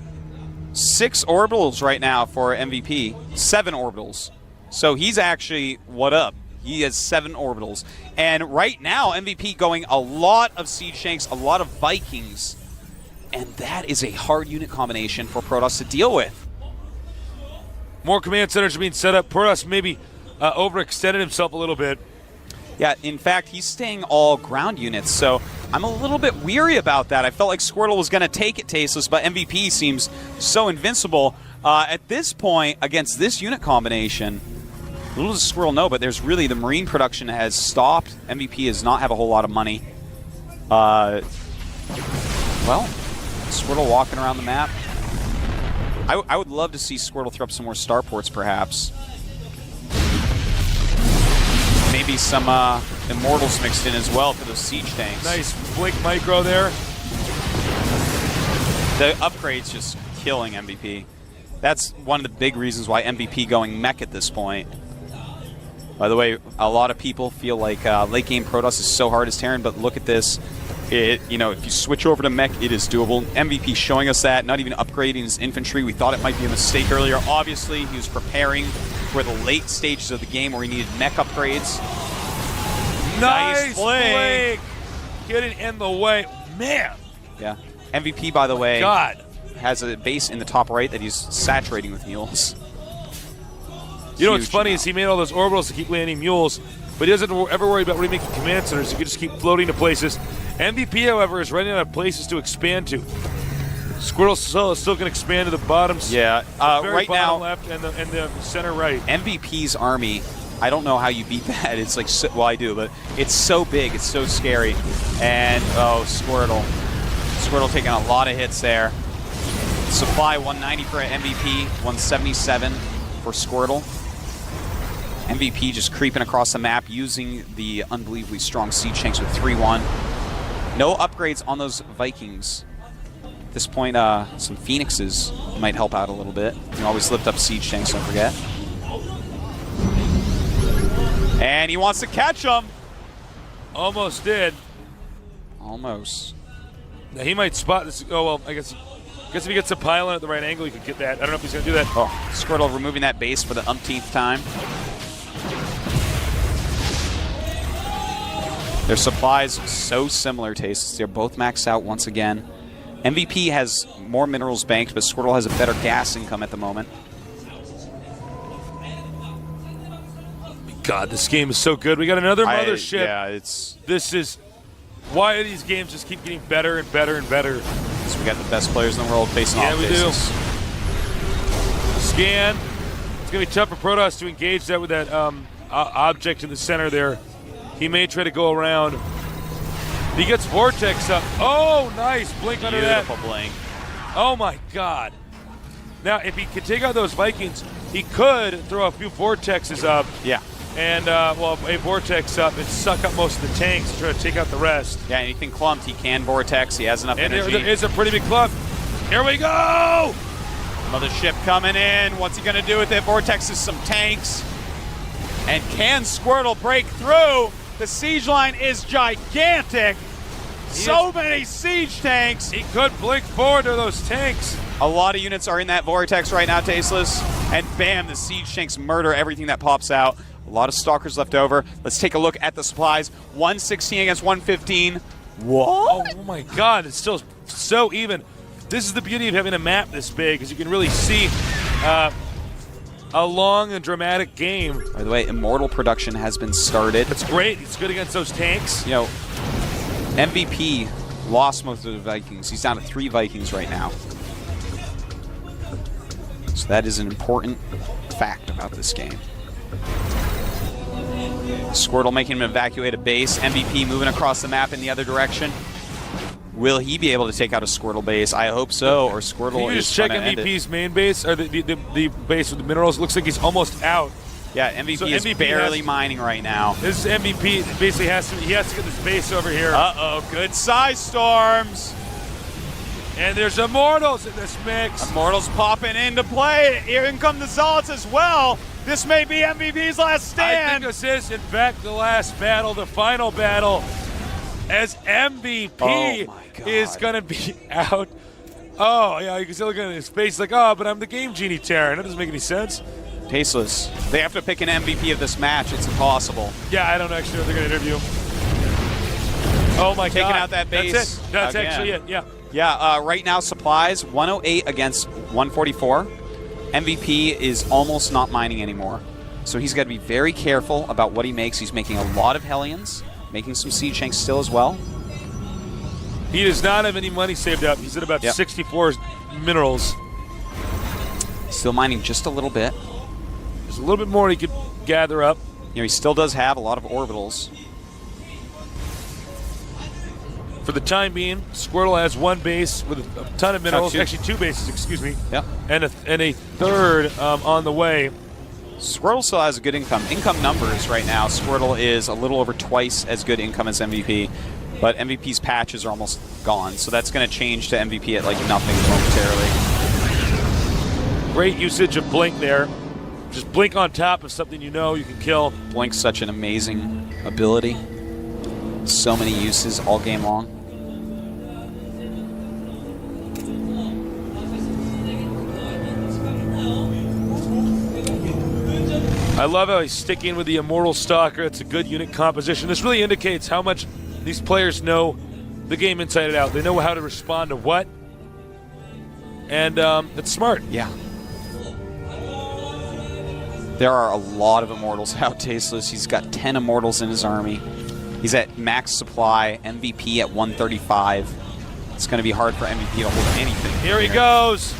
orbitals right now for MVP. 7 orbitals. So he's actually, what up? He has 7 orbitals. And right now, MVP going a lot of siege tanks, a lot of Vikings. And that is a hard unit combination for Protoss to deal with. More command centers are being set up. Protoss maybe overextended himself a little bit. Yeah, in fact, he's staying all ground units, so I'm a little bit weary about that. I felt like Squirtle was going to take it Tasteless, but MVP seems so invincible. At this point, against this unit combination, little does Squirtle know, but there's really the Marine production has stopped. MVP does not have a whole lot of money. Well, Squirtle walking around the map. I would love to see Squirtle throw up some more starports, perhaps. Maybe some Immortals mixed in as well for those siege tanks. Nice Blink Micro there. The upgrade's just killing MVP. That's one of the big reasons why MVP going mech at this point. By the way, a lot of people feel like late game Protoss is so hard as Terran, but look at this. If you switch over to mech, it is doable. MVP showing us that, not even upgrading his infantry. We thought it might be a mistake earlier. Obviously, he was preparing for the late stages of the game where he needed mech upgrades. Nice play. Getting in the way. Man. Yeah. MVP, by the way, God, has a base in the top right that he's saturating with mules. You know what's funny is he made all those orbitals to keep landing mules, but he doesn't ever worry about remaking command centers. He can just keep floating to places. MVP, however, is running out of places to expand to. Squirtle still can expand to the bottoms. Yeah, right now, left and the center right. MVP's army, I don't know how you beat that. It's like, well, I do, but it's so big, it's so scary. And, oh, Squirtle. Squirtle taking a lot of hits there. Supply 190 for MVP, 177 for Squirtle. MVP just creeping across the map using the unbelievably strong siege tanks with 3-1. No upgrades on those Vikings. At this point, some Phoenixes might help out a little bit. You can always lift up siege tanks, don't forget. And he wants to catch them. Almost did. Almost. Now, he might spot this. Oh, well, I guess if he gets a pylon at the right angle, he could get that. I don't know if he's going to do that. Oh, Squirtle removing that base for the umpteenth time. Their supplies so similar, Tastes. They're both maxed out once again. MVP has more minerals banked, but Squirtle has a better gas income at the moment. God, this game is so good. We got another mothership. This is why these games just keep getting better and better and better. So we got the best players in the world facing off. Yeah, we do. scan. It's going to be tough for Protoss to engage that with that object in the center there. He may try to go around. He gets Vortex up. Oh, nice. Blink under that. Beautiful blink. Oh, my God. Now, if he could take out those Vikings, he could throw a few Vortexes up. Yeah. And, a Vortex up and suck up most of the tanks to try to take out the rest. Yeah, anything clumped, he can Vortex. He has enough And energy. there is a pretty big clump. Here we go! Another ship coming in. What's he going to do with it? Vortexes some tanks. And can Squirtle break through? The siege line is gigantic. So many siege tanks. He could blink forward to those tanks. A lot of units are in that Vortex right now, Tasteless. And bam, the siege tanks murder everything that pops out. A lot of Stalkers left over. Let's take a look at the supplies. 116 against 115. What? Oh my God, it's still so even. This is the beauty of having a map this big, because you can really see a long and dramatic game. By the way, Immortal production has been started. It's great. It's good against those tanks. You know, MVP lost most of the Vikings. He's down to 3 Vikings right now. So that is an important fact about this game. Squirtle making him evacuate a base. MVP moving across the map in the other direction. Will he be able to take out a Squirtle base? I hope so, or Squirtle Can you is just check trying to end it. MVP's main base, or the base with the minerals? Looks like he's almost out. Yeah, MVP So is MVP barely has- mining right now. This MVP basically has to get this base over here. Uh-oh, good size storms. And there's Immortals in this mix. Immortals popping into play. Here in come the Zealots as well. This may be MVP's last I think stand. this is, in fact, the last battle, the final battle, as MVP Oh my God. is going to be out. Oh, yeah, you can see looking at his face like, oh, but I'm the Game Genie Terran. That doesn't make any sense. Tasteless. They have to pick an MVP of this match. It's impossible. Yeah, I don't actually know if they're going to interview him. Oh, my God. Taking out that base. That's it. That's again. actually it, yeah. Yeah, right now supplies 108 against 144. MVP is almost not mining anymore. So he's got to be very careful about what he makes. He's making a lot of Hellions, making some Siege Tanks still as well. He does not have any money saved up. He's at about 64 minerals. Still mining just a little bit. There's a little bit more he could gather up. You know, he still does have a lot of orbitals. For the time being, Squirtle has one base with a ton of minerals. Two. Actually, 2 bases, excuse me. Yep. And a third on the way. Squirtle still has a good income. Income numbers right now, Squirtle is a little over twice as good income as MVP. But MVP's patches are almost gone, so that's going to change to MVP at like nothing momentarily. Great usage of Blink there. Just Blink on top of something you know you can kill. Blink's such an amazing ability. So many uses all game long. I love how he's sticking with the Immortal Stalker. It's a good unit composition. This really indicates how much these players know the game inside and out. They know how to respond to what. And it's smart. Yeah. There are a lot of Immortals out, Tasteless. He's got 10 Immortals in his army. He's at max supply, MVP at 135. It's going to be hard for MVP to hold anything. Here he goes.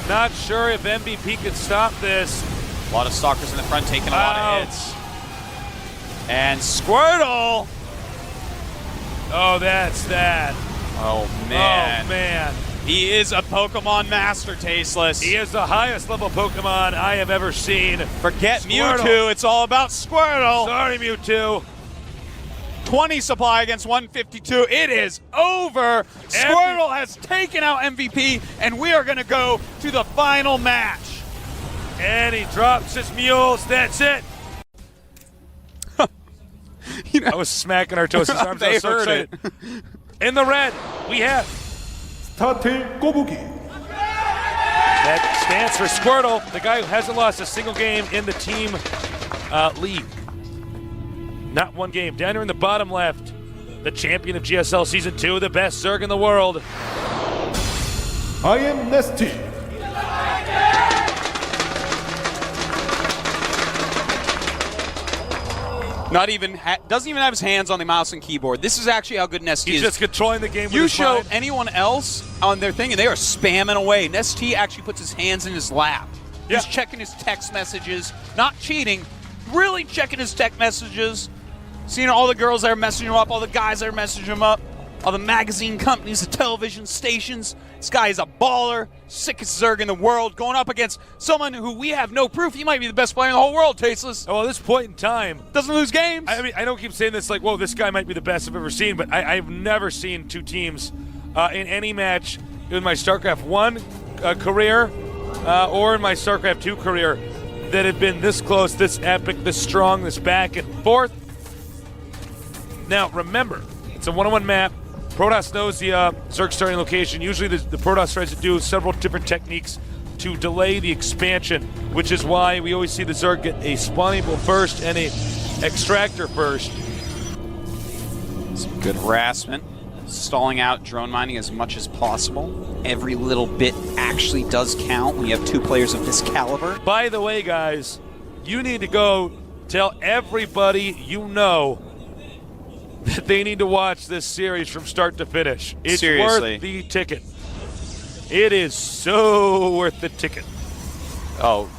Not sure if MVP can stop this. A lot of Stalkers in the front taking a lot of hits. And Squirtle! Oh, that's that. Oh, man. Oh, man. He is a Pokemon master, Tasteless. He is the highest level Pokemon I have ever seen. Forget Squirtle. Mewtwo. It's all about Squirtle. Sorry, Mewtwo. 20 supply against 152. It is over. Squirtle has taken out MVP, and we are going to go to the final match. And he drops his mules. That's it. You know, I was smacking our toes. I they was so heard excited. it. In the red, we have 스타트 꼬부기. that stands for Squirtle, the guy who hasn't lost a single game in the team league. Not one game. Down here in the bottom left, the champion of GSL Season 2, the best Zerg in the world. I am Nesty. Not even doesn't even have his hands on the mouse and keyboard. This is actually how good Nesty He's is. just controlling the game with You his show mind. anyone else on their thing, and they are spamming away. Nesty actually puts his hands in his lap. He's checking his text messages, not cheating, really checking his text messages. Seeing all the girls that are messaging him up, all the guys that are messaging him up, all the magazine companies, the television stations. This guy is a baller, sickest Zerg in the world, going up against someone who we have no proof he might be the best player in the whole world, Tasteless. Oh, at this point in time, doesn't lose games. I mean, I don't keep saying this like, whoa, this guy might be the best I've ever seen, but I've never seen two teams in any match in my StarCraft 1 career or in my StarCraft 2 career that have been this close, this epic, this strong, this back and forth. Now, remember, it's a one-on-one map. Protoss knows the Zerg starting location. Usually the Protoss tries to do several different techniques to delay the expansion, which is why we always see the Zerg get a spawning pool first and a extractor first. Some good harassment. Stalling out drone mining as much as possible. Every little bit actually does count when you have two players of this caliber. By the way, guys, you need to go tell everybody you know that they need to watch this series from start to finish. It's Seriously. worth the ticket. It is so worth the ticket. Oh,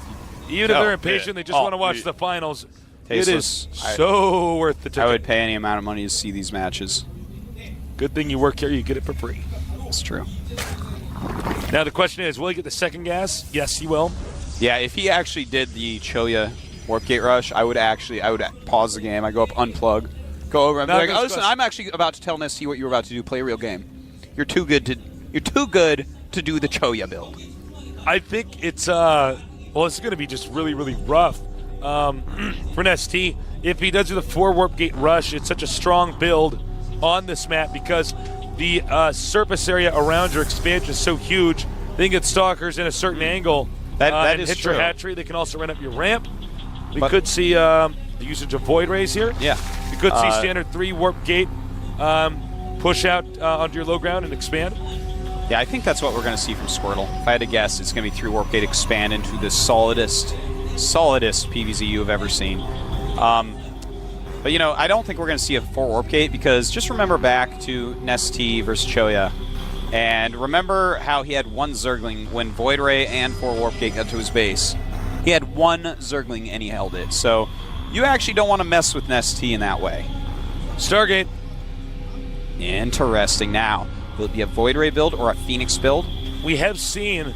even if they're impatient, they just want to watch the finals. Tasteless. It is so worth the ticket. I would pay any amount of money to see these matches. Good thing you work here, you get it for free. That's true. Now the question is, will he get the second gas? Yes, he will. Yeah, if he actually did the Choya Warp Gate Rush, I would pause the game. I go up, unplug, go over, and be like, oh, listen, I'm actually about to tell Nessie what you were about to do. Play a real game. You're too good to do the Choya build. I think it's it's going to be just really, really rough for Nessie. If he does do the 4 Warp Gate Rush, it's such a strong build on this map because the surface area around your expansion is so huge. They can get stalkers in a certain angle that is hit true. your hatchery. They can also run up your ramp. We could see the usage of Void Rays here. Yeah. We could see standard 3 Warp Gate push out onto your low ground and expand. Yeah, I think that's what we're going to see from Squirtle. If I had to guess, it's going to be 3 Warp Gate expand into the solidest PvZ you have ever seen. But, you know, I don't think we're going to see a 4 Warp Gate because just remember back to Nestie versus Choya. And remember how he had 1 Zergling when Void Ray and 4 Warp Gate got to his base. He had 1 Zergling and he held it. So you actually don't want to mess with Nestie in that way. Stargate. Interesting. Now, will it be a Void Ray build or a Phoenix build? We have seen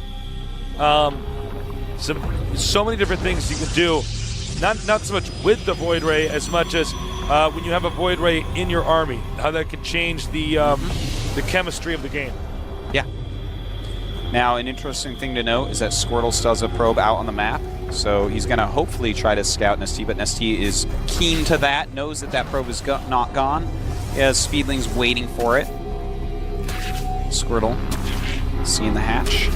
so many different things you can do. Not so much with the Void Ray as much as when you have a Void Ray in your army, how that can change the chemistry of the game. Yeah. Now, an interesting thing to note is that Squirtle still has a probe out on the map, so he's going to hopefully try to scout Nestie, but Nestie is keen to that, knows that that probe is not gone. He has Speedlings waiting for it. Squirtle seeing the hatch,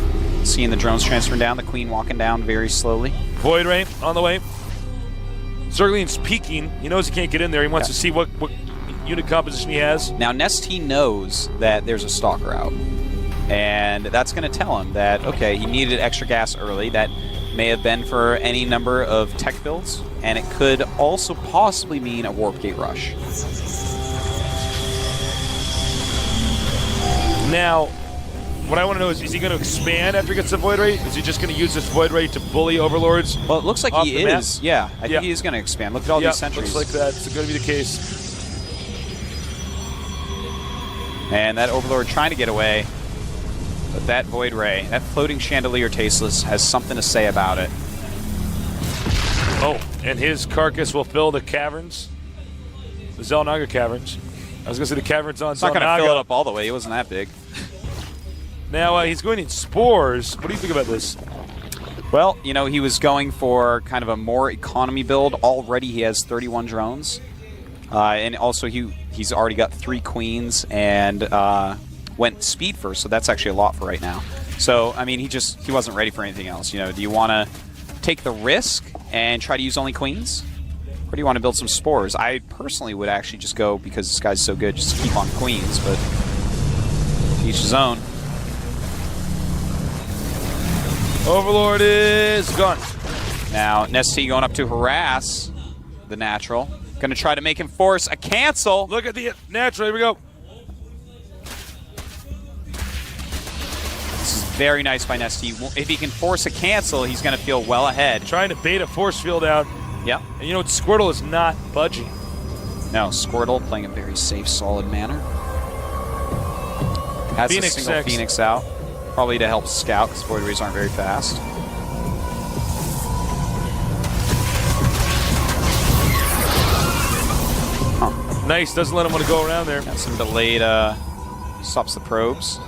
seeing the drones transferring down, the Queen walking down very slowly. Void Ray on the way. Zergling's peeking. He knows he can't get in there. He wants to see what unit composition he has. Now, Nestie knows that there's a Stalker out. And that's going to tell him that, okay, he needed extra gas early. That may have been for any number of tech builds. And it could also possibly mean a Warp Gate Rush. Now, what I want to know is he going to expand after he gets the Void Ray? Is he just going to use this Void Ray to bully Overlords? Well, it looks like he is. Yeah, I think he is going to expand. Look at all these sentries. Looks like that's going to be the case. And that Overlord trying to get away. But that Void Ray, that floating chandelier Tasteless, has something to say about it. Oh, and his carcass will fill the caverns. The Zelnaga caverns. I was going to say the caverns on Zelnaga. It's not going to fill it up all the way. He wasn't that big. Now, he's going in spores. What do you think about this? Well, you know, he was going for kind of a more economy build. Already he has 31 drones. And also he's already got 3 queens and went speed first, so that's actually a lot for right now. So, I mean, he wasn't ready for anything else. You know, do you want to take the risk and try to use only queens? Or do you want to build some spores? I personally would actually just go, because this guy's so good, just keep on queens, but to each his own. Overlord is gone. Now, Nestie going up to harass the natural. Going to try to make him force a cancel. Look at the natural. Here we go. This is Very nice by Nesty. If he can force a cancel, he's going to feel well ahead. Trying to bait a force field out. Yep. And you know what? Squirtle is not budging. No, Squirtle playing a very safe, solid manner. Has Phoenix a single 6. Phoenix out. Probably to help scout, because Void Rays aren't very fast. Nice, doesn't let him want to go around there. Got some delayed, stops the probes.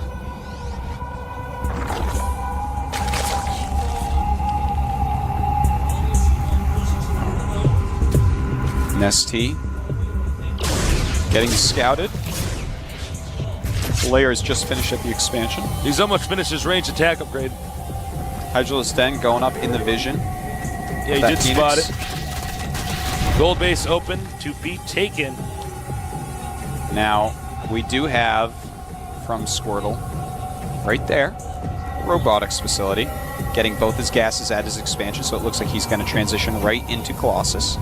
Nesty getting scouted. Layers just finished at the expansion. He's almost finished his range attack upgrade. Hydralis Den going up in the vision. Yeah, he did spot it. Gold base open to be taken. Now, we do have from Squirtle, right there, robotics facility, getting both his gases at his expansion, so it looks like he's going to transition right into Colossus.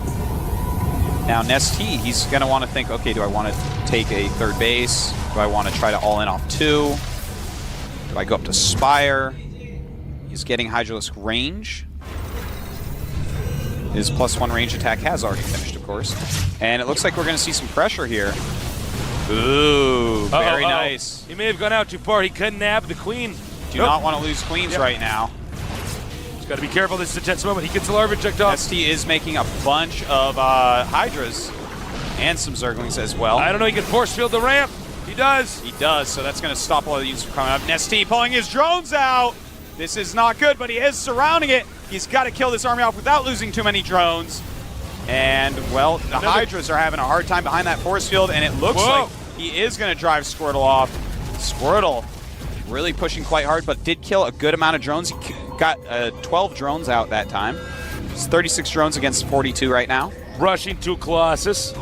Now, Nesty, he's going to want to think, okay, do I want to take a third base? Do I want to try to all in off 2? Do I go up to Spire? He's getting Hydralisk range. His +1 range attack has already finished, of course. And it looks like we're going to see some pressure here. Ooh, very nice. He may have gone out too far. He couldn't nab the queen. Do not want to lose queens right now. Got to be careful. This is a tense moment. He gets the larva checked off. ST is making a bunch of Hydras and some Zerglings as well. I don't know. He can force field the ramp. He does. He does, so that's going to stop all the units from coming up. Nesty pulling his drones out. This is not good, but he is surrounding it. He's got to kill this army off without losing too many drones. And, well, the Hydras are having a hard time behind that force field, and it looks like he is going to drive Squirtle off. Squirtle really pushing quite hard, but did kill a good amount of drones. He got 12 drones out that time. It's 36 drones against 42 right now. Rushing to Colossus.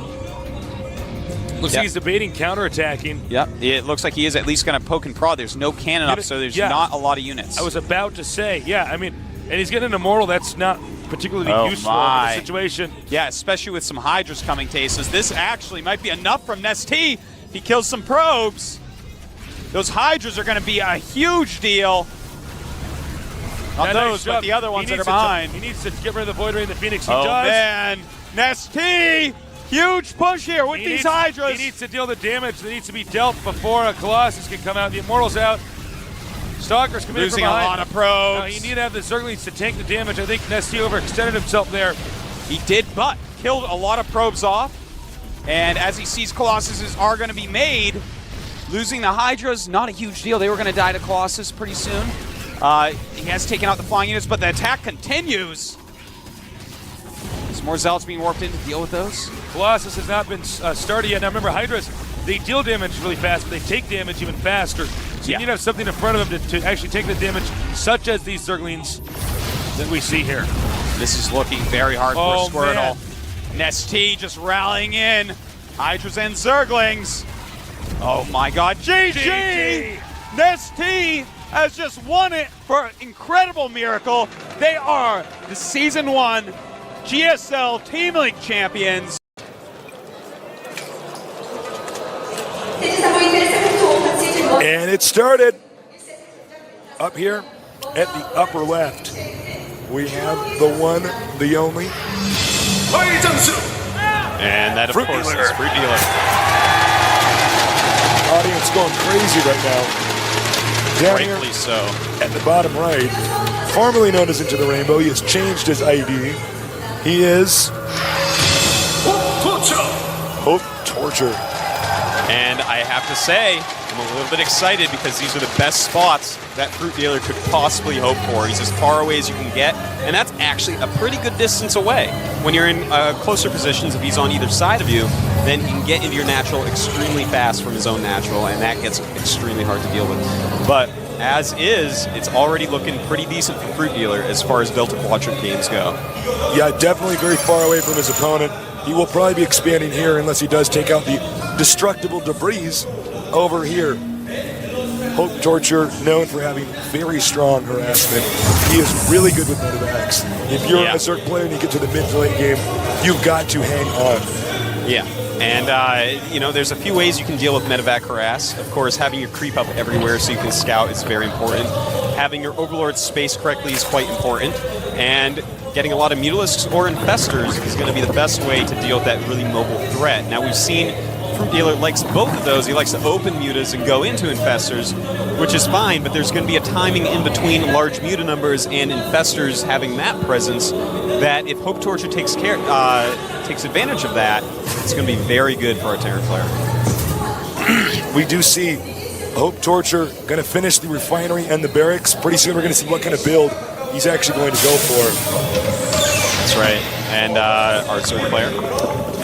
Looks like he's debating counterattacking. Yep, it looks like he is at least going to poke and prod. There's no cannon up, so there's not a lot of units. I was about to say, I mean, and he's getting an immortal. That's not particularly useful in the situation. Yeah, especially with some Hydras coming to Aces. This actually might be enough from Nesty. He kills some probes. Those Hydras are going to be a huge deal. Not those, but the other ones that are behind. He needs to get rid of the Void Ray and the Phoenix. He does. Man. Nesty! Huge push here with these Hydras. He needs to deal the damage that needs to be dealt before a Colossus can come out. The Immortal's out. Stalker's coming in from behind. Losing a lot of probes. Now, you need to have the Zerglings to tank the damage. I think Nesty overextended himself there. He did, but killed a lot of probes off. And as he sees Colossuses are going to be made, losing the Hydras, not a huge deal. They were going to die to Colossus pretty soon. He has taken out the flying units, but the attack continues. There's more Zealots being warped in to deal with those. Colossus has not been started yet. Now remember, Hydras, they deal damage really fast, but they take damage even faster. So you need to have something in front of them to actually take the damage, such as these Zerglings that we see here. This is looking very hard for Squirtle. Nesty just rallying in. Hydras and Zerglings. Oh my god, GG! Nesty has just won it for an incredible miracle. They are the Season 1 GSL Team League champions. And it started up here at the upper left. We have the one, the only. And that, of course, is Fruit Dealer. Audience going crazy right now. Down Rightfully here so. at the bottom right, formerly known as Into the Rainbow, he has changed his ID. He is Hope Torture. And I have to say, I'm a little bit excited because these are the best spots that Fruit Dealer could possibly hope for. He's as far away as you can get, and that's actually a pretty good distance away. When you're in closer positions, if he's on either side of you, then he can get into your natural extremely fast from his own natural, and that gets extremely hard to deal with. But as is, it's already looking pretty decent for Fruit Dealer as far as Delta Quadrant games go. Yeah, definitely very far away from his opponent. He will probably be expanding here unless he does take out the destructible debris over here. Hope Torture, known for having very strong harassment. He is really good with medevacs. If you're a Zerg player and you get to the mid to late game, you've got to hang on. Yeah. And, you know, there's a few ways you can deal with medevac harass. Of course, having your creep up everywhere so you can scout is very important. Having your overlord space correctly is quite important. And getting a lot of mutalisks or infestors is going to be the best way to deal with that really mobile threat. Now, we've seen Fruit Dealer likes both of those. He likes to open mutas and go into infestors, which is fine, but there's going to be a timing in between large muta numbers and infestors having map presence that if Hope Torture takes advantage of that, it's going to be very good for our Terran player. We do see Hope Torture going to finish the refinery and the barracks. Pretty soon we're going to see what kind of build he's actually going to go for. That's right. And our third player,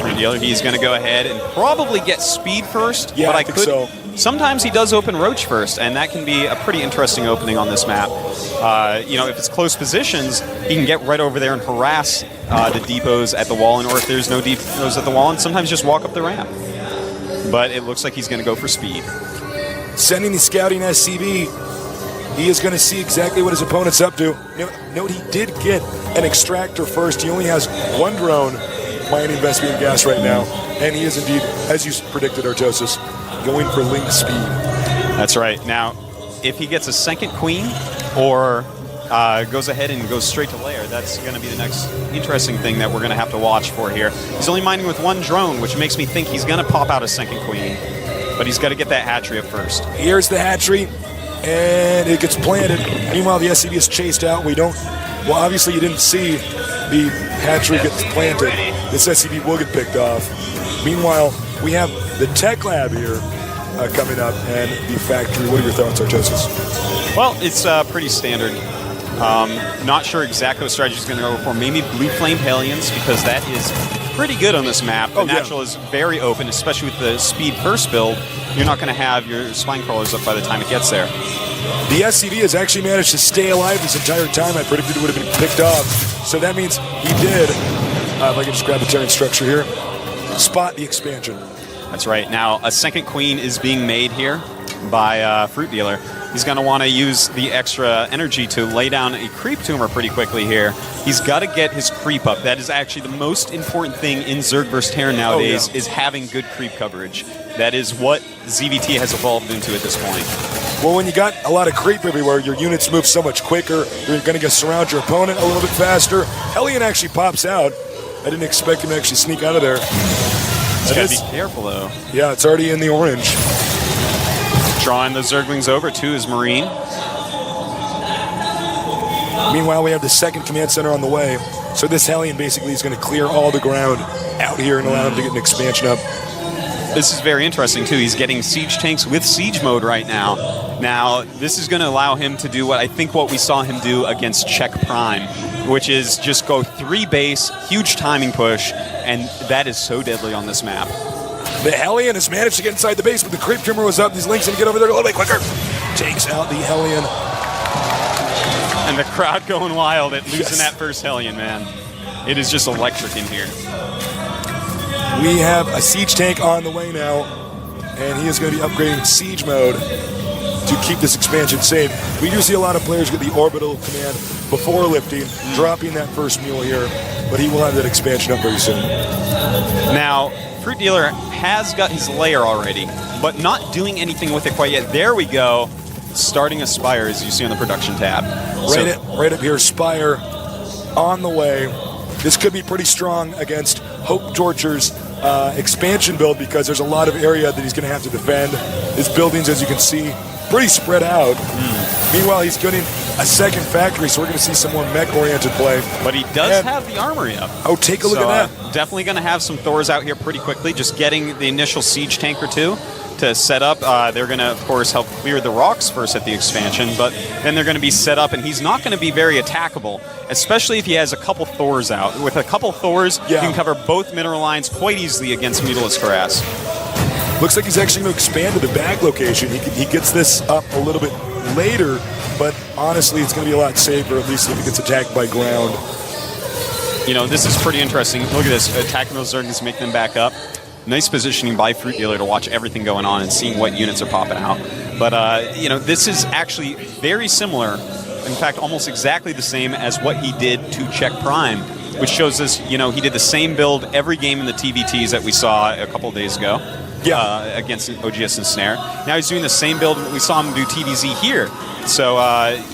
Fruit Dealer, he's going to go ahead and probably get speed first. Yeah, but I think so. Sometimes he does open Roach first, and that can be a pretty interesting opening on this map. You know, if it's close positions, he can get right over there and harass the depots at the wall, or if there's no depots at the wall, and sometimes just walk up the ramp. But it looks like he's going to go for speed. Sending the scouting SCV, he is going to see exactly what his opponent's up to. Note he did get an extractor first. He only has one drone mining Vespian gas right now, and he is indeed, as you predicted, Artosis, going for link speed. That's right. Now, if he gets a second queen or goes ahead and goes straight to lair, that's going to be the next interesting thing that we're going to have to watch for here. He's only mining with one drone, which makes me think he's going to pop out a second queen, but he's got to get that hatchery up first. Here's the hatchery, and it gets planted. Meanwhile, the SCV is chased out. Well, obviously you didn't see the hatchery get planted. This SCV will get picked off. Meanwhile, we have the tech lab here coming up and the factory. What are your thoughts, Artosis? Well, it's pretty standard. Not sure exactly what strategy he's going to go for. Maybe blue flame Hellions, because that is pretty good on this map. The natural is very open, especially with the speed first build. You're not going to have your spine crawlers up by the time it gets there. The SCV has actually managed to stay alive this entire time. I predicted it would have been picked off. So that means he did, if I can just grab the Terran structure here, spot the expansion. That's right. Now, a second queen is being made here by Fruit Dealer. He's going to want to use the extra energy to lay down a creep tumor pretty quickly here. He's got to get his creep up. That is actually the most important thing in Zerg vs. Terran nowadays, is having good creep coverage. That is what ZVT has evolved into at this point. Well, when you got a lot of creep everywhere, your units move so much quicker. You're going to get surround your opponent a little bit faster. Hellion actually pops out. I didn't expect him to actually sneak out of there. He's got to be careful, though. Yeah, it's already in the orange. Drawing the Zerglings over to his Marine. Meanwhile, we have the second command center on the way. So this Hellion basically is going to clear all the ground out here and allow him to get an expansion up. This is very interesting, too. He's getting siege tanks with siege mode right now. Now, this is going to allow him to do what we saw him do against Czech Prime, which is just go 3 base, huge timing push, and that is so deadly on this map. The Hellion has managed to get inside the base, but the creep tumor was up. These links going to get over there a little bit quicker. Takes out the Hellion. And the crowd going wild at losing that first Hellion, man. It is just electric in here. We have a siege tank on the way now, and he is going to be upgrading siege mode to keep this expansion safe. We do see a lot of players get the orbital command before lifting, dropping that first mule here, but he will have that expansion up very soon. Now, Fruit Dealer has got his lair already, but not doing anything with it quite yet. There we go. Starting a Spire, as you see on the production tab. Right up here, Spire on the way. This could be pretty strong against Hope Torture's expansion build, because there's a lot of area that he's going to have to defend. His buildings, as you can see, pretty spread out. Meanwhile, he's getting a second factory, so we're going to see some more mech-oriented play. But he does have the armory up. Oh, take a look at that. Definitely going to have some Thors out here pretty quickly, just getting the initial siege tank or two to set up. They're going to, of course, help clear the rocks first at the expansion, but then they're going to be set up, and he's not going to be very attackable, especially if he has a couple Thors out. With a couple Thors, you can cover both mineral lines quite easily against Mutalisk Harass. Looks like he's actually going to expand to the back location. He gets this up a little bit later, but honestly, it's going to be a lot safer, at least if he gets attacked by ground. You know, this is pretty interesting. Look at this, attacking those Zerglings, make them back up. Nice positioning by Fruit Dealer to watch everything going on and seeing what units are popping out. But, you know, this is actually very similar, in fact, almost exactly the same as what he did to Czech Prime which shows us, he did the same build every game in the TVTs that we saw a couple of days ago. Against OGS and Snare. Now he's doing the same build we saw him do TVZ here. So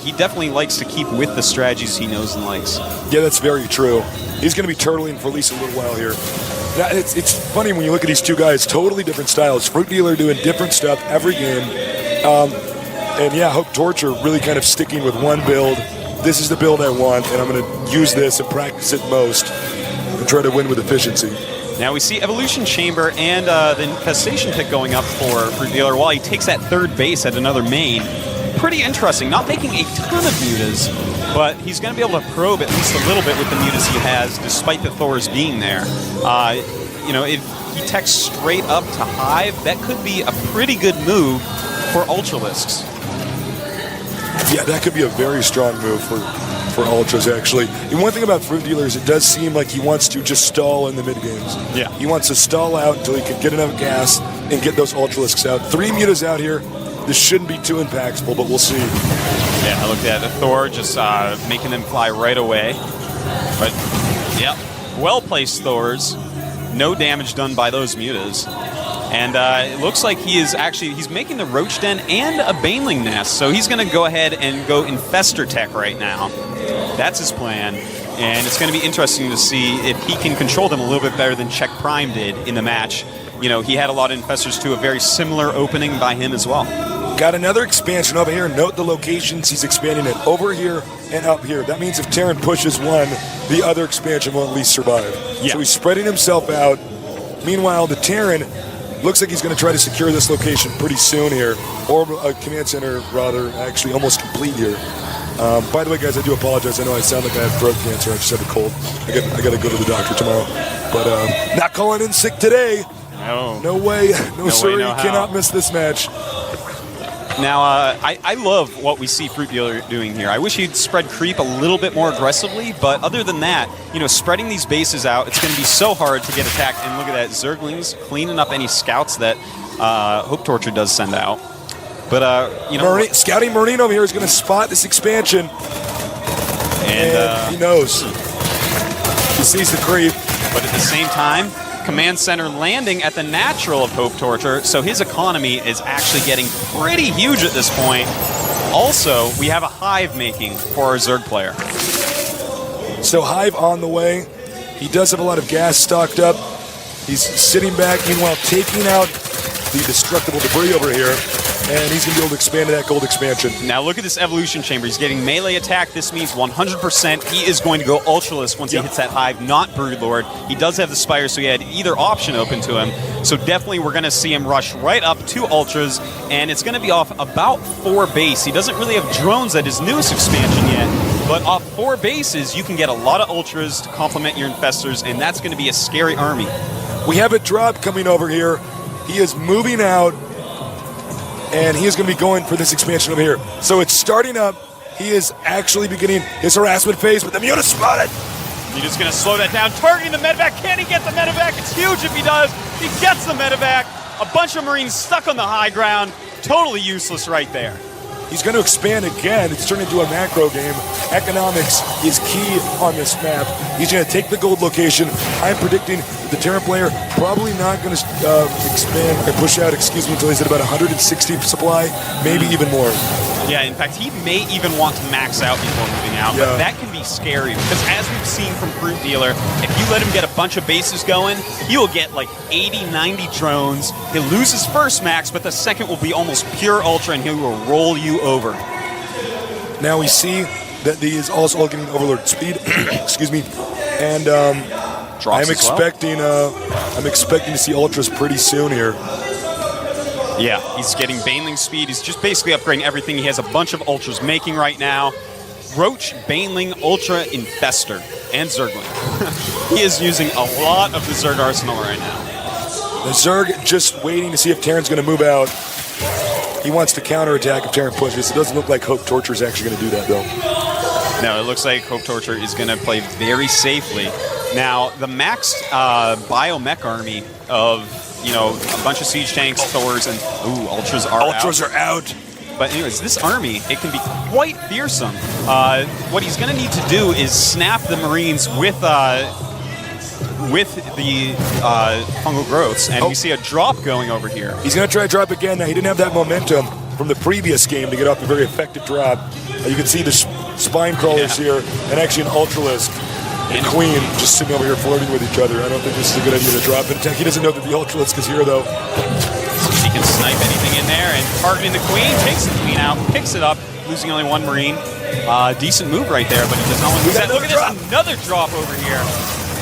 he definitely likes to keep with the strategies he knows and likes. Yeah, that's very true. He's going to be turtling for at least a little while here. Now, it's funny when you look at these two guys, totally different styles. Fruit Dealer doing different stuff every game. And yeah, Hope Torture really kind of sticking with one build. This is the build I want, and I'm going to use this and practice it most and try to win with efficiency. Now we see Evolution Chamber and the Infestation pick going up for Fruit Dealer while he takes that third base at another main. Pretty interesting. Not making a ton of mutas, but he's going to be able to probe at least a little bit with the mutas he has, despite the Thors being there. If he techs straight up to Hive, that could be a pretty good move for Ultralisks. Yeah, that could be a very strong move for Ultras, actually. And one thing about Fruit Dealer is it does seem like he wants to just stall in the mid-games. Yeah. He wants to stall out until he can get enough gas and get those Ultralisks out. 3 mutas out here. This shouldn't be too impactful, but we'll see. Yeah, look at the Thor just making them fly right away. But, yeah, well-placed Thors. No damage done by those mutas. And it looks like he's making the Roach Den and a Baneling Nest. So he's going to go ahead and go Infestor Tech right now. That's his plan. And it's going to be interesting to see if he can control them a little bit better than Check Prime did in the match. He had a lot of Infestors to a very similar opening by him as well. Got another expansion over here. Note the locations he's expanding it over here and up here. That means if Terran pushes one, the other expansion will at least survive. Yeah. So he's spreading himself out. Meanwhile, the Terran looks like he's going to try to secure this location pretty soon here, or a command center, rather, actually almost complete here. By the way, guys, I do apologize. I know I sound like I have throat cancer. I just have a cold. I got to go to the doctor tomorrow. But not calling in sick today. No way. No sir. You cannot miss this match. Now, I love what we see Fruit Dealer doing here. I wish he'd spread creep a little bit more aggressively, but other than that, spreading these bases out, it's going to be so hard to get attacked. And look at that, Zerglings cleaning up any scouts that Hope Torture does send out. But, Scouting Marine over here is going to spot this expansion. And he knows. He sees the creep. But at the same time, Command Center landing at the natural of Hope Torture, so his economy is actually getting pretty huge at this point. Also, we have a Hive making for our Zerg player. So Hive on the way. He does have a lot of gas stocked up. He's sitting back, meanwhile taking out the destructible debris over here, and he's going to be able to expand to that gold expansion. Now look at this Evolution Chamber. He's getting melee attack. This means 100% he is going to go Ultralisk once he hits that Hive, not Broodlord. He does have the Spire, so he had either option open to him. So definitely we're going to see him rush right up to Ultras, and it's going to be off about 4 base. He doesn't really have drones at his newest expansion yet, but off 4 bases, you can get a lot of Ultras to complement your Infestors, and that's going to be a scary army. We have a drop coming over here. He is moving out, and he is going to be going for this expansion over here. So it's starting up. He is actually beginning his harassment phase, but the Muta spotted. He's just going to slow that down, targeting the medevac. Can he get the medevac? It's huge if he does. He gets the medevac. A bunch of Marines stuck on the high ground. Totally useless right there. He's going to expand again. It's turned into a macro game. Economics is key on this map. He's going to take the gold location. I'm predicting the Terran player probably not going to expand or push out, until he's at about 160 supply, maybe even more. Yeah, in fact, he may even want to max out before moving out, but that can be scary because as we've seen from Fruit Dealer, if you let him get a bunch of bases going, he will get like 80, 90 drones. He'll lose his first max, but the second will be almost pure Ultra, and he will roll you over. Now we see that he is also getting Overlord speed, excuse me, and I'm expecting to see Ultras pretty soon here. Yeah, he's getting Baneling speed. He's just basically upgrading everything. He has a bunch of Ultras making right now. Roach, Baneling, Ultra, Infestor, and Zergling. He is using a lot of the Zerg arsenal right now. The Zerg just waiting to see if Terran's going to move out. He wants to counterattack if Terran pushes. It doesn't look like Hope Torture is actually going to do that, though. No, it looks like Hope Torture is going to play very safely. Now, the maxed biomech army of, a bunch of siege tanks, Thors, and Ultras are out. Ultras are out. But anyways, this army, it can be quite fearsome. What he's going to need to do is snap the Marines with the fungal growths, and we see a drop going over here. He's going to try to drop again. Now, he didn't have that momentum from the previous game to get off a very effective drop. You can see the spine crawlers here, and actually an Ultralisk and Queen just sitting over here flirting with each other. I don't think this is a good idea to drop in attack. He doesn't know that the Ultralisk is here, though. He can snipe anything in there, and targeting the Queen, takes the Queen out, picks it up, losing only one Marine. Decent move right there, but he does not want to lose that. Look at this, another drop over here.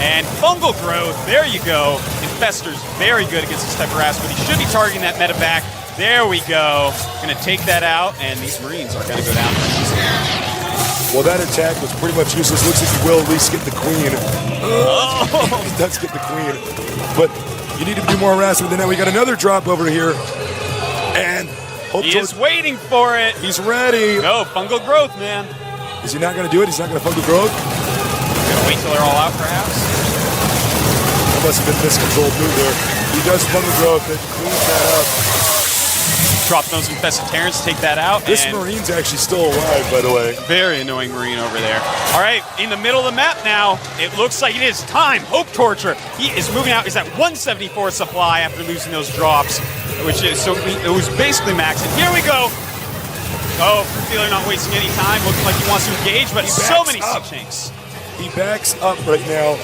And fungal growth, there you go. Infester's very good against this type of harass, but he should be targeting that medevac. There we go. Gonna take that out, and these Marines are gonna go down. Well, that attack was pretty much useless. Looks like he will at least get the Queen. He does get the Queen. But you need to do more harassment than that. We got another drop over here. And he is waiting for it. He's ready. Go, fungal growth, man. Is he not going to do it? He's not going to fungal growth? Gonna wait till they're all out, perhaps? That must have been a miscontrolled move there. He does fungal growth. It cleans that up. Drop those infested Terrans, take that out. This Marine's actually still alive, by the way. Very annoying Marine over there. All right, in the middle of the map now, it looks like it is time. Hope Torture, he is moving out. He's at 174 supply after losing those drops, which is, so it was basically max. And here we go. Oh, Fruit Dealer not wasting any time. Looking like he wants to engage, but so many Sea-Chinks. He backs up right now.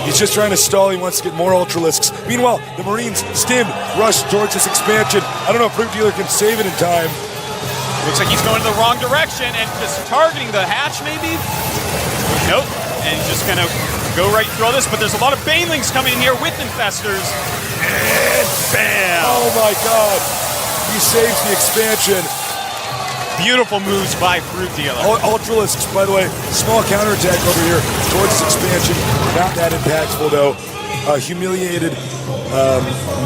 He's just trying to stall. He wants to get more Ultralisks. Meanwhile, the Marines stimmed, rush towards this expansion. I don't know if Fruit Dealer can save it in time. Looks like he's going in the wrong direction and just targeting the hatch, maybe? Nope. And he's just going to go right through all this. But there's a lot of Banelings coming in here with Infestors. And bam! Oh my god. He saves the expansion. Beautiful moves by Fruit Dealer. Ultralisks, by the way, small counterattack over here towards this expansion. Not that impactful, though. Humiliated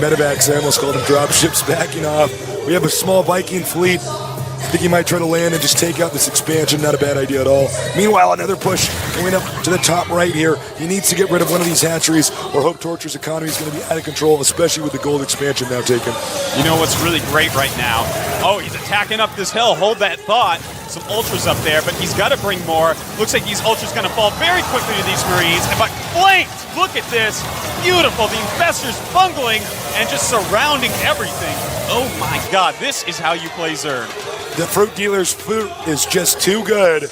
medevacs, I almost called them dropships, backing off. We have a small Viking fleet. I think he might try to land and just take out this expansion. Not a bad idea at all. Meanwhile, another push going up to the top right here. He needs to get rid of one of these hatcheries, or Hope Torture's economy is going to be out of control, especially with the gold expansion now taken. You know what's really great right now? Oh, he's attacking up this hill. Hold that thought. Some Ultras up there, but he's got to bring more. Looks like these Ultras going to fall very quickly to these Marines. But flanked! Look at this. Beautiful. The Infestors bungling and just surrounding everything. Oh my god, this is how you play Zerg. The Fruit Dealer's fruit is just too good.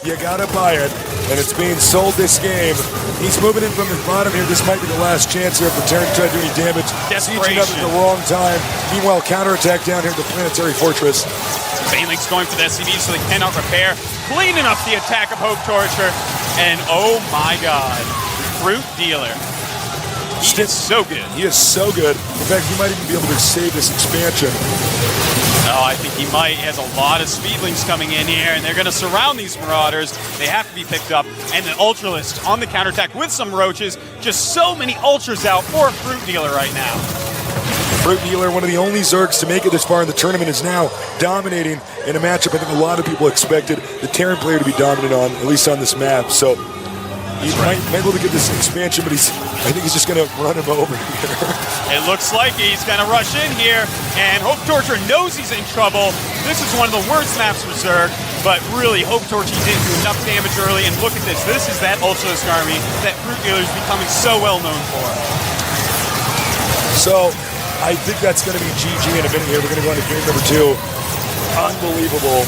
You gotta buy it, and it's being sold this game. He's moving in from the bottom here. This might be the last chance here for Terran to try to do any damage. Sieging up at the wrong time. Meanwhile, counterattack down here at the Planetary Fortress. Baneling's going for the SCV so they cannot repair. Cleaning up the attack of Hope Torture. And oh my god, Fruit Dealer. He is so good. He is so good. In fact, he might even be able to save this expansion. Oh, I think he might. He has a lot of Speedlings coming in here, and they're going to surround these Marauders. They have to be picked up. And an Ultralist on the counterattack with some Roaches. Just so many Ultras out for Fruit Dealer right now. Fruit Dealer, one of the only Zergs to make it this far in the tournament, is now dominating in a matchup I think a lot of people expected the Terran player to be dominant on, at least on this map. So he might be able to get this expansion, but I think he's just going to run him over here. It looks like he's going to rush in here, and Hope Torture knows he's in trouble. This is one of the worst maps for Zerg, but really, Hope Torture didn't do enough damage early, and look at this. This is that Ultralisk army that Fruit Dealer is becoming so well known for. So, I think that's going to be GG in a minute here. We're going to go into game number 2. Unbelievable.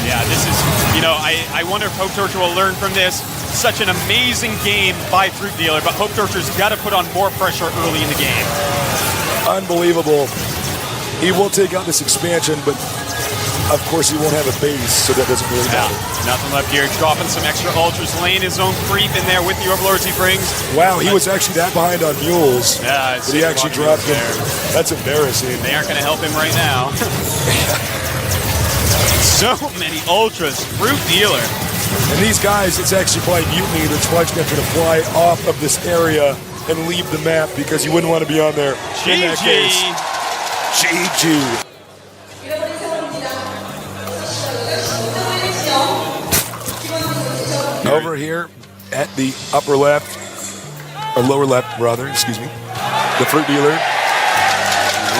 Yeah, this is, you know, I wonder if Hope Torture will learn from this. Such an amazing game by Fruit Dealer, but Hope Torture's got to put on more pressure early in the game. Unbelievable. He will take out this expansion, but of course he won't have a base, so that doesn't really matter. Nothing left here. Dropping some extra Ultras, laying his own creep in there with the Overlords he brings. Wow, he was actually that behind on Mules. Yeah, but he actually dropped him. That's embarrassing. They aren't going to help him right now. So many Ultras. Fruit Dealer. And these guys, it's actually probably mutiny that's watching them try to fly off of this area and leave the map because you wouldn't want to be on there. In that case, GG. Over here at the upper left, or lower left, rather, excuse me, the Fruit Dealer.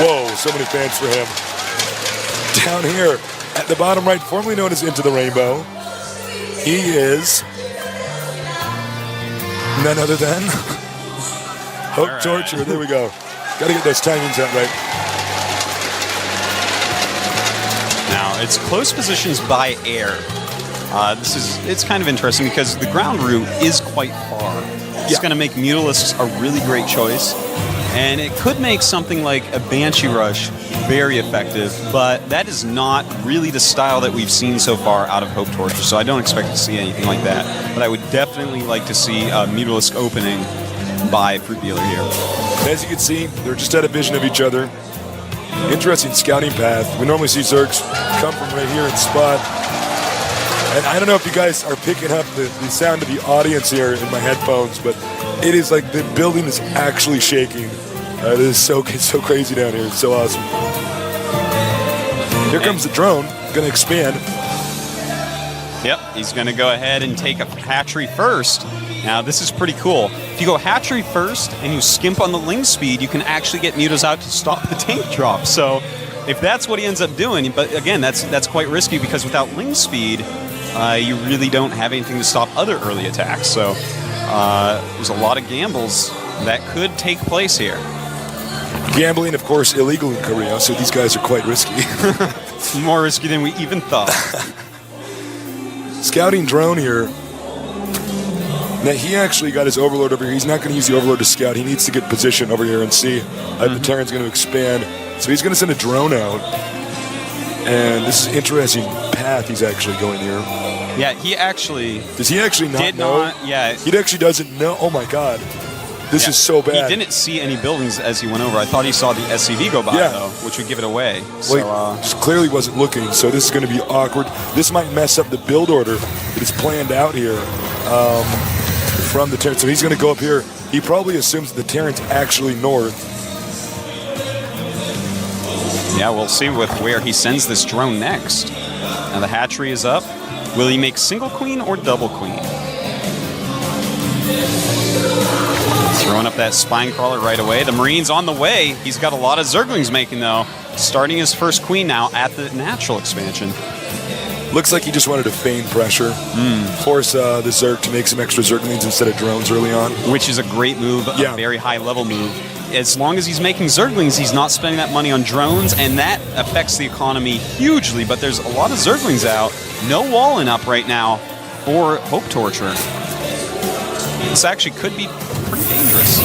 Whoa, so many fans for him. Down here, At the bottom right, formerly known as Into the Rainbow, he is none other than Hope Torture. There we go. Got to get those timings out right. Now, it's close positions by air. It's kind of interesting because the ground route is quite far. It's going to make Mutalisks a really great choice. And it could make something like a Banshee Rush very effective, but that is not really the style that we've seen so far out of Hope Torture, so I don't expect to see anything like that. But I would definitely like to see a Mutalisk opening by Fruit Dealer here. As you can see, they're just out of vision of each other. Interesting scouting path. We normally see Zergs come from right here and spot. And I don't know if you guys are picking up the sound of the audience here in my headphones, but it is like the building is actually shaking. It is so crazy down here. It's so awesome. Here comes the drone. Going to expand. Yep, he's going to go ahead and take a hatchery first. Now, this is pretty cool. If you go hatchery first and you skimp on the ling speed, you can actually get Mutas out to stop the tank drop. So if that's what he ends up doing, but again, that's quite risky because without ling speed, you really don't have anything to stop other early attacks. So there's a lot of gambles that could take place here. Gambling, of course, illegal in Korea, so these guys are quite risky. More risky than we even thought. Scouting drone here. Now, he actually got his Overlord over here. He's not going to use the Overlord to scout. He needs to get position over here and see if the Terran's going to expand. So he's going to send a drone out. And this is an interesting path he's actually going here. Yeah, he actually... Does he actually not know? Yeah. He actually doesn't know. Oh, my God. This is so bad. He didn't see any buildings as he went over. I thought he saw the SCV go by, though, which would give it away. Well, he clearly wasn't looking, so this is going to be awkward. This might mess up the build order that is planned out here from the Terran. So he's going to go up here. He probably assumes the Terran's actually north. Yeah, we'll see with where he sends this drone next. Now the hatchery is up. Will he make single queen or double queen? Throwing up that spine crawler right away. The Marine's on the way. He's got a lot of Zerglings making, though. Starting his first queen now at the natural expansion. Looks like he just wanted to feign pressure. Force the Zerg to make some extra Zerglings instead of drones early on. Which is a great move, a very high-level move. As long as he's making Zerglings, he's not spending that money on drones, and that affects the economy hugely. But there's a lot of Zerglings out. No walling up right now for Hope Torture. This actually could be pretty dangerous.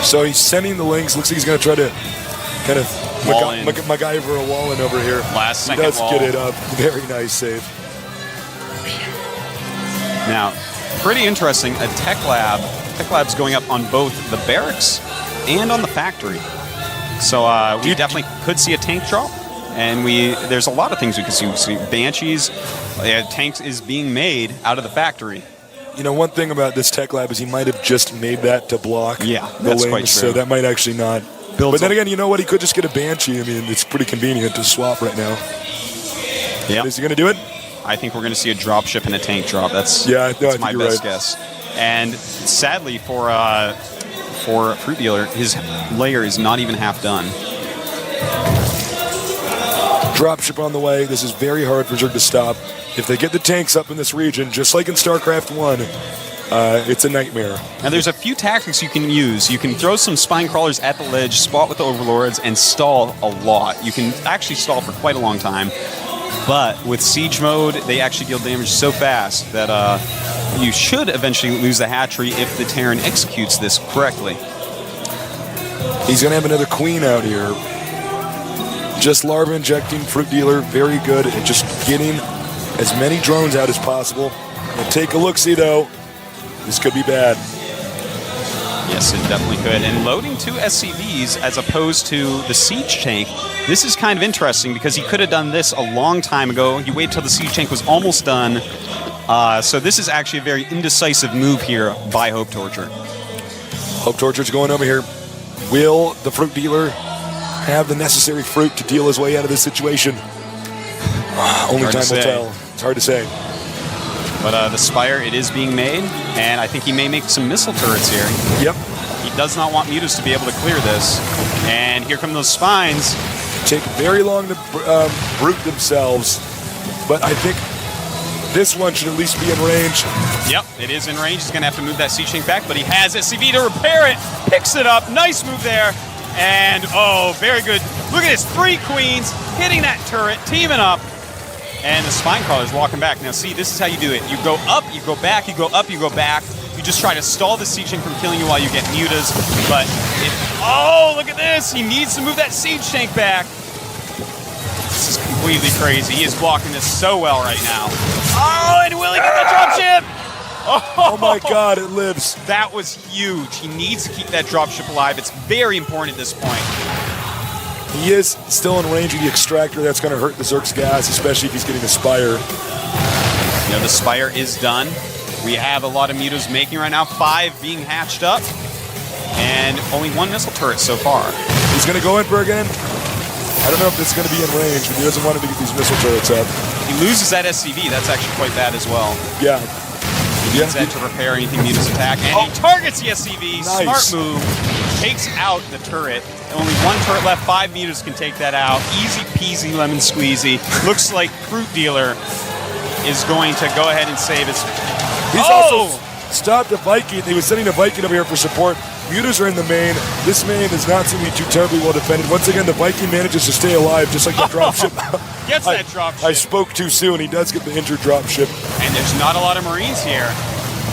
So he's sending the links. Looks like he's going to try to kind of MacGyver a wall in over here. Last second He does wall. get it up. Very nice save. Now, pretty interesting. A tech lab's going up on both the barracks and on the factory. So we definitely could see a tank drop. And there's a lot of things we could see. Banshees, tanks is being made out of the factory. You know, one thing about this tech lab is he might have just made that to block the that's wings, quite true. so that might actually not. But then again, you know what? He could just get a Banshee. I mean, it's pretty convenient to swap right now. Yeah. Is he going to do it? I think we're going to see a drop ship and a tank drop. That's my best guess. And sadly for Fruit Dealer, his layer is not even half done. Dropship on the way. This is very hard for Zerg to stop. If they get the tanks up in this region, just like in StarCraft I, it's a nightmare. Now there's a few tactics you can use. You can throw some spine crawlers at the ledge, spot with the overlords, and stall a lot. You can actually stall for quite a long time. But with siege mode, they actually deal damage so fast that you should eventually lose the hatchery if the Terran executes this correctly. He's going to have another queen out here. Just larva injecting Fruit Dealer, very good at just getting as many drones out as possible. And take a look-see, though. This could be bad. Yes, it definitely could. And loading 2 SCVs as opposed to the siege tank, this is kind of interesting because he could have done this a long time ago. He waited till the siege tank was almost done. So this is actually a very indecisive move here by Hope Torture. Hope Torture's going over here. Will the Fruit Dealer have the necessary fruit to deal his way out of this situation? Only time will tell. It's hard to say. But the Spire, it is being made, and I think he may make some missile turrets here. Yep. He does not want Mutas to be able to clear this. And here come those spines. take very long to root themselves, but I think this one should at least be in range. Yep, it is in range. He's going to have to move that siege tank back, but he has SCV to repair it. Picks it up. Nice move there. And, oh, very good. Look at this. 3 queens hitting that turret, teaming up. And the spine crawler's walking back. Now, see, this is how you do it. You go up, you go back, you go up, you go back. You just try to stall the siege tank from killing you while you get mutas. But, oh, look at this. He needs to move that siege tank back. This is completely crazy. He is blocking this so well right now. Oh, and will he get the dropship? Oh my God, it lives. That was huge. He needs to keep that dropship alive. It's very important at this point. He is still in range of the extractor. That's going to hurt the Zerg's gas, especially if he's getting a Spire. You know, the Spire is done. We have a lot of mutas making right now. 5 being hatched up. And only 1 missile turret so far. He's going to go in for again. I don't know if this is going to be in range, but he doesn't want him to get these missile turrets up. He loses that SCV. That's actually quite bad as well. Yeah. He needs that to repair anything mutas attack. And he targets the SCV. Nice. Smart move. Takes out the turret. Only 1 turret left. 5 mutas can take that out. Easy peasy lemon squeezy. Looks like Fruit Dealer is going to go ahead and save his... He's also stopped a Viking. He was sending a Viking over here for support. Mutas are in the main. This main is not seeming to be too terribly well defended. Once again, the Viking manages to stay alive, just like the dropship. Gets that dropship. I spoke too soon. He does get the injured dropship. And there's not a lot of Marines here.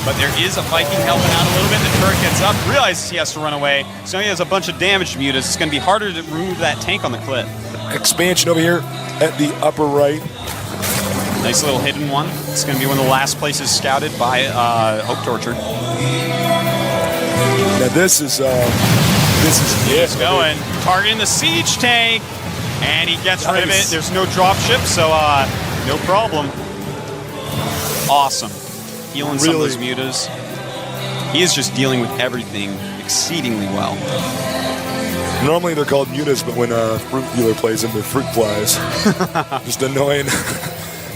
But there is a Viking helping out a little bit. The turret gets up, realizes he has to run away. So he has a bunch of damage to mutas. It's going to be harder to remove that tank on the cliff. Expansion over here at the upper right. Nice little hidden one. It's going to be one of the last places scouted by Hope Torture. Now this is He's going. Targeting the siege tank. And he gets rid of it. There's no dropship, so no problem. Awesome. Healing some of those mutas. He is just dealing with everything exceedingly well. Normally they're called mutas, but when Fruit Dealer plays them, they're fruit flies. Just annoying.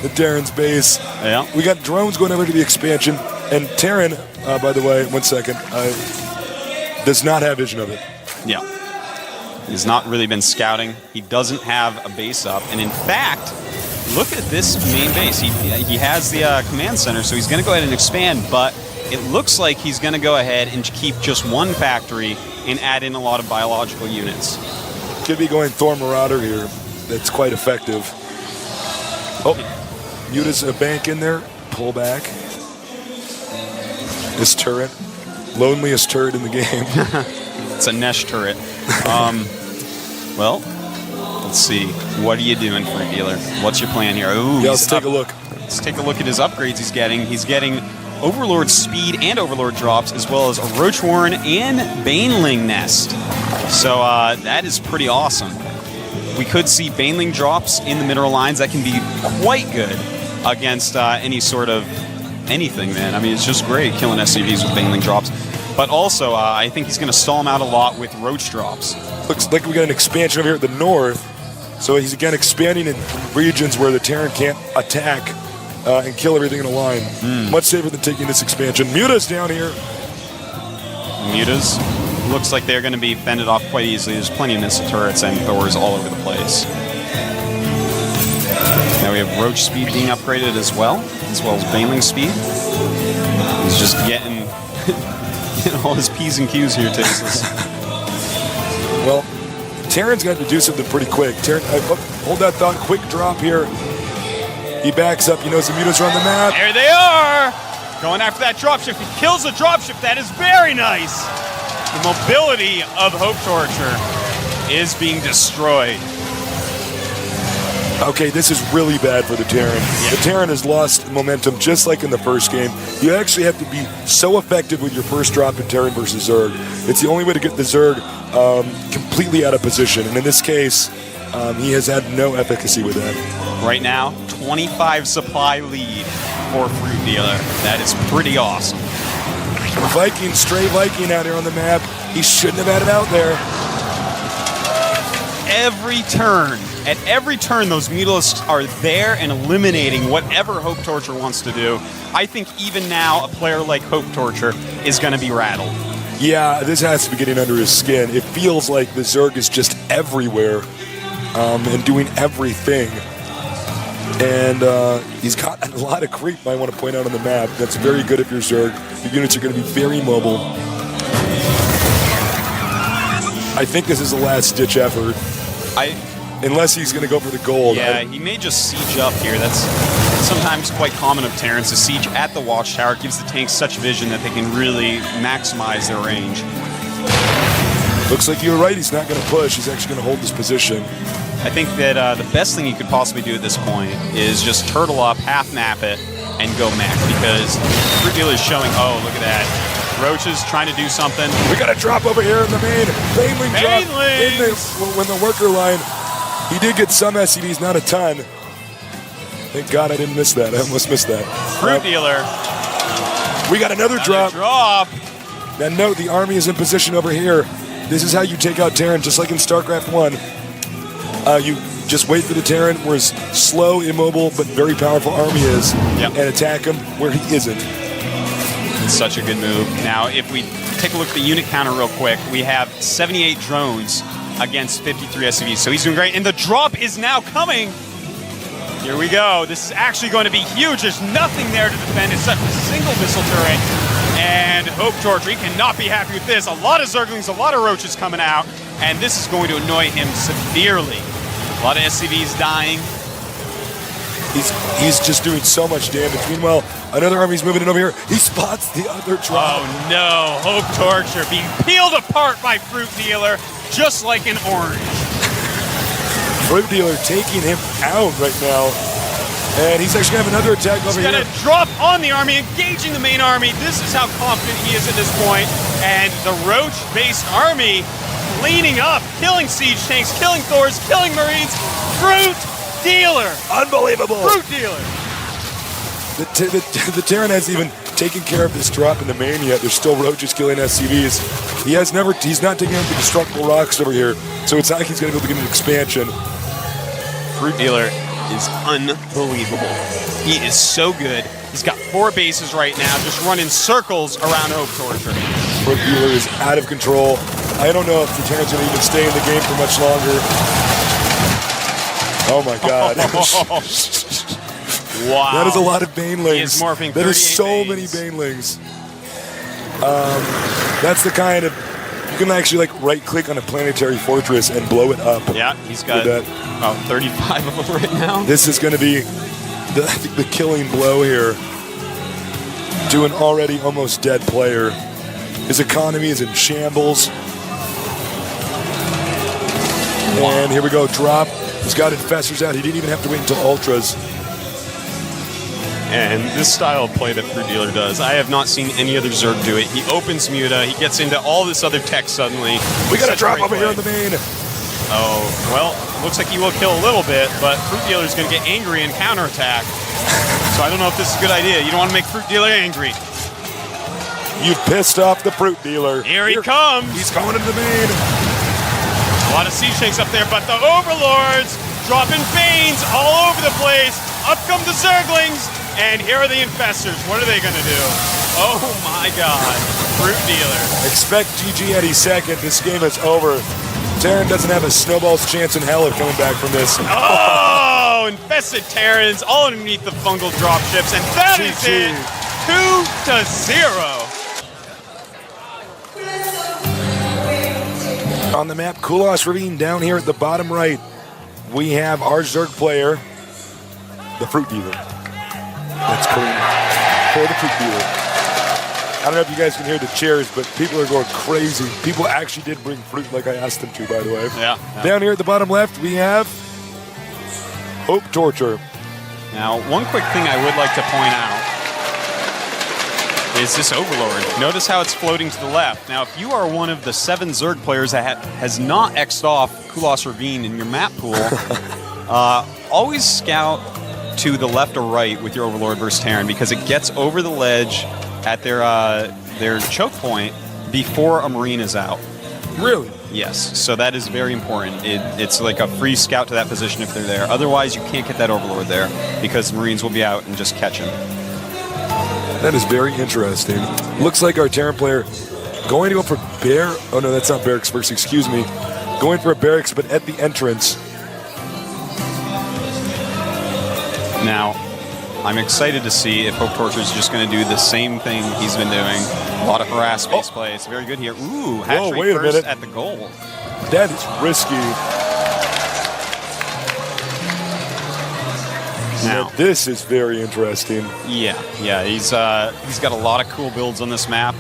The Terran's base. Yeah. We got drones going over to the expansion, and Terran, by the way, 1 second, does not have vision of it. Yeah. He's not really been scouting. He doesn't have a base up, and in fact, look at this main base. He has the command center, so he's going to go ahead and expand, but it looks like he's going to go ahead and keep just 1 factory and add in a lot of biological units. Could be going Thor Marauder here. That's quite effective. Oh, Muta's a bank in there. Pull back. This turret. Loneliest turret in the game. It's a Nesh turret. Well, let's see. What are you doing, Fruit Dealer? What's your plan here? Ooh, yeah, let's take a look. Let's take a look at his upgrades he's getting. He's getting Overlord speed and Overlord drops, as well as a Roach Warren and Baneling Nest. So that is pretty awesome. We could see Baneling drops in the mineral lines. That can be quite good against any sort of anything, man. I mean, it's just great killing SCVs with Baneling drops. But also, I think he's going to stall him out a lot with Roach drops. Looks like we got an expansion over here at the north. So he's again expanding in regions where the Terran can't attack and kill everything in a line. Much safer than taking this expansion. Muta's down here. Mutas looks like they're going to be fended off quite easily. There's plenty of missile turrets and Thors all over the place. Now we have Roach speed being upgraded as well as Baneling speed. He's just getting all his P's and Q's here, Tasteless. Well, Terran's got to do something pretty quick. Terran, hold that thought. Quick drop here. He backs up. He knows the mutas are on the map. There they are! Going after that dropship. He kills the dropship. That is very nice. The mobility of Hope Torture is being destroyed. Okay, this is really bad for the Terran. Yeah. The Terran has lost momentum just like in the first game. You actually have to be so effective with your first drop in Terran versus Zerg. It's the only way to get the Zerg completely out of position. And in this case, he has had no efficacy with that. Right now, 25 supply lead for Fruit Dealer. That is pretty awesome. Viking, stray Viking out here on the map. He shouldn't have had it out there. At every turn, those mutalisks are there and eliminating whatever Hope Torture wants to do. I think even now, a player like Hope Torture is going to be rattled. Yeah, this has to be getting under his skin. It feels like the Zerg is just everywhere. and doing everything. And he's got a lot of creep, I want to point out on the map. That's very good if you're Zerg. The units are going to be very mobile. I think this is a last-ditch effort. Unless he's going to go for the gold. Yeah, he may just siege up here. That's sometimes quite common of Terrans. To siege at the watchtower gives the tanks such vision that they can really maximize their range. Looks like you're right. He's not going to push. He's actually going to hold this position. I think that the best thing you could possibly do at this point is just turtle up, half map it, and go mech. Because Fruit Dealer is showing, oh, look at that. Roach is trying to do something. We got a drop over here in the main. Baneling drop when the worker line. He did get some SCVs, not a ton. Thank God I didn't miss that. I almost missed that. Fruit Dealer. We got another drop. Now note, the army is in position over here. This is how you take out Terran, just like in StarCraft 1. You just wait for the Terran where his slow, immobile, but very powerful army is, and attack him where he isn't. It's such a good move. Now, if we take a look at the unit counter real quick, we have 78 drones against 53 SCVs. So he's doing great. And the drop is now coming. Here we go. This is actually going to be huge. There's nothing there to defend. It's such a single missile turret. And Hope Torture, he cannot be happy with this. A lot of Zerglings, a lot of Roaches coming out. And this is going to annoy him severely. A lot of SCVs dying. He's just doing so much damage. Meanwhile, another army's moving in over here. He spots the other drop. Oh no, Hope Torture being peeled apart by Fruit Dealer, just like an orange. Fruit Dealer taking him out right now. And he's actually going to have another attack over here. He's going to drop on the army, engaging the main army. This is how confident he is at this point. And the Roach-based army cleaning up, killing siege tanks, killing Thors, killing Marines. Fruit Dealer! Unbelievable! Fruit Dealer! The Terran hasn't even taken care of this drop in the main yet. There's still Roaches killing SCVs. He's not taking out the destructible rocks over here, so it's not like he's going to be able to get an expansion. Fruit Dealer is unbelievable. He is so good. He's got 4 bases right now, just running circles around Hope Torture. Fruit Dealer is out of control. I don't know if the Terran's going to even stay in the game for much longer. Oh my God. Wow. That is a lot of Banelings. He is morphing 38 That is so Banes. many Banelings. That's the kind of, you can actually like right click on a planetary fortress and blow it up. Yeah, he's got about 35 of them right now. This is going to be the killing blow here to an already almost dead player. His economy is in shambles. Wow. And here we go, drop. He's got infestors out. He didn't even have to wait until ultras. And this style of play that Fruit Dealer does, I have not seen any other Zerg do it. He opens Muta, he gets into all this other tech suddenly. We got a drop over here in the main. Oh, well, looks like he will kill a little bit, but Fruit Dealer is going to get angry and counterattack. So I don't know if this is a good idea. You don't want to make Fruit Dealer angry. You pissed off the Fruit Dealer. Here he comes. He's going into the main. A lot of siege tanks up there, but the Overlords dropping Banes all over the place. Up come the Zerglings, and here are the Infestors. What are they going to do? Oh my God, Fruit Dealer. Expect GG any second. This game is over. Terran doesn't have a snowball's chance in hell of coming back from this. Oh, infested Terrans all underneath the fungal dropships, and that is it. 2-0. On the map, Kulos Ravine down here at the bottom right. We have our Zerg player, the Fruit Dealer. That's clean. For the Fruit Dealer. I don't know if you guys can hear the cheers, but people are going crazy. People actually did bring fruit like I asked them to, by the way. Yeah. Down here at the bottom left, we have Hope Torture. Now, one quick thing I would like to point out is this Overlord. Notice how it's floating to the left. Now, if you are one of the 7 Zerg players that has not X'd off Kulos Ravine in your map pool, always scout to the left or right with your Overlord versus Terran, because it gets over the ledge at their choke point before a Marine is out. Really? Yes, so that is very important. It's like a free scout to that position if they're there. Otherwise, you can't get that Overlord there because Marines will be out and just catch him. That is very interesting. Looks like our Terran player going to go for oh no, that's not barracks first, excuse me. Going for a barracks, but at the entrance. Now, I'm excited to see if Hope Torture is just going to do the same thing he's been doing. A lot of harass base play. It's very good here. Ooh, hatch rate first at the goal. That is risky. Now, this is very interesting. Yeah, he's got a lot of cool builds on this map.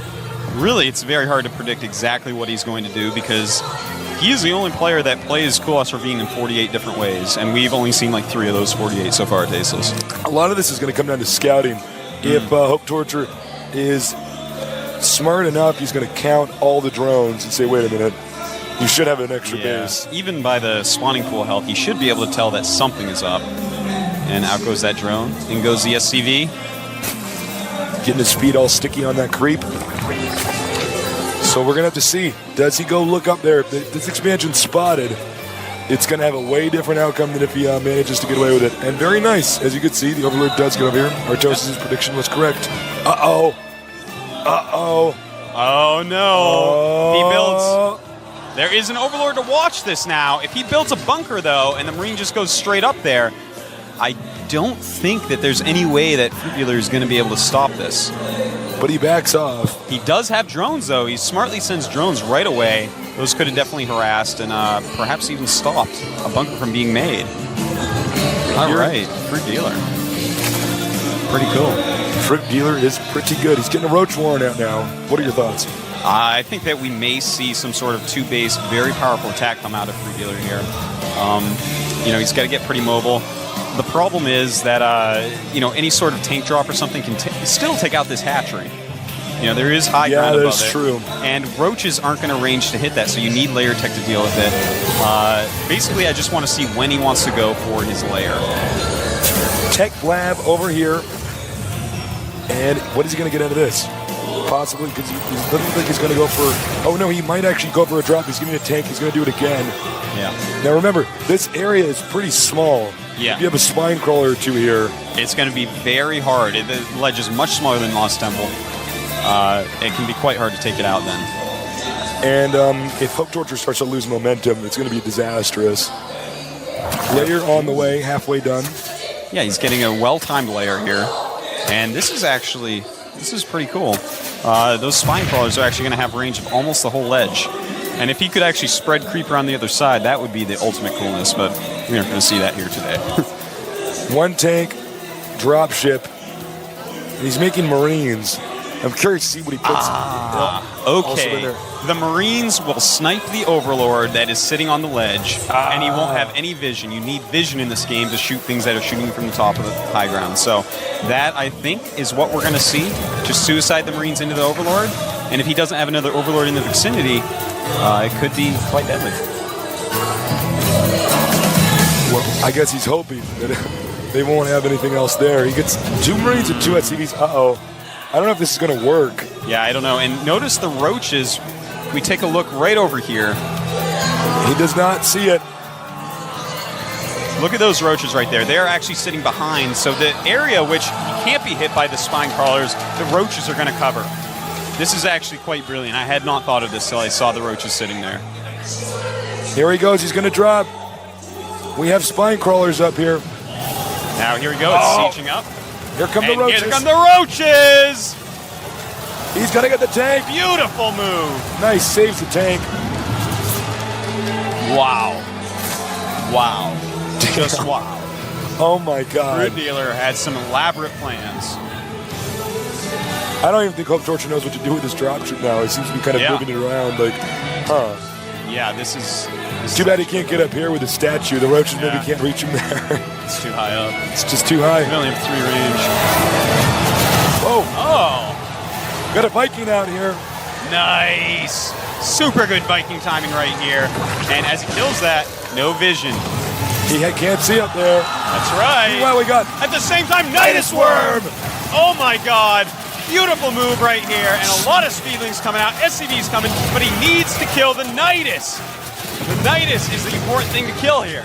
Really, it's very hard to predict exactly what he's going to do because he is the only player that plays Coolhouse Ravine in 48 different ways, and we've only seen like 3 of those 48 so far at Tasteless. A lot of this is going to come down to scouting. If Hope Torture is smart enough, he's going to count all the drones and say, wait a minute, you should have an extra base. Even by the spawning pool health, he should be able to tell that something is up. And out goes that drone. In goes the SCV. Getting his feet all sticky on that creep. So we're going to have to see. Does he go look up there? If this expansion spotted, it's going to have a way different outcome than if he manages to get away with it. And very nice. As you can see, the Overlord does get over here. Artos' prediction was correct. Uh-oh. Uh-oh. Oh, no. He builds... There is an Overlord to watch this now. If he builds a bunker, though, and the Marine just goes straight up there, I don't think that there's any way that Fruit Dealer is going to be able to stop this. But he backs off. He does have drones, though. He smartly sends drones right away. Those could have definitely harassed and perhaps even stopped a bunker from being made. All right, Fruit Dealer. Pretty cool. Fruit Dealer is pretty good. He's getting a Roach Warren out now. What are your thoughts? I think that we may see some sort of 2-base, very powerful attack come out of Fruit Dealer here. He's got to get pretty mobile. The problem is that, any sort of tank drop or something can still take out this hatchery. There is high ground above it. Yeah, that's true. And roaches aren't going to range to hit that, so you need layer tech to deal with it. Basically, I just want to see when he wants to go for his layer. Tech lab over here. And what is he going to get out of this? Possibly, because he doesn't think he's going to go for... Oh, no, he might actually go for a drop. He's getting a tank. He's going to do it again. Yeah. Now, remember, this area is pretty small. Yeah. If you have a spine crawler or two here... It's going to be very hard. The ledge is much smaller than Lost Temple. It can be quite hard to take it out then. And if Hope Torture starts to lose momentum, it's going to be disastrous. Layer on the way, halfway done. Yeah, he's getting a well-timed layer here. And this is pretty cool. Those spine crawlers are actually going to have range of almost the whole ledge. And if he could actually spread creep around the other side, that would be the ultimate coolness, but we aren't going to see that here today. One tank, drop ship. He's making Marines. I'm curious to see what he puts. Okay. The Marines will snipe the Overlord that is sitting on the ledge, and he won't have any vision. You need vision in this game to shoot things that are shooting from the top of the high ground. So that, I think, is what we're going to see. Just suicide the Marines into the Overlord, and if he doesn't have another Overlord in the vicinity, it could be quite deadly. Well, I guess he's hoping that they won't have anything else there. He gets 2 Marines and 2 SCVs. Uh-oh. I don't know if this is going to work. Yeah, I don't know. And notice the roaches. We take a look right over here. He does not see it. Look at those roaches right there. They're actually sitting behind. So the area which can't be hit by the spine crawlers, the roaches are going to cover. This is actually quite brilliant. I had not thought of this till I saw the roaches sitting there. Here he goes. He's going to drop. We have spine crawlers up here. Now here we go. It's sieging up. Here come the roaches. Here come the roaches! He's going to get the tank. Beautiful move. Nice. Saves the tank. Wow. Wow. Just wow. Oh, my God. Fruit Dealer had some elaborate plans. I don't even think Hope Torture knows what to do with this dropship now. He seems to be kind of moving it around like, Yeah, this is too bad he can't get up here with the statue. The roaches maybe can't reach him there. It's too high up. It's just too high. We only have 3 range. Whoa. Oh. Got a Viking out here. Nice. Super good Viking timing right here. And as he kills that, no vision. He can't see up there. That's right. Well, we got at the same time, Nidus Worm. Oh my God. Beautiful move right here, and a lot of speedlings coming out. SCV's coming, but he needs to kill the Nidus. The Nidus is the important thing to kill here.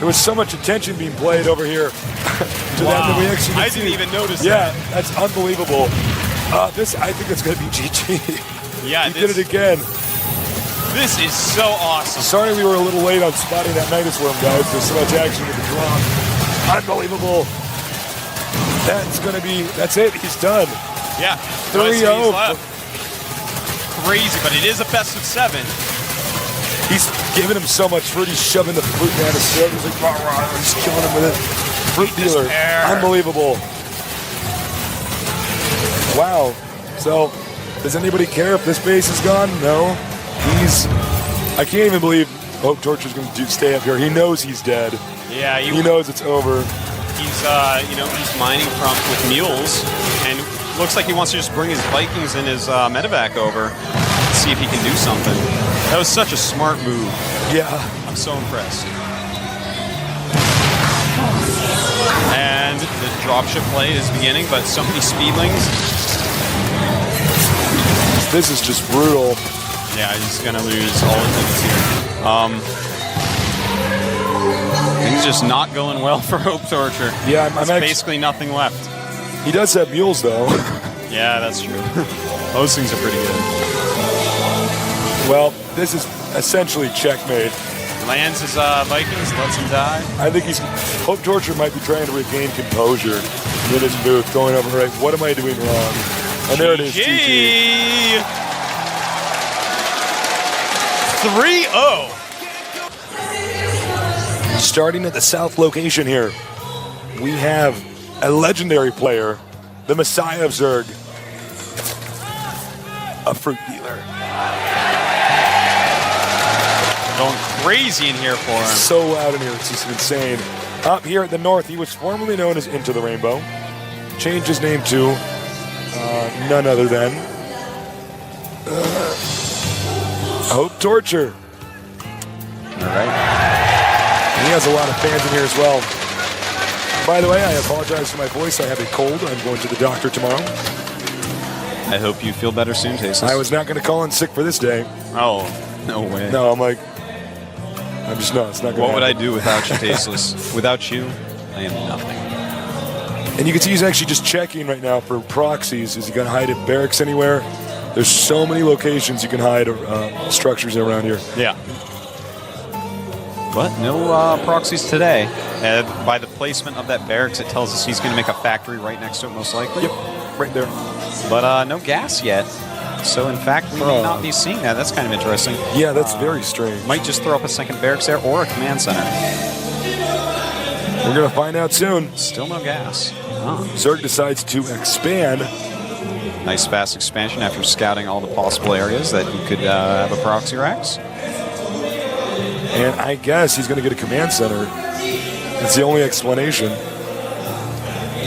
There was so much attention being played over here to that we actually I didn't even notice that. Yeah, that's unbelievable. I think it's going to be GG. Yeah, he did it again. This is so awesome. Sorry we were a little late on spotting that Nidus Worm, guys. There's so much action with the drop. Unbelievable. That's it. He's done. Yeah. 3-0. left. Crazy, but it is a best of 7. He's giving him so much fruit. He's shoving the fruit down his throat. He's like, rah, rah, he's killing him with it. Fruit dealer. Unbelievable. Wow. So, does anybody care if this base is gone? No. I can't even believe Hope Torture's going to stay up here. He knows he's dead. Yeah, he knows it's over. He's he's mining with mules, and looks like he wants to just bring his Vikings and his medevac over and see if he can do something. That was such a smart move. Yeah. I'm so impressed. And the dropship play is beginning, but so many speedlings. This is just brutal. Yeah, he's going to lose all his things here. Things just not going well for Hope Torture. Yeah, There's basically nothing left. He does have mules, though. Yeah, that's true. Those things are pretty good. Well, this is essentially checkmate. Lands his Vikings, lets him die. I think Hope Torture might be trying to regain composure in his booth, going over, right, what am I doing wrong? And there it is, GG. 3-0. Starting at the south location here, we have a legendary player, the Messiah of Zerg, a fruit dealer. Going crazy in here for him. So loud in here, it's just insane. Up here at the north, he was formerly known as Into the Rainbow. Changed his name to none other than Hope Torture. All right. And he has a lot of fans in here as well. By the way, I apologize for my voice. I have a cold. I'm going to the doctor tomorrow. I hope you feel better soon, Tasteless. I was not going to call in sick for this day. Oh, no way. No, I'm just not. It's not going to What would I happen. do without you, Tasteless? Without you, I am nothing. And you can see he's actually just checking right now for proxies. Is he going to hide in barracks anywhere? There's so many locations you can hide structures around here. Yeah. But no proxies today. By the placement of that barracks, it tells us he's going to make a factory right next to it, most likely. Yep, right there. But no gas yet. So, in fact, we may not be seeing that. That's kind of interesting. Yeah, that's very strange. Might just throw up a second barracks there or a command center. We're going to find out soon. Still no gas. Oh. Zerg decides to expand. Nice fast expansion after scouting all the possible areas that you could have a proxy racks. And I guess he's going to get a command center. That's the only explanation.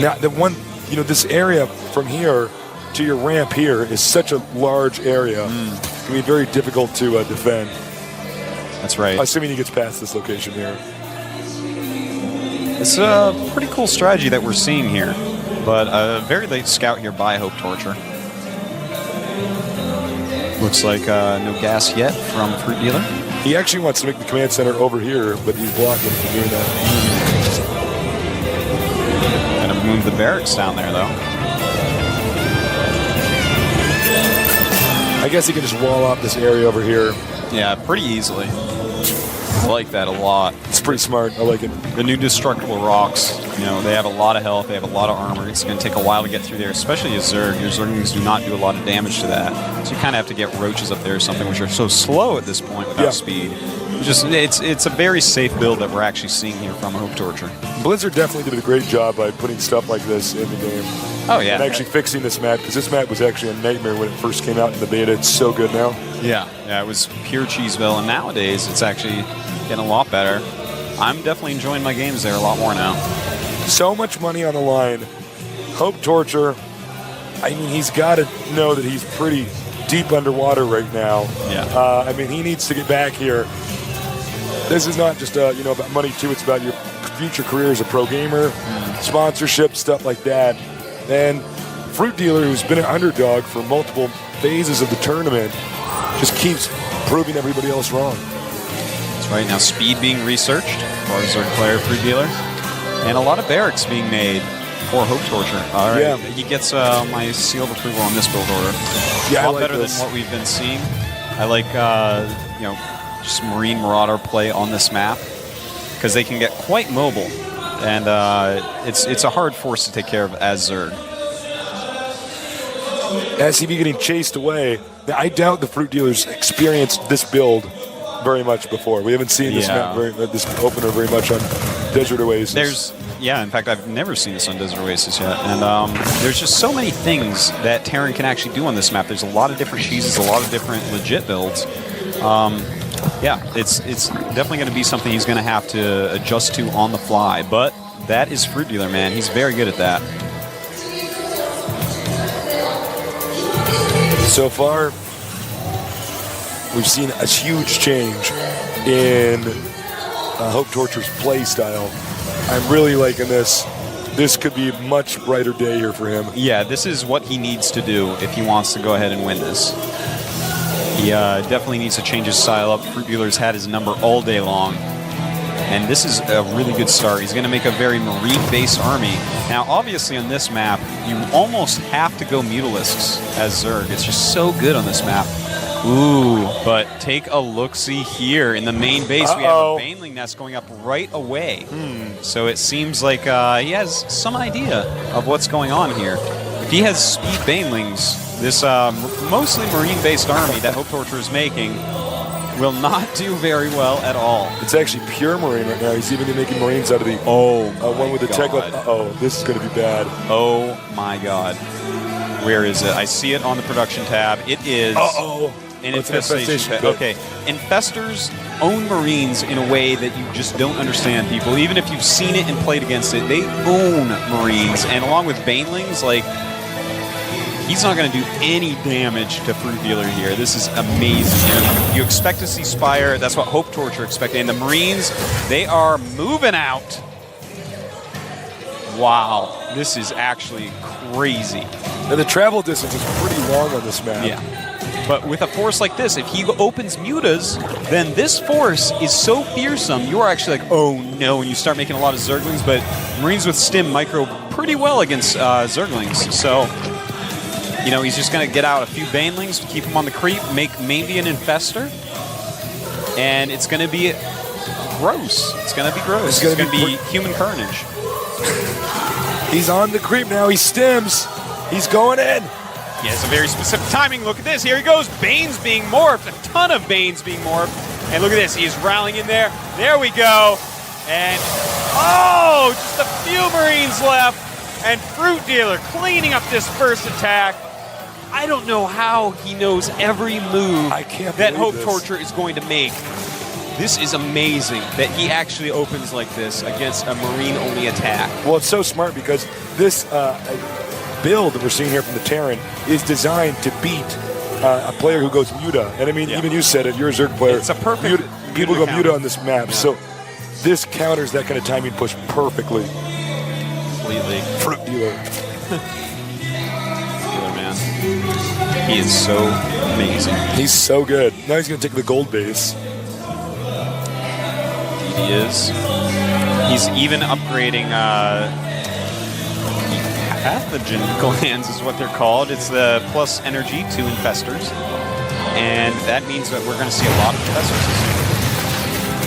Now, this area from here to your ramp here is such a large area. It's going to be very difficult to defend. That's right. Assuming he gets past this location here. It's a pretty cool strategy that we're seeing here. But a very late scout here by Hope Torture. Looks like no gas yet from Fruit Dealer. He actually wants to make the command center over here, but he's blocking from doing that. Gonna move the barracks down there, though. I guess he can just wall off this area over here. Yeah, pretty easily. I like that a lot. It's pretty smart. I like it. The new destructible rocks, they have a lot of health, they have a lot of armor. It's going to take a while to get through there, especially as Zerg. Your Zerglings do not do a lot of damage to that. So you kind of have to get roaches up there or something, which are so slow at this point without speed. It's a very safe build that we're actually seeing here from Hope Torture. Blizzard definitely did a great job by putting stuff like this in the game. Oh, yeah. And actually fixing this map, because this map was actually a nightmare when it first came out in the beta. It's so good now. Yeah, it was pure Cheeseville, and nowadays it's actually getting a lot better. I'm definitely enjoying my games there a lot more now. So much money on the line. Hope Torture, he's got to know that he's pretty deep underwater right now. Yeah. He needs to get back here. This is not just about money too. It's about your future career as a pro gamer, sponsorship, stuff like that. And Fruit Dealer, who's been an underdog for multiple phases of the tournament, just keeps proving everybody else wrong. That's right. Now speed being researched for Zerg player Fruit Dealer, and a lot of barracks being made for Hope Torture. All right. Yeah. He gets my seal of approval on this build order. Yeah, a lot better than what we've been seeing. I like just Marine Marauder play on this map because they can get quite mobile. and it's a hard force to take care of as Zerg. As he be getting chased away, I doubt the Fruit Dealers experienced this build very much before. We haven't seen this this opener very much on Desert Oasis. In fact, I've never seen this on Desert Oasis yet. And there's just so many things that Terran can actually do on this map. There's a lot of different cheeses, a lot of different legit builds. It's definitely going to be something he's going to have to adjust to on the fly. But that is Fruit Dealer, man. He's very good at that. So far, we've seen a huge change in Hope Torture's play style. I'm really liking this. This could be a much brighter day here for him. Yeah, this is what he needs to do if he wants to go ahead and win this. He definitely needs to change his style up. Fruit Dealer's had his number all day long. And this is a really good start. He's going to make a very marine-based army. Now, obviously on this map, you almost have to go Mutalisks as Zerg. It's just so good on this map. Ooh, but take a look-see here. In the main base, we have a Baneling nest going up right away. So it seems like he has some idea of what's going on here. If he has speed Banelings, this mostly marine-based army that Hope Torture is making will not do very well at all. It's actually pure Marine right now. He's even making Marines out of the one with the tech. This is going to be bad. Oh my God. Where is it? I see it on the production tab. It is an infestation pit. Okay. Infestors own Marines in a way that you just don't understand, people. Even if you've seen it and played against it, they own Marines. And along with Banelings, like, he's not going to do any damage to Fruit Dealer here. This is amazing. And you expect to see Spire. That's what Hope Torture expected. And the Marines, they are moving out. Wow. This is actually crazy. And the travel distance is pretty long on this map. Yeah. But with a force like this, if he opens Mutas, then this force is so fearsome, you are actually like, oh no, and you start making a lot of Zerglings. But Marines with Stim micro pretty well against Zerglings. So, you know, he's just going to get out a few Banelings, keep him on the creep, make maybe an Infestor, and it's going to be gross. It's going to be gross. It's going to be human carnage. He's on the creep now. He stims. He's going in. He has a very specific timing. Look at this. Here he goes. Banes being morphed. A ton of Banes being morphed. And look at this. He's rallying in there. There we go. And, oh, just a few Marines left. And Fruit Dealer cleaning up this first attack. I don't know how he knows every move that Hope Torture is going to make. This is amazing that he actually opens like this against a Marine-only attack. Well, it's so smart because this build that we're seeing here from the Terran is designed to beat a player who goes Muta. And I mean, even you said it, you're a Zerg player. It's a perfect people go Muta on this map. Yeah. So this counters that kind of timing push perfectly. Completely. Fruit Dealer. Man. He is so amazing. He's so good. Now he's going to take the gold base. He is. He's even upgrading pathogen glands is what they're called. It's the plus energy to infestors. And that means that we're going to see a lot of infestors,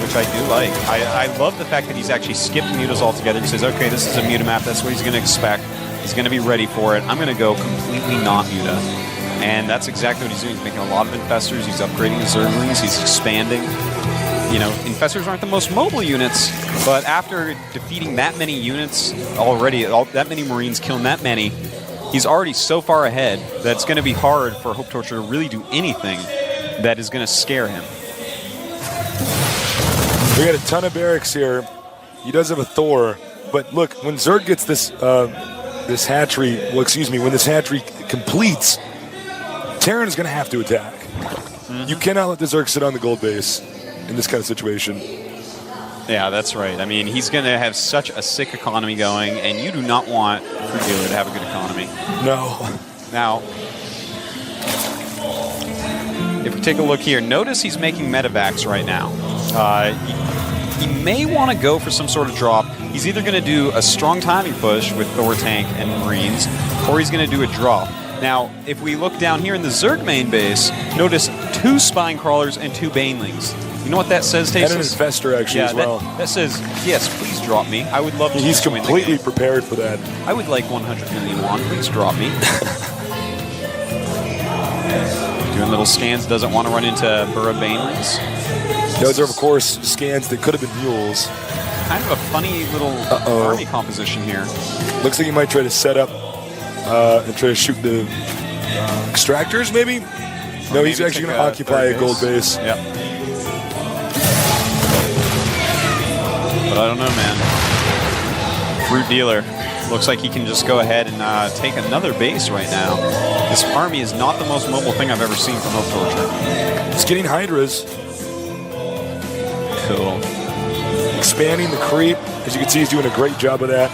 which I do like. I love the fact that he's actually skipped mutas altogether. He says, okay, this is a muta map. That's what he's going to expect. He's going to be ready for it. I'm going to go completely not muta. And that's exactly what he's doing. He's making a lot of infestors. He's upgrading his Zerglings. He's expanding. You know, infestors aren't the most mobile units, but after defeating that many units already, that many Marines, killing that many, he's already so far ahead that it's going to be hard for Hope Torture to really do anything that is going to scare him. We got a ton of barracks here. He does have a Thor, but look, when Zerg gets this this hatchery, when this hatchery completes, Terran is going to have to attack. Mm-hmm. You cannot let the Zerg sit on the gold base in this kind of situation. Yeah, that's right. I mean, he's going to have such a sick economy going, and you do not want Fruit Dealer to have a good economy. No. Now, if we take a look here, notice he's making medevacs right now. He may want to go for some sort of drop. He's either going to do a strong timing push with Thor Tank and Marines, or he's going to do a drop. Now, if we look down here in the Zerg main base, notice 2 Spine Crawlers and 2 Banelings. You know what that says, And an Tastes? infestor, actually, as well. That says, yes, please drop me. I would love to He's join the completely game. prepared for that. I would like 100 million won. Please drop me. Doing little scans, doesn't want to run into Burrow Banelings. Those are, of course, scans that could have been mules. Kind of a funny little army composition here. Looks like he might try to set up and try to shoot the extractors, maybe? No, he's actually going to occupy a gold base. Yep. But I don't know, man. Fruit Dealer. Looks like he can just go ahead and take another base right now. This army is not the most mobile thing I've ever seen from Hope Torture. It's getting Hydras. Cool. Expanding the creep. As you can see, he's doing a great job of that.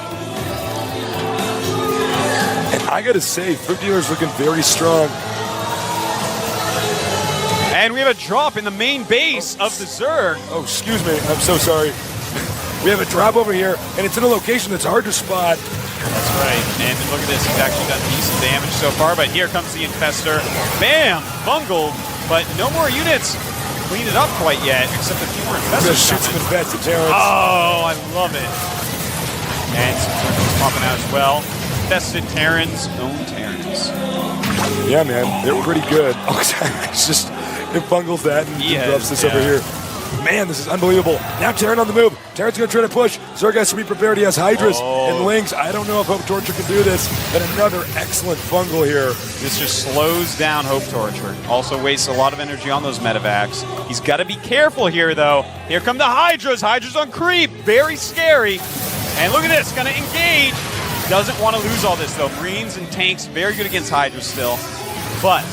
And I got to say, Fruit Dealer's looking very strong. And we have a drop in the main base of the Zerg. Oh, excuse me. I'm so sorry. We have a drop over here, and it's in a location that's hard to spot. That's right. And look at this. He's actually done decent damage so far, but here comes the Infestor. Bam! Bungled, but no more units cleaned it up quite yet, except a few more Infestors. Just shoot some Infested Terrans. Oh, I love it. And some Zerg's popping out as well. Infested Terrans, own Terrans. Yeah, man. They're pretty good. Oh, it's just, it bungles that and drops this over here. Man, this is unbelievable. Now Terran on the move. Terran's going to try to push. Zerg has to be prepared. He has Hydras and Lings. I don't know if Hope Torture can do this. And another excellent fungal here. This just slows down Hope Torture. Also wastes a lot of energy on those medevacs. He's got to be careful here, though. Here come the Hydras. Hydras on creep. Very scary. And look at this. Going to engage. Doesn't want to lose all this, though. Marines and tanks, very good against Hydras still. But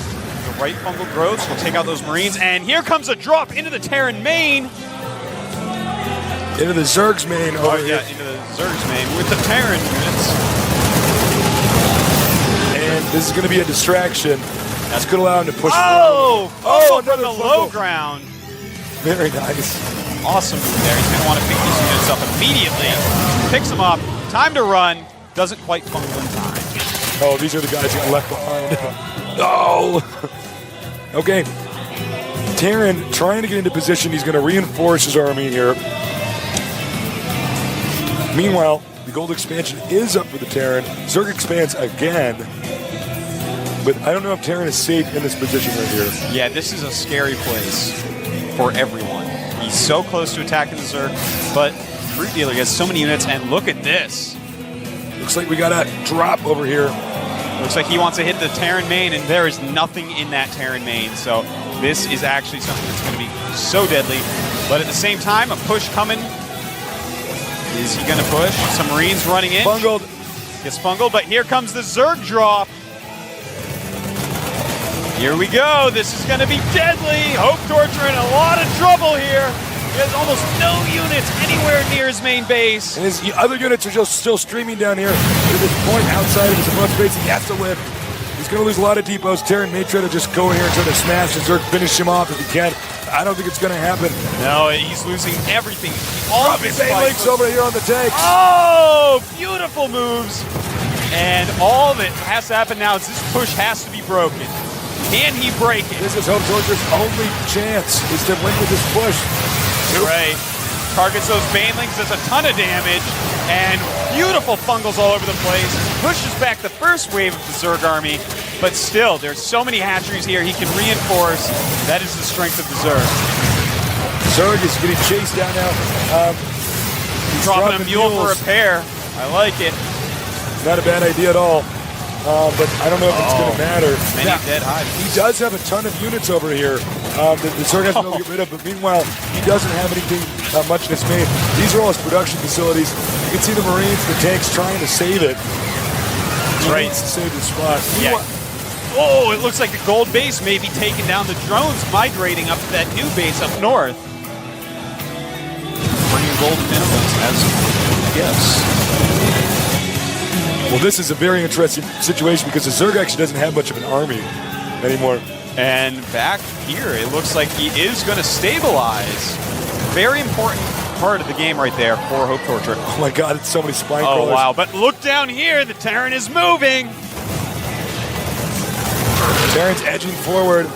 the right fungal growths will take out those Marines. And here comes a drop into the Terran main. Into the Zerg's main over here. Yeah, into the Zerg's main with the Terran units. And this is going to be a distraction. That's going to allow him to push forward. Oh, from the low ground. Very nice. Awesome move there. He's going to want to pick these units up immediately. Picks them up. Time to run. Doesn't quite fungal in time. Oh, these are the guys who got left behind. Oh! Okay. Terran trying to get into position. He's going to reinforce his army here. Meanwhile, the gold expansion is up for the Terran. Zerg expands again. But I don't know if Terran is safe in this position right here. Yeah, this is a scary place for everyone. He's so close to attacking the Zerg, but Fruit Dealer gets so many units, and look at this. Looks like we got a drop over here. Looks like he wants to hit the Terran main, and there is nothing in that Terran main. So this is actually something that's going to be so deadly. But at the same time, a push coming. Is he going to push? Some Marines running in. Bungled. Gets bungled, but here comes the Zerg drop. Here we go. This is going to be deadly. Hope Torture in a lot of trouble here. He has almost no units anywhere near his main base. And his other units are just still streaming down here. But at this point, outside of his opponent's base, he has to win. He's going to lose a lot of depots. Terran may try to just go in here and try to smash the Zerg, finish him off if he can. I don't think it's going to happen. No, he's losing everything. All of his links over here on the tanks. Oh, beautiful moves. And all that has to happen now is this push has to be broken. Can he break it? This is Hope Torture's only chance is to win with this push. Right. Targets those Banelings, does a ton of damage, and beautiful fungals all over the place. Pushes back the first wave of the Zerg army, but still, there's so many hatcheries here he can reinforce. That is the strength of the Zerg. Zerg is getting chased down now. He's dropping a mule for repair. I like it. Not a bad idea at all. But I don't know if it's going to matter. Many dead hives. He does have a ton of units over here the Zerg has to be able to get rid of, but meanwhile, he doesn't have anything much in his main. These are all his production facilities. You can see the Marines, the tanks trying to save it. He needs to save the spot. Yeah. Oh, it looks like the gold base may be taking down the drones migrating up to that new base up north. Bringing gold minerals as yes. Well, this is a very interesting situation because the Zerg actually doesn't have much of an army anymore. And back here, it looks like he is going to stabilize. Very important part of the game right there for Hope Torture. Oh my God, it's so many spine crawlers. Oh wow, but look down here, the Terran is moving. Terran's edging forward.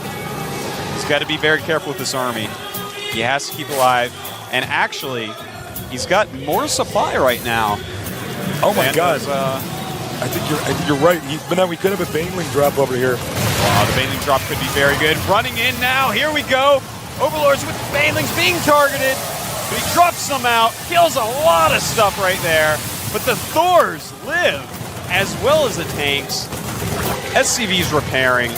He's got to be very careful with this army. He has to keep alive. And actually, he's got more supply right now. Oh my God. I think you're right. But now we could have a Baneling drop over here. Wow, the Baneling drop could be very good. Running in now. Here we go. Overlords with the Banelings being targeted. But he drops them out. Kills a lot of stuff right there. But the Thors live, as well as the tanks. SCV's repairing.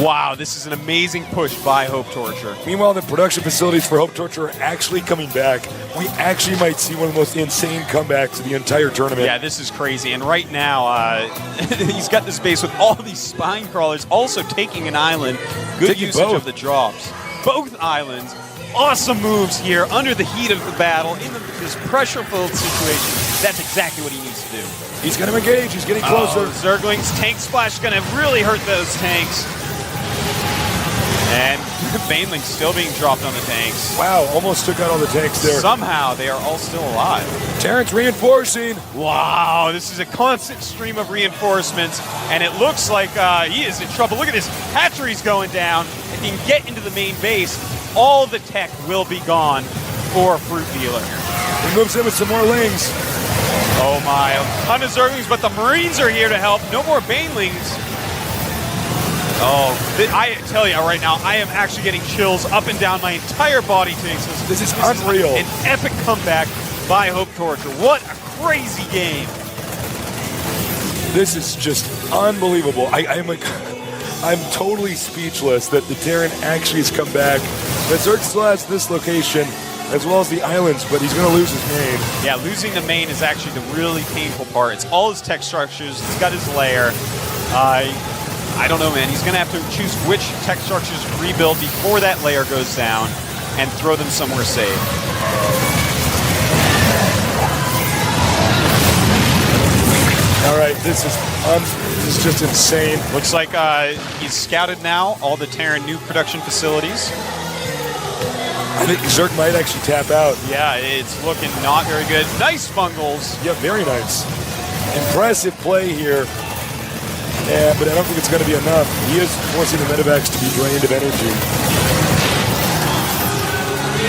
Wow, this is an amazing push by Hope Torture. Meanwhile, the production facilities for Hope Torture are actually coming back. We actually might see one of the most insane comebacks of the entire tournament. Yeah, this is crazy. And right now, he's got this base with all these spine crawlers, also taking an island. Good Taking usage both. of the drops. Both islands. Awesome moves here under the heat of the battle in this pressure-filled situation. That's exactly what he needs to do. He's going to engage. He's getting closer. Oh, Zergling's tank splash is going to really hurt those tanks. And Baneling's still being dropped on the tanks. Wow, almost took out all the tanks there. Somehow they are all still alive. Terrence reinforcing. Wow, this is a constant stream of reinforcements, and it looks like he is in trouble. Look at this, hatchery's going down. If he can get into the main base, all the tech will be gone for Fruit Dealer. He moves in with some more lings. Oh my, a ton of Zerglings, but the Marines are here to help. No more Banelings. Oh, I tell you right now, I am actually getting chills up and down my entire body, Texas. This is unreal. An epic comeback by Hope Torture. What a crazy game. This is just unbelievable. I'm totally speechless that the Terran actually has come back. The Zerg still has this location, as well as the islands, but he's going to lose his main. Yeah, losing the main is actually the really painful part. It's all his tech structures. He's got his lair. I don't know, man. He's going to have to choose which tech structures to rebuild before that layer goes down and throw them somewhere safe. All right, this is just insane. Looks like he's scouted now all the Terran new production facilities. I think Zerg might actually tap out. Yeah, it's looking not very good. Nice bungles. Yeah, very nice. Impressive play here. Yeah, but I don't think it's going to be enough. He is forcing the medevacs to be drained of energy.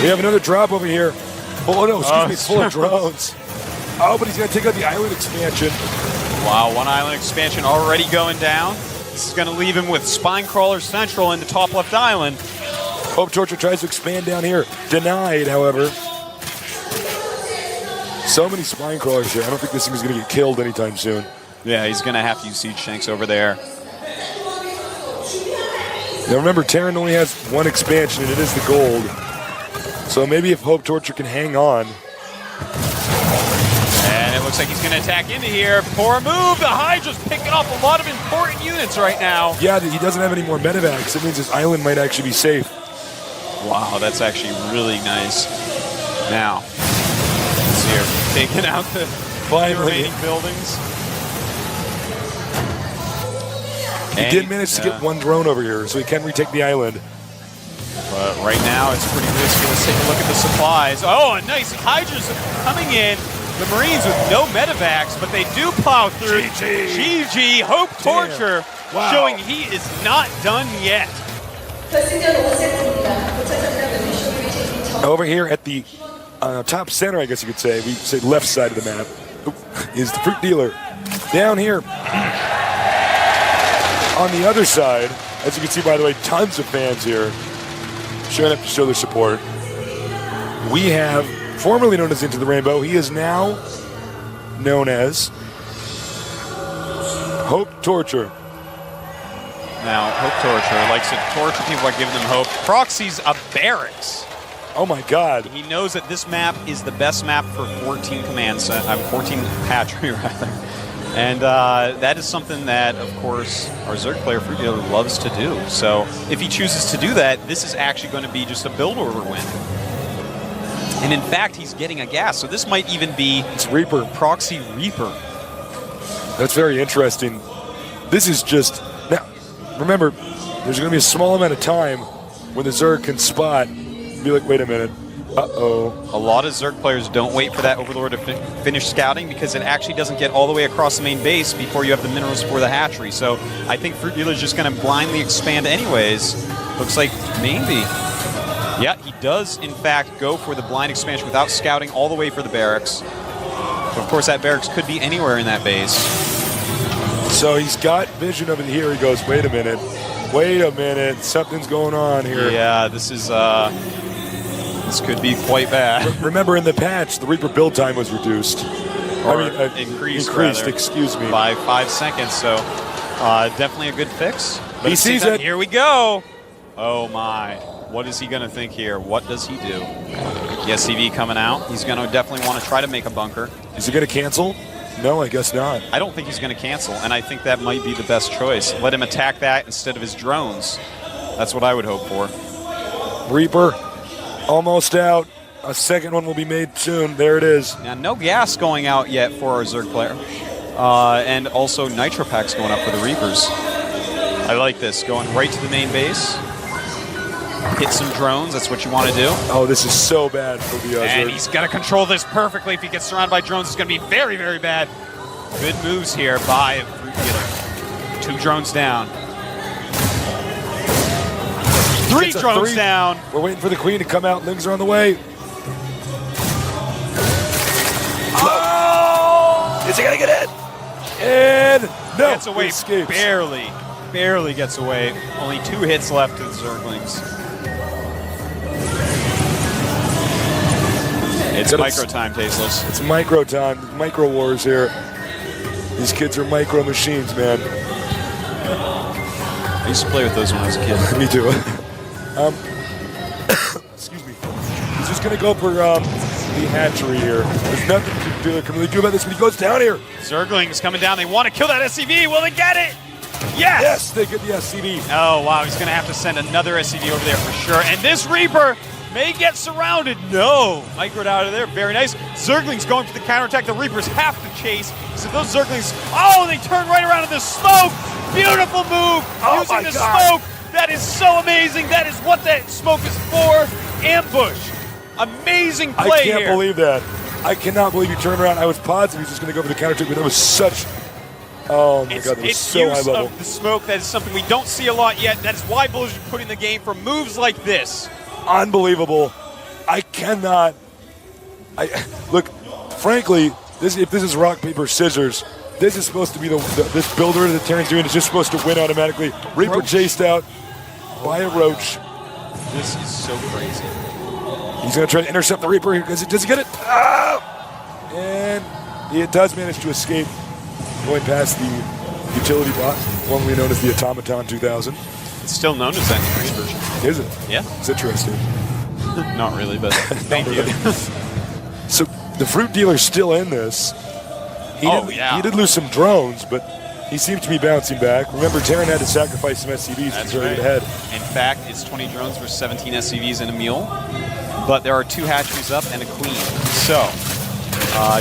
We have another drop over here. Oh, no, excuse me, it's full of drones. Oh, but he's going to take out the island expansion. Wow, one island expansion already going down. This is going to leave him with Spine Crawler Central in the top left island. Hope Torture tries to expand down here. Denied, however. So many Spine Crawlers here. I don't think this thing is going to get killed anytime soon. Yeah, he's going to have to use siege tanks over there. Now remember, Terran only has one expansion, and it is the gold. So maybe if Hope Torture can hang on. And it looks like he's going to attack into here. Poor move. The Hydra's picking off a lot of important units right now. Yeah, he doesn't have any more medevacs. It means his island might actually be safe. Wow, that's actually really nice. Now, let's see here. Taking out the remaining buildings. He did manage to get one drone over here, so he can retake the island. But right now, it's pretty risky. Let's take a look at the supplies. Oh, a nice Hydra's coming in. The Marines with no medevacs, but they do plow through. GG. Hope Torture showing he is not done yet. Over here at the top center, I guess you could say, we say left side of the map, is the Fruit Dealer. Down here, on the other side, as you can see, by the way, tons of fans here showing up to show their support. We have, formerly known as Into the Rainbow, he is now known as Hope Torture. Now, Hope Torture likes to torture people by giving them hope. Proxy's a barracks. Oh my God. He knows that this map is the best map for 14 commands, 14 hatchery rather. And that is something that, of course, our Zerg player Fruit Dealer loves to do. So if he chooses to do that, this is actually going to be just a build order win. And in fact, he's getting a gas, so this might even be it's Reaper. Proxy Reaper. That's very interesting. This is just, now, remember, there's going to be a small amount of time when the Zerg can spot and be like, wait a minute, uh-oh. A lot of Zerg players don't wait for that Overlord to finish scouting because it actually doesn't get all the way across the main base before you have the minerals for the hatchery. So I think Fruit Dealer's just going to blindly expand anyways. Looks like maybe. Yeah, he does, in fact, go for the blind expansion without scouting all the way for the barracks. But of course, that barracks could be anywhere in that base. So he's got vision of it here. He goes, wait a minute, something's going on here. Yeah, this is this could be quite bad. Remember, in the patch, the Reaper build time was reduced. Increased, excuse me. By 5 seconds, so definitely a good fix. But He sees it. Here we go. Oh my. What is he going to think here? What does he do? The SCV coming out. He's going to definitely want to try to make a bunker. Is he going to cancel? No, I guess not. I don't think he's going to cancel, and I think that might be the best choice. Let him attack that instead of his drones. That's what I would hope for. Reaper almost out. A second one will be made soon. There it is. Now, no gas going out yet for our Zerg player. And also Nitro Packs going up for the Reapers. I like this. Going right to the main base. Hit some drones. That's what you want to do. Oh, this is so bad for the And Zerg. he's got to control this perfectly. If he gets surrounded by drones, it's going to be very, very bad. Good moves here by Fruit Dealer. 2 drones down. 3 It's a drones 3. down. We're waiting for the Queen to come out. Lings are on the way. Oh! Is he going to get it? And no, Gets away, he escapes. barely gets away. Only 2 hits left to the Zerglings. It's micro time, Tasteless. It's micro time, micro wars here. These kids are micro machines, man. I used to play with those when I was a kid. Me too. Excuse me. He's just going to go for the hatchery here. There's nothing Dealer can really do about this when he goes down here. Zerglings coming down. They want to kill that SCV. Will they get it? Yes! Yes, they get the SCV. Oh, wow. He's going to have to send another SCV over there for sure. And this Reaper may get surrounded. No. Microed out of there. Very nice. Zerglings going for the counterattack. The Reapers have to chase. So those Zerglings, oh, they turn right around in the smoke. Beautiful move. Using the smoke. That is so amazing. That is what that smoke is for. Ambush. Amazing play I can't here. believe that. I cannot believe you turned around. I was positive he was just going to go for the counterattack, but that was such... Oh my God, that was so high use level. of the smoke. That is something we don't see a lot yet. That is why Blizzard put in the game for moves like this. Unbelievable. I cannot... Look, frankly, if this is rock, paper, scissors, this is supposed to be this builder that Terran's doing is just supposed to win automatically. Reaper chased out by a Roach. This is so crazy. He's going to try to intercept the Reaper. Does he get it? Ah! And he does manage to escape, going past the utility bot, formerly known as the Automaton 2000. It's still known as that in the version. Is it? Yeah. It's interesting. Not really, but thank you. So the Fruit Dealer's still in this. He did lose some drones, but he seems to be bouncing back. Remember, Terran had to sacrifice some SCVs That's to try to right. get ahead. In fact, it's 20 drones versus 17 SCVs and a mule. But there are 2 hatcheries up and a queen. So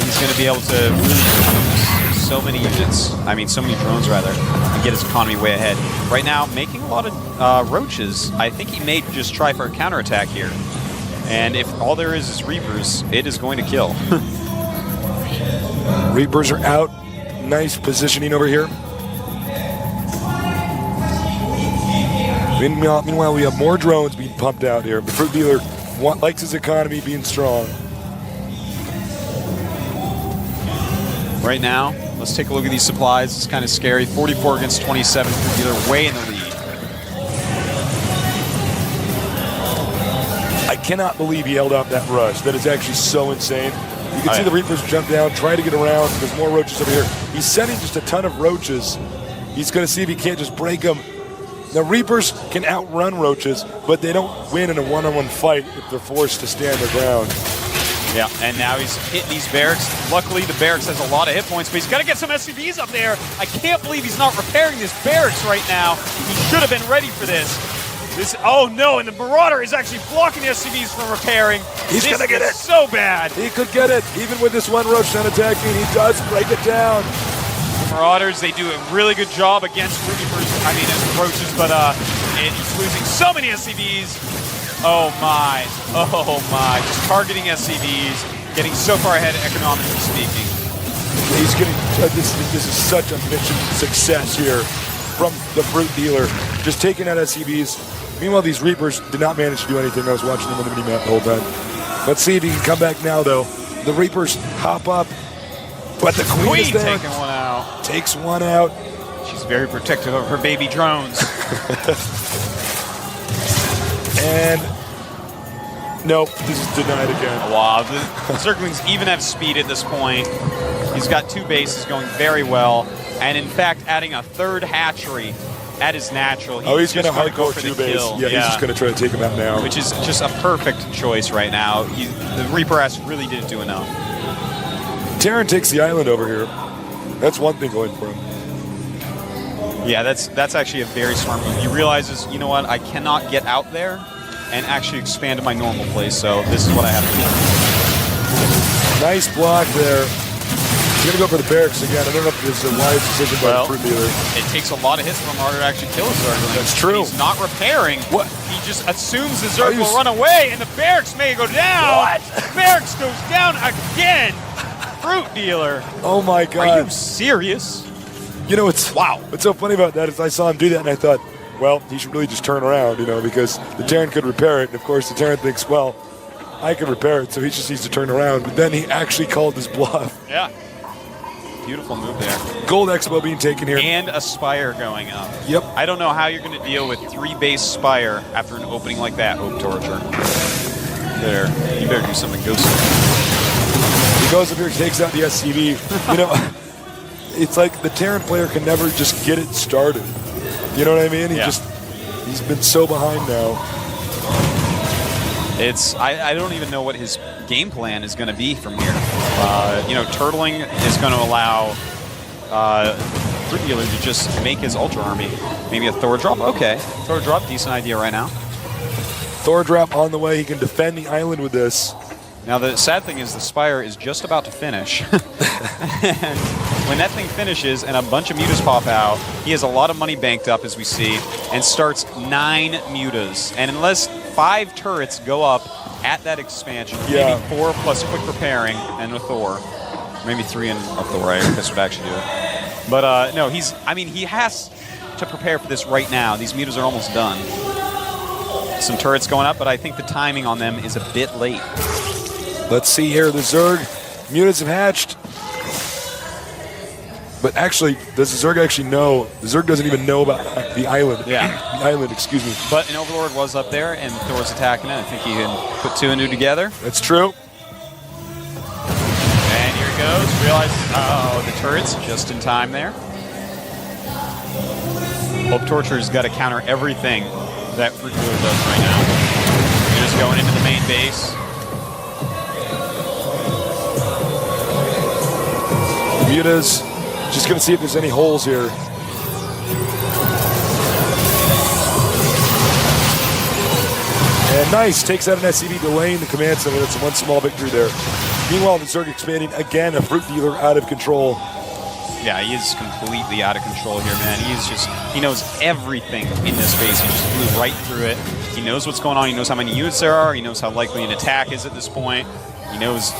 he's going to be able to really use so many units. I mean, so many drones, rather, and get his economy way ahead. Right now, making a lot of roaches. I think he may just try for a counterattack here. And if all there is Reapers, it is going to kill. Reapers are out. Nice positioning over here. Meanwhile, we have more drones being pumped out here. The Fruit Dealer likes his economy being strong. Right now, let's take a look at these supplies. It's kind of scary. 44 against 27. Fruit Dealer way in the lead. I cannot believe he held off that rush. That is actually so insane. You can see the Reapers jump down, try to get around. There's more roaches over here. He's sending just a ton of roaches. He's going to see if he can't just break them. Now, Reapers can outrun roaches, but they don't win in a one-on-one fight if they're forced to stand their ground. Yeah, and now he's hitting these barracks. Luckily, the barracks has a lot of hit points, but he's got to get some SCVs up there. I can't believe he's not repairing this barracks right now. He should have been ready for this. Oh no, and the Marauder is actually blocking the SCVs from repairing. He's going to get it. So bad. He could get it. Even with this one roach not attacking, he does break it down. The Marauders, they do a really good job against Reapers, roaches, but he's losing so many SCVs. Oh my. Just targeting SCVs, getting so far ahead economically speaking. He's getting, this is such a mission success here from the Fruit Dealer. Just taking out SCVs, Meanwhile, these Reapers did not manage to do anything. I was watching them on the mini-map the whole time. Let's see if he can come back now, though. The Reapers hop up, but the Queen is there. Taking one out. Takes one out. She's very protective of her baby drones. And nope, this is denied again. Wow, the Zerglings even have speed at this point. He's got 2 bases going very well, and in fact, adding a 3rd hatchery at his natural. He's going to go hardcore for 2 the base. kill. Yeah, he's just going to try to take him out now. Which is just a perfect choice right now. The Reaper Ass really didn't do enough. Terran takes the island over here. That's one thing going for him. Yeah, that's actually a very smart move. He realizes, you know what, I cannot get out there and actually expand to my normal place, so this is what I have to do. Nice block there. He's going to go for the barracks again. I don't know if this is a wise decision by the Fruit Dealer. It takes a lot of hits from Harder to actually kill a Zergling. That's true. He's not repairing. What? He just assumes the Zerg will run away, and the barracks may go down. What? Barracks goes down again. Fruit Dealer. Oh my God. Are you serious? You know, what's so funny about that is I saw him do that, and I thought, well, he should really just turn around, because the Terran could repair it. And of course, the Terran thinks, well, I can repair it, so he just needs to turn around. But then he actually called his bluff. Yeah. Beautiful move there. Gold Expo being taken here. And a Spire going up. Yep. I don't know how you're going to deal with 3 base Spire after an opening like that, Hope Torture. There. You better do something ghostly. He goes up here, takes out the SCV. It's like the Terran player can never just get it started. You know what I mean? He's been so behind now. I don't even know what his game plan is going to be from here. Turtling is going to allow Fruit Dealer to just make his Ultra Army. Maybe a Thor drop? Okay. Thor drop, decent idea right now. Thor drop on the way. He can defend the island with this. Now, the sad thing is the Spire is just about to finish. And when that thing finishes and a bunch of mutas pop out, he has a lot of money banked up, as we see, and starts 9 mutas. And unless 5 turrets go up at that expansion, maybe 4 plus quick repairing and a Thor, maybe 3 and a Thor, I guess would actually do it. But no, he has to prepare for this right now. These mutas are almost done. Some turrets going up, but I think the timing on them is a bit late. Let's see here, the Zerg. Mutas have hatched. But actually, does the Zerg actually know? The Zerg doesn't even know about the island. Yeah. The island, excuse me. But an Overlord was up there, and Thor's attacking it. I think he can put 2 and 2 together. That's true. And here he goes. Realizes, the turret's just in time there. Hope Torture's got to counter everything that Fruit Dealer does right now. You're just going into the main base. Mutas, just going to see if there's any holes here. And nice, takes out an SCV, delaying the command center. That's one small victory there. Meanwhile, the Zerg expanding again, a Fruit Dealer out of control. Yeah, he is completely out of control here, man. He knows everything in this base. He just flew right through it. He knows what's going on. He knows how many units there are. He knows how likely an attack is at this point. He knows,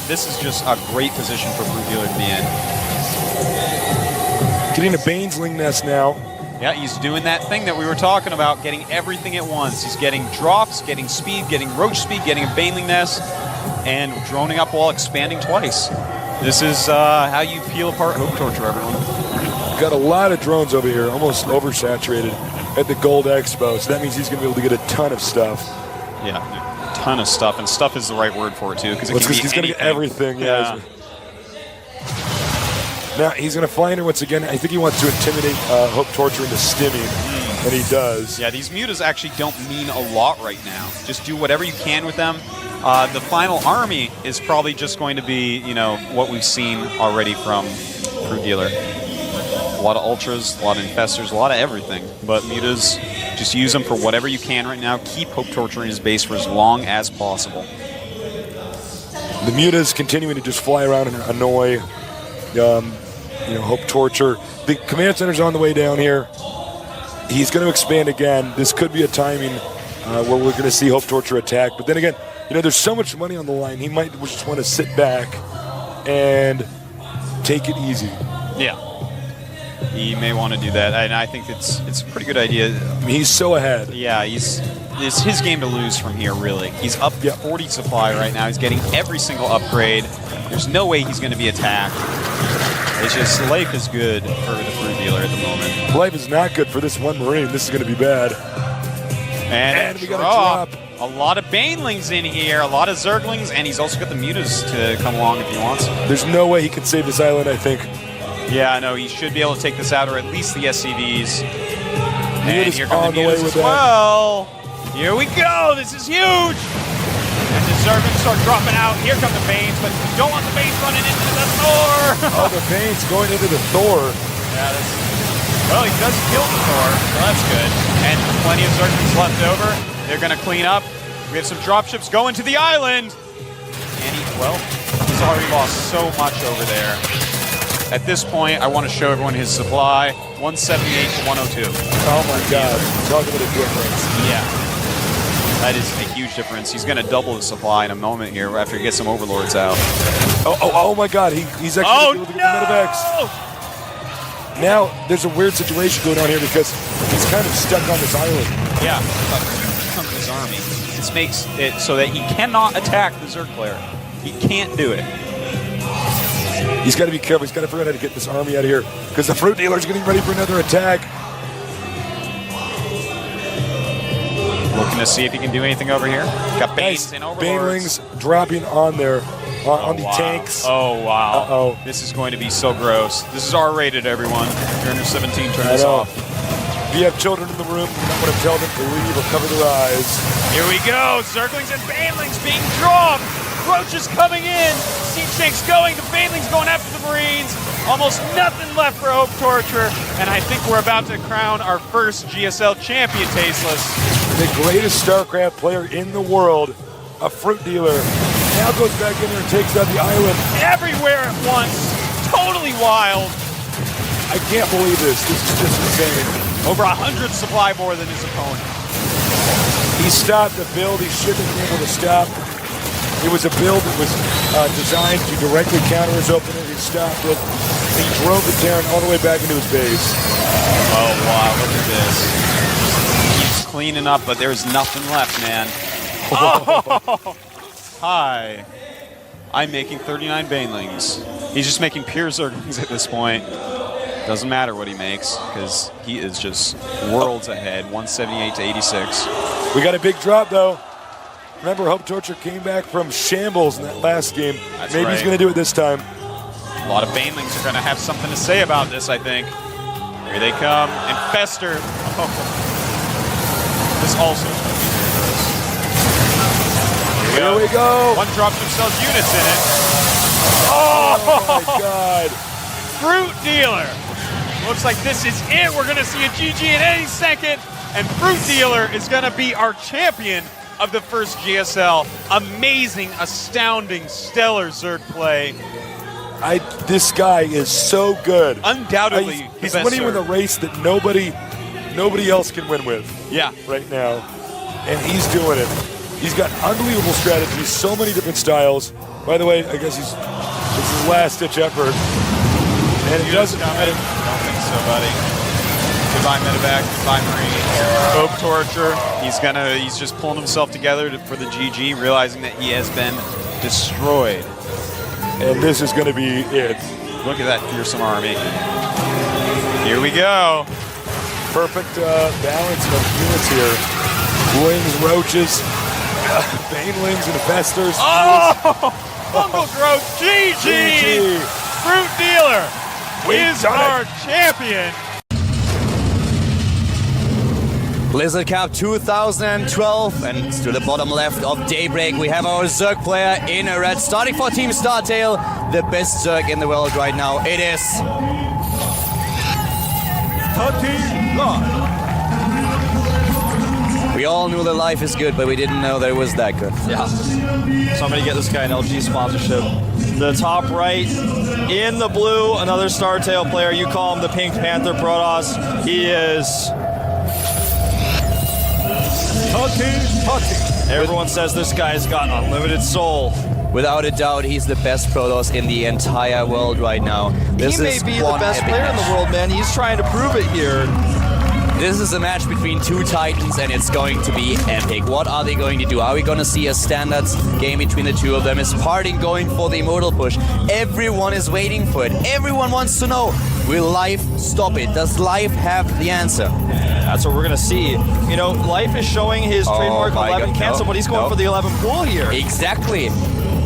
this is just a great position for Fruit Dealer to be in. Getting a Baneling nest now. Yeah, he's doing that thing that we were talking about, getting everything at once. He's getting drops, getting speed, getting roach speed, getting a Baneling nest, and droning up while expanding twice. This is how you peel apart Hope Torture, everyone. Got a lot of drones over here, almost oversaturated at the Gold Expo, so that means he's going to be able to get a ton of stuff. Yeah, a ton of stuff, and stuff is the right word for it, too, because he's going to get everything. Yeah. Now, he's going to fly in here once again. I think he wants to intimidate Hope Torture into stimming, and he does. Yeah, these mutas actually don't mean a lot right now. Just do whatever you can with them. The final army is probably just going to be, what we've seen already from Fruit Dealer. A lot of Ultras, a lot of Infestors, a lot of everything. But mutas, just use them for whatever you can right now. Keep Hope Torture in his base for as long as possible. The mutas continuing to just fly around and annoy Hope Torture. The command center's on the way down here. He's going to expand again. This could be a timing where we're going to see Hope Torture attack. But then again, there's so much money on the line. He might just want to sit back and take it easy. Yeah. He may want to do that, and I think it's a pretty good idea. He's so ahead. Yeah, it's his game to lose from here, really. He's up 40 supply right now. He's getting every single upgrade. There's no way he's going to be attacked. It's just life is good for the fruit dealer at the moment. Life is not good for this one Marine. This is going to be bad. And we got a drop. A lot of Banelings in here, a lot of Zerglings, and he's also got the Mutas to come along if he wants. There's no way he can save this island, I think. Yeah, no, he should be able to take this out, or at least the SCVs. And here come the Mutas as well. Here we go. This is huge. And the Zerglings start dropping out. Here come the Banes, but you don't want the Banes running into the Thor. Oh, the Banes going into the Thor. Yeah, well, he does kill the Thor, so that's good. And plenty of Zerglings left over. They're going to clean up. We have some dropships going to the island. And he's already lost so much over there. At this point, I want to show everyone his supply. 178 to 102. Oh my God. Talk about a difference. Yeah. That is a huge difference. He's going to double the supply in a moment here after he gets some Overlords out. Oh my God. He's actually able to get the Medivacs. Now, there's a weird situation going on here because he's kind of stuck on this island. Yeah. Comes his army. This makes it so that he cannot attack the Zerg player. He can't do it. He's got to be careful. He's got to figure out how to get this army out of here because the fruit dealer's getting ready for another attack. Looking to see if he can do anything over here. Got Banes and Overlords. Banelings dropping on there on the tanks. Oh, wow. Uh-oh. This is going to be so gross. This is R-rated, everyone. If you're under 17, turn this off. If you have children in the room, you don't want to tell them to leave or cover their eyes. Here we go. Zerglings and Banelings being dropped. Roaches coming in. Siege tanks going. The Banelings going after the Marines. Almost nothing left for Hope Torture. And I think we're about to crown our first GSL champion, Tasteless. The greatest StarCraft player in the world, a fruit dealer, now goes back in there and takes out the island. Everywhere at once. Totally wild. I can't believe this. This is just insane. Over 100 supply more than his opponent. He stopped the build. He shouldn't have been able to stop. It was a build that was designed to directly counter his opener. He stopped it. He drove the Terran all the way back into his base. Oh, wow. Look at this. He's cleaning up, but there's nothing left, man. Oh! Hi. I'm making 39 Banelings. He's just making pure Zerglings at this point. Doesn't matter what he makes, because he is just worlds ahead, 178 to 86. We got a big drop, though. Remember, Hope Torture came back from shambles in that last game. That's Maybe right. he's going to do it this time. A lot of Banelings are going to have something to say about this, I think. Here they come. And Fester. Oh. This also is going to be very Here we go. One dropship sells units in it. Oh, my God. Fruit Dealer. Looks like this is it. We're going to see a GG in any second. And Fruit Dealer is going to be our champion of the first GSL. Amazing, astounding, stellar Zerg play. This guy is so good. Undoubtedly, he's winning with a race that nobody else can win with. Yeah, right now, and he's doing it. He's got unbelievable strategies, so many different styles. By the way, I guess it's his last-ditch effort, and it doesn't matter. I don't think so, buddy. Goodbye, Medevac. Goodbye, Marine. Hope Torture. He's just pulling himself together for the GG, realizing that he has been destroyed. And this is going to be it. Look at that fearsome army. Here we go. Perfect balance of units here. Wings, roaches, banelings, and festers. Oh! Fungal growth. GG! Fruit Dealer is our champion. Blizzard Cup 2012, and to the bottom left of Daybreak we have our Zerg player in a red, starting for Team Startail, the best Zerg in the world right now. It is We all knew the life is good, but we didn't know that it was that good. Yeah. So I'm going to get this guy an LG sponsorship. The top right, in the blue, another Startail player. You call him the Pink Panther Protoss. He is... Everyone says this guy's got unlimited soul. Without a doubt, he's the best Protoss in the entire world right now. This He may is be the one best epic player in the match. world, man. He's trying to prove it here. This is a match between two titans, and it's going to be epic. What are they going to do? Are we going to see a standards game between the two of them? Is Parting going for the immortal push? Everyone is waiting for it. Everyone wants to know, will Life stop it? Does Life have the answer? That's what we're going to see. You know, Life is showing his trademark my 11 God, cancel, no, but he's going no. for the 11 pull here. Exactly.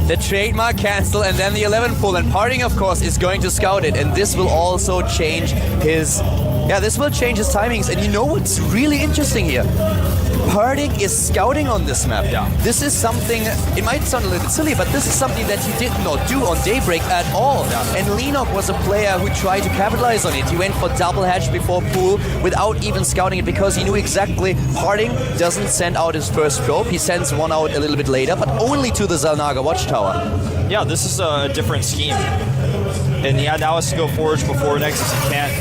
The trademark cancel and then the 11 pull, and Parting, of course, is going to scout it, and this will also change his... Yeah, this will change his timings, and you know what's really interesting here? Parting is scouting on this map. Yeah. This is something, it might sound a little bit silly, but this is something that he did not do on Daybreak at all. Yeah. And Lenok was a player who tried to capitalize on it. He went for double hatch before pool without even scouting it because he knew exactly Parting doesn't send out his first probe. He sends one out a little bit later, but only to the Zalnaga watchtower. Yeah, this is a different scheme. And yeah, now has to go Forge before Nexus.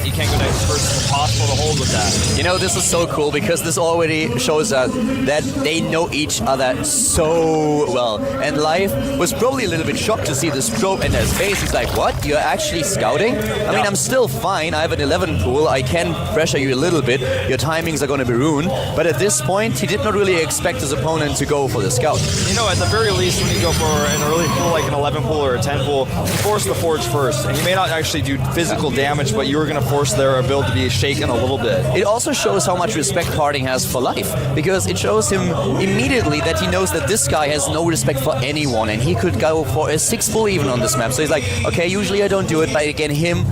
He can't go Nexus first. It's impossible to hold with that. You know, this is so cool because this already shows us that they know each other so well. And Life was probably a little bit shocked to see this probe in his face. He's like, what? You're actually scouting? I mean, I'm still fine. I have an 11 pool. I can pressure you a little bit. Your timings are going to be ruined. But at this point, he did not really expect his opponent to go for the scout. You know, at the very least, when you go for an early pool like an 11 pool or a 10 pool, you force the Forge first. And you may not actually do physical damage, but you are going to force their ability to be shaken a little bit. It also shows how much respect Parting has for Life, because it shows him immediately that he knows that this guy has no respect for anyone, and he could go for a 6 pull even on this map. So he's like, okay, usually I don't do it, but against him,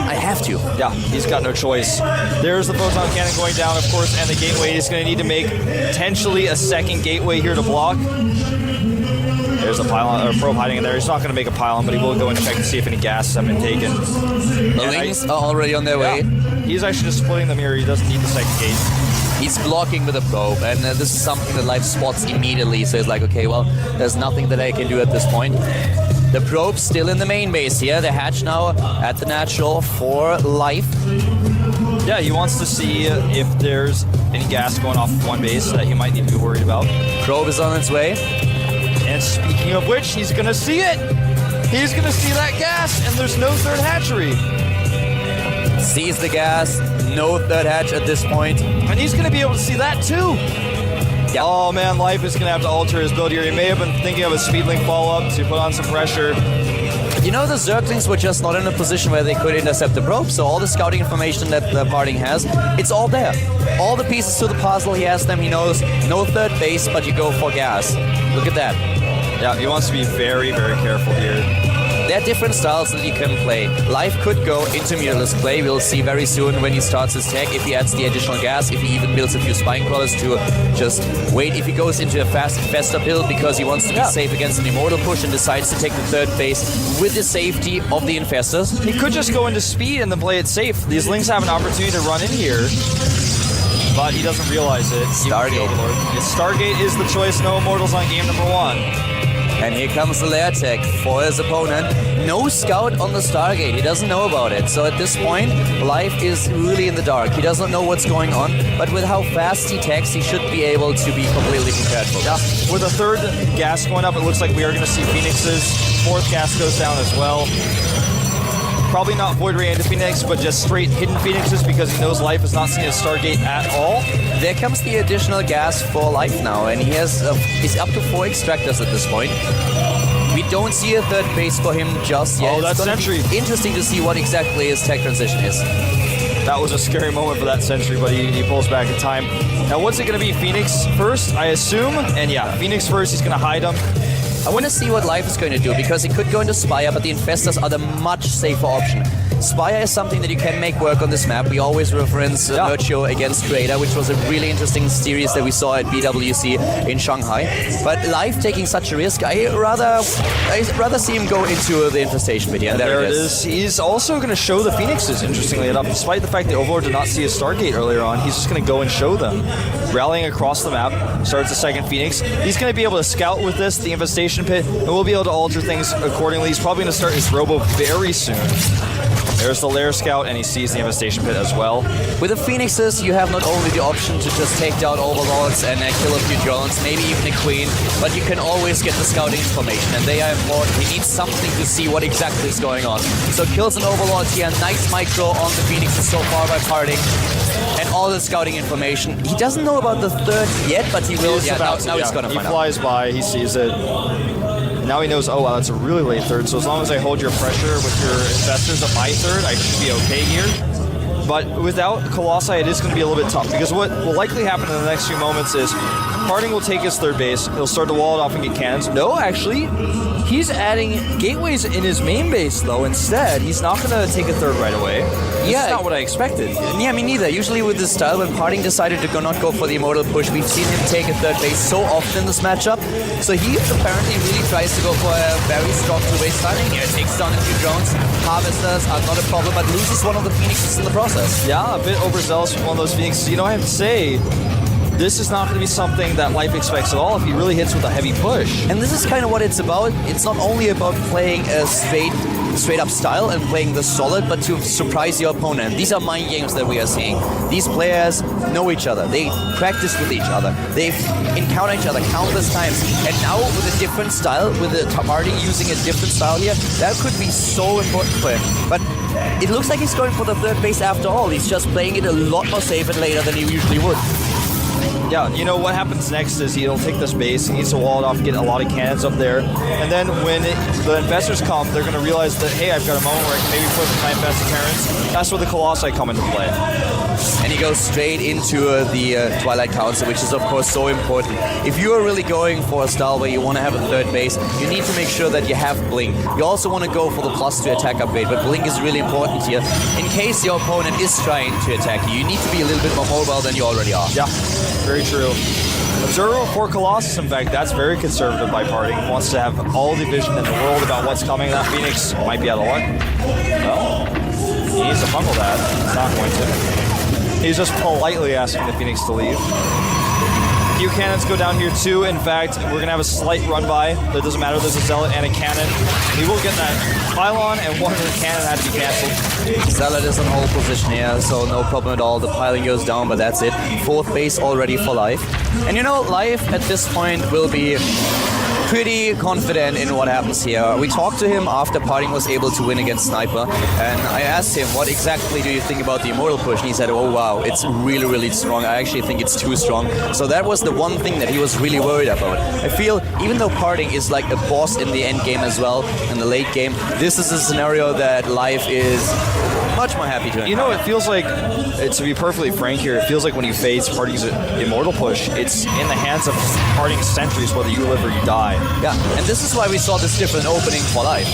I have to. Yeah, he's got no choice. There's the photon cannon going down, of course, and the gateway. He's going to need to make potentially a second gateway here to block. There's a pylon, or probe hiding in there. He's not going to make a pylon, but he will go and check to see if any gases have been taken. The Lings are already on their way. He's actually just splitting them here. He doesn't need the second gate. He's blocking with a probe, and this is something that Life spots immediately. So he's like, okay, well, there's nothing that I can do at this point. The probe's still in the main base here. The hatch now at the natural for Life. Yeah, he wants to see if there's any gas going off of one base that he might need to be worried about. Probe is on its way. And speaking of which, he's going to see it. He's going to see that gas, and there's no third hatchery. Sees the gas, no third hatch at this point. And he's going to be able to see that too. Yep. Oh man, Life is going to have to alter his build here. He may have been thinking of a speedlink follow-up to put on some pressure. You know, the Zerglings were just not in a position where they could intercept the probe, so all the scouting information that the Parting has, it's all there. All the pieces to the puzzle, he has them, he knows. No third base, but you go for gas. Look at that. Yeah, he wants to be very, very careful here. There are different styles that you can play. Life could go into mirrorless play. We'll see very soon when he starts his tech, if he adds the additional gas, if he even builds a few spine crawlers to just wait. If he goes into a faster build because he wants to be safe against an immortal push and decides to take the third base with the safety of the infestors. He could just go into speed and then play it safe. These Lings have an opportunity to run in here, but he doesn't realize it. Stargate. Stargate is the choice. No immortals on game number 1. And here comes the lair tech for his opponent. No scout on the Stargate. He doesn't know about it. So at this point, Life is really in the dark. He doesn't know what's going on. But with how fast he techs, he should be able to be completely prepared for this. With a third gas going up, it looks like we are going to see Phoenixes. Fourth gas goes down as well. Probably not Void Ray and Phoenix, but just straight hidden Phoenixes because he knows Life is not seeing a Stargate at all. There comes the additional gas for Life now, and he's up to 4 extractors at this point. We don't see a third base for him just yet. Oh, that's Sentry. Interesting to see what exactly his tech transition is. That was a scary moment for that Sentry, but he pulls back in time. Now, what's it going to be? Phoenix first, I assume? And yeah, Phoenix first. He's going to hide him. I want to see what Life is going to do, because he could go into Spire, but the Infestors are the much safer option. Spire is something that you can make work on this map. We always reference Nurture against Creator, which was a really interesting series that we saw at BWC in Shanghai. But Life taking such a risk, I rather see him go into the Infestation pit. And there it is. He's also going to show the Phoenixes, interestingly enough. Despite the fact that Overlord did not see a Stargate earlier on, he's just going to go and show them. Rallying across the map, starts the second Phoenix. He's going to be able to scout with this, the Infestation pit, and we'll be able to alter things accordingly. He's probably going to start his Robo very soon. There's the Lair Scout, and he sees the Infestation Pit as well. With the Phoenixes, you have not only the option to just take down Overlords and kill a few drones, maybe even a Queen, but you can always get the scouting information, and they are important. He needs something to see what exactly is going on. So kills an Overlord here, nice micro on the Phoenixes so far by parting, and all the scouting information. He doesn't know about the third yet, but he will. Yeah, now he's gonna find out. He flies by, he sees it. Now he knows, oh wow, that's a really late third, so as long as I hold your pressure with your investors at my third, I should be okay here. But without Colossi, it is going to be a little bit tough, because what will likely happen in the next few moments is Parting will take his third base, he'll start to wall it off and get cannons. No, actually, he's adding gateways in his main base, though, instead. He's not going to take a third right away. That's not what I expected. Yeah, me neither. Usually with this style, when Parting decided to not go for the Immortal push, we've seen him take a third base so often in this matchup. So he apparently really tries to go for a very strong two-base styling here. Takes down a few drones. Harvesters are not a problem, but loses one of the Phoenixes in the process. Yeah, a bit overzealous from one of those Phoenixes. You know, I have to say, this is not going to be something that Life expects at all if he really hits with a heavy push. And this is kind of what it's about. It's not only about playing a straight up style and playing the solid, but to surprise your opponent. These are mind games that we are seeing. These players know each other. They practice with each other. They've encountered each other countless times. And now with a different style, with the party using a different style here, that could be so important for him. But it looks like he's going for the third base after all. He's just playing it a lot more safe and later than he usually would. Yeah, you know, what happens next is he'll take this base, he needs to wall it off, get a lot of cannons up there, and then when the investors come, they're going to realize that, hey, I've got a moment where I can maybe put my invested Terrans. That's where the Colossi come into play. And he goes straight into the Twilight Council, which is of course so important. If you are really going for a style where you want to have a third base, you need to make sure that you have Blink. You also want to go for the +2 attack upgrade, but Blink is really important here. In case your opponent is trying to attack you, you need to be a little bit more mobile than you already are. Yeah, very true. Observer for Colossus, in fact, that's very conservative by Parting. He wants to have all the vision in the world about what's coming. That Phoenix might be out of luck. No, he needs to fumble that. He's not going to. He's just politely asking the Phoenix to leave. A few cannons go down here too. In fact, we're going to have a slight run by. That doesn't matter. There's a Zealot and a cannon. He will get that pylon, and one of the cannon had to be canceled. Zealot is in hold position here, so no problem at all. The piling goes down, but that's it. Fourth base already for Life. And you know, Life at this point will be pretty confident in what happens here. We talked to him after Parting was able to win against Sniper, and I asked him, what exactly do you think about the Immortal push? And he said, oh wow, it's really, really strong. I actually think it's too strong. So that was the one thing that he was really worried about. I feel, even though Parting is like a boss in the end game as well, in the late game, this is a scenario that Life is much more happy to encounter. You know, it feels like, to be perfectly frank here, it feels like when you face Parting's Immortal push, it's in the hands of Parting's sentries whether you live or you die. Yeah, and this is why we saw this different opening for Life.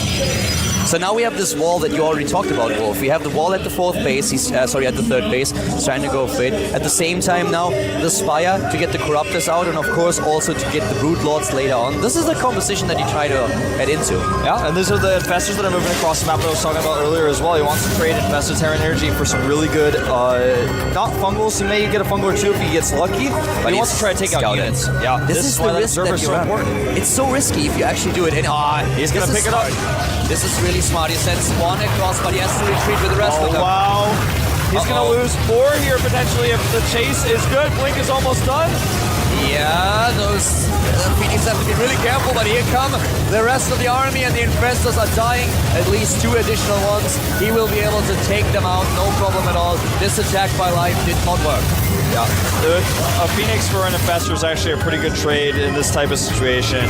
So now we have this wall that you already talked about, Wolf. We have the wall at the fourth base, at the third base, he's trying to go for it. At the same time now, the Spire to get the Corruptors out, and of course also to get the Brood Lords later on. This is the composition that you try to head into. Yeah, and these are the Infestors that are moving across the map that I was talking about earlier as well. He wants to trade Infested Terran Energy for some really good, not fungals, he may get a fungal or two if he gets lucky, but he wants to try to take out units. Yeah, this is why that Observer is so important. It's so risky if you actually do it, and he's going to pick it up. This is really smart. He sends one across, but he has to retreat with the rest of them. Wow. He's going to lose 4 here potentially if the chase is good. Blink is almost done. Yeah, those Phoenix have to be really careful, but here come the rest of the army, and the Infestors are dying. At least 2 additional ones. He will be able to take them out, no problem at all. This attack by Life did not work. Yeah, a Phoenix for an Infestor is actually a pretty good trade in this type of situation.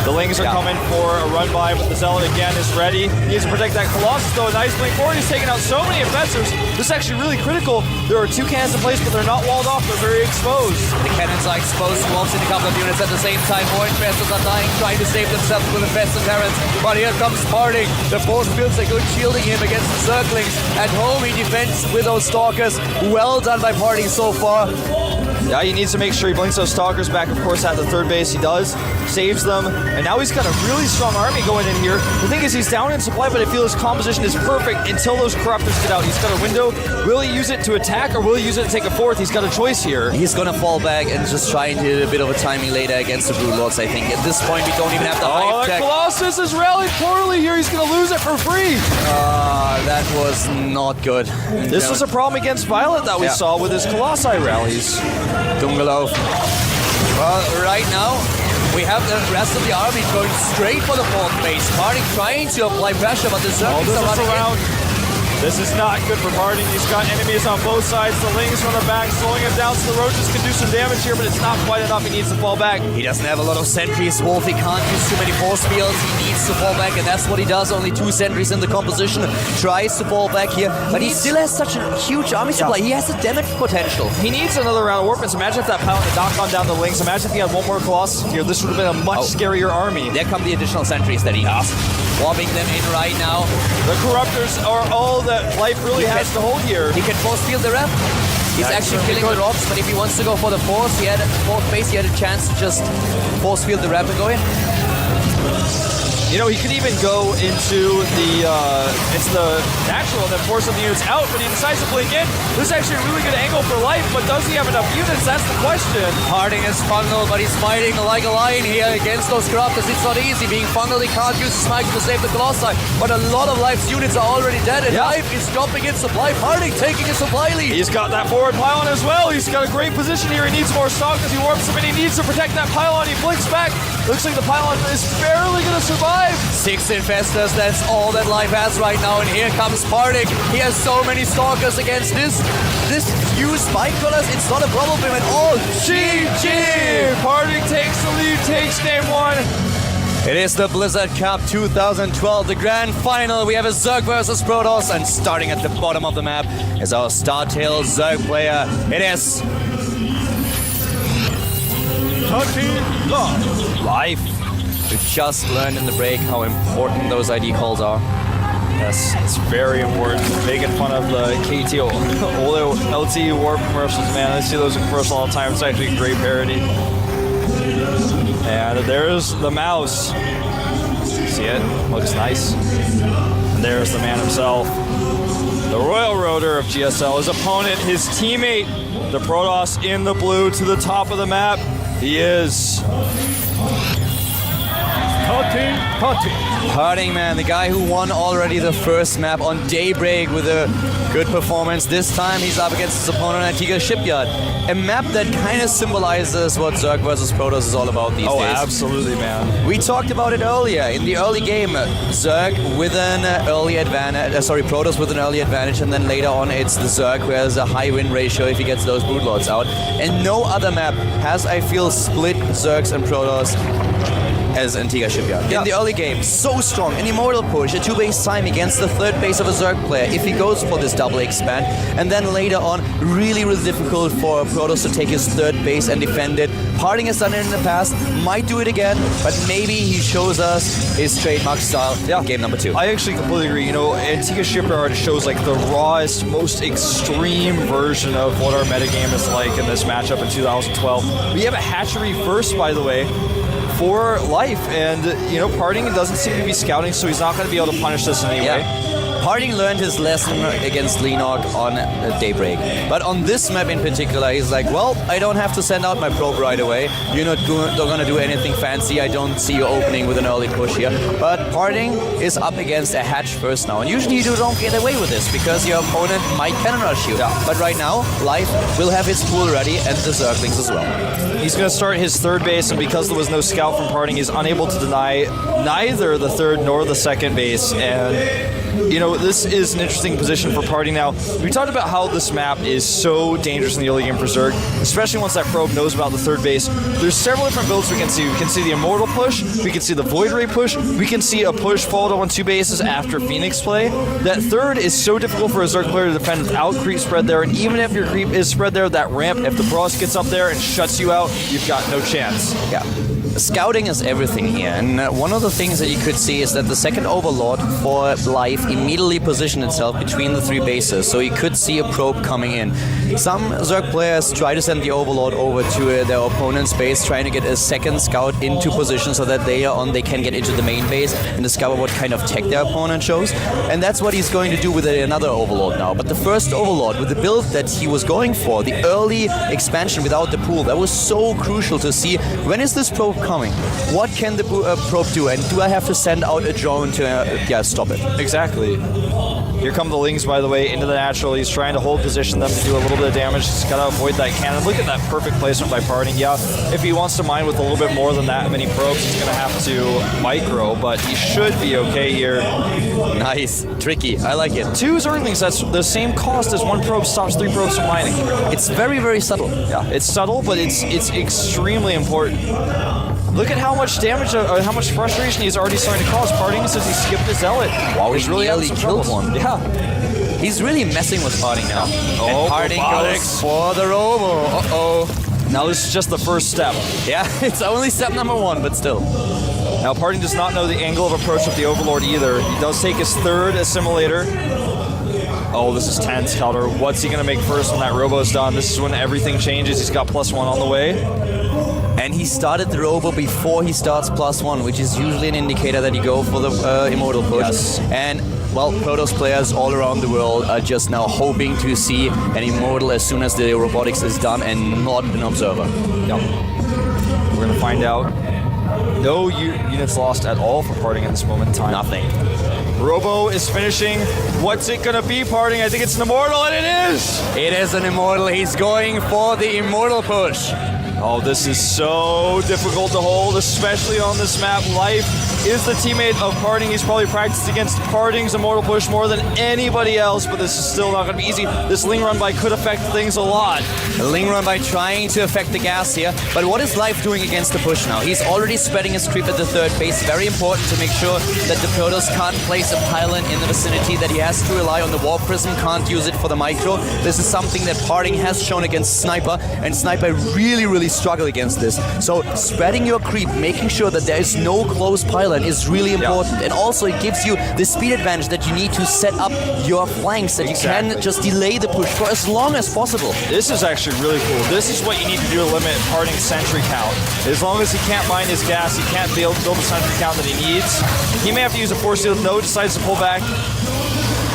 The Lings are coming for a run by, but the Zealot again is ready. He needs to protect that Colossus though. Nice blink forward. He's taking out so many Infestors. This is actually really critical. There are 2 cannons in place, but they're not walled off. They're very exposed. The cannons are exposed. Wolves in a couple of units at the same time. More Infestors are dying, trying to save themselves with Infested Terrans. But here comes Parting. The force fields are good, shielding him against the Circlings. At home, he defends with those Stalkers. Well done by Parting so far. Yeah, he needs to make sure he blinks those Stalkers back, of course, at the third base. He does, saves them, and now he's got a really strong army going in here. The thing is, he's down in supply, but I feel his composition is perfect until those Corruptors get out. He's got a window. Will he use it to attack, or will he use it to take a fourth? He's got a choice here. He's going to fall back and just try and hit a bit of a timing later against the Brood Lords, I think. At this point, we don't even have the hype check. Colossus is rallied poorly here. He's going to lose it for free. that was not good. This was a problem against Violet that we saw with his Colossi rallies. Dungalov. Well, right now, we have the rest of the army going straight for the fourth base. Party trying to apply pressure, but the Zerglings are running around. This is not good for Parting. He's got enemies on both sides. The Lings from the back, slowing him down so the Roaches can do some damage here, but it's not quite enough. He needs to fall back. He doesn't have a lot of sentries. Wolf, he can't use too many force fields. He needs to fall back, and that's what he does. Only 2 sentries in the composition. Tries to fall back here, but he still has such a huge army supply. He has a damage potential. He needs another round of Warpins. Imagine if that Pylon had not gone down the Lings. Imagine if he had one more Colossus here. This would have been a much scarier army. There come the additional sentries that he needs. Warping them in right now. The Corruptors are all that life really has to hold here. He can force field the rep. He's actually killing the rocks, but if he wants to go for the fourth base, he had a chance to just force field the rep and go in. You know, he could even go into the natural and then force some units out, but he decides to blink in. This is actually a really good angle for life, but does he have enough units? That's the question. Harding is fungal, but he's fighting like a lion here against those Corruptors. It's not easy. Being fungal, he can't use his Smite to save the Colossi, but a lot of Life's units are already dead, and Life is dropping in supply. Harding taking his supply lead. He's got that forward pylon as well. He's got a great position here. He needs more stock as he warps him, and he needs to protect that pylon. He blinks back. Looks like the pylon is barely going to survive. 6 infestors, that's all that Life has right now, and here comes Parting. He has so many stalkers against this few spike collars. It's not a problem for him at all. GG! Parting takes the lead, takes game 1. It is the Blizzard Cup 2012, the grand final. We have a Zerg versus Protoss, and starting at the bottom of the map is our Startail Zerg player. It is Life. We just learned in the break how important those ID calls are. Yes, it's very important. Making fun of the KT old LT Warp commercials, man. I see those in commercials all the time. It's actually a great parody. And there's the mouse. See it? Looks nice. And there's the man himself. The Royal Roader of GSL. His opponent, his teammate, the Protoss in the blue to the top of the map. He is Harding, man, the guy who won already the first map on Daybreak with a good performance. This time he's up against his opponent at Tiga Shipyard. A map that kind of symbolizes what Zerg versus Protoss is all about these days. Oh, absolutely, man. We talked about it earlier. In the early game, Zerg with an early advantage, Protoss with an early advantage, and then later on it's the Zerg who has a high win ratio if he gets those Broodlords out. And no other map has, I feel, split Zergs and Protoss as Antigua Shipyard. In the early game, so strong, an immortal push, a 2-base time against the 3rd base of a Zerg player if he goes for this double expand, and then later on, really difficult for Protoss to take his 3rd base and defend it. Parting has done it in the past, might do it again, but maybe he shows us his trademark style in game number 2. I actually completely agree. You know, Antigua Shipyard shows like the rawest, most extreme version of what our metagame is like in this matchup in 2012. We have a hatchery first, by the way, for life, and you know, Parting doesn't seem to be scouting, so he's not going to be able to punish this in any way. Parting learned his lesson against Lenog on Daybreak, but on this map in particular, he's like, well, I don't have to send out my probe right away. You're not going to do anything fancy. I don't see you opening with an early push here. But Parting is up against a hatch first now, and usually you don't get away with this because your opponent might cannon rush you. But right now, Life will have his pool ready and the Zerglings as well. He's going to start his 3rd base, and because there was no scout from Parting, he's unable to deny neither the 3rd nor the 2nd base. And you know, this is an interesting position for Parting now. We talked about how this map is so dangerous in the early game for Zerg, especially once that probe knows about the 3rd base. There's several different builds we can see. We can see the Immortal push, we can see the Void Ray push, we can see a push followed up on 2 bases after Phoenix play. That 3rd is so difficult for a Zerg player to defend without creep spread there, and even if your creep is spread there, that ramp, if the Protoss gets up there and shuts you out, you've got no chance. Yeah. Scouting is everything here, and one of the things that you could see is that the 2nd Overlord for Life immediately positioned itself between the 3 bases, so you could see a probe coming in. Some Zerg players try to send the Overlord over to their opponent's base, trying to get a 2nd scout into position so that later on they can get into the main base and discover what kind of tech their opponent shows, and that's what he's going to do with another Overlord now. But the first Overlord, with the build that he was going for, the early expansion without the pool, that was so crucial to see when is this probe coming. What can the probe do? And do I have to send out a drone to stop it? Exactly. Here come the Lings, by the way, into the natural. He's trying to hold position them to do a little bit of damage. He's got to avoid that cannon. Look at that perfect placement by Parting. Yeah, if he wants to mine with a little bit more than that many probes, he's going to have to micro, but he should be okay here. Nice. Tricky. I like it. 2 Zerglings, that's the same cost as 1 probe stops 3 probes from mining. It's very, very subtle. Yeah, it's subtle, but it's extremely important. Look at how much damage, how much frustration he's already starting to cause. Parting says he skipped his Zealot. Wow, he's really killed one. Yeah. He's really messing with Parting now. Oh, and Parting goes for the Robo. Uh-oh. Now this is just the first step. Yeah, it's only step number 1, but still. Now Parting does not know the angle of approach of the Overlord either. He does take his 3rd assimilator. Oh, this is tense, Calder. What's he going to make first when that Robo's done? This is when everything changes. He's got +1 on the way. And he started the Robo before he starts +1, which is usually an indicator that you go for the Immortal push. Yes. And, well, Protoss players all around the world are just now hoping to see an Immortal as soon as the robotics is done and not an Observer. Yep. We're going to find out. No units lost at all for Parting at this moment in time. Nothing. Robo is finishing. What's it going to be, Parting? I think it's an Immortal, and it is! It is an Immortal. He's going for the Immortal push. Oh, this is so difficult to hold, especially on this map. Life is the teammate of Parting. He's probably practiced against Parting's Immortal push more than anybody else, but this is still not going to be easy. This Ling run by could affect things a lot. A Ling run by trying to affect the gas here, but what is Life doing against the push now? He's already spreading his creep at the 3rd base. Very important to make sure that the Protoss can't place a pylon in the vicinity, that he has to rely on the Warp Prism, can't use it for the micro. This is something that Parting has shown against Sniper, and Sniper really struggle against this. So spreading your creep, making sure that there is no close pylon is really important. And also it gives you the speed advantage that you need to set up your flanks, that you can just delay the push for as long as possible. This is actually really cool. This is what you need to do to limit Parting's sentry count. As long as he can't mine his gas, he can't build the sentry count that he needs. He may have to use a force field. No, decides to pull back.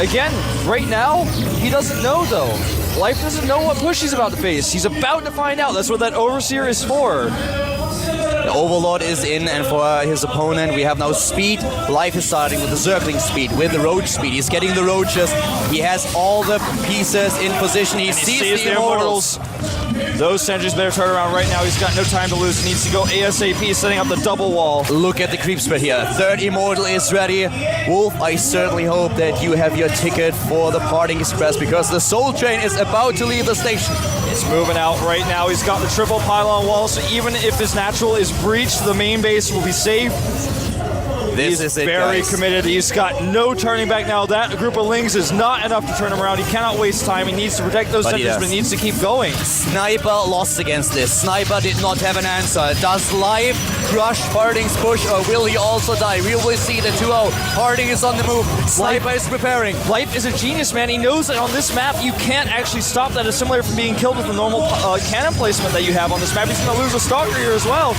Again, right now, he doesn't know though. Life doesn't know what push he's about to face. He's about to find out. That's what that Overseer is for. The Overlord is in, and for his opponent, we have now speed. Life is starting with the Zergling speed, with the Roach speed. He's getting the Roaches. He has all the pieces in position. He sees the Immortals. Those sentries better turn around right now. He's got no time to lose. He needs to go ASAP, setting up the double wall. Look at the creep spread here. 3rd Immortal is ready. Wolf, I certainly hope that you have your ticket for the Parting Express, because the Soul Train is about to leave the station. It's moving out right now. He's got the triple pylon wall, so even if his natural is breached, the main base will be safe. He's very committed. He's got no turning back now. That group of Lings is not enough to turn him around. He cannot waste time. He needs to protect those sentries, but he needs to keep going. Sniper lost against this. Sniper did not have an answer. Does Life crush Parting's push, or will he also die? We will see the 2-0. Parting is on the move. Sniper is preparing. Life is a genius, man. He knows that on this map, you can't actually stop that assimilator from being killed with the normal cannon placement that you have on this map. He's going to lose a Stalker here as well.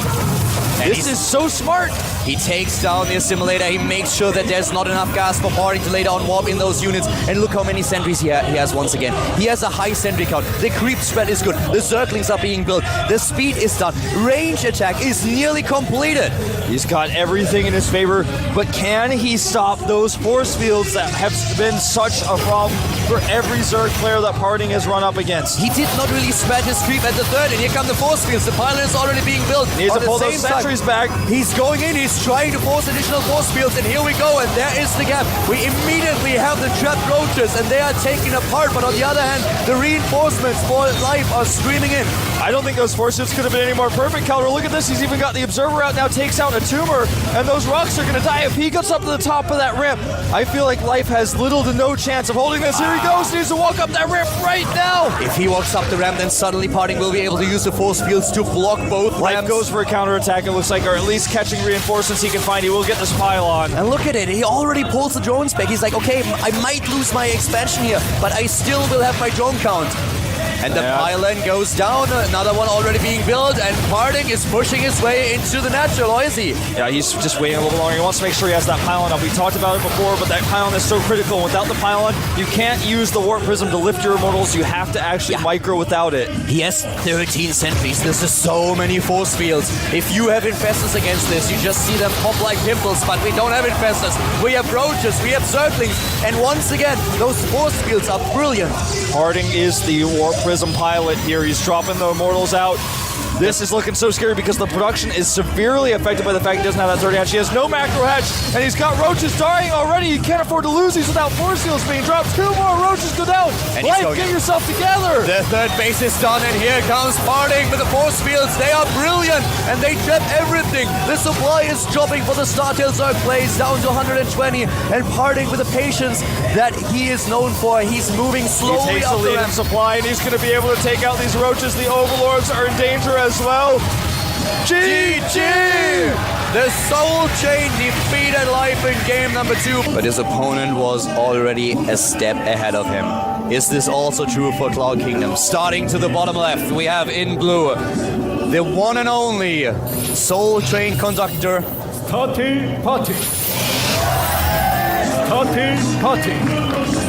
This is so smart. He takes down the assimilator. He makes sure that there's not enough gas for Parting to later on warp in those units. And look how many sentries he has once again. He has a high sentry count. The creep spread is good. The Zerglings are being built. The speed is done. Range attack is nearly completed. He's got everything in his favor, but can he stop those force fields that have been such a problem for every Zerg player that Parting has run up against? He did not really spread his creep at the 3rd, and here come the force fields. The pylon is already being built. He needs to pull those sentries back. He's going in. He's trying to force additional force fields, and here we go, and there is the gap. We immediately have the trapped Roaches, and they are taken apart, but on the other hand, the reinforcements for Life are streaming in. I don't think those force fields could have been any more perfect, Calder. Look at this. He's even got the Observer out now, takes out a Tumor, and those rocks are going to die if he gets up to the top of that ramp. I feel like Life has little to no chance of holding this. Here he goes. He needs to walk up that ramp right now. If he walks up the ramp, then suddenly Parting will be able to use the force fields to block both Life ramps. goes for a counterattack, it looks like, or at least catching reinforcements he can find. He will get this pylon. And look at it. He already pulls the drones back. He's like, okay, I might lose my expansion here, but I still will have my drone count. And the pylon goes down, another one already being built, and Parting is pushing his way into the natural, or is he? Yeah, he's just waiting a little longer. He wants to make sure he has that pylon up. We talked about it before, but that pylon is so critical. Without the pylon, you can't use the Warp Prism to lift your immortals. You have to actually micro without it. He has 13 sentries. This is so many force fields. If you have infestors against this, you just see them pop like pimples, but we don't have infestors. We have roaches, we have zerglings, and once again, those force fields are brilliant. Harding is the Warp Prism pilot here. He's dropping the immortals out. This is looking so scary because the production is severely affected by the fact he doesn't have that 30 hatch. He has no macro hatch, and he's got roaches dying already. He can't afford to lose these without force fields being dropped. 2 more roaches go down. And Life, get yourself together. The third base is done, and here comes Parting with the force fields. They are brilliant, and they trap everything. The supply is dropping for the StarTale Zerg plays down to 120, and Parting with the patience that he is known for. He's moving slowly He takes up the the lead in ramp. supply, and he's going to be able to take out these roaches. The Overlords are in danger as well. GG! The Soul Chain defeated Life in game number 2. But his opponent was already a step ahead of him. Is this also true for Cloud Kingdom? Starting to the bottom left, we have in blue the one and only Soul Train Conductor.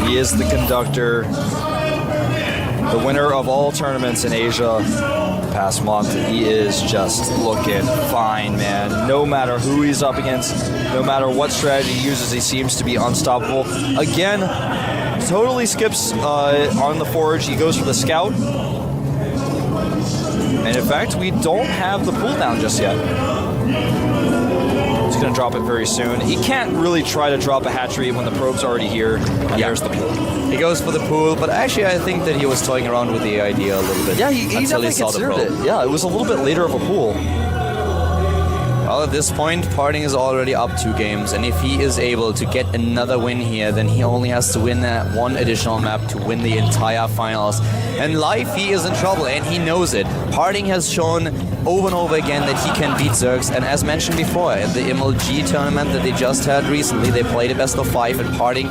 He is the conductor, the winner of all tournaments in Asia the past month. He is just looking fine, man. No matter who he's up against, no matter what strategy he uses, he seems to be unstoppable. Again, totally skips on the forge. He goes for the scout. And in fact, we don't have the cooldown just yet. He's going to drop it very soon. He can't really try to drop a hatchery when the probe's already here. And there's the pool. He goes for the pool, but actually I think that he was toying around with the idea a little bit. Yeah, he until definitely he saw the considered probe. it. Yeah, it was a little bit later of a pool. Well, at this point, Parting is already up 2 games, and if he is able to get another win here, then he only has to win that one additional map to win the entire finals. And Life, he is in trouble, and he knows it. Parting has shown over and over again that he can beat Zergs, and as mentioned before, at the MLG tournament that they just had recently, they played a best of 5, and Parting,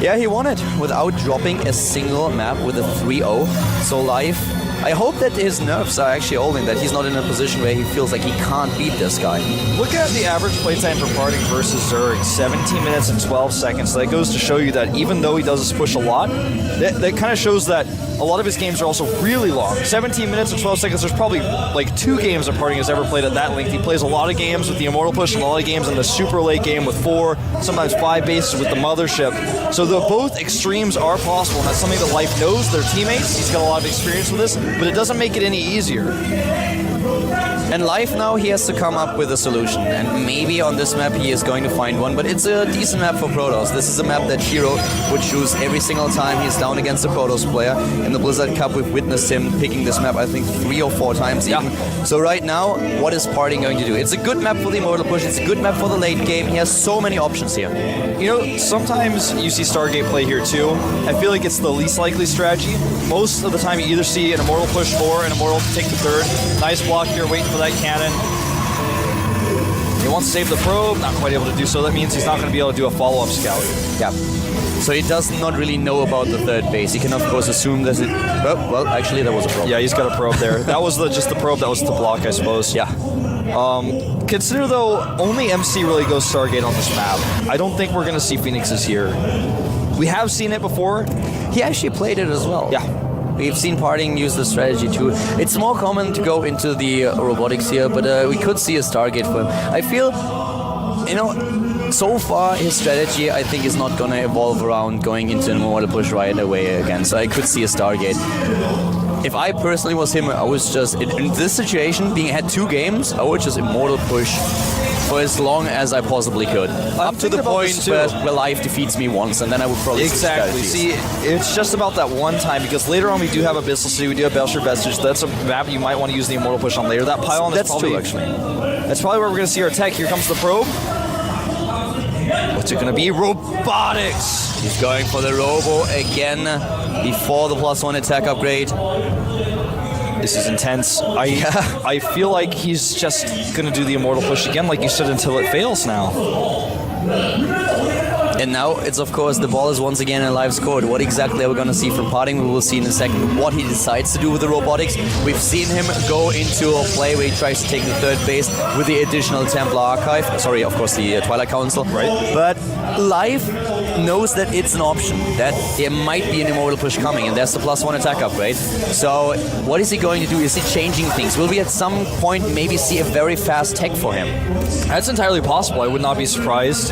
yeah, he won it without dropping a single map with a 3-0. So Life, I hope that his nerves are actually holding, that he's not in a position where he feels like he can't beat this guy. Look at the average playtime for Parting versus Zerg, 17 minutes and 12 seconds. That goes to show you that even though he does this push a lot, that kind of shows that a lot of his games are also really long. 17 minutes and 12 seconds, there's probably like 2 games that Parting has ever played at that length. He plays a lot of games with the Immortal Push and a lot of games in the super late game with 4, sometimes 5 bases with the Mothership. So both extremes are possible, and that's something that Life knows. Their teammates, he's got a lot of experience with this, but it doesn't make it any easier. And Life now, he has to come up with a solution, and maybe on this map he is going to find one, but it's a decent map for Protoss. This is a map that Shiro would choose every single time he's down against a Protoss player. In the Blizzard Cup, we've witnessed him picking this map, I think, 3 or 4 times even. So right now, what is Parting going to do? It's a good map for the Immortal Push, it's a good map for the late game. He has so many options here. You know, sometimes you see Stargate play here too. I feel like it's the least likely strategy. Most of the time you either see an Immortal push 4 and Immortal take the 3rd. Nice block here, waiting for that cannon. He wants to save the probe, not quite able to do so. That means he's not going to be able to do a follow-up scout. Yeah. So he does not really know about the 3rd base. He can of course assume that it... Oh, well, actually there was a probe. Yeah, he's got a probe there. That was just the probe that was the block, I suppose. Yeah. Consider though, only MC really goes Stargate on this map. I don't think we're going to see Phoenixes here. We have seen it before. He actually played it as well. Yeah. We've seen Parting use the strategy too. It's more common to go into the robotics here, but we could see a Stargate for him. I feel, you know, so far his strategy I think is not gonna evolve around going into an Immortal Push right away again, so I could see a Stargate. If I personally was him, I was just, in this situation, being had 2 games, I would just Immortal Push for as long as I possibly could. Up to the point where Life defeats me once, and then I would probably Exactly. See, it's just about that one time, because later on we do have Abyssal City, we do have Belcher Vestige. That's a map you might want to use the Immortal Push on later. That pylon That's probably, true, actually. That's probably where we're going to see our tech. Here comes the probe. What's it going to be? Robotics! He's going for the Robo again before the +1 attack upgrade. This is intense. I feel like he's just going to do the Immortal Push again, like you said, until it fails now. And now it's, of course, the ball is once again in Live's court. What exactly are we going to see from Parting? We will see in a second what he decides to do with the robotics. We've seen him go into a play where he tries to take the third base with the additional Templar Archive. Sorry, of course, the Twilight Council. Right. But Live knows that it's an option, that there might be an Immortal Push coming, and there's the +1 attack upgrade. So what is he going to do? Is he changing things? Will we at some point maybe see a very fast tech for him? That's entirely possible. I would not be surprised.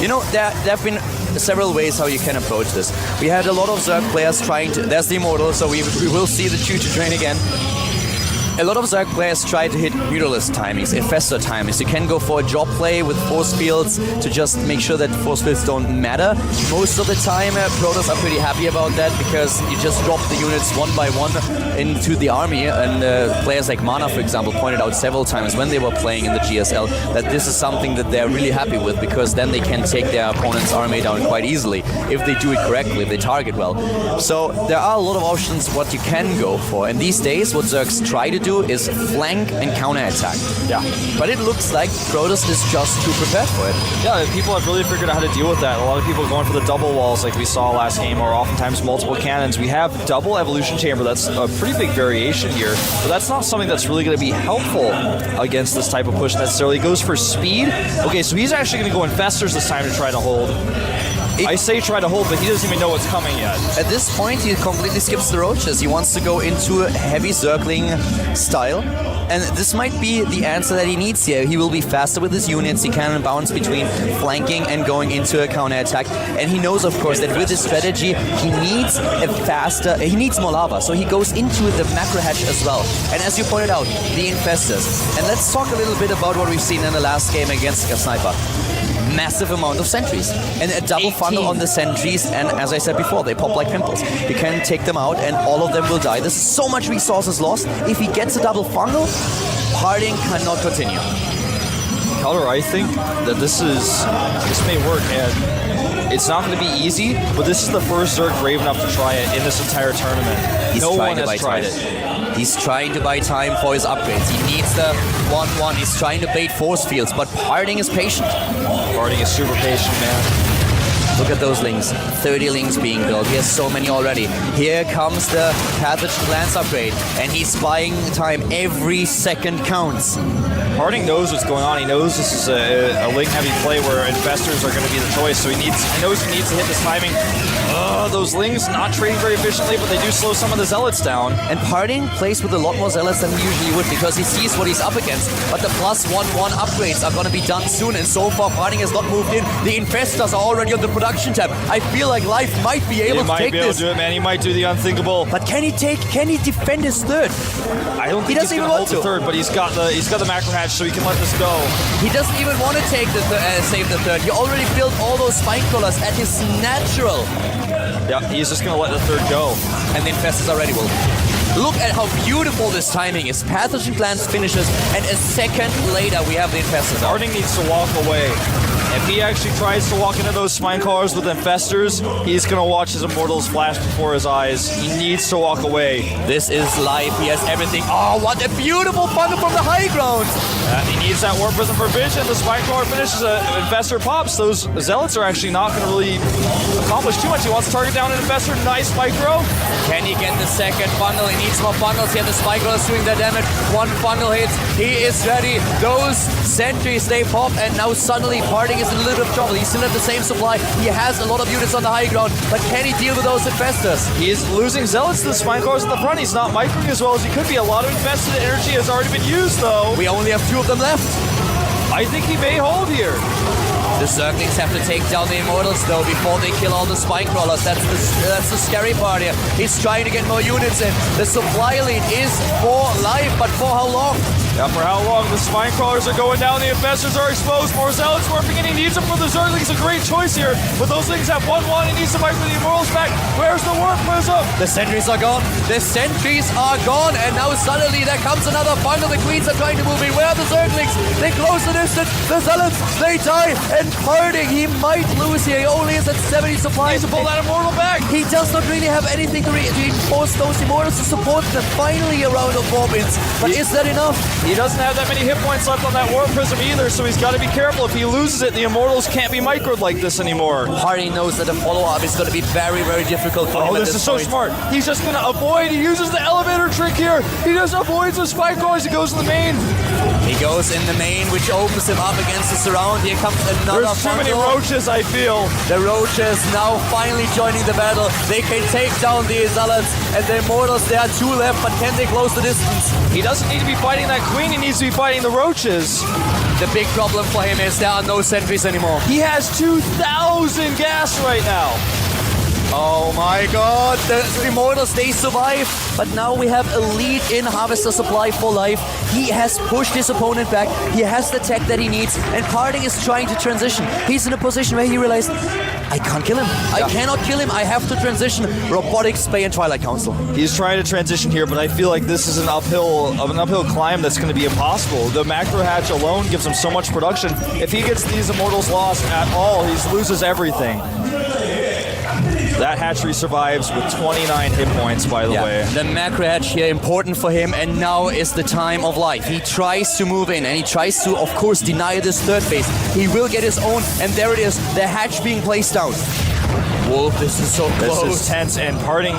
You know, there have been several ways how you can approach this. We had a lot of Zerg players trying to... There's the Immortal, so we will see the Choo-Choo train again. A lot of Zerg players try to hit Mutalisk timings, Infestor timings. You can go for a drop play with force fields to just make sure that force fields don't matter. Most of the time, Protoss are pretty happy about that because you just drop the units one by one into the army. And players like Mana, for example, pointed out several times when they were playing in the GSL that this is something that they're really happy with because then they can take their opponent's army down quite easily if they do it correctly, if they target well. So there are a lot of options what you can go for. And these days, what Zergs try to do is flank and counterattack. Yeah. But it looks like Protoss is just too prepared for it. Yeah, people have really figured out how to deal with that. A lot of people going for the double walls like we saw last game, or oftentimes multiple cannons. We have double evolution chamber. That's a pretty big variation here, but that's not something that's really going to be helpful against this type of push necessarily. He goes for speed. Okay, so he's actually going to go Infestors this time to try to hold. I say try to hold, but he doesn't even know what's coming yet. At this point, he completely skips the roaches. He wants to go into a heavy circling style. And this might be the answer that he needs here. He will be faster with his units. He can bounce between flanking and going into a counterattack. And he knows, of course, that with his strategy, he needs he needs more lava. So he goes into the macro hatch as well. And as you pointed out, the Infestors. And let's talk a little bit about what we've seen in the last game against a Sniper. Massive amount of sentries and a double funnel on the sentries, and as I said before, they pop like pimples. You can take them out and all of them will die. There's so much resources lost. If he gets a double funnel, Parting cannot continue. Calder, I think that this may work, and it's not going to be easy, but this is the first Zerg brave enough to try it in this entire tournament. No one has tried it. He's trying to buy time for his upgrades. He needs the 1-1. He's trying to bait force fields, but Parting is patient. Parting is super patient, man. Look at those lings. 30 lings being built. He has so many already. Here comes the Pathogen Glance upgrade, and he's buying time. Every second counts. Parting knows what's going on. He knows this is a ling-heavy play where Infestors are going to be the choice, so he knows he needs to hit this timing. Those lings not trading very efficiently, but they do slow some of the Zealots down. And Parting plays with a lot more Zealots than he usually would because he sees what he's up against. But the +1-1 upgrades are going to be done soon, and so far Parting has not moved in. The Infestors are already on the production tab. I feel like Life might be able to take this. He might be able to do it, man. He might do the unthinkable. But can he defend his third? I don't think he's going to hold the third, but he's got the macro hatch, so he can let this go. He doesn't even want to take save the third. He already built all those spine crawlers at his natural. Yeah, he's just going to let the third go. And the Infestors already will. Look at how beautiful this timing is. Pathogen Glance finishes, and a second later we have the Infestors. Parting needs to walk away. If he actually tries to walk into those spine crawlers with Infestors, he's going to watch his Immortals flash before his eyes. He needs to walk away. This is Life. He has everything. Oh, what a beautiful funnel from the high ground. He needs that Warp Prism for vision. The spine crawler finishes, Infestor pops. Those Zealots are actually not going to really accomplish too much. He wants to target down an Infestor. Nice micro. Can he get the second funnel? He needs more funnels here. The spine crawlers doing their damage. One funnel hits. He is ready. Those sentries, they pop, and now suddenly Parting is in a little bit of trouble. He still has the same supply. He has a lot of units on the high ground, but can he deal with those Infestors? He is losing Zealots to the spine crawlers at the front. He's not microing as well as he could be. A lot of invested energy has already been used, though. We only have 2 of them left. I think he may hold here. The Zerglings have to take down the Immortals, though, before they kill all the spine crawlers. That's the scary part here. He's trying to get more units in. The supply lead is for Life, but for how long? Yeah, for how long? The spine crawlers are going down. The Infestors are exposed. More Zealots warping in. He needs them for the Zerglings. A great choice here. But those things have 1-1. He needs to micro the Immortals back. Where's the Warp Prism? The sentries are gone. The sentries are gone. And now suddenly there comes another funnel. The Queens are trying to move in. Where are the Zerglings? They close the distance. The Zealots, they die. And Parting, he might lose here. He only is at 70 supply. He needs to pull that Immortal back. He does not really have anything to reinforce those Immortals to support them. Finally a round of Warpins. But is that enough? He doesn't have that many hit points left on that Warp Prism either, so he's got to be careful. If he loses it, the Immortals can't be microed like this anymore. Hardy knows that the follow-up is going to be very, very difficult for him. Oh, this is so smart. He's just going to avoid. He uses the elevator trick here. He just avoids the spike as he goes in the main. He goes in the main, which opens him up against the surround. Here comes another There's too many roaches, I feel. The roaches now finally joining the battle. They can take down the Zealots and the Immortals. There are 2 left, but can they close the distance? He doesn't need to be fighting that queen. He needs to be fighting the roaches. The big problem for him is there are no sentries anymore. He has 2,000 gas right now. Oh my god, the Immortals, they survive. But now we have a lead in Harvester Supply for life. He has pushed his opponent back. He has the tech that he needs. And Parting is trying to transition. He's in a position where he realized, I can't kill him. I cannot kill him. I have to transition. Robotics, Spay, and Twilight Council. He's trying to transition here, but I feel like this is an uphill climb that's going to be impossible. The macro hatch alone gives him so much production. If he gets these Immortals lost at all, he loses everything. That hatchery survives with 29 hit points, by the way. The macro hatch here important for him, and now is the time of life. He tries to move in, and he tries to, of course, deny this third base. He will get his own, and there it is, the hatch being placed down. Wolf, this is so close. This is tense, and Parting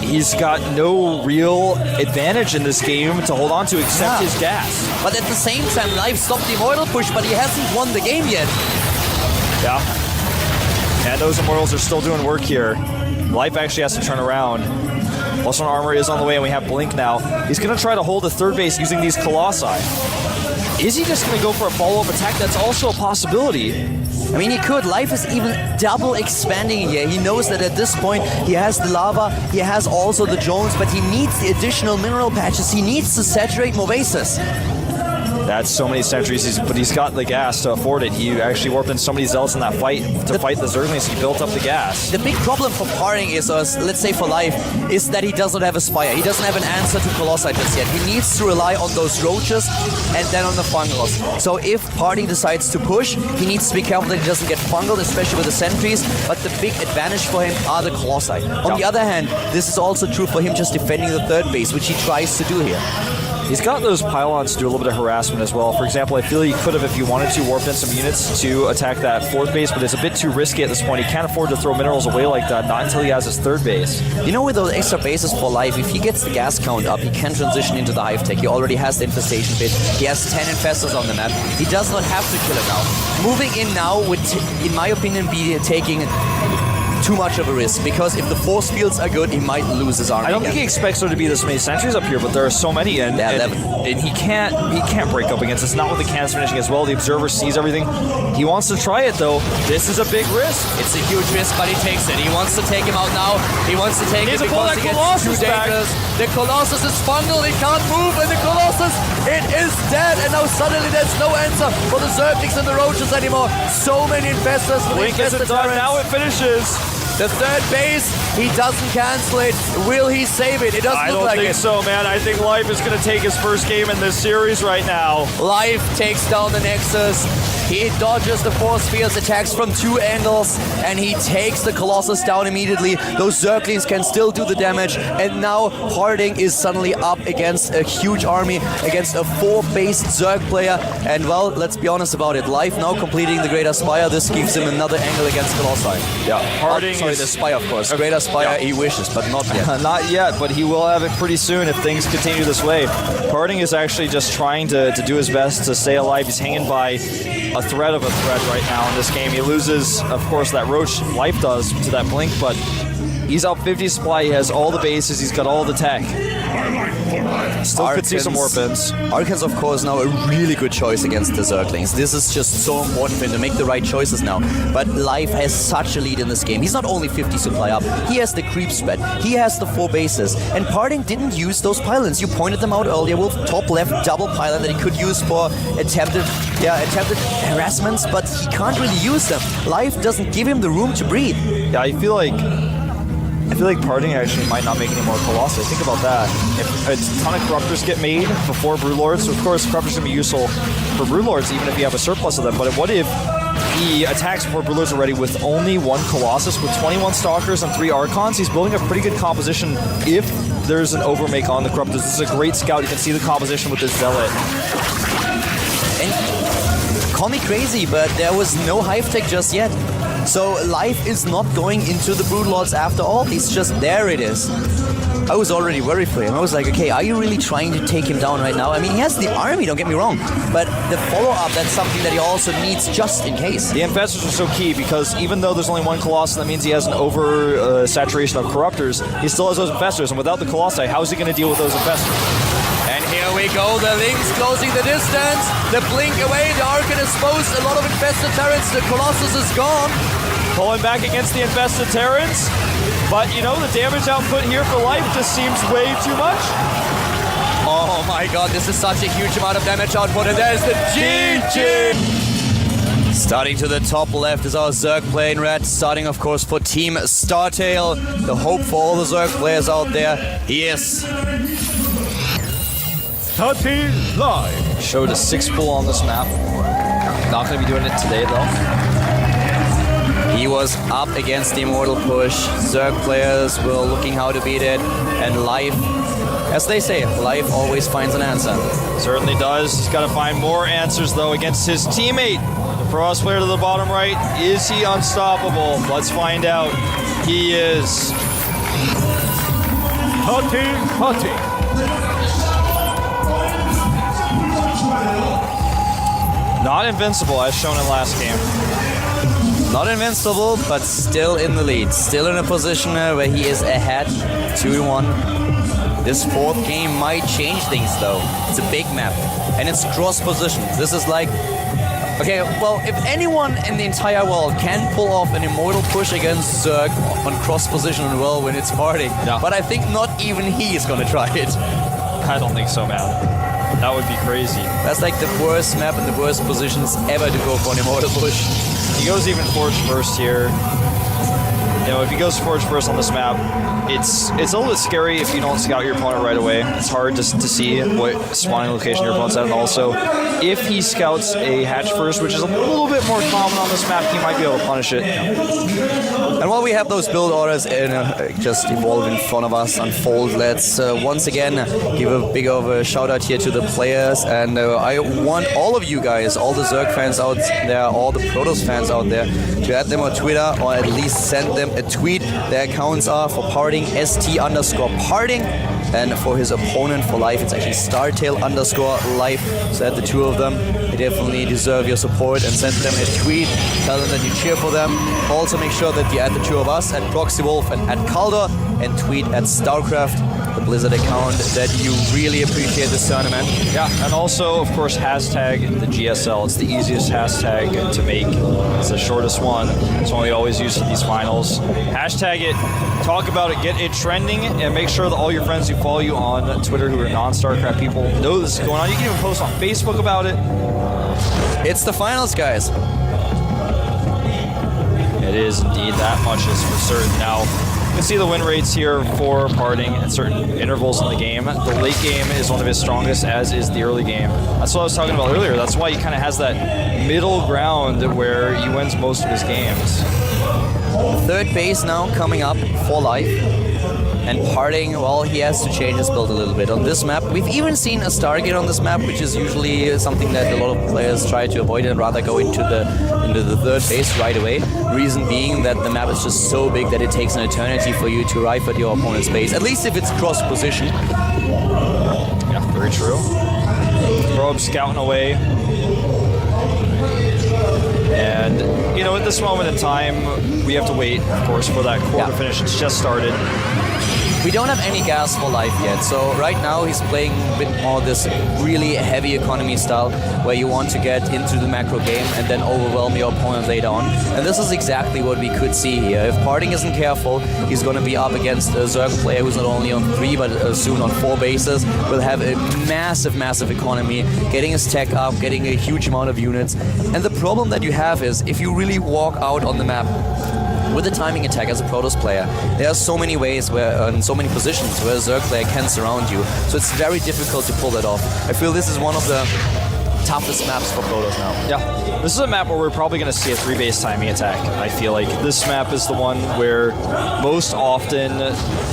he's got no real advantage in this game to hold on to except his gas. But at the same time, Life stopped the Immortal push, but he hasn't won the game yet. Yeah. And those Immortals are still doing work here. Life actually has to turn around. Plus one armor is on the way, and we have Blink now. He's going to try to hold the third base using these Colossi. Is he just going to go for a follow-up attack? That's also a possibility. I mean, he could. Life is even double expanding here. He knows that at this point, he has the lava, he has also the drones, but he needs the additional mineral patches. He needs to saturate more bases. That's so many sentries, but he's got the gas to afford it. He actually warped in so many Zealots in that fight to fight the Zerglings. He built up the gas. The big problem for Parting is, let's say for Life, is that he doesn't have a Spire. He doesn't have an answer to Colossi just yet. He needs to rely on those roaches and then on the fungals. So if Parting decides to push, he needs to be careful that he doesn't get fungled, especially with the sentries. But the big advantage for him are the Colossi. On the other hand, this is also true for him just defending the third base, which he tries to do here. He's got those pylons to do a little bit of harassment as well. For example, I feel he could have, if he wanted to, warped in some units to attack that fourth base, but it's a bit too risky at this point. He can't afford to throw minerals away like that, not until he has his third base. You know, with those extra bases for Life, if he gets the gas count up, he can transition into the Hive Tech. He already has the Infestation Pit. He has 10 Infestors on the map. He does not have to kill him now. Moving in now would, in my opinion, be taking too much of a risk, because if the force fields are good, he might lose his army. I don't think he expects there to be this many sentries up here, but there are so many, and he can't break up against. It's not with the cannons finishing as well. The observer sees everything. He wants to try it though. This is a big risk. It's a huge risk, but he takes it. He wants to take him out now. He wants to take it because he gets too dangerous. The Colossus is fungal. He can't move, and the Colossus, it is dead. And now suddenly there's no answer for the Zerglings and the Roaches anymore. So many Infestors. Blink isn't done. Now it finishes. The third base, he doesn't cancel it. Will he save it? It doesn't look like it. I don't think so, man. I think Life is going to take his first game in this series right now. Life takes down the Nexus. He dodges the force fields attacks from 2 angles, and he takes the Colossus down immediately. Those Zerglings can still do the damage, and now Parting is suddenly up against a huge army, against a 4-based Zerg player. And well, let's be honest about it. Life now completing the Greater Spire. This gives him another angle against Colossi. Yeah, Parting sorry, the Spire, of course. Greater Spire, he wishes, but not yet. Not yet, but he will have it pretty soon if things continue this way. Parting is actually just trying to do his best to stay alive. He's hanging by a thread of a thread right now in this game. He loses, of course, that Roach Life does to that Blink, but he's up 50 supply. He has all the bases. He's got all the tech. Still could see some Warpins. Arcan's, of course, now a really good choice against the Zerglings. This is just so important for him to make the right choices now. But Life has such a lead in this game. He's not only 50 supply up, he has the creep spread, he has the 4 bases, and Parting didn't use those pylons. You pointed them out earlier with top left double pylon that he could use for attempted harassments, but he can't really use them. Life doesn't give him the room to breathe. Yeah, I feel like Parting actually might not make any more Colossi. Think about that. If a ton of Corruptors get made before Brewlords, so of course Corruptors are going to be useful for Brewlords even if you have a surplus of them, but what if he attacks for Brewers already with only 1 Colossus, with 21 Stalkers and 3 Archons. He's building a pretty good composition if there's an overmake on the Corruptors. This is a great scout. You can see the composition with this Zealot. And call me crazy, but there was no hive tech just yet. So life is not going into the Broodlords after all. It's just, there it is. I was already worried for him. I was like, okay, are you really trying to take him down right now? I mean, he has the army, don't get me wrong. But the follow-up, that's something that he also needs just in case. The Infestors are so key because even though there's only 1 Colossus, that means he has an over-saturation of Corruptors. He still has those Infestors, and without the Colossi, how is he going to deal with those Infestors? And here we go, the Lynx closing the distance. The blink away, the Archon exposed, a lot of infested Terrans, the Colossus is gone. Pulling back against the infested Terrans. But, you know, the damage output here for life just seems way too much. Oh my god, this is such a huge amount of damage output, and there's the GG! Starting to the top left is our Zerg player in red, starting of course for Team Startail. The hope for all the Zerg players out there. He is. Starting live. Showed a 6 pull on this map. Not going to be doing it today though. He was up against the Immortal push. Zerg players were looking how to beat it. And life, as they say, life always finds an answer. Certainly does. He's got to find more answers, though, against his teammate. The Frost player to the bottom right. Is he unstoppable? Let's find out. He is. Hunting. Not invincible, as shown in last game. Not invincible, but still in the lead. Still in a position where he is ahead, 2-1. This 4th game might change things though. It's a big map, and it's cross positions. This is like, okay, well, if anyone in the entire world can pull off an Immortal push against Zerg on cross position, well, when it's partying. Yeah. But I think not even he is gonna try it. I don't think so, man. That would be crazy. That's like the worst map and the worst positions ever to go for an Immortal push. He goes even Forge first here. You know, if he goes Forge first on this map, it's a little bit scary if you don't scout your opponent right away. It's hard to see what spawning location your opponent's at, and also if he scouts a hatch first, which is a little bit more common on this map, he might be able to punish it. And while we have those build orders just evolve in front of us, unfold, let's once again give a big shout out here to the players. And I want all of you guys, all the Zerg fans out there, all the Protoss fans out there, to add them on Twitter or at least send them a tweet. Their accounts are for Parting, ST_Parting. And for his opponent for life, it's actually Startail_life. So add the 2 of them. They definitely deserve your support, and send them a tweet. Tell them that you cheer for them. Also make sure that you add the 2 of us at ProxyWolf and at Calder, and tweet at StarCraft, the Blizzard account, that you really appreciate this tournament. Yeah, and also, of course, hashtag the GSL. It's the easiest hashtag to make. It's the shortest one. It's one we always use at these finals. Hashtag it, talk about it, get it trending, and make sure that all your friends who follow you on Twitter who are non-StarCraft people know this is going on. You can even post on Facebook about it. It's the finals, guys. It is indeed, that much is for certain. Now, you can see the win rates here for Parting at certain intervals in the game. The late game is one of his strongest, as is the early game. That's what I was talking about earlier. That's why he kind of has that middle ground where he wins most of his games. 3rd base now coming up for life. And Parting, well, he has to change his build a little bit on this map. We've even seen a Stargate on this map, which is usually something that a lot of players try to avoid and rather go into the 3rd base right away. Reason being that the map is just so big that it takes an eternity for you to arrive at your opponent's base, at least if it's cross position. Yeah, very true. Probe scouting away. And, you know, at this moment in time, we have to wait, of course, for that quarter finish. It's just started. We don't have any gas for life yet, so right now he's playing a bit more this really heavy economy style where you want to get into the macro game and then overwhelm your opponent later on. And this is exactly what we could see here. If Parting isn't careful, he's going to be up against a Zerg player who's not only on 3 but soon on 4 bases. Will have a massive economy, getting his tech up, getting a huge amount of units. And the problem that you have is if you really walk out on the map with a timing attack as a Protoss player, there are so many ways where, in so many positions where a Zerg player can surround you. So it's very difficult to pull that off. I feel this is one of the toughest maps for Protoss now. Yeah, this is a map where we're probably going to see a 3-base timing attack. I feel like this map is the one where most often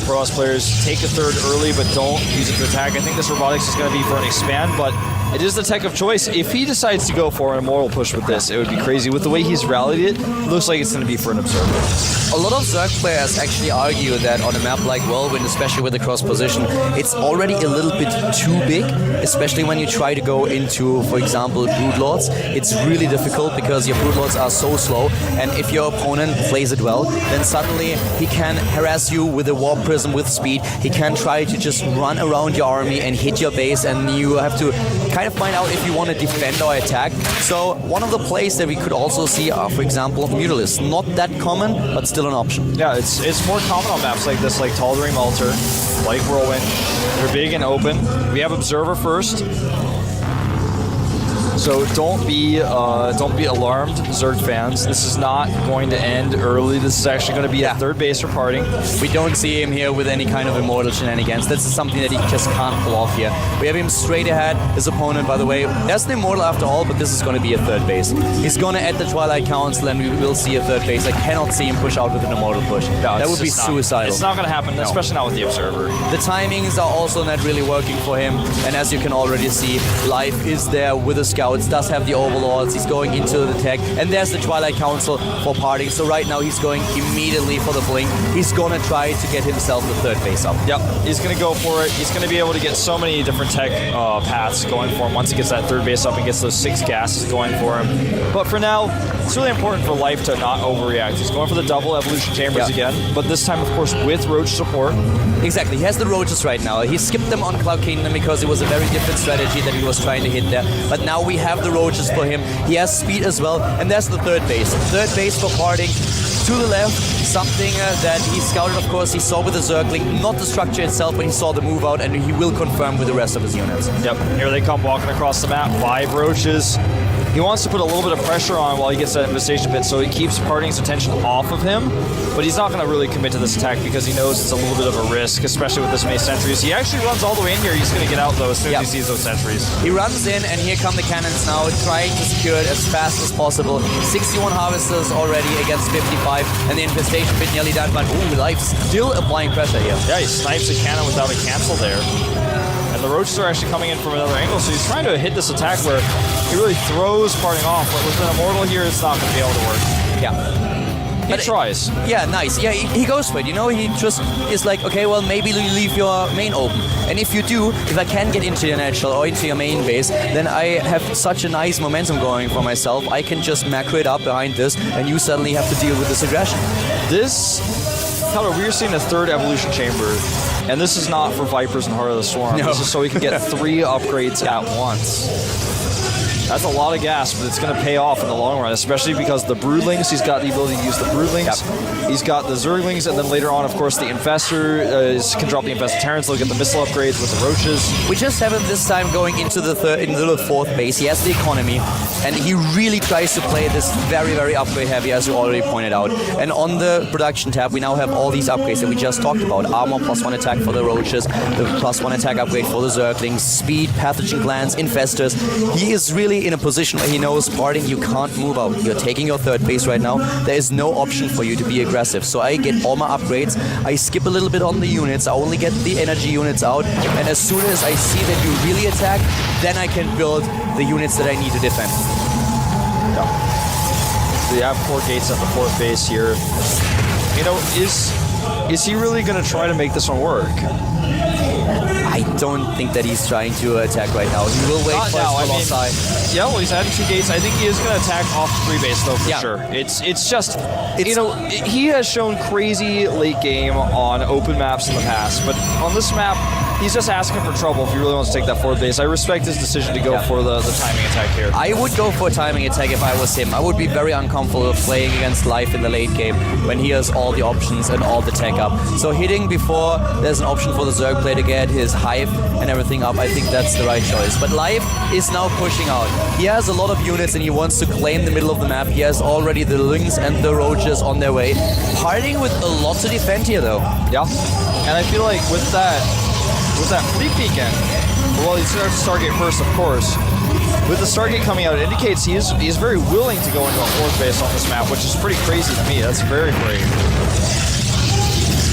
Protoss players take a third early but don't use it to attack. I think this robotics is going to be for an expand, but it is the tech of choice. If he decides to go for an immortal push with this, it would be crazy. With the way he's rallied it, it looks like it's going to be for an observer. A lot of Zerg players actually argue that on a map like Whirlwind, especially with the cross position, it's already a little bit too big, especially when you try to go into, for example, Broodlords. It's really difficult because your Broodlords are so slow, and if your opponent plays it well, then suddenly he can harass you with a Warp Prism with speed. He can try to just run around your army and hit your base, and you have to kind of find out if you want to defend or attack. So one of the plays that we could also see are, for example, Mutalisk. Not that common, but still an option. Yeah, it's more common on maps like this, like Tal'Darim Altar, like Whirlwind. They're big and open. We have Observer first. So don't be alarmed, Zerg fans. This is not going to end early. This is actually going to be a third base for parting. We don't see him here with any kind of immortal shenanigans. That's something that he just can't pull off here. We have him straight ahead. His opponent, by the way, that's the immortal after all, but this is going to be a third base. He's going to add the Twilight Council, and we will see a third base. I cannot see him push out with an immortal push. No, that would be suicidal. It's not going to happen, especially not with the Observer. The timings are also not really working for him, and as you can already see, Life is there with the Scouts, does have the Overlords, he's going into the tech, and there's the Twilight Council for parting. So right now he's going immediately for the blink. He's gonna try to get himself the third base up. Yep, he's gonna go for it. He's gonna be able to get so many different tech paths going for him once he gets that third base up and gets those 6 gases going for him. But for now, it's really important for Life to not overreact. He's going for the double evolution chambers again, but this time, of course, with Roach support. Exactly, he has the Roaches right now. He skipped them on Cloud Kingdom because it was a very different strategy that he was trying to hit there. But now we have the Roaches for him. He has speed as well, and there's the third base. Third base for parting. To the left, something that he scouted, of course, he saw with the Zergling, not the structure itself, but he saw the move out, and he will confirm with the rest of his units. Yep, here they come walking across the map. 5 Roaches. He wants to put a little bit of pressure on while he gets that infestation pit, so he keeps Parting's attention off of him, but he's not going to really commit to this attack because he knows it's a little bit of a risk, especially with this many sentries. He actually runs all the way in here. He's going to get out, though, as soon as he sees those sentries. He runs in, and here come the cannons now, trying to secure it as fast as possible. 61 Harvesters already against 55, and the infestation pit nearly done, but Life still applying pressure here. Yeah, he snipes a cannon without a cancel there. And the Roaches are actually coming in from another angle, so he's trying to hit this attack where he really throws Parting off, but with an Immortal here, it's not going to be able to work. Yeah. He tries. Yeah, nice. Yeah, he goes for it. You know, he just is like, okay, well, maybe you leave your main open. And if you do, if I can get into your natural or into your main base, then I have such a nice momentum going for myself. I can just macro it up behind this, and you suddenly have to deal with this aggression. We're seeing a third evolution chamber, and this is not for Vipers and Heart of the Swarm. No. This is so he can get 3 upgrades at once. That's a lot of gas, but it's going to pay off in the long run, especially because the Broodlings, he's got the ability to use the Broodlings. Yep. He's got the Zerglings, and then later on, of course, the Infestor can drop the Infested Terrans. They'll get the missile upgrades with the Roaches. We just have him this time going into the fourth base. He has the economy, and he really tries to play this very, very upgrade heavy, as you already pointed out. And on the production tab, we now have all these upgrades that we just talked about. Armor +1 attack for the Roaches, the +1 attack upgrade for the Zerglings, speed, pathogen glands, Infestors. He is really in a position where he knows, Parting, you can't move out. You're taking your third base right now. There is no option for you to be aggressive. So I get all my upgrades. I skip a little bit on the units. I only get the energy units out. And as soon as I see that you really attack, then I can build the units that I need to defend. So you have 4 gates at the 4th base here. You know, is he really going to try to make this one work? I don't think that he's trying to attack right now. He will wait for his side. Yeah, well, he's adding 2 gates. I think he is going to attack off the 3 base, though, for sure. It's just, you know, he has shown crazy late game on open maps in the past, but on this map, he's just asking for trouble if he really wants to take that 4th base. I respect his decision to go for the timing attack here. I would go for a timing attack if I was him. I would be very uncomfortable playing against Life in the late game when he has all the options and all the tech up. So hitting before there's an option for the Zerg player to get his Hive and everything up, I think that's the right choice. But Life is now pushing out. He has a lot of units and he wants to claim the middle of the map. He has already the Lynx and the Roaches on their way. Parting with a lot to defend here, though. Yeah, and I feel like with that fleet beacon, well, he starts to Stargate first, of course. with the Stargate coming out, it indicates he is very willing to go into a fourth base on this map, which is pretty crazy to me. That's very brave.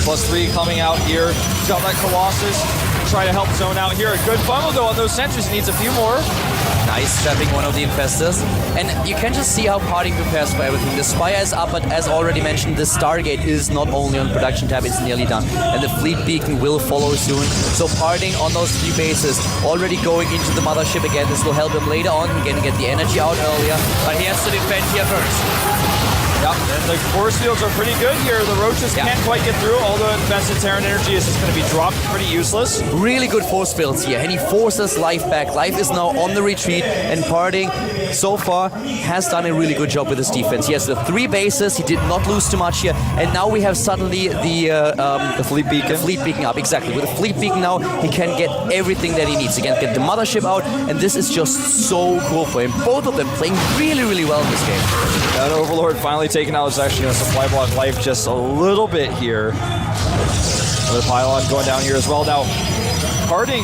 +3 coming out here. He's got that Colossus. Try to help zone out here. A good funnel though on those sentries. Needs a few more. Nice trapping one of the infestors. And you can just see how Parting prepares for everything. The Spire is up, but as already mentioned, the Stargate is not only on production tab, it's nearly done. And the Fleet Beacon will follow soon. So Parting on those 3 bases, already going into the Mothership again. This will help him later on. He's going to get the energy out earlier, but he has to defend here first. Yep, and the force fields are pretty good here. The Roaches can't quite get through, although defensive Terran energy is just going to be dropped, pretty useless. Really good force fields here, and he forces Life back. Life is now on the retreat, and Parting, so far, has done a really good job with his defense. He has the 3 bases, he did not lose too much here, and now we have suddenly the Fleet Beacon. The Fleet Beacon up, exactly. With the Fleet Beacon now, he can get everything that he needs. He can get the Mothership out, and this is just so cool for him. Both of them playing really, really well in this game. That Overlord finally taken out is actually going to supply block Life just a little bit here. The pylon going down here as well. Now, Parting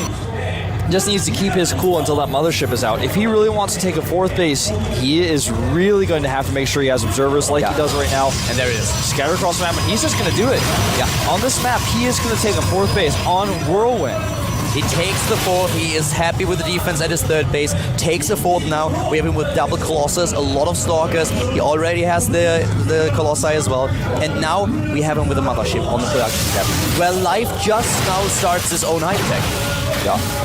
just needs to keep his cool until that Mothership is out. If he really wants to take a 4th base, he is really going to have to make sure he has observers like he does right now. And there it is. Scatter across the map, and he's just going to do it. Yeah. On this map, he is going to take a 4th base on Whirlwind. He takes the 4th, he is happy with the defense at his 3rd base, takes the 4th now. We have him with double Colossus, a lot of Stalkers. He already has the Colossi as well. And now we have him with a Mothership on the production tab. Where Life just now starts his own hive attack. Yeah.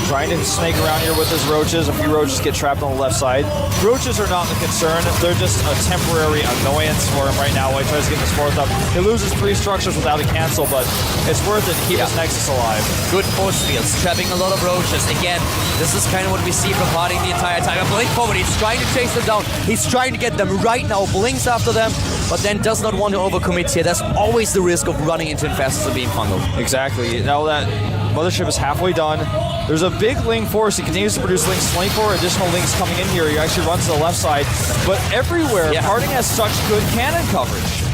Trying to snake around here with his Roaches. A few Roaches get trapped on the left side. Roaches are not the concern. They're just a temporary annoyance for him right now while he tries to get this 4th up. He loses 3 structures without a cancel, but it's worth it to keep his Nexus alive. Good force fields, trapping a lot of Roaches. Again, this is kind of what we see from Parting the entire time. A blink forward, he's trying to chase them down. He's trying to get them right now, blinks after them, but then does not want to overcommit here. There's always the risk of running into infestors and being fungal. Exactly. Now that Mothership is halfway done, there's a big Ling force. He continues to produce Lings. 24 additional Lings coming in here. He actually runs to the left side. But everywhere, Parting has such good cannon coverage.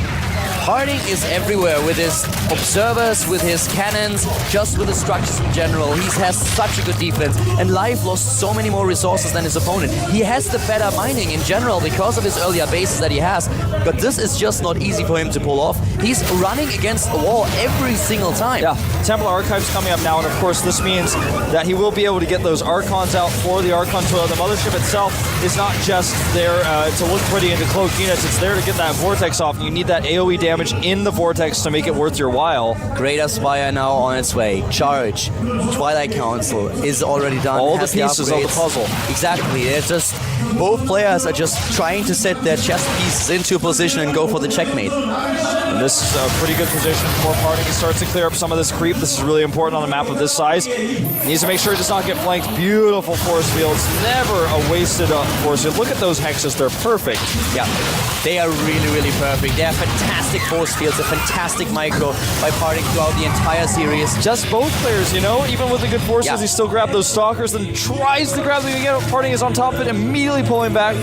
Parting is everywhere with his observers, with his cannons, just with the structures in general. He has such a good defense, and Life lost so many more resources than his opponent. He has the better mining in general because of his earlier bases that he has, but this is just not easy for him to pull off. He's running against the wall every single time. Yeah, Templar Archives coming up now, and of course this means that he will be able to get those Archons out for the Archon Toilet. The Mothership itself is not just there to look pretty into cloaked units, it's there to get that Vortex off. You need that AoE damage in the Vortex to make it worth your while. Greater Spire now on its way. Charge. Twilight Council is already done. All the pieces of the puzzle. Exactly. It's just both players are just trying to set their chess pieces into position and go for the checkmate. And this is a pretty good position for Parting. He starts to clear up some of this creep. This is really important on a map of this size. He needs to make sure he does not get flanked. Beautiful force fields. Never a wasted force field. Look at those hexes. They're perfect. Yeah, they are really, really perfect. They are fantastic force fields, a fantastic micro by Parting throughout the entire series. Just both players, you know, even with the good forces, he still grabbed those Stalkers and tries to grab them again. Parting is on top of it, immediately pulling back.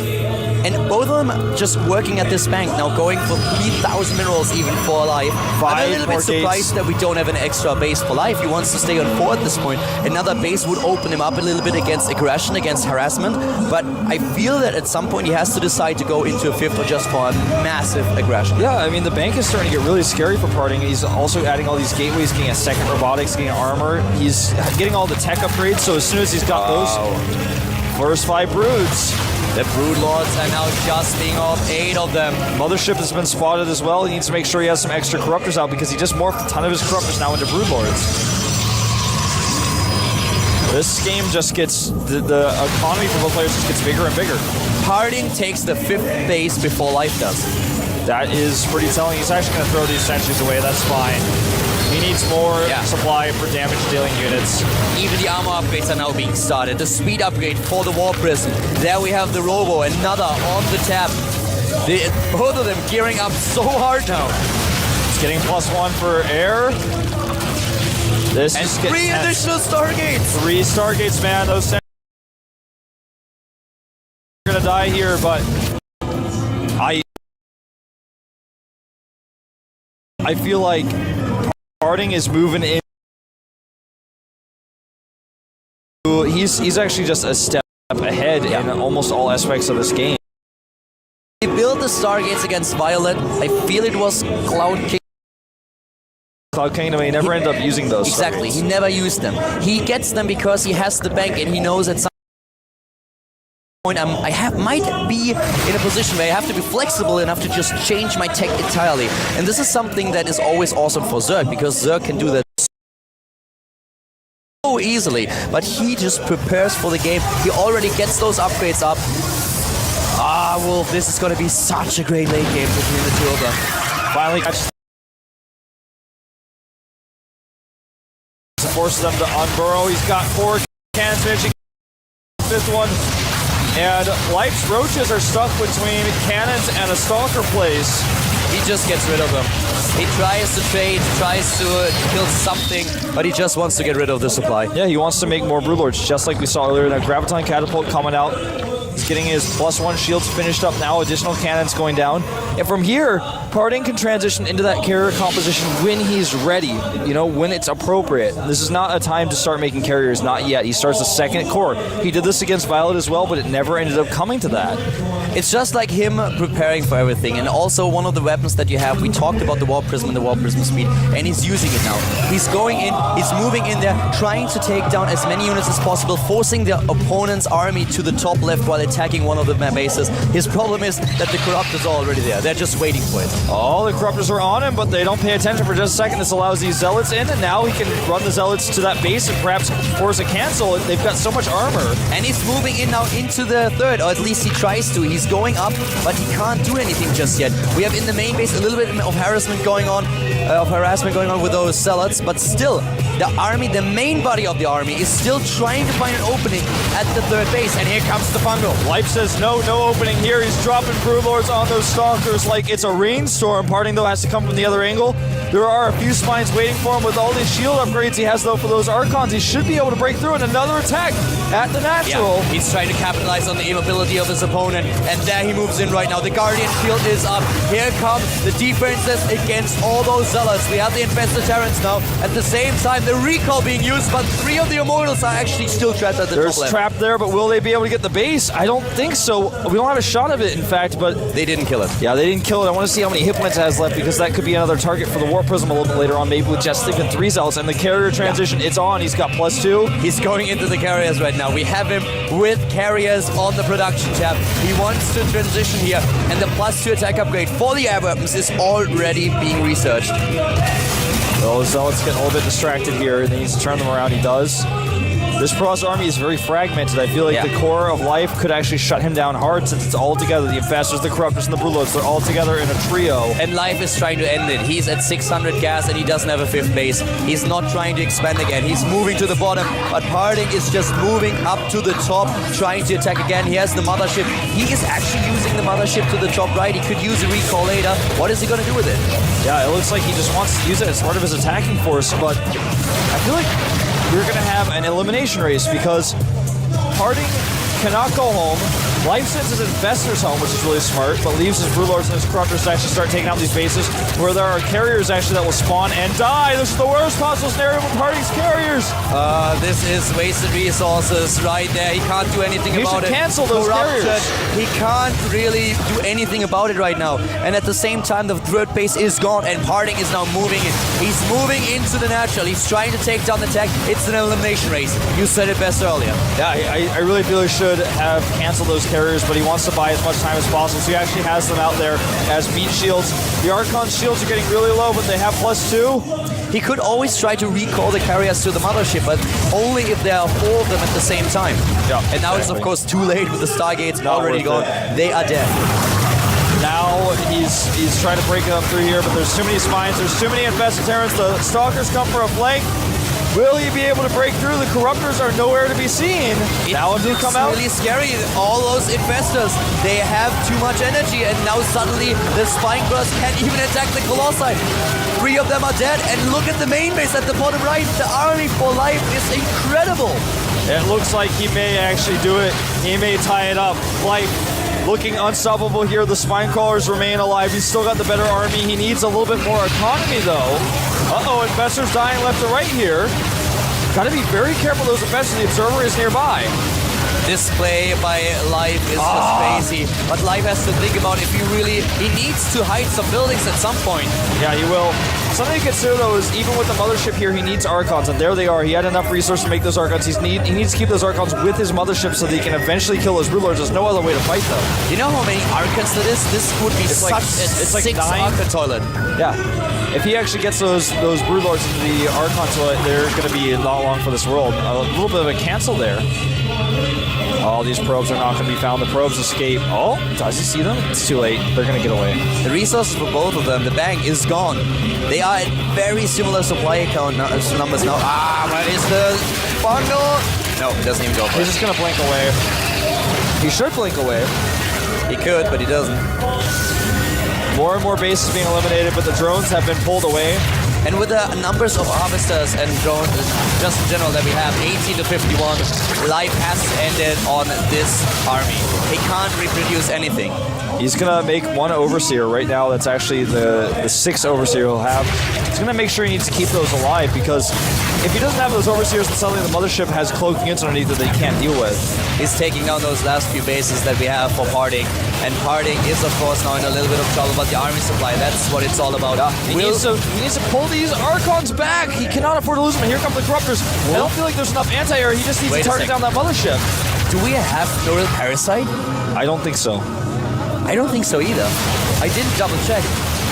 And both of them just working at this bank now, going for 3,000 minerals even for Life. I'm a little bit surprised that we don't have an extra base for Life. He wants to stay on 4 at this point. Another base would open him up a little bit against aggression, against harassment. But I feel that at some point he has to decide to go into a 5th or just for a massive aggression. Yeah, I mean, the bank is starting to get really scary for Parting. He's also adding all these gateways, getting a second robotics, getting armor. He's getting all the tech upgrades, so as soon as he's got those first 5 broods. The Brood Lords are now just being off 8 of them. Mothership has been spotted as well. He needs to make sure he has some extra Corruptors out because he just morphed a ton of his Corruptors now into Brood Lords. This game just gets, the economy for both players just gets bigger and bigger. Parting takes the 5th base before Life does. That is pretty telling. He's actually going to throw these sentries away. That's fine. He needs more supply for damage-dealing units. Even the armor upgrades are now being started. The speed upgrade for the War Prison. There we have the Robo, another on the tap. Both of them gearing up so hard now. It's getting +1 for air. This and is 3 additional Stargates. 3 Stargates, man. Those sentries are going to die here, but I feel like Parting is moving in. He's actually just a step up ahead in almost all aspects of this game. He built the Stargates against Violet. I feel it was Cloud King. Cloud Kingdom, he never ended up using those. Exactly, Stargates. he never used them. He gets them because he has the bank and he knows at some point might be in a position where I have to be flexible enough to just change my tech entirely. And this is something that is always awesome for Zerg, because Zerg can do that so easily, but he just prepares for the game. He already gets those upgrades up. Ah, Wolf, this is going to be such a great late game between the two of them. Finally forces them to unburrow. He's got 4 cannons finishing the 5th one. And Life's roaches are stuck between cannons and a stalker place. He just gets rid of them. He tries to trade, tries to kill something, but he just wants to get rid of the supply. Yeah, he wants to make more Broodlords, just like we saw earlier. That Graviton Catapult coming out. He's getting his +1 shields finished up now, additional cannons going down. And from here, Parting can transition into that carrier composition when he's ready, when it's appropriate. This is not a time to start making carriers, not yet. He starts the 2nd core. He did this against Violet as well, but it never ended up coming to that. It's just like him preparing for everything, and also one of the weapons that you have, we talked about the Warp Prism and the Warp Prism speed, and he's using it now. He's going in, he's moving in there, trying to take down as many units as possible, forcing the opponent's army to the top left while attacking one of the bases. His problem is that the Corruptors are already there. They're just waiting for it. All the Corruptors are on him, but they don't pay attention for just a second. This allows these Zealots in, and now he can run the Zealots to that base and perhaps force a cancel. They've got so much armor. And he's moving in now into the 3rd, or at least he tries to. He's going up, but he can't do anything just yet. We have in the main base a little bit of harassment going on with those Zealots, but still, the army, the main body of the army, is still trying to find an opening at the 3rd base, and here comes the bundle. Life says no opening here. He's dropping Broodlords on those Stalkers like it's a rainstorm. Parting, though, has to come from the other angle. There are a few spines waiting for him with all these shield upgrades he has, though, for those Archons. He should be able to break through, and another attack at the natural. Yeah, he's trying to capitalize on the immobility of his opponent, and there he moves in right now. The Guardian shield is up. Here come the defenses against all those Zealots. We have the Infested Terrans now. At the same time, the recall being used, but 3 of the Immortals are actually still trapped at the top left. There's trapped there, but will they be able to get the base? I don't think so. We don't have a shot of it, in fact, but they didn't kill it. Yeah, they didn't kill it. I want to see how many hit points it has left, because that could be another target for the Warp Prism a little bit later on, maybe with just even 3 Zealots. And the carrier transition, it's on. He's got +2. He's going into the carriers right now. We have him with carriers on the production tab. He wants to transition here, and the +2 attack upgrade for the air weapons is already being researched. Well, Zealot's getting a little bit distracted here, and he needs to turn them around. He does. This Protoss army is very fragmented. I feel like the core of Life could actually shut him down hard, since it's all together. The Infestors, the Corruptors, and the Broodlords, they're all together in a trio. And Life is trying to end it. He's at 600 gas and he doesn't have a 5th base. He's not trying to expand again. He's moving to the bottom, but Parting is just moving up to the top, trying to attack again. He has the Mothership. He is actually using the Mothership to the top right. He could use a recall later. What is he going to do with it? Yeah, it looks like he just wants to use it as part of his attacking force, but I feel like we're going to have an elimination race, because Parting cannot go home. Life sends his Infestors home, which is really smart, but leaves his Broodlords and his Corruptors to actually start taking out these bases, where there are carriers actually that will spawn and die. This is the worst possible scenario for Parting's carriers. This is wasted resources right there. He can't do anything about it. He should cancel those carriers. He can't really do anything about it right now. And at the same time, the 3rd base is gone, and Parting is now moving in. He's moving into the natural. He's trying to take down the tech. It's an elimination race. You said it best earlier. Yeah, I really feel he should have canceled those carriers, but he wants to buy as much time as possible, so he actually has them out there as meat shields. The Archon shields are getting really low, but they have +2. He could always try to recall the carriers to the Mothership, but only if there are 4 of them at the same time. Yeah, and now it's of course too late with the Stargates already gone. They are dead. Now he's trying to break them through here, but there's too many spines, there's too many Infested Terrans. The Stalkers come for a flank. Will he be able to break through? The Corruptors are nowhere to be seen. Now do come out. It's really scary. All those Infestors, they have too much energy, and now suddenly the Spine Crawlers can't even attack the Colossi. 3 of them are dead, and look at the main base at the bottom right. The army for Life is incredible. It looks like he may actually do it. He may tie it up. Life looking unstoppable here. The Spine Crawlers remain alive. He's still got the better army. He needs a little bit more economy, though. Uh-oh, Infestors dying left to right here. Gotta be very careful those Infestors. The Observer is nearby. This play by Live is just crazy. But Live has to think about if he needs to hide some buildings at some point. Yeah, he will. Something to consider, though, is even with the mothership here, he needs Archons, and there they are. He had enough resources to make those Archons. He needs to keep those Archons with his mothership so that he can eventually kill those Broodlords. There's no other way to fight, though. You know how many Archons that is? This would be It's such like- a it's like 6 9. Archon toilet. Yeah. If he actually gets those Broodlords into the Archon toilet, they're going to be not long for this world. A little bit of a cancel there. Oh, these probes are not going to be found. The probes escape. Oh, does he see them? It's too late. They're going to get away. The resources for both of them, the bank is gone. They are at very similar supply count numbers now. Where is the bundle? No, it doesn't even go for He's it. just going to blink away. He should blink away. He could, but he doesn't. More and more bases being eliminated, but the drones have been pulled away. And with the numbers of harvesters and drones, just in general, that we have 18 to 51, Life has to end it on this army. He can't reproduce anything. He's going to make one Overseer right now. That's actually the 6th Overseer he'll have. He's going to make sure he needs to keep those alive, because if he doesn't have those Overseers, then suddenly the mothership has cloaking units underneath that he can't deal with. He's taking down those last few bases that we have for Parting. And Parting is, of course, now in a little bit of trouble, but the army supply, that's what it's all about. He needs to pull these Archons back. He cannot afford to lose them. And here come the Corruptors. I don't feel like there's enough anti-air. He just needs to target down that mothership. Do we have Neural Parasite? I don't think so. I don't think so either. I didn't double check.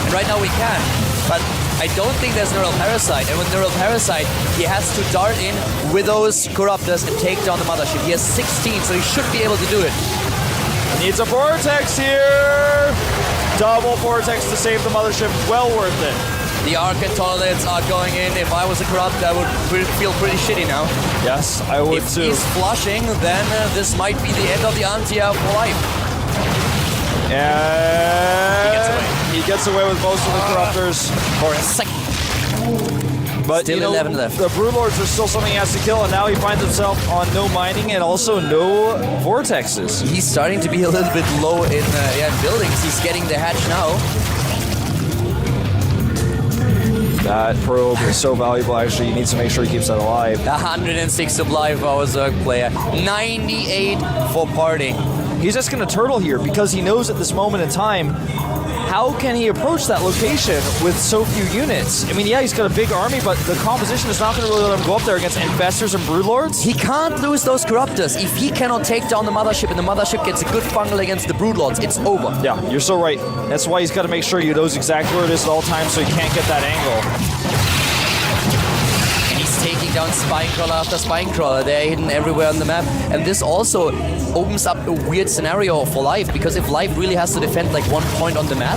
And right now we can. But I don't think there's Neural Parasite. And with Neural Parasite, he has to dart in with those Corruptors and take down the mothership. He has 16, so he should be able to do it. Needs a Vortex here. Double Vortex to save the mothership. Well worth it. The Archon toilets are going in. If I was a Corrupt, I would feel pretty shitty now. Yes, I would if too. If he's flushing, then this might be the end of the Antia for Life. And he gets away with most of the Corruptors. For a second. But Still 11 left. The Broodlords are still something he has to kill, and now he finds himself on no mining and also no vortexes. He's starting to be a little bit low in buildings. He's getting the hatch now. That probe is so valuable, actually. He needs to make sure he keeps that alive. 106 supply for our Zerg player. 98 for Parting. He's just going to turtle here because he knows at this moment in time, how can he approach that location with so few units? I mean, yeah, he's got a big army, but the composition is not going to really let him go up there against Infestors and Broodlords. He can't lose those Corruptors. If he cannot take down the Mothership and the Mothership gets a good fungal against the Broodlords, it's over. Yeah, you're so right. That's why he's got to make sure he knows exactly where it is at all times so he can't get that angle. Taking down Spinecrawler after Spinecrawler. They're hidden everywhere on the map. And this also opens up a weird scenario for Life, because if Life really has to defend like one point on the map,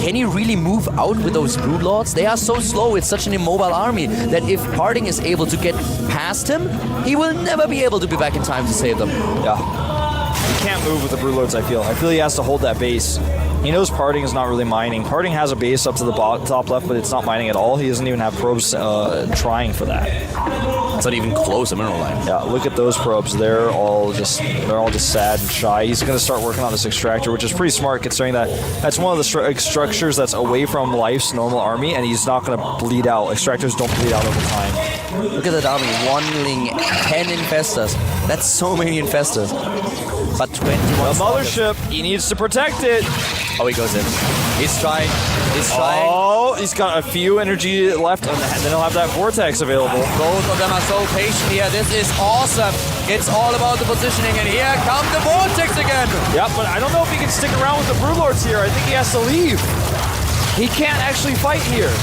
can he really move out with those Broodlords? They are so slow, it's such an immobile army, that if Parting is able to get past him, he will never be able to be back in time to save them. Yeah. He can't move with the Broodlords, I feel. I feel he has to hold that base. He knows Parting is not really mining. Parting has a base up to the top left, but it's not mining at all. He doesn't even have probes trying for that. It's not even close to mineral line. Yeah, look at those probes. They're all just sad and shy. He's going to start working on this extractor, which is pretty smart considering that that's one of the structures that's away from Life's normal army, and he's not going to bleed out. Extractors don't bleed out over time. Look at that army. 1 ling, 10 Infestors. That's so many Infestors. But 21. The mothership, he needs to protect it. Oh, he goes in. He's trying. He's trying. Oh, he's got a few energy left, and then he'll have that vortex available. Both of them are so patient here. This is awesome. It's all about the positioning, and here comes the vortex again. Yeah, but I don't know if he can stick around with the Broodlords here. I think he has to leave. He can't actually fight here.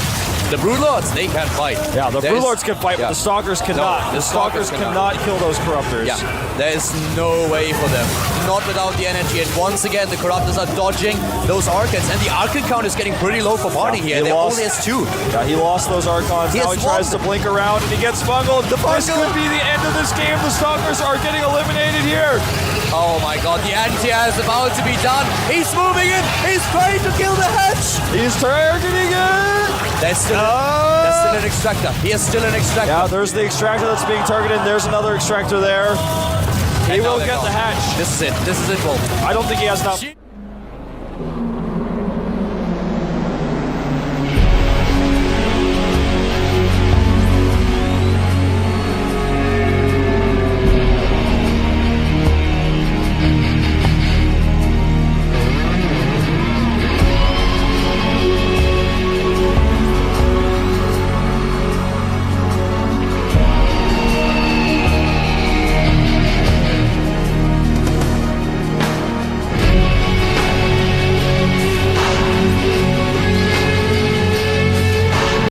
The Broodlords, they can fight. Yeah, the Broodlords can fight, but the Stalkers cannot. No, the Stalkers cannot kill those Corruptors. Yeah, there is no way for them. Not without the energy. And once again, the Corruptors are dodging those Archons. And the Archon count is getting pretty low for Parting here. They only has 2. Yeah, he lost those Archons. Now he tries to blink around, and he gets bungled. This could be the end of this game. The Stalkers are getting eliminated here. Oh my god, the Antia is about to be done. He's moving in. He's trying to kill the hatch. He's targeting it. That's still an extractor. He is still an extractor. Yeah, there's the extractor that's being targeted. There's another extractor there. He will get the hatch. This is it. This is it, Wolf. I don't think he has enough.